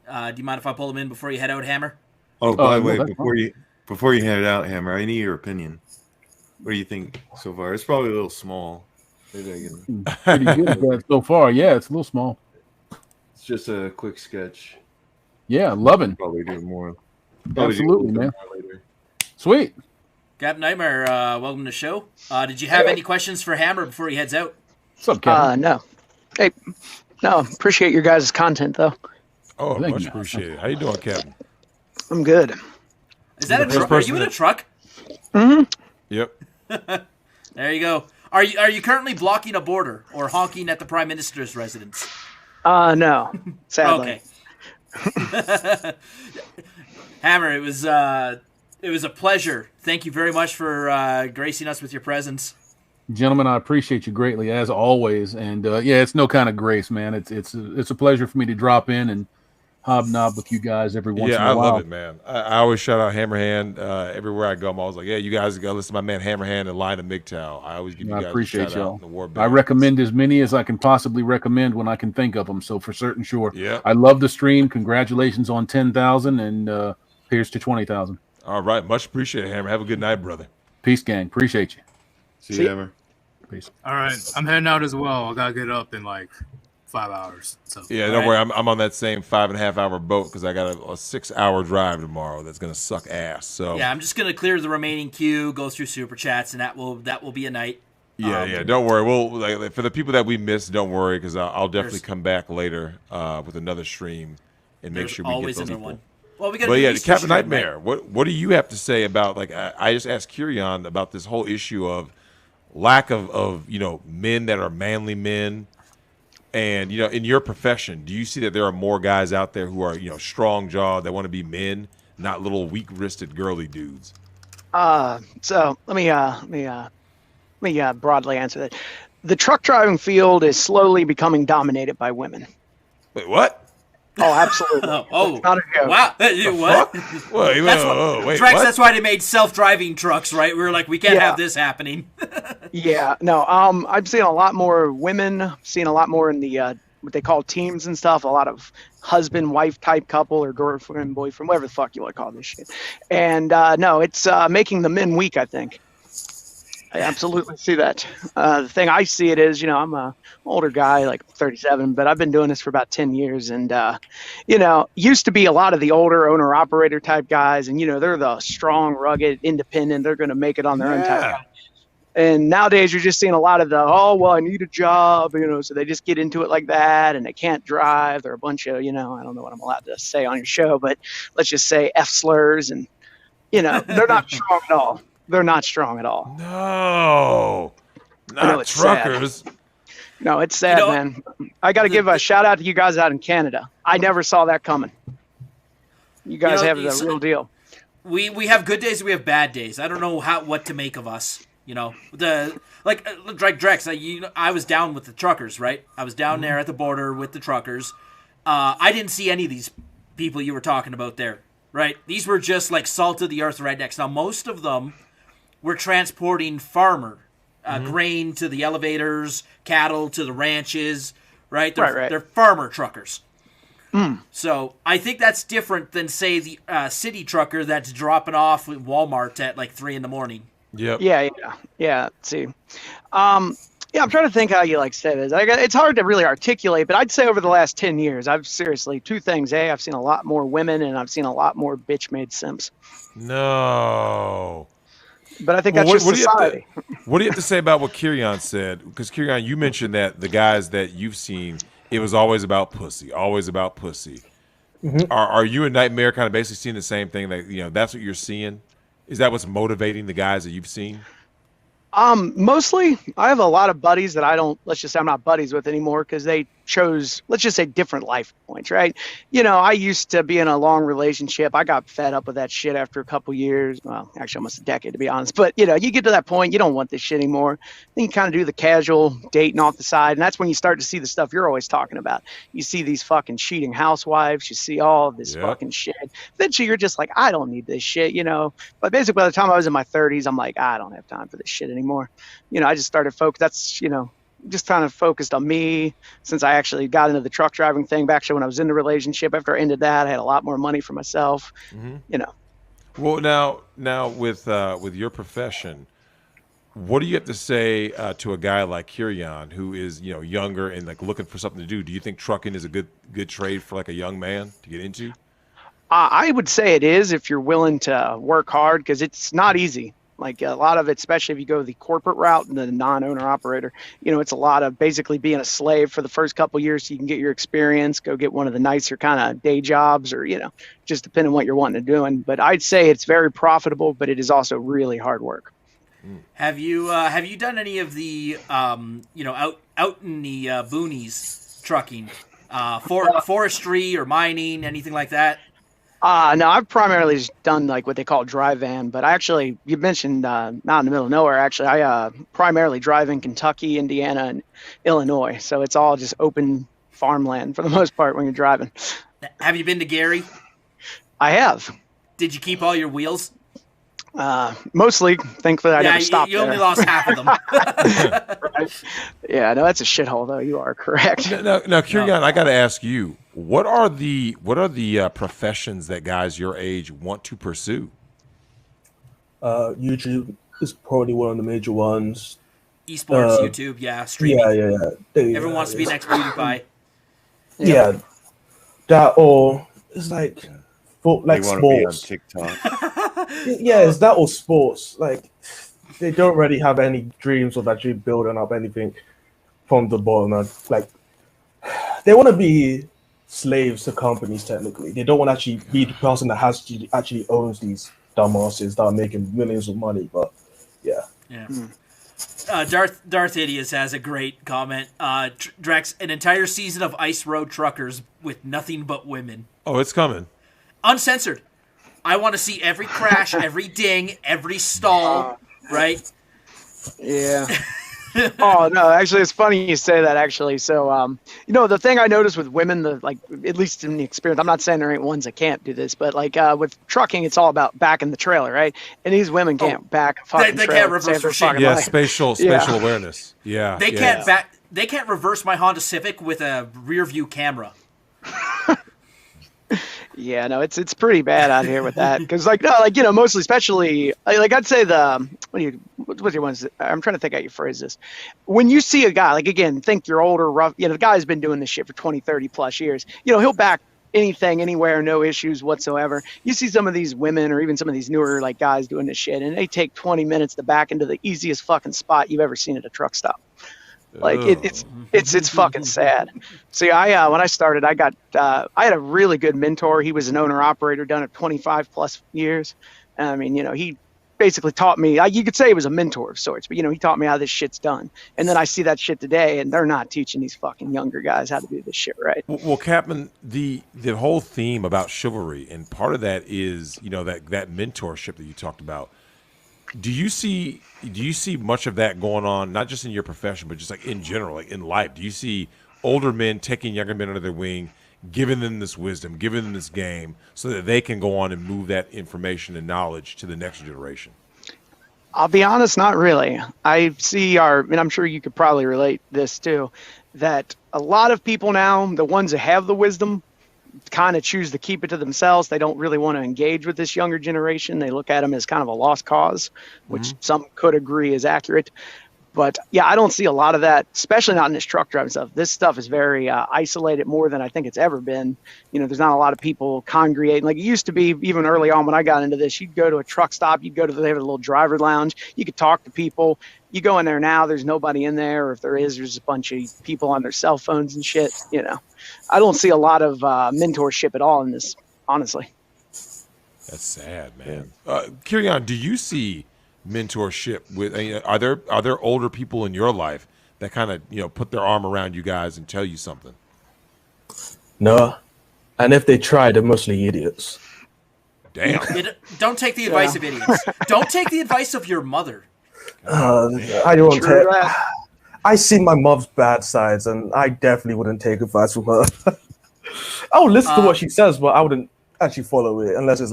Do you mind if I pull him in before you head out, Hammer? Oh, by the way, before you head out, Hammer, I need your opinion. What do you think so far? It's probably a little small. Maybe I can... Pretty good so far. Yeah, it's a little small. It's just a quick sketch. Yeah, loving. Probably do more. Absolutely, man. Later. Sweet. Captain Nightmare, welcome to the show. Did you have any questions for Hammer before he heads out? What's up, Captain? No. Hey, no, appreciate your guys' content, though. Oh, much appreciated. How you doing, Captain? I'm good. Is that a truck? Are you in a truck? Mm-hmm. Yep. There you go. Are you currently blocking a border or honking at the Prime Minister's residence? No. Sadly. Okay. Hammer, it was a pleasure. Thank you very much for gracing us with your presence. Gentlemen, I appreciate you greatly, as always. And it's no kind of grace, man. It's a pleasure for me to drop in and hobnob with you guys every once in a while. Yeah, I love it, man. I always shout out Hammerhand everywhere I go. I'm always like, yeah, you guys got to listen to my man Hammerhand and Line of MGTOW. I always give you guys a shout out in the war I recommend as many as I can possibly recommend when I can think of them. So for certain, sure. Yeah. I love the stream. Congratulations on 10,000 and here's to 20,000. All right. Much appreciated, Hammer. Have a good night, brother. Peace, gang. Appreciate you. See you, Hammer. Peace. All right. I'm heading out as well. I got to get up in like 5 hours. So yeah, don't worry. I'm on that same 5.5 hour boat because I got a 6-hour drive tomorrow that's gonna suck ass. So yeah, I'm just gonna clear the remaining queue, go through super chats, and that will be a night. Yeah. Don't worry. We'll for the people that we missed, don't worry because I'll definitely come back later with another stream and make sure we get those people. One. Well, we got. But yeah, Captain Nightmare. Right? What do you have to say about I just asked Kyrian about this whole issue of lack of men that are manly men. And, in your profession, do you see that there are more guys out there who are, strong-jawed, that want to be men, not little weak-wristed girly dudes? So let me broadly answer that. The truck driving field is slowly becoming dominated by women. Wait, what? Oh, absolutely. Oh, not a joke. Wow. What? Wait, Drex, what? that's why they made self-driving trucks, right? We were like, we can't have this happening. Yeah, no. I'm seeing a lot more women. Seeing a lot more in the what they call teams and stuff. A lot of husband-wife type couple or girlfriend, boyfriend, whatever the fuck you want to call this shit. And no, it's making the men weak, I think. I absolutely see that. The thing I see it is, I'm a older guy, like 37, but I've been doing this for about 10 years. And, used to be a lot of the older owner operator type guys. And, they're the strong, rugged, independent. They're going to make it on their own type guy. And nowadays you're just seeing a lot of the, I need a job, so they just get into it like that and they can't drive. They're a bunch of, I don't know what I'm allowed to say on your show, but let's just say F slurs and, they're not strong at all. They're not strong at all. No, not truckers. Sad. No, it's sad, man. I got to give a shout out to you guys out in Canada. I never saw that coming. You guys have the real deal. We have good days and we have bad days. I don't know what to make of us. Drex. I was down with the truckers, right? I was down there at the border with the truckers. I didn't see any of these people you were talking about there, right? These were just like salt of the earth rednecks. Now, most of them were transporting grain to the elevators, cattle to the ranches, right? They're farmer truckers. So I think that's different than, say, the city trucker that's dropping off at Walmart at like 3 a.m. Yep. Yeah. See, I'm trying to think how you say this. It's hard to really articulate, but I'd say over the last 10 years, I've seriously two things. I've seen a lot more women, and I've seen a lot more bitch-made simps. No. But I think that's just society. What do you have to say about what Kirian said? Because Kirian, you mentioned that the guys that you've seen, it was always about pussy, always about pussy. Mm-hmm. Are you and Nightmare kind of basically seeing the same thing? Like, that's what you're seeing? Is that what's motivating the guys that you've seen? Mostly, I have a lot of buddies that let's just say I'm not buddies with anymore because they chose, let's just say, different life points, right? I used to be in a long relationship. I got fed up with that shit after a couple years. Well, actually almost a decade, to be honest. But, you get to that point, you don't want this shit anymore. Then you kind of do the casual dating off the side. And that's when you start to see the stuff you're always talking about. You see these fucking cheating housewives. You see all of this fucking shit. Eventually, you're just like, I don't need this shit, But basically, by the time I was in my 30s, I'm like, I don't have time for this shit anymore. I just started just kind of focused on me since I actually got into the truck driving thing. Actually, when I was in the relationship, after I ended that, I had a lot more money for myself. Mm-hmm. Well, now with your profession, what do you have to say to a guy like Kirian who is younger and looking for something to do? Do you think trucking is a good trade for a young man to get into? I would say it is if you're willing to work hard because it's not easy. Like a lot of it, especially if you go the corporate route and the non-owner operator, it's a lot of basically being a slave for the first couple of years so you can get your experience, go get one of the nicer kind of day jobs or, just depending on what you're wanting to do. But I'd say it's very profitable, but it is also really hard work. Have you done any of the, out in the boonies trucking, forestry or mining, anything like that? No, I've primarily just done what they call dry van, but you mentioned not in the middle of nowhere. Actually, I primarily drive in Kentucky, Indiana, and Illinois, so it's all just open farmland for the most part when you're driving. Have you been to Gary? I have. Did you keep all your wheels? Mostly. Thankfully, I never stopped. You only lost half of them. Right? Yeah, no, that's a shithole, though. You are correct. Now, Kirian, I got to ask you. What are the professions that guys your age want to pursue? YouTube is probably one of the major ones. Esports, YouTube, streaming. Yeah. Everyone wants to be next PewDiePie. Yeah, that or it's like sports. To be on TikTok. It's that or sports. They don't really have any dreams of actually building up anything from the bottom. They want to be slaves to companies. Technically, they don't want to actually be the person that actually owns these dumbasses that are making millions of money. But yeah. Darth Idius has a great comment. Drex, an entire season of Ice Road Truckers with nothing but women. Oh, it's coming. Uncensored. I want to see every crash, every ding, every stall. Right? Yeah. Oh no, actually, it's funny you say that. Actually, so the thing I noticed with women, at least in the experience, I'm not saying there ain't ones that can't do this, but with trucking, it's all about backing the trailer, right? And these women can't back a fucking they trailer. can't reverse for shit. Yeah, spatial awareness. Yeah, they can't back. They can't reverse my Honda Civic with a rear view camera. Yeah, no, it's pretty bad out here with that because mostly, especially I'd say what's your ones? I'm trying to think how you phrase this. When you see a guy, again, think you're older, rough. The guy's been doing this shit for 20, 30 plus years. He'll back anything, anywhere, no issues whatsoever. You see some of these women or even some of these newer guys doing this shit, and they take 20 minutes to back into the easiest fucking spot you've ever seen at a truck stop. It's fucking sad. See, I when I started, I had a really good mentor. He was an owner operator, done it 25 plus years. I mean, he basically taught me. You could say he was a mentor of sorts, but he taught me how this shit's done. And then I see that shit today, and they're not teaching these fucking younger guys how to do this shit right. Well, Captain, the whole theme about chivalry, and part of that is that mentorship that you talked about. Do you see much of that going on, not just in your profession, but just in general, in life? Do you see older men taking younger men under their wing, giving them this wisdom, giving them this game, so that they can go on and move that information and knowledge to the next generation? I'll be honest, not really. I see and I'm sure you could probably relate this too, that a lot of people now, the ones that have the wisdom, kind of choose to keep it to themselves. They don't really want to engage with this younger generation. They look at them as kind of a lost cause, which some could agree is accurate. But yeah, I don't see a lot of that, especially not in this truck driving stuff. This stuff is very isolated, more than I think it's ever been. There's not a lot of people congregating like it used to be. Even early on when I got into this, you'd go to a truck stop, you'd go to they have a little driver lounge, you could talk to people. You go in there now, there's nobody in there, or if there is, there's a bunch of people on their cell phones and shit. I don't see a lot of mentorship at all in this, honestly. That's sad, man. Kirian, do you see mentorship with? Are there older people in your life that kind of put their arm around you guys and tell you something? No, and if they try, they're mostly idiots. Damn. Don't take the advice of idiots. Don't take the advice of your mother. I don't take. I see my mom's bad sides, and I definitely wouldn't take advice from her. I would listen to what she says, but I wouldn't actually follow it unless it's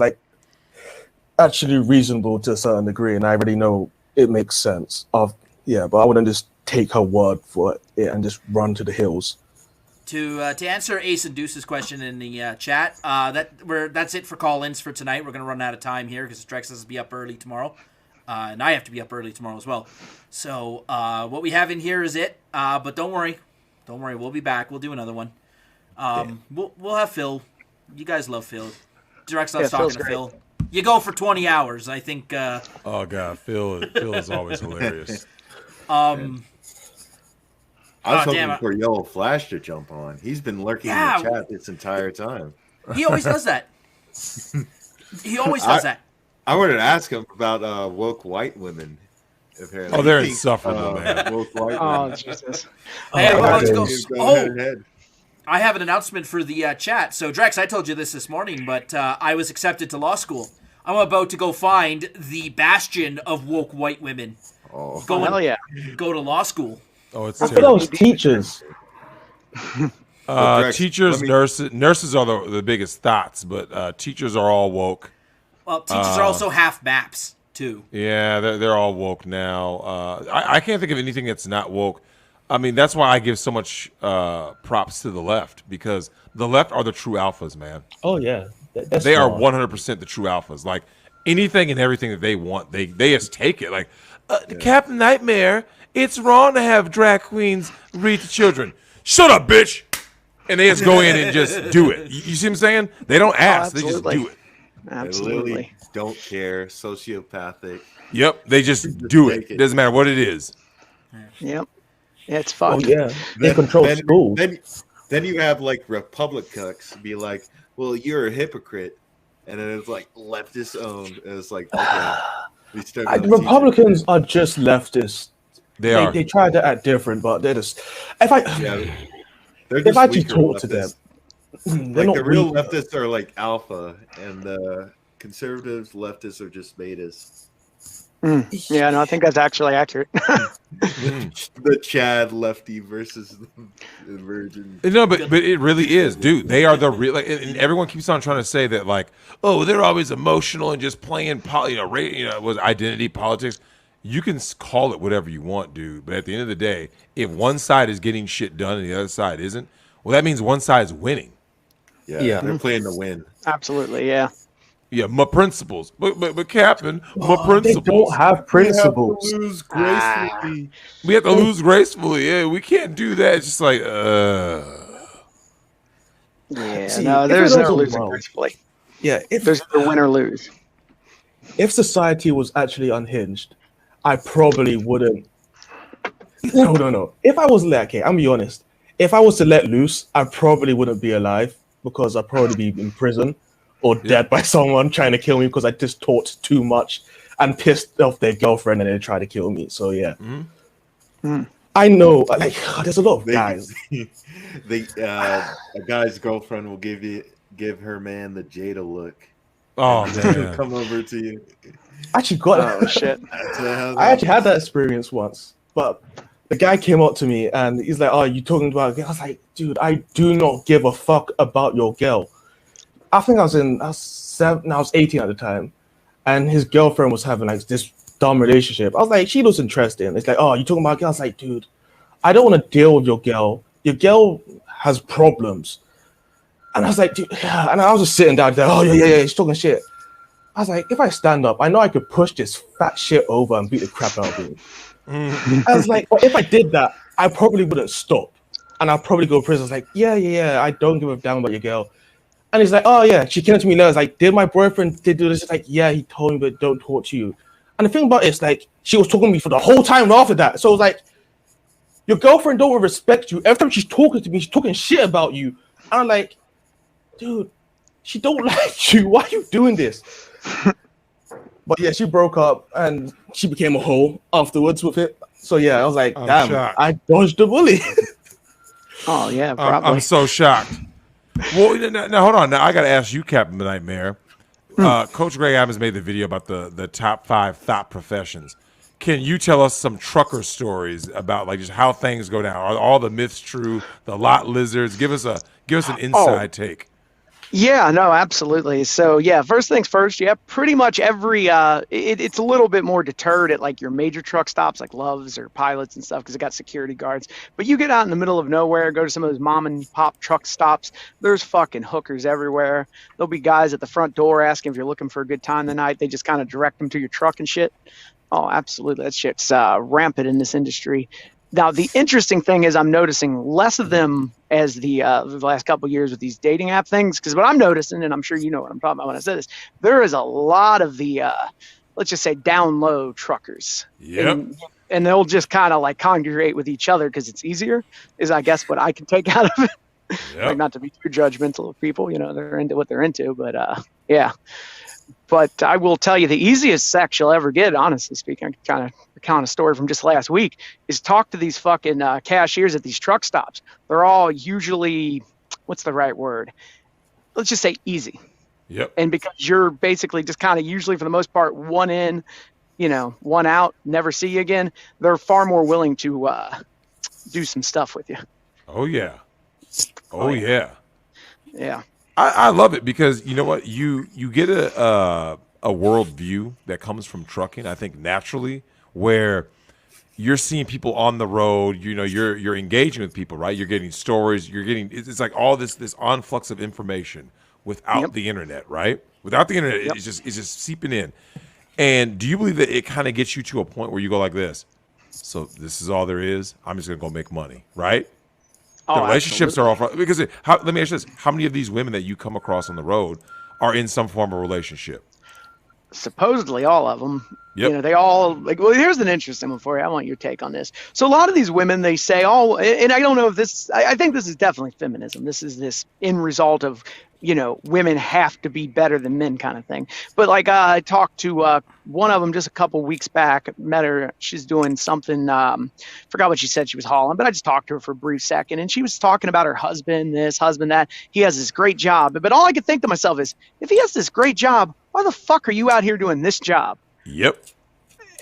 actually reasonable to a certain degree, and I already know it makes sense. But I wouldn't just take her word for it and just run to the hills. To answer Ace and Deuce's question in the chat, that's it for call-ins for tonight. We're going to run out of time here because Drex has to be up early tomorrow. And I have to be up early tomorrow as well. So what we have in here is it. But don't worry. We'll be back. We'll do another one. We'll have Phil. You guys love Phil. Drex loves talking to Phil. You go for 20 hours, I think. Oh, God. Phil is always hilarious. I was hoping for Yellow Flash to jump on. He's been lurking in the chat this entire time. He always does that. He always does that. I wanted to ask him about woke white women. Apparently. Oh, they're insufferable, man. Woke white women. Jesus. Hey, we're about to go. I have an announcement for the chat. So, Drex, I told you this morning, but I was accepted to law school. I'm about to go find the bastion of woke white women. Oh, hell yeah. Go to law school. Oh, it's for those teachers. Teachers, nurses are the biggest thoughts, but teachers are all woke. Well, teachers are also half maps, too. Yeah, they're all woke now. I can't think of anything that's not woke. I mean, that's why I give so much props to the left, because the left are the true alphas, man. Oh, yeah. They are 100% the true alphas. Like, anything and everything that they want, they just take it. Like, Captain Nightmare, it's wrong to have drag queens read to children. Shut up, bitch! And they just go in and just do it. You see what I'm saying? They don't ask. They just do it. Absolutely. They don't care. Sociopathic. Yep. They just do it. Doesn't matter what it is. Yep. Yeah, it's fun. Oh, yeah. They control schools. Then you have Republic cucks be like, well, you're a hypocrite. And then it's leftist owned. And it's okay. Republicans are just leftist. They are. They try to act different, but they're just. If I actually talk to them, the real leftists are alpha, and the conservatives leftists are just betas. Yeah, no, I think that's actually accurate. The Chad lefty versus the virgin. No, but it really is, dude. They are the real. Like, and everyone keeps on trying to say that, like, oh, they're always emotional and just playing, was identity politics. You can call it whatever you want, dude. But at the end of the day, if one side is getting shit done and the other side isn't, well, that means one side is winning. Yeah, they're playing to win. Absolutely, yeah. Yeah, my principles, but Captain, my principles. They don't have principles. We have to lose gracefully. We have to lose gracefully. Yeah, we can't do that. It's just like, Yeah, See, no, if there's it no doesn't losing work- gracefully. Yeah, if There's either win or lose. if society was actually unhinged, I probably wouldn't. No. If I was let, okay, I'm gonna be honest. If I was to let loose, I probably wouldn't be alive because I'd probably be in prison or dead by someone trying to kill me because I just talked too much and pissed off their girlfriend and they tried to kill me. So yeah, I know. Like, there's a lot of guys. A guy's girlfriend will give her man the Jada look. Oh And man, he'll come over to you. I actually got Oh shit. I actually had that experience once, but the guy came up to me and he's like, "Oh, you talking about a girl?" I was like, "Dude, I do not give a fuck about your girl." I think I was 18 at the time, and his girlfriend was having like this dumb relationship. I was like, she looks interesting. It's like, "Oh, you talking about a girl?" I was like, "Dude, I don't want to deal with your girl. Your girl has problems." And I was like, "Dude," yeah. And I was just sitting down there. "Oh yeah, he's talking shit." I was like, if I stand up, I know I could push this fat shit over and beat the crap out of him. I was like, but if I did that, I probably wouldn't stop. And I'll probably go to prison. I was like, yeah, I don't give a damn about your girl. And he's like, oh yeah, she came to me later. I was like, did my boyfriend do this? It's like, yeah, he told me, but don't talk to you. And the thing about it is, like, she was talking to me for the whole time after that. So it was like, your girlfriend don't respect you. Every time she's talking to me, she's talking shit about you. And I'm like, dude, she don't like you. Why are you doing this? But yeah, she broke up and she became a hoe afterwards with it. So yeah, I was like, damn, shocked. I dodged the bully. Oh yeah, probably. I'm so shocked. Well, now hold on. Now I got to ask you, Captain Nightmare. Coach Greg Adams made the video about the top 5 thought professions. Can you tell us some trucker stories about like just how things go down? Are all the myths true? The lot lizards? Give us an inside take. Yeah, no, absolutely. So yeah, first things first, yeah, pretty much every it's a little bit more deterred at like your major truck stops like Love's or Pilots and stuff because it got security guards. But you get out in the middle of nowhere, go to some of those mom and pop truck stops, there's fucking hookers everywhere. There'll be guys at the front door asking if you're looking for a good time tonight. They just kind of direct them to your truck and shit. Oh, absolutely. That shit's rampant in this industry. Now, the interesting thing is I'm noticing less of them as the last couple of years with these dating app things, because what I'm noticing, and I'm sure you know what I'm talking about when I say this, there is a lot of the, let's just say, down low truckers. Yep. And they'll just kind of like congregate with each other because it's easier, is I guess what I can take out of it. Yep. Like, not to be too judgmental of people, you know, they're into what they're into, but yeah. But I will tell you, the easiest sex you'll ever get, honestly speaking, I can kind of recount a story from just last week, is talk to these fucking cashiers at these truck stops. They're all usually, what's the right word? Let's just say easy. Yep. And because you're basically just kind of usually, for the most part, one in, you know, one out, never see you again, they're far more willing to do some stuff with you. Oh yeah. Oh yeah. Yeah. I love it because you know what, you get a worldview that comes from trucking, I think, naturally, where you're seeing people on the road, you know, you're engaging with people, right? You're getting stories, it's like all this influx of information without the internet, right? Without the internet, it's just seeping in. And do you believe that it kind of gets you to a point where you go like this? So this is all there is. I'm just gonna go make money, right? The relationships are all because let me ask you this: how many of these women that you come across on the road are in some form of relationship? Supposedly all of them. Yep. You know, they all like, well, here's an interesting one for you. I want your take on this. So a lot of these women, they say, oh, and I don't know if this, I think this is definitely feminism. This is this end result of, you know, women have to be better than men kind of thing. But like I talked to one of them just a couple weeks back, met her, she's doing something, forgot what she said she was hauling, but I just talked to her for a brief second and she was talking about her husband, this, husband, that. He has this great job. But all I could think to myself is, if he has this great job, why the fuck are you out here doing this job? Yep.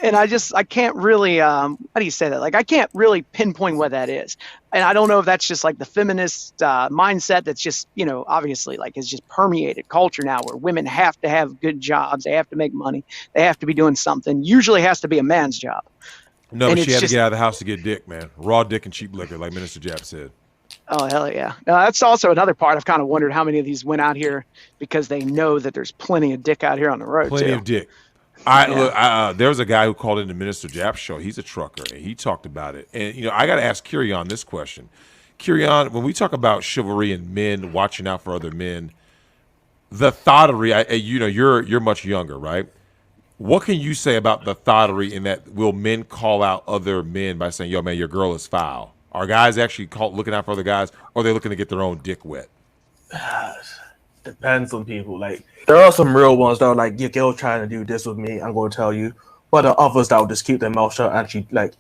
And I can't really, how do you say that? Like, I can't really pinpoint what that is. And I don't know if that's just like the feminist mindset that's just, obviously like has just permeated culture now, where women have to have good jobs. They have to make money. They have to be doing something. Usually has to be a man's job. No, but she had to get out of the house to get dick, man. Raw dick and cheap liquor, like Minister Jap said. Oh, hell yeah. That's also another part. I've kind of wondered how many of these went out here because they know that there's plenty of dick out here on the road. Plenty of dick. There was a guy who called in the Minister Jap show. He's a trucker, and he talked about it. And, I got to ask Kirion this question. Kirion, when we talk about chivalry and men watching out for other men, the thottery, you're much younger, right? What can you say about the thottery in that? Will men call out other men by saying, yo, man, your girl is foul? Are guys actually looking out for other guys, or are they looking to get their own dick wet? Depends on people. Like, there are some real ones that are like, your girl trying to do this with me, I'm going to tell you. But there are others that will just keep their mouth shut and actually, like,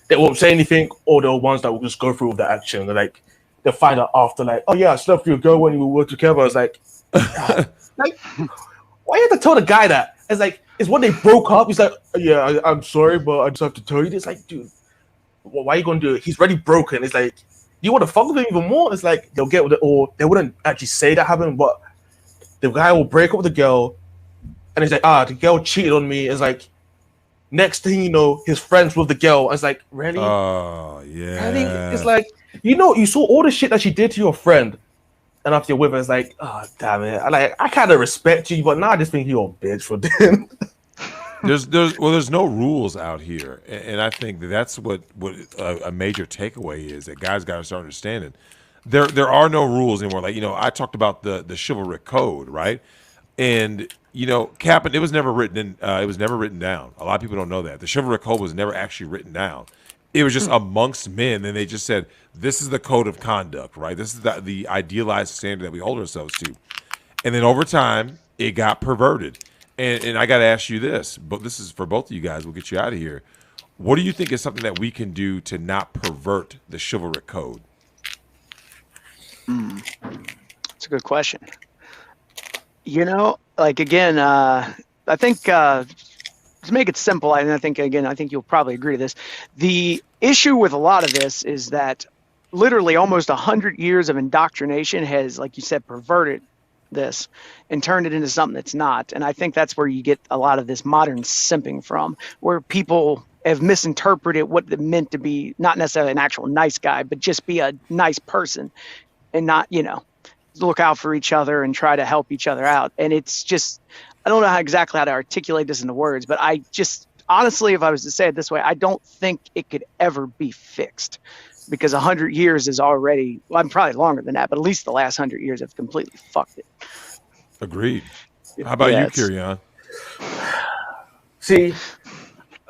they won't say anything, or there are ones that will just go through with the action. They're like, they'll find out after, like, oh yeah, I slept with your girl when we were together. It's like, why you have to tell the guy that? It's like, it's when they broke up. He's like, yeah, I'm sorry, but I just have to tell you this. Like, dude, why are you going to do it? He's already broken. It's like, you want to fuck with him even more? It's like, they'll get with it, or they wouldn't actually say that happened, but the guy will break up with the girl, and he's like, the girl cheated on me. It's like, next thing you know, his friends with the girl. It's like, really? Oh, yeah. I think it's like, you saw all the shit that she did to your friend, and after you're with her, it's like, oh, damn it. I kind of respect you, but now I just think you're a bitch for doing. There's no rules out here, and I think that's what a major takeaway is, that guys got to start understanding. There are no rules anymore. Like, I talked about the chivalric code, right? And Captain, it was never written in. It was never written down. A lot of people don't know that the chivalric code was never actually written down. It was just amongst men, and they just said, this is the code of conduct, right? This is the idealized standard that we hold ourselves to. And then over time, it got perverted. And I got to ask you this, but this is for both of you guys. We'll get you out of here. What do you think is something that we can do to not pervert the chivalric code? That's a good question. Like, again, I think to make it simple, and I think you'll probably agree to this. The issue with a lot of this is that literally almost 100 years of indoctrination has, like you said, perverted this and turned it into something that's not. And I think that's where you get a lot of this modern simping from, where people have misinterpreted what it meant to be not necessarily an actual nice guy, but just be a nice person and not, look out for each other and try to help each other out. And it's just, I don't know exactly how to articulate this into words, but I just, honestly, if I was to say it this way, I don't think it could ever be fixed, because 100 years is already, well, I'm probably longer than that, but at least the last 100 years have completely fucked it. Agreed. How about you, Kirion? See,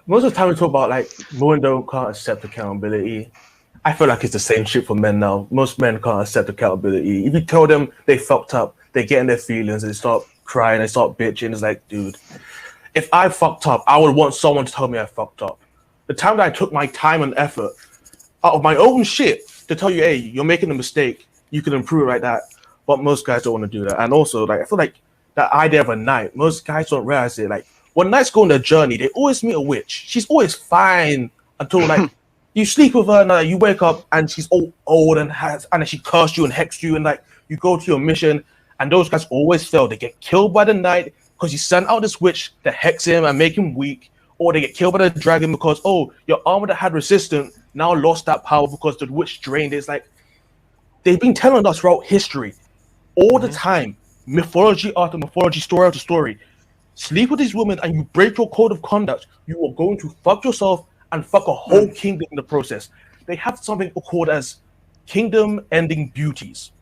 most of the time we talk about like women can't accept accountability. I feel like it's the same shit for men now. Most men can't accept accountability. If you tell them they fucked up, they get in their feelings, they start crying, they start bitching. It's like, dude, if I fucked up, I would want someone to tell me I fucked up. The time that I took my time and effort out of my own shit to tell you, hey, you're making a mistake, you can improve it like that. But most guys don't want to do that. And also, like, I feel like that idea of a knight, most guys don't realize it. Like, when knights go on their journey, they always meet a witch. She's always fine until like you sleep with her and you wake up and she's all old and she cursed you and hexed you, and like you go to your mission and those guys always fail. They get killed by the knight because you sent out this witch to hex him and make him weak, or they get killed by the dragon because, oh, your armor that had resistance now lost that power because the witch drained it. It's like they've been telling us throughout history all the time, mythology after mythology, story after story. Sleep with these women and you break your code of conduct, you are going to fuck yourself and fuck a whole kingdom in the process. They have something called as kingdom-ending beauties.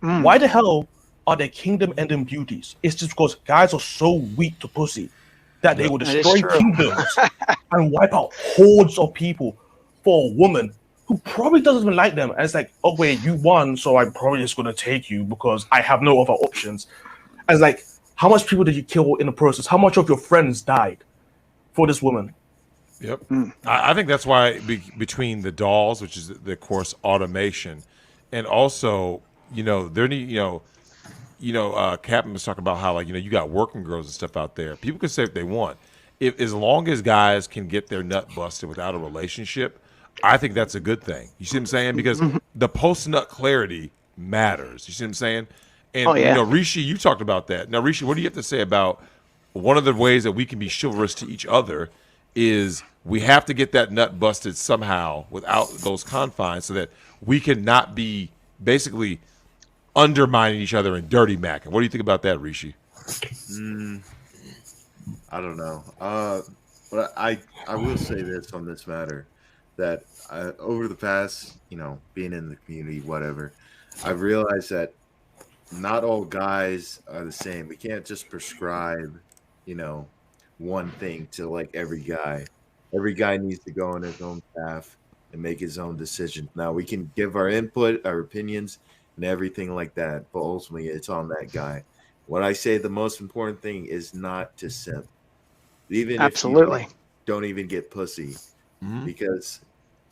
Why the hell are they kingdom-ending beauties? It's just because guys are so weak to pussy that they will destroy kingdoms and wipe out hordes of people for a woman who probably doesn't even like them. And it's like, oh wait, you won, so I'm probably just going to take you because I have no other options. And it's like, how much people did you kill in the process? How much of your friends died for this woman? Yep. I think that's why between the dolls, which is the course automation, and also, there need, Captain was talking about how, like, you got working girls and stuff out there. People can say what they want. if as long as guys can get their nut busted without a relationship, I think that's a good thing. You see what I'm saying? Because the post nut clarity matters. You see what I'm saying? And you know, Rishi, you talked about that. Now, Rishi, what do you have to say about one of the ways that we can be chivalrous to each other is we have to get that nut busted somehow without those confines so that we can not be basically undermining each other and dirty macking. What do you think about that, Rishi? I don't know. But I will say this on this matter, that over the past, you know, being in the community, whatever, I've realized that not all guys are the same. We can't just prescribe, you know, one thing to like every guy. Every guy needs to go on his own path and make his own decisions. Now we can give our input, our opinions, and everything like that, but ultimately it's on that guy. What I say the most important thing is not to simp. Even Absolutely. if you don't even get pussy. Because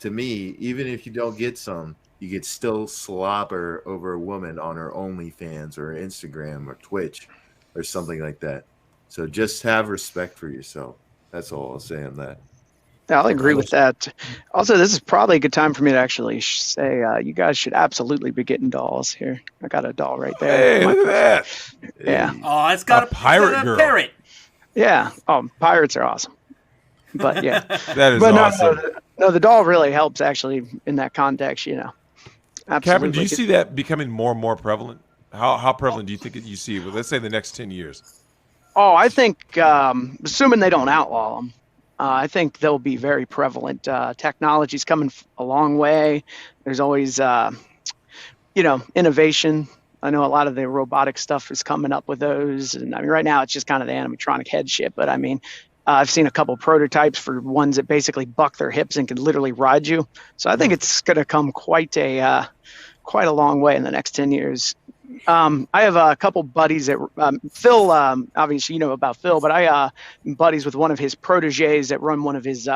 to me, even if you don't get some, you could still slobber over a woman on her OnlyFans or Instagram or Twitch or something like that. So just have respect for yourself. That's all I'll say on that. I'll agree with that. Also, this is probably a good time for me to actually say you guys should absolutely be getting dolls here. I got a doll right there. Hey, look at that. Yeah. Oh, it's got a pirate girl. Parrot. Yeah. Oh, pirates are awesome. But yeah. That is awesome. No, the doll really helps actually in that context, you know. Absolutely. Kevin, do you see that becoming more and more prevalent? How prevalent do you think you see it? Let's say the next 10 years. Oh, I think, assuming they don't outlaw them, I think they'll be very prevalent. Technology's coming a long way. There's always, you know, innovation. I know a lot of the robotic stuff is coming up with those. And I mean, right now it's just kind of the animatronic head shit. But I mean, I've seen a couple prototypes for ones that basically buck their hips and can literally ride you. So I think it's going to come quite a long way in the next 10 years. I have a couple buddies that Phil, obviously you know about Phil, but I buddies with one of his proteges that run one of his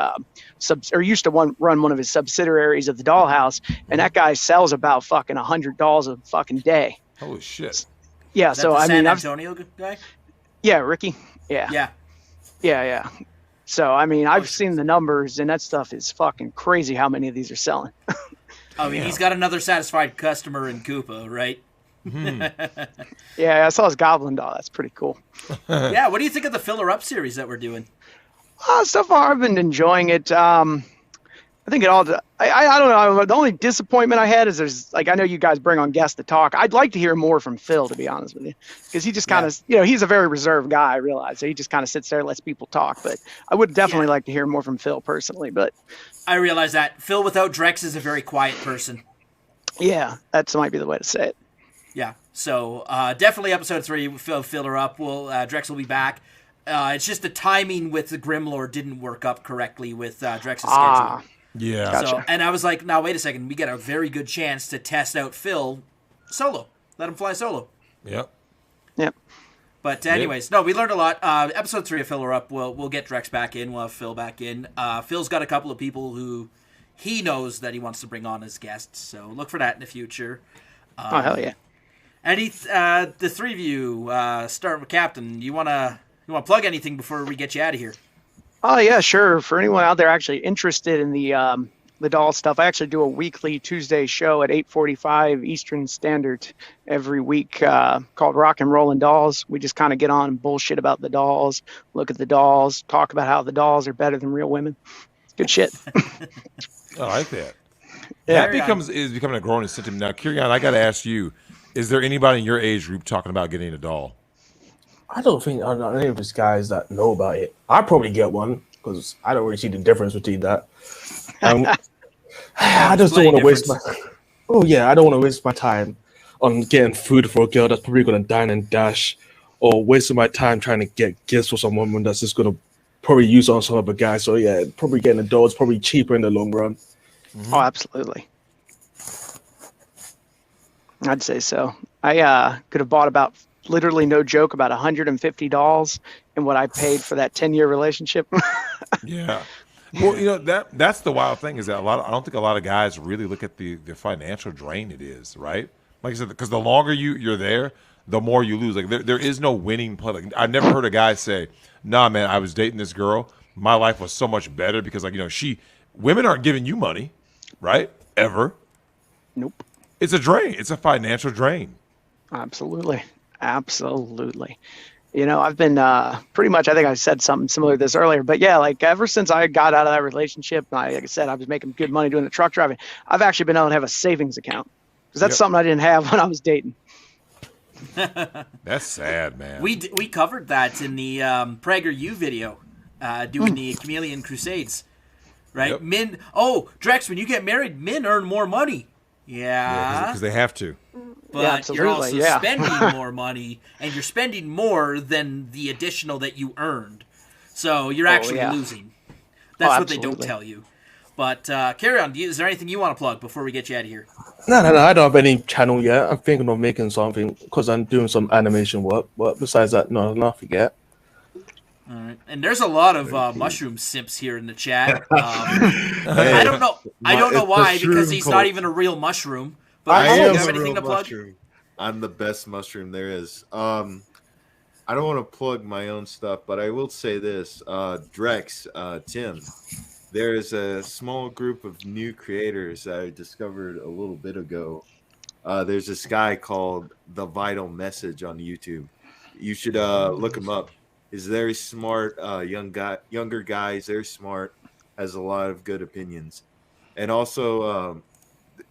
used to run one of his subsidiaries of the Dollhouse, and that guy sells about fucking $100 a fucking day. Holy shit! Yeah, Is that so the I San mean, Antonio guy? yeah, Ricky, yeah. So I mean, I've seen the numbers, and that stuff is fucking crazy. How many of these are selling? I mean, he's got another satisfied customer in Koopa, right? Yeah, I saw his Goblin doll. That's pretty cool. Yeah, what do you think of the filler up series that we're doing? So far, I've been enjoying it. I think it all. I don't know. The only disappointment I had is there's like I know you guys bring on guests to talk. I'd like to hear more from Phil, to be honest with you, because he just kind of he's a very reserved guy. I realize, so he just kind of sits there and lets people talk. But I would definitely like to hear more from Phil personally. But I realize that Phil without Drex is a very quiet person. Yeah, that might be the way to say it. Yeah, so definitely episode 3, we'll fill her up. Drex will be back. It's just the timing with the Grimlord didn't work up correctly with Drex's schedule. Yeah. Gotcha. So, and I was like, now wait a second, we get a very good chance to test out Phil solo. Let him fly solo. Yep. But anyways, no, we learned a lot. Episode 3 of Fill Her Up, we'll get Drex back in. We'll have Phil back in. Phil's got a couple of people who he knows that he wants to bring on as guests, so look for that in the future. Oh hell yeah! Any the three of you, starting with Captain, you wanna plug anything before we get you out of here? Oh yeah, sure. For anyone out there actually interested in the doll stuff, I actually do a weekly Tuesday show at 8:45 Eastern Standard every week called Rock and Rollin' Dolls. We just kind of get on and bullshit about the dolls, look at the dolls, talk about how the dolls are better than real women. Good shit. I like that. Yeah. That is becoming a growing sentiment now. Kirian, I got to ask you: is there anybody in your age group talking about getting a doll? I don't think any of these guys that know about it. I'd probably get one because I don't really see the difference between that. I just don't want to waste my. Oh yeah, I don't want to waste my time on getting food for a girl that's probably going to dine and dash, or wasting my time trying to get gifts for some woman that's just going to probably use on some other guy. So yeah, probably getting a doll is probably cheaper in the long run. Mm-hmm. Oh, absolutely. I'd say so. I could have bought about, literally no joke, about 150 dolls in what I paid for that 10-year relationship. Yeah. Well, that's the wild thing is that I don't think a lot of guys really look at the financial drain it is, right? Like I said, because the longer you're there, the more you lose. Like there is no winning play. Like, I've never heard a guy say, "Nah, man, I was dating this girl. My life was so much better because like women aren't giving you money, right? Ever. Nope. It's a drain. It's a financial drain. Absolutely. I've been pretty much, I think I said something similar to this earlier, but yeah, like ever since I got out of that relationship, like I said, I was making good money doing the truck driving. I've actually been able to have a savings account because that's something I didn't have when I was dating. That's sad, man. We covered that in the PragerU video, doing the Chameleon Crusades, right? Yep. Men, Drex, when you get married, men earn more money. Yeah, because they have to. But you're also spending more money, and you're spending more than the additional that you earned. So you're actually losing. That's what they don't tell you. But carry on. Is there anything you want to plug before we get you out of here? No. I don't have any channel yet. I'm thinking of making something because I'm doing some animation work. But besides that, no, nothing yet. All right. And there's a lot of mushroom simps here in the chat. I don't know. I don't know why, because he's not even a real mushroom. But I do am you have a anything real to plug? mushroom. I'm the best mushroom there is. I don't want to plug my own stuff, but I will say this: Drex, Tim. There is a small group of new creators that I discovered a little bit ago. There's this guy called The Vital Message on YouTube. You should look him up. He's very smart, younger guy. He's very smart, has a lot of good opinions, and also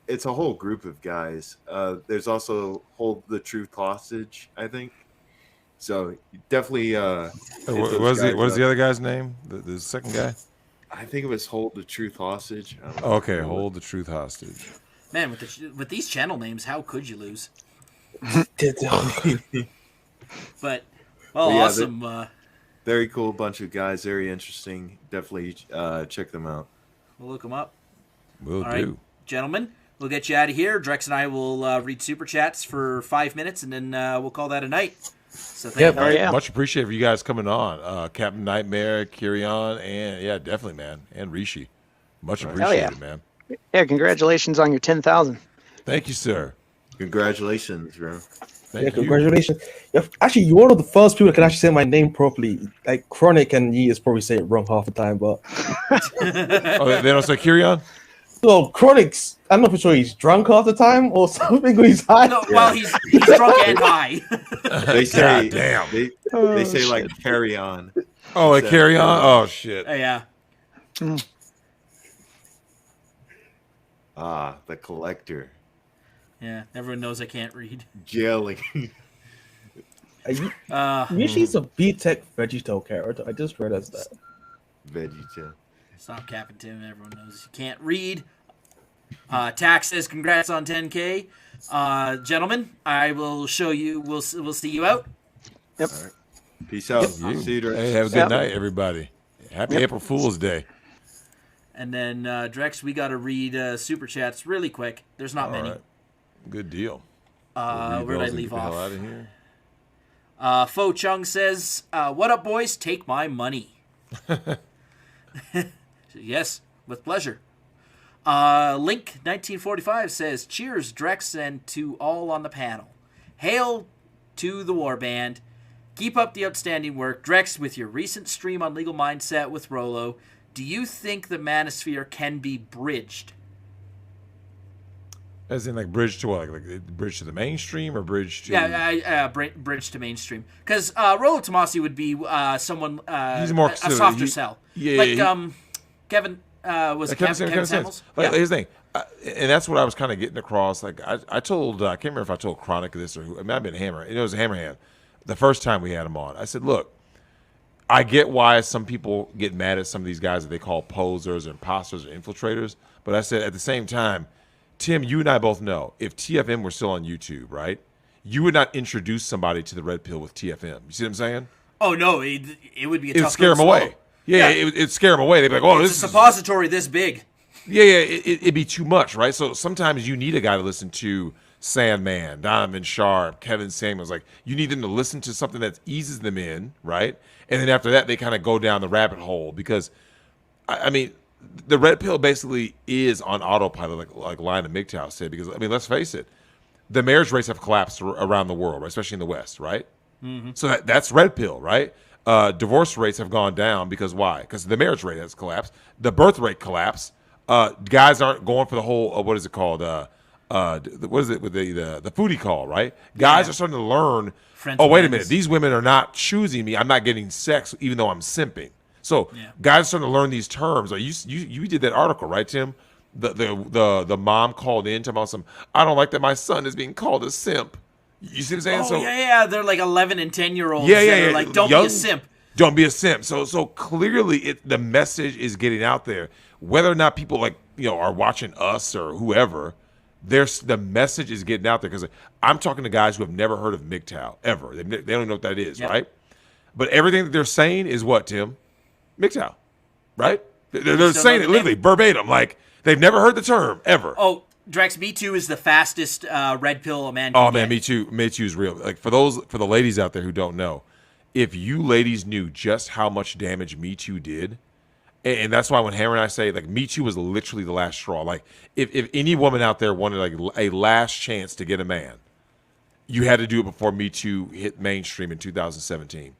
it's a whole group of guys. There's also Hold the Truth Hostage, I think. So definitely. What was the other guy's name? The second guy. I think it was Hold the Truth Hostage. Okay, Hold the Truth Hostage. Man, with these channel names, how could you lose? But awesome. Very cool bunch of guys. Very interesting. Definitely check them out. We'll look them up. Will do. Right, gentlemen, we'll get you out of here. Drex and I will read super chats for 5 minutes, and then we'll call that a night. So thank you. Much appreciated for you guys coming on. Captain Nightmare, Kyrion, and definitely, man, and Rishi. Much appreciated, man. Yeah, congratulations on your 10,000. Thank you, sir. Congratulations, bro. Congratulations. Actually, you're one of the first people that can actually say my name properly. Like Chronic and Years probably say it wrong half the time, but they don't say Kyrion? So Chronic's, I'm not for sure he's drunk half the time or something when he's high. No, well, he's drunk and high. They say, damn. They say like carry on. Oh, like carry on? Oh, shit. Yeah. The Collector. Yeah, everyone knows I can't read. Jelly. Rishi's a B-Tech Vegito character. I just realized that. Vegito. Stop capping, Tim. Everyone knows you can't read. Tax says congrats on 10K. Gentlemen, I will show you. We'll see you out. Yep. All right. Peace out. See you, Drex. Hey, have a good night, everybody. Happy April Fool's Day. And then, Drex, we got to read super chats really quick. There's not many. Right. Good deal. Where did I leave off? Out of here. Fo Chung says, what up, boys? Take my money. Yes, with pleasure. Link 1945 says, cheers, Drex, and to all on the panel. Hail to the Warband. Keep up the outstanding work. Drex, with your recent stream on Legal Mindset with Rolo, do you think the Manosphere can be bridged? As in, like, bridge to what? Like bridge to the mainstream or bridge to... bridge to mainstream. Because Rolo Tomasi would be someone, he's more a softer sell. Yeah, Kevin, was it Kevin Samuels? Here's the thing. And that's what I was kind of getting across. Like, I told, I can't remember if I told Chronic this or who. It might have been Hammerhand. It was Hammerhand. The first time we had him on, I said, look, I get why some people get mad at some of these guys that they call posers or imposters or infiltrators. But I said, at the same time, Tim, you and I both know if TFM were still on YouTube, right, you would not introduce somebody to the red pill with TFM. You see what I'm saying? Oh, no. It would be a tough It would scare them away. Yeah. It'd scare them away. They'd be like, oh, it's a suppository this big. Yeah, it'd be too much, right? So sometimes you need a guy to listen to Sandman, Donovan Sharp, Kevin Samuels. Like, you need them to listen to something that eases them in, right? And then after that, they kind of go down the rabbit hole because, I mean, the red pill basically is on autopilot, like Lion and Migtow said. Because, I mean, let's face it, the marriage rates have collapsed around the world, right? Especially in the West, right? Mhm. So that's red pill, right? Divorce rates have gone down because why? Because the marriage rate has collapsed. The birth rate collapsed. Guys aren't going for the whole what is it called? What is it with the foodie call, right? Guys are starting to learn. Friends Oh, with wait a benefits. minute. These women are not choosing me. I'm not getting sex, even though I'm simping. So guys are starting to learn these terms. Like you did that article, right, Tim? The mom called in talking about some. I don't like that my son is being called a simp. You see what I'm saying? Oh So yeah, they're like 11 and 10-year-olds. yeah. Like, don't be a simp. Don't be a simp. So clearly, the message is getting out there. Whether or not people are watching us or whoever, the message is getting out there. Because I'm talking to guys who have never heard of MGTOW ever. They don't even know what that is, right? But everything that they're saying is what, Tim? MGTOW, right? They're saying it literally verbatim. Like they've never heard the term ever. Oh, Drex, Me Too is the fastest red pill a man can Oh get. man, Me Too is real. Like for the ladies out there who don't know, if you ladies knew just how much damage Me Too did, and that's why when Hammer and I say like Me Too was literally the last straw. Like if any woman out there wanted like a last chance to get a man, you had to do it before Me Too hit mainstream in 2017.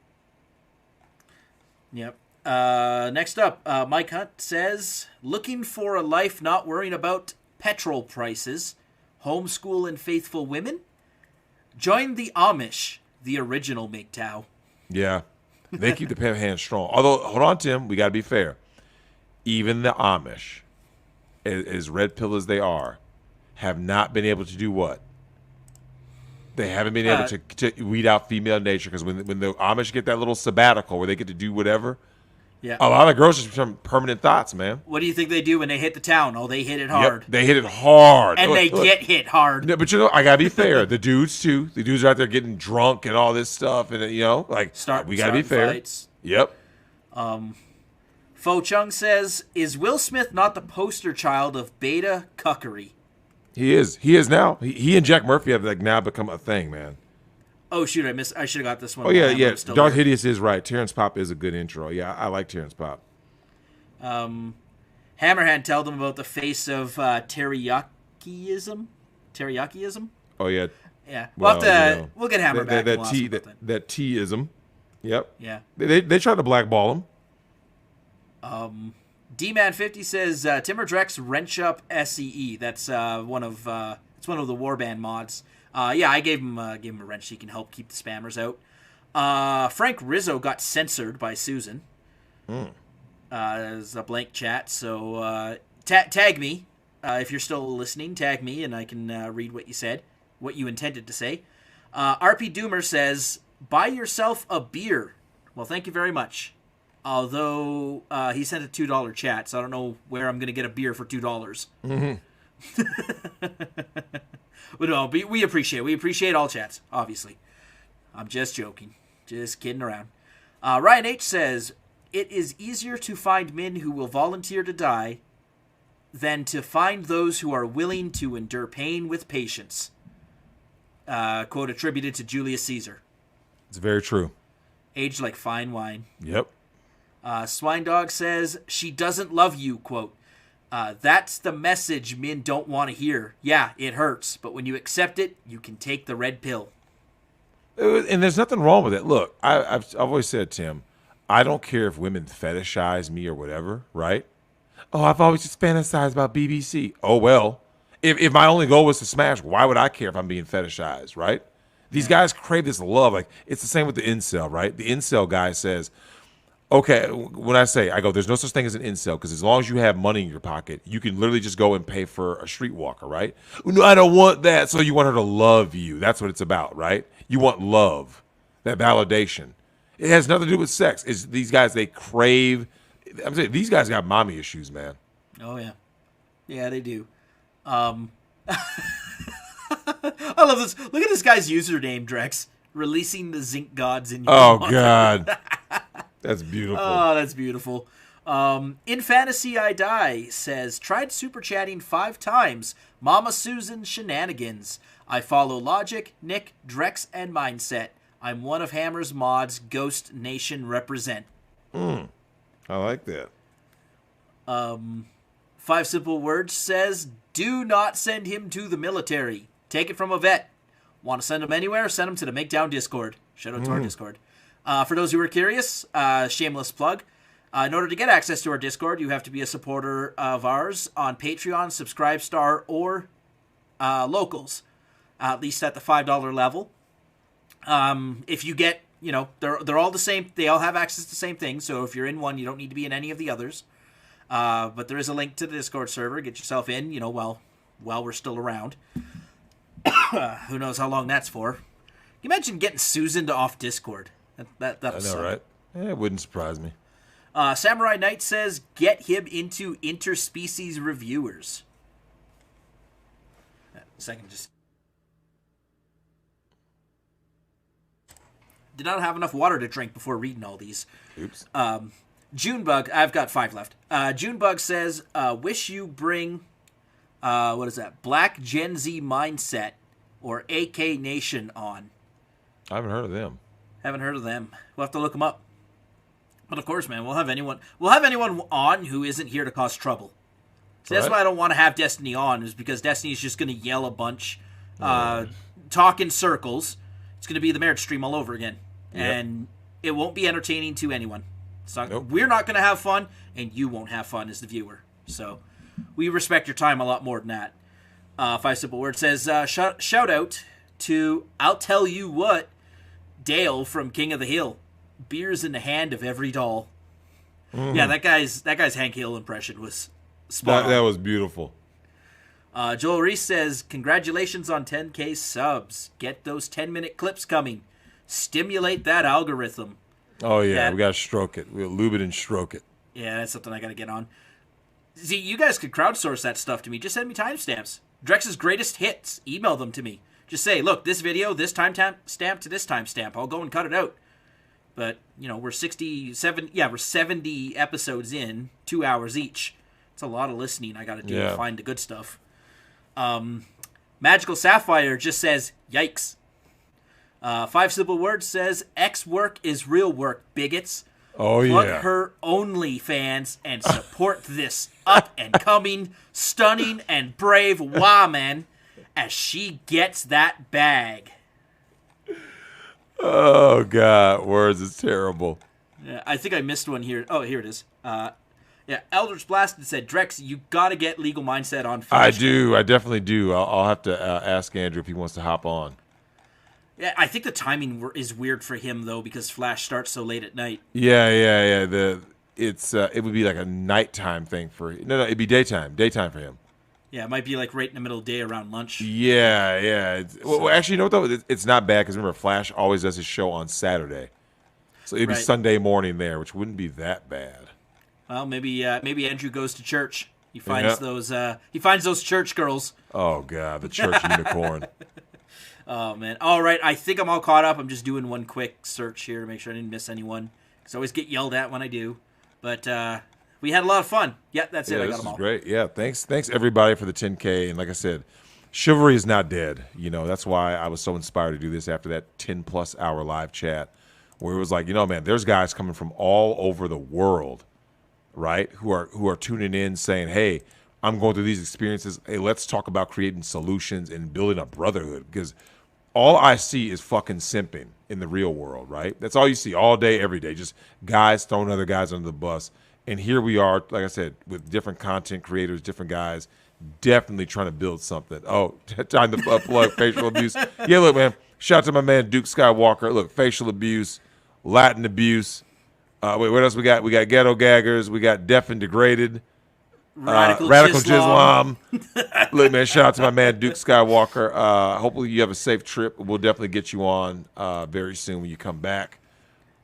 Yep. Next up, Mike Hunt says, looking for a life not worrying about petrol prices, homeschool and faithful women? Join the Amish, the original MGTOW. Yeah, they keep the pen hand strong. Although, hold on, Tim, we got to be fair. Even the Amish, as red pill as they are, have not been able to do what? They haven't been able to weed out female nature, because when the Amish get that little sabbatical where they get to do whatever, yeah, a lot of girls just become permanent thoughts, man. What do you think they do when they hit the town? Oh, they hit it hard. Yep, they hit it hard. And they get hit hard. No, but I gotta be fair. The dudes too. The dudes are out there getting drunk and all this stuff, and we gotta be fair. Fights. Yep. Fo Chung says, is Will Smith not the poster child of beta cuckery? He is. He is now. He and Jack Murphy have now become a thing, man. Oh shoot! I should have got this one. Oh yeah. Darth Hideous is right. Terrence Pop is a good intro. Yeah, I like Terrence Pop. Hammerhand, tell them about the face of teriyaki-ism. Oh yeah. Yeah. We'll get Hammer back. That T-ism. Yep. Yeah. They try to blackball him. D-Man 50 says Timmer Drex wrench up SEE. That's one of the Warband mods. I gave him a wrench so he can help keep the spammers out. Frank Rizzo got censored by Susan. There's a blank chat, so tag me if you're still listening. Tag me, and I can read what you said, what you intended to say. RP Doomer says, buy yourself a beer. Well, thank you very much. Although he sent a $2 chat, so I don't know where I'm going to get a beer for $2. But no, we appreciate all chats, obviously. I'm just joking. Just kidding around. Ryan H. says, it is easier to find men who will volunteer to die than to find those who are willing to endure pain with patience. Quote attributed to Julius Caesar. It's very true. Aged like fine wine. Yep. Swine Dog says, she doesn't love you, quote. That's the message men don't want to hear. Yeah, it hurts, but when you accept it, you can take the red pill. And there's nothing wrong with it. Look, I've always said, Tim, I don't care if women fetishize me or whatever, right? Oh, I've always just fantasized about BBC. Oh, well, if my only goal was to smash, why would I care if I'm being fetishized, right? These guys crave this love. Like, it's the same with the incel, right? The incel guy says, okay, when I go, there's no such thing as an incel, because as long as you have money in your pocket, you can literally just go and pay for a streetwalker, right? No, I don't want that. So you want her to love you. That's what it's about, right? You want love, that validation. It has nothing to do with sex. It's these guys, they crave. I'm saying these guys got mommy issues, man. Oh yeah, yeah, they do. I love this. Look at this guy's username, Drex. Releasing the zinc gods in your mother. God. That's beautiful. Oh, that's beautiful. In Fantasy I Die says, tried super chatting 5 times. Mama Susan shenanigans. I follow logic, Nick, Drex, and mindset. I'm one of Hammer's mods. Ghost Nation represent. I like that. 5 Simple Words says, do not send him to the military. Take it from a vet. Want to send them anywhere? Send them to the Migtown Discord. Shout out to our Discord. For those who are curious, shameless plug. In order to get access to our Discord, you have to be a supporter of ours on Patreon, Subscribestar, or Locals, at least at the $5 level. If you get, they're all the same. They all have access to the same thing. So if you're in one, you don't need to be in any of the others. But there is a link to the Discord server. Get yourself in, while we're still around. Who knows how long that's for? Can you imagine getting Susan off Discord? That I know, suck. right? It wouldn't surprise me. Samurai Knight says, get him into interspecies reviewers. Second, just did not have enough water to drink before reading all these. Oops. Junebug, I've got 5 left. Junebug says, wish you bring, what is that? Black Gen Z Mindset or AK Nation on. I haven't heard of them. Haven't heard of them. We'll have to look them up. But of course, man, we'll have anyone on who isn't here to cause trouble. So that's why I don't want to have Destiny on, is because Destiny's just going to yell a bunch, talk in circles. It's going to be the marriage stream all over again. Yep. And it won't be entertaining to anyone. It's not, We're not going to have fun, and you won't have fun as the viewer. So we respect your time a lot more than that. 5 Simple Words says, shout out to I'll Tell You What, Dale from King of the Hill. Beers in the hand of every doll. Yeah, that guy's Hank Hill impression was spot on. That was beautiful. Joel Reese says, congratulations on 10K subs. Get those 10-minute clips coming. Stimulate that algorithm. Oh, yeah, we got to stroke it. We'll lube it and stroke it. Yeah, that's something I got to get on. See, you guys could crowdsource that stuff to me. Just send me timestamps. Drex's greatest hits. Email them to me. Just say, look, this video, this timestamp to this timestamp. I'll go and cut it out. But, we're 70 episodes in, 2 hours each. It's a lot of listening I got to do to find the good stuff. Magical Sapphire just says, yikes. 5 Simple Words says, X work is real work, bigots. Oh, Plug yeah. her OnlyFans and support this up-and-coming, stunning, and brave woman as she gets that bag. Oh, God. Words is terrible. Yeah, I think I missed one here. Oh, here it is. Eldritch Blasted said, Drex, you got to get Legal Mindset on Flash. I do. I definitely do. I'll have to ask Andrew if he wants to hop on. Yeah, I think the timing is weird for him, though, because Flash starts so late at night. Yeah. It would be like a nighttime thing for... No, it'd be daytime for him. Yeah, it might be like right in the middle of the day around lunch. Yeah. Well, actually, you know what, though? It's not bad, because remember, Flash always does his show on Saturday. So it'd be Sunday morning there, which wouldn't be that bad. Well, maybe Andrew goes to church. He finds those church girls. Oh, God, the church unicorn. Oh, man. All right, I think I'm all caught up. I'm just doing one quick search here to make sure I didn't miss anyone, because I always get yelled at when I do. But we had a lot of fun. Yeah, that's it. I got them all. This is great. Yeah, thanks everybody for the 10K. And like I said, chivalry is not dead. That's why I was so inspired to do this after that 10-plus hour live chat, where it was like, man, there's guys coming from all over the world, right, who are tuning in saying, hey, I'm going through these experiences. Hey, let's talk about creating solutions and building a brotherhood, because all I see is fucking simping in the real world, right? That's all you see all day, every day. Just guys throwing other guys under the bus. And here we are, like I said, with different content creators, different guys, definitely trying to build something. Oh, time to plug facial abuse. Yeah, look, man, shout out to my man Duke Skywalker. Look, facial abuse, Latin abuse. Wait, what else we got? We got ghetto gaggers. We got deaf and degraded. Radical Jislam. Look, man, shout out to my man Duke Skywalker. Hopefully you have a safe trip. We'll definitely get you on very soon when you come back.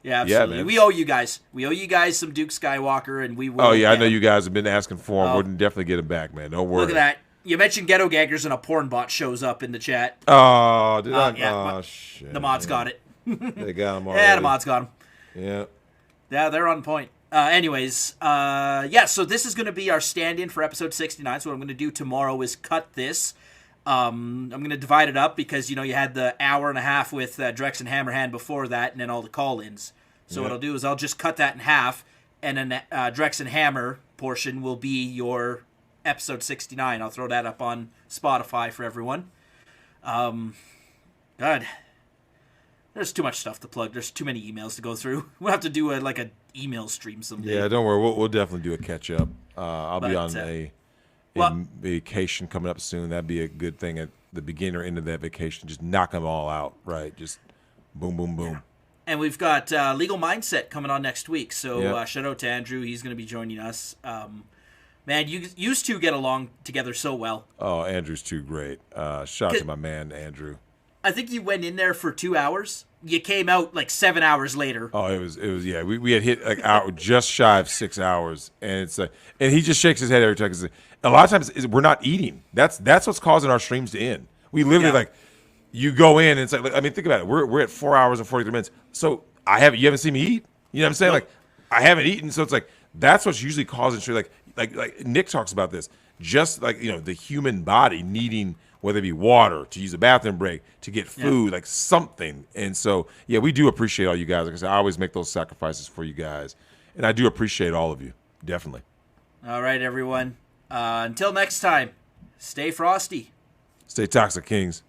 Yeah, absolutely. We owe you guys. We owe you guys some Duke Skywalker, and we will. Oh, yeah, I know you guys have been asking for him. We'll definitely get him back, man. Don't worry. Look at that. You mentioned ghetto gaggers, and a porn bot shows up in the chat. Oh, did I? Yeah, shit. The mods got it. They got him already. Yeah, the mods got him. Yeah. Yeah, they're on point. So this is going to be our stand-in for episode 69. So what I'm going to do tomorrow is cut this. I'm going to divide it up because, you had the hour and a half with Drex and Hammerhand before that, and then all the call-ins. So what I'll do is I'll just cut that in half, and then Drex and Hammer portion will be your episode 69. I'll throw that up on Spotify for everyone. God, there's too much stuff to plug. There's too many emails to go through. We'll have to do an email stream someday. Yeah, don't worry. We'll definitely do a catch up. I'll be on a vacation coming up soon. That'd be a good thing at the beginning or end of that vacation. Just knock them all out, right? Just boom, boom, boom. Yeah. And we've got Legal Mindset coming on next week. So shout out to Andrew. He's going to be joining us. Man, you used to get along together so well. Oh, Andrew's too great. Shout out to my man, Andrew. I think you went in there for 2 hours. You came out like 7 hours later. Oh, it was yeah. We had hit just shy of 6 hours, and it's and he just shakes his head every time. A lot of times we're not eating. That's what's causing our streams to end. We literally you go in and it's like, I mean, think about it. We're at 4 hours and 43 minutes. So you haven't seen me eat. You know what I'm saying? Nope. Like I haven't eaten. So it's like that's what's usually causing stream. Like Nick talks about this. Just like the human body needing, whether it be water, to use a bathroom break, to get food, like something. And so, yeah, we do appreciate all you guys. Like I said, I always make those sacrifices for you guys. And I do appreciate all of you. Definitely. All right, everyone. Until next time, stay frosty. Stay toxic, Kings.